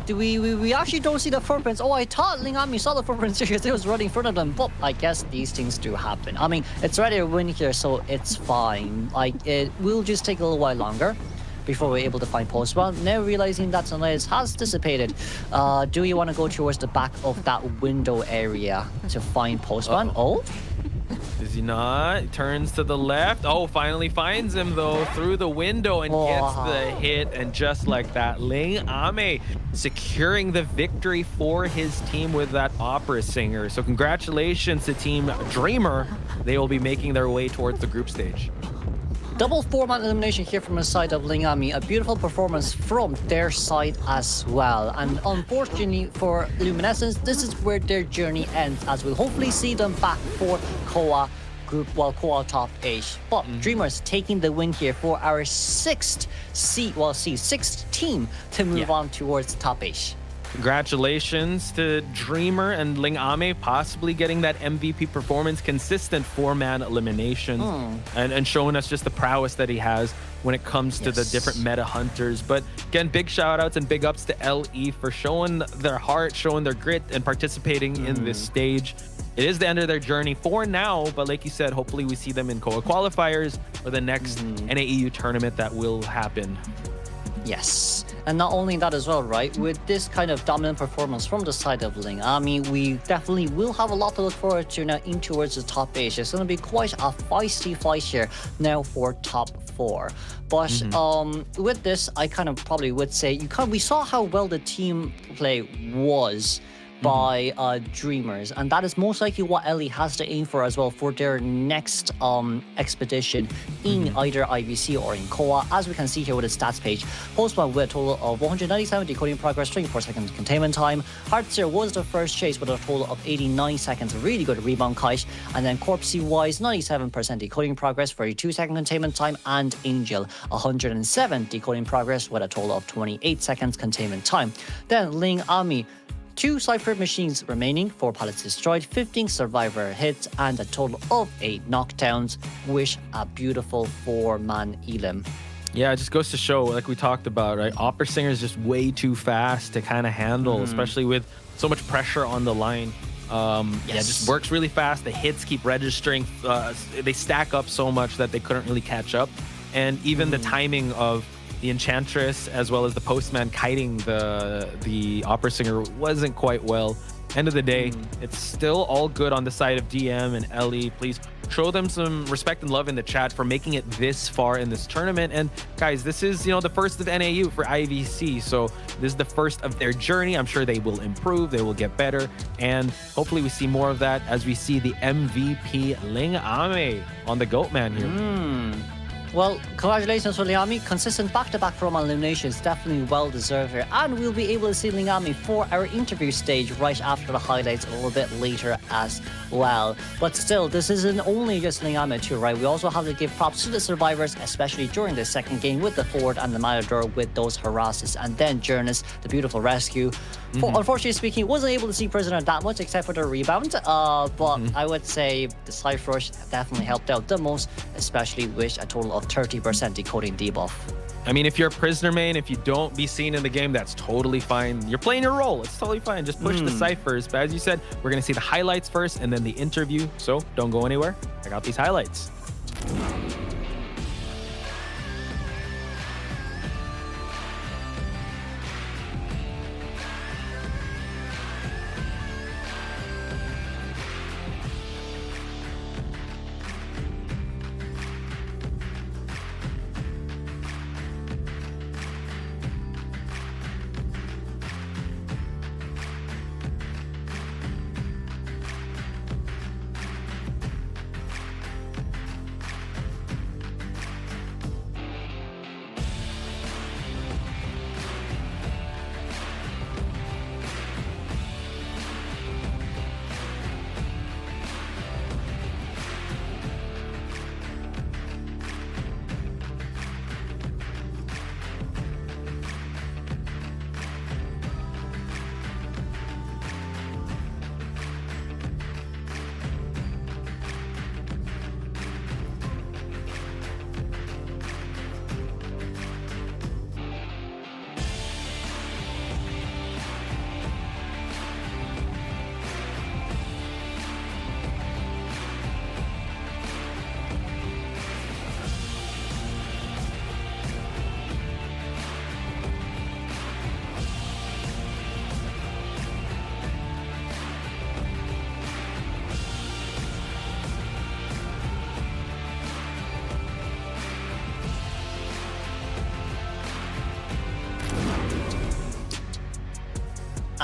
We actually don't see the footprints. Oh, I thought Ling Ame saw the footprints because it was running in front of them, but I guess these things do happen. I mean, it's already a win here, so it's fine. Like, it will just take a little while longer before we're able to find Postman. Now realizing that sunlight has dissipated, do you want to go towards the back of that window area to find Postman? Is he not? He turns to the left. Oh, finally finds him though through the window and gets the hit. And just like that, Ling Ame securing the victory for his team with that opera singer. So congratulations to Team Dreamer. They will be making their way towards the group stage. Double 4-man elimination here from the side of Ling Ame. A beautiful performance from their side as well. And unfortunately for Luminescence, this is where their journey ends, as we'll hopefully see them back for Koa group, while Koa top 8. But Dreamers taking the win here for our sixth team to move on towards top 8. Congratulations to Dreamer and Ling Ame possibly getting that MVP performance, consistent 4-man eliminations, and showing us just the prowess that he has when it comes to the different meta hunters. But again, big shout outs and big ups to LE for showing their heart, showing their grit, and participating in this stage. It is the end of their journey for now, but like you said, hopefully we see them in Koa qualifiers or the next NAEU tournament that will happen. Yes, and not only that as well, right? With this kind of dominant performance from the side of Ling Ame, we definitely will have a lot to look forward to now in towards the top 8. It's going to be quite a feisty fight here now for top 4. But with this, I kind of probably would say we saw how well the team play was by Dreamers, and that is most likely what Ellie has to aim for as well for their next expedition in either IVC or in Koa. As we can see here with the stats page, Postman with a total of 197 decoding progress, 24 seconds containment time. Heartseer was the first chase with a total of 89 seconds, really good rebound kite. And then Corpsey Wise, 97% decoding progress, 32-second containment time. And Angel, 107 decoding progress with a total of 28 seconds containment time. Then Ling Ame, 2 Cypher machines remaining, 4 pallets destroyed, 15 survivor hits, and a total of 8 knockdowns. Wish a beautiful 4-man elim. Yeah, it just goes to show, like we talked about, right? Opera Singer is just way too fast to kind of handle, especially with so much pressure on the line. Yeah, it just works really fast. The hits keep registering. They stack up so much that they couldn't really catch up. And even the timing of the Enchantress as well as the Postman kiting the Opera Singer wasn't quite well. End of the day, it's still all good on the side of DM and Ellie. Please show them some respect and love in the chat for making it this far in this tournament. And guys, this is, the first of NAEU for IVC. So this is the first of their journey. I'm sure they will improve, they will get better. And hopefully we see more of that as we see the MVP Ling AMEY on the GOAT man here. Well, congratulations for Liami. Consistent back-to-back from eliminations, definitely well-deserved here. And we'll be able to see Liami for our interview stage right after the highlights a little bit later as well. But still, this isn't only just Liami too, right? We also have to give props to the survivors, especially during the second game with the Ford and the Matador with those harasses. And then Journus, the beautiful rescue. Unfortunately speaking, wasn't able to see Prisoner that much except for the rebound. But I would say the Cypher Rush definitely helped out the most, especially with a total of 30% decoding debuff. I mean, if you're a Prisoner main, if you don't be seen in the game, that's totally fine. You're playing your role. It's totally fine. Just push the ciphers. But as you said, we're going to see the highlights first and then the interview. So don't go anywhere. Check out these highlights.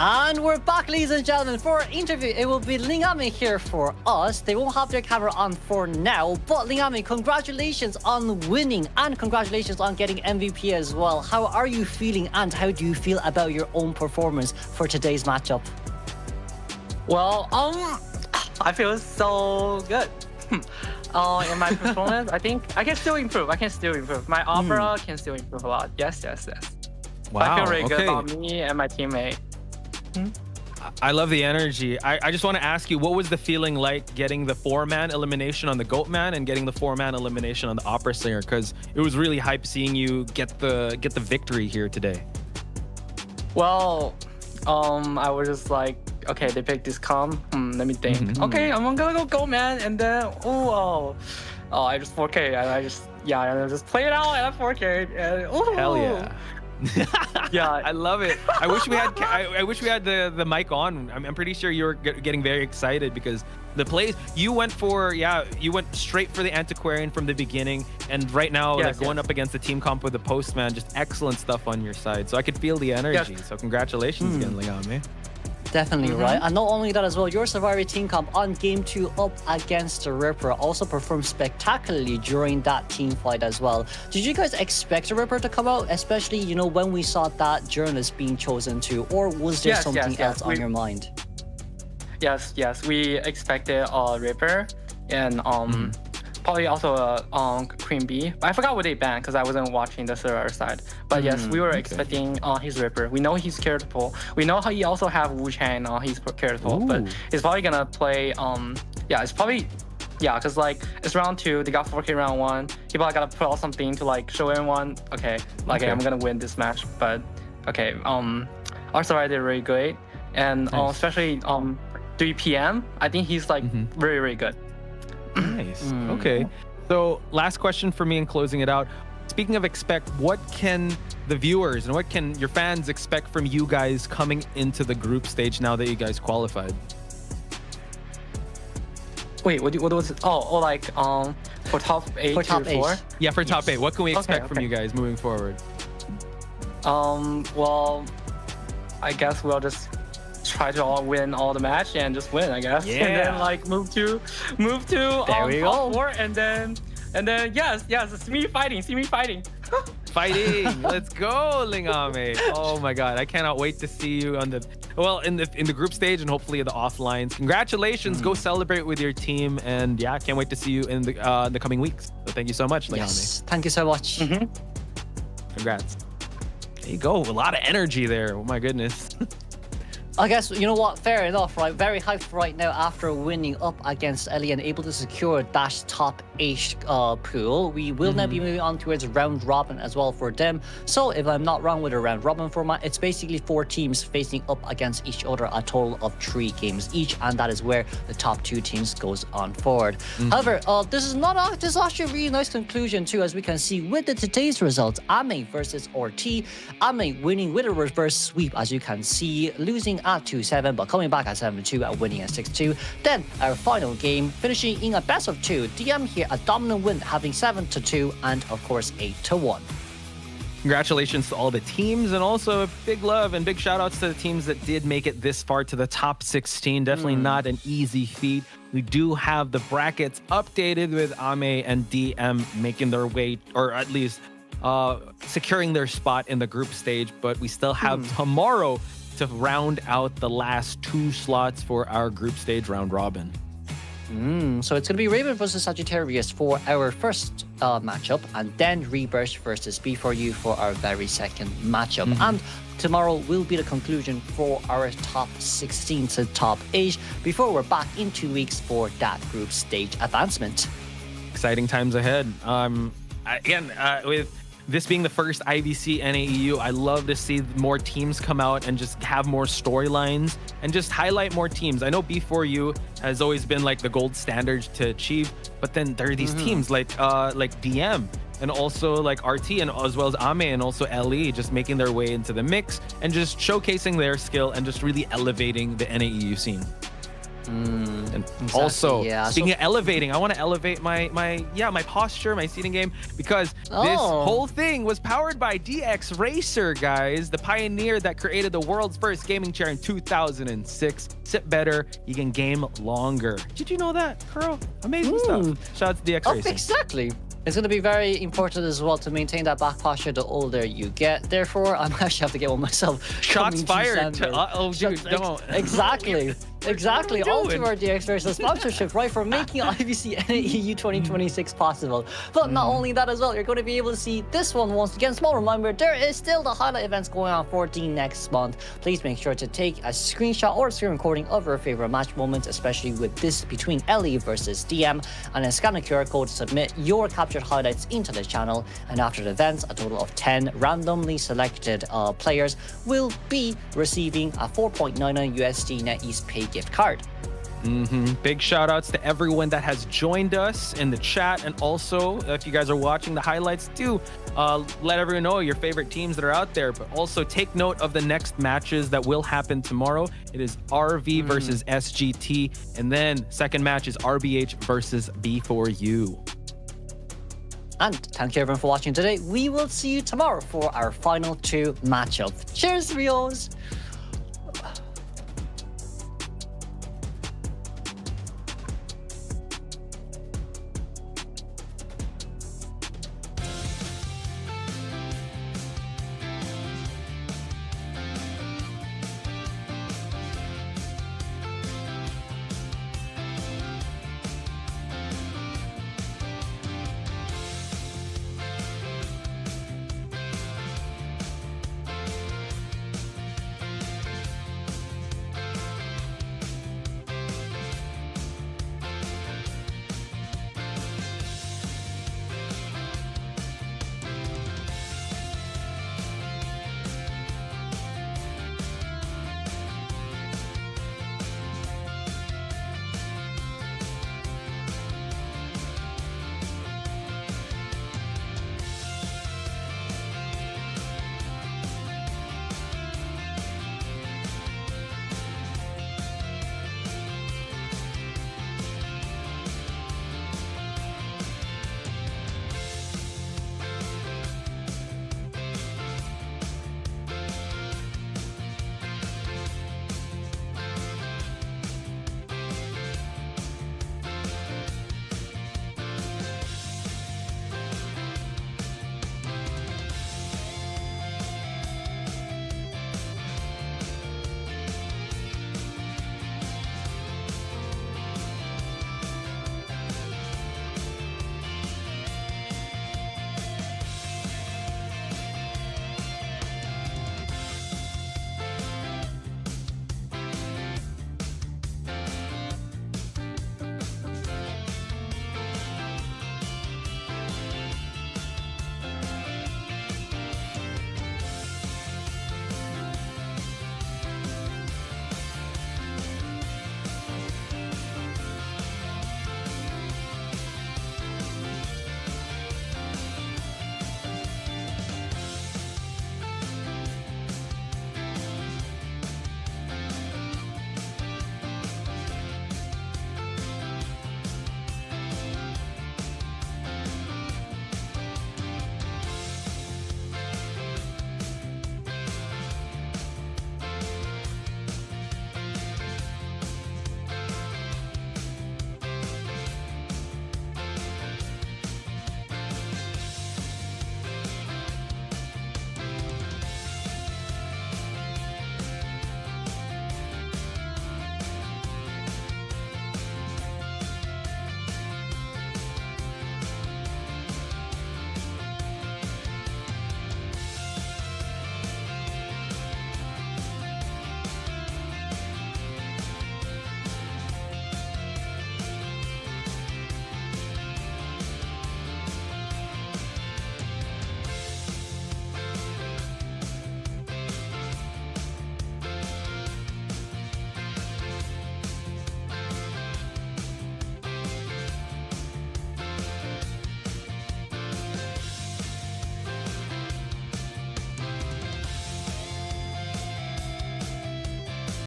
And we're back, ladies and gentlemen, for our interview. It will be Lingami here for us. They won't have their camera on for now, but Lingami, congratulations on winning and congratulations on getting MVP as well. How are you feeling and how do you feel about your own performance for today's matchup? Well, I feel so good. In my performance, I think I can still improve. My opera can still improve a lot. Yes. Wow. I feel really good about me and my teammate. I love the energy. I just want to ask you, what was the feeling like getting the 4-man elimination on the GOAT man and getting the 4-man elimination on the opera singer? Because it was really hype seeing you get the victory here today. Well, I was just like, okay, they picked this comp. Let me think. Okay, I'm gonna go GOAT man, and then I just 4K. I just play it out at 4K. And, hell yeah. Yeah, I love it. I wish we had. I wish we had the mic on. I'm pretty sure you were getting very excited because the plays you went for. Yeah, you went straight for the antiquarian from the beginning, and right now going up against the team comp with the postman, just excellent stuff on your side. So I could feel the energy. So congratulations again, Liami. Definitely right. And not only that as well, your Survivor team comp on game 2 up against the Ripper also performed spectacularly during that team fight as well. Did you guys expect the Ripper to come out, especially when we saw that Journalist being chosen to, or was there something else on your mind? Yes, we expected Ripper and probably also Queen Bee. I forgot what they banned because I wasn't watching the server side. But yes, we were expecting his Ripper. We know he's characterful. We know how he also have Wu Chang. He's characterful, but he's probably gonna play. It's probably because it's round 2. They got 4K round 1. He probably gotta put out something to show everyone. Okay, I'm gonna win this match. But our survivor did really great, and especially 3 PM. I think he's very, very good. Nice. Okay. So last question for me in closing it out. Speaking of expect, what can the viewers and what can your fans expect from you guys coming into the group stage now that you guys qualified? Wait, what was it? Oh, like for top 8 For top to 4. eight. Yeah, for top 8. What can we expect from okay. you guys moving forward? Well, I guess we'll just try to all win all the match and just win, I guess. Yeah. And then like move to There we top go. 4 and then yes, see me fighting. Fighting. Let's go, Lingame. Oh my god, I cannot wait to see you on the in the group stage and hopefully the offlines. Congratulations. Go celebrate with your team, and yeah, I can't wait to see you in the coming weeks. So thank you so much, Lingame. Yes, thank you so much. Congrats. There you go. A lot of energy there. Oh my goodness. I guess, you know what, fair enough, right? Very hyped right now after winning up against Ellie and able to secure that top 8 pool. We will now be moving on towards round robin as well for them. So if I'm not wrong with a round robin format, it's basically 4 teams facing up against each other, a total of 3 games each, and that is where the top 2 teams goes on forward. However, this is actually a really nice conclusion too, as we can see with today's results. AMEY versus RT. AMEY winning with a reverse sweep, as you can see, losing at 2-7, but coming back at 7-2 and winning at 6-2. Then our final game, finishing in a best of 2. DM here a dominant win, having 7-2 and of course 8-1. Congratulations to all the teams, and also a big love and big shout outs to the teams that did make it this far to the top 16. Definitely not an easy feat. We do have the brackets updated with AMEY and DM making their way, or at least securing their spot in the group stage, but we still have tomorrow to round out the last 2 slots for our group stage round robin. So it's going to be Raven versus Sagittarius for our first matchup, and then Rebirth versus B4U for our very second matchup. And tomorrow will be the conclusion for our top 16 to top 8 before we're back in 2 weeks for that group stage advancement. Exciting times ahead. Again, with this being the first IVC NAEU, I love to see more teams come out and just have more storylines and just highlight more teams. I know B4U has always been like the gold standard to achieve, but then there are these teams like DM and also like RT, and as well as AMEY and also LE, just making their way into the mix and just showcasing their skill and just really elevating the NAEU scene. And Exactly, also, yeah. speaking of elevating, I want to elevate my posture, my seating game, because this whole thing was powered by DX Racer, guys, the pioneer that created the world's first gaming chair in 2006. Sit better, you can game longer. Did you know that, Kuro? Amazing stuff. Shout out to DX Racer. Exactly. It's going to be very important as well to maintain that back posture the older you get. Therefore, I might actually have to get one myself. Shots fired. Dude, don't. Exactly. Exactly. What are we On to doing? our DX Racer sponsorship, right, for making IVC NAEU 2026 possible. But not only that as well, you're going to be able to see this one once again. Small reminder, there is still the highlight events going on for the next month. Please make sure to take a screenshot or a screen recording of your favorite match moments, especially with this between LE versus DM, and then scan the QR code to submit your captured highlights into the channel. And after the events, a total of 10 randomly selected players will be receiving a 4.99 USD NetEase Pay gift card. Big shout outs to everyone that has joined us in the chat, and also if you guys are watching the highlights, do let everyone know your favorite teams that are out there, but also take note of the next matches that will happen tomorrow. It is RV versus SGT, and then second match is RBH versus B4U. And thank you everyone for watching today. We will see you tomorrow for our final 2 matchups. Cheers, Rios!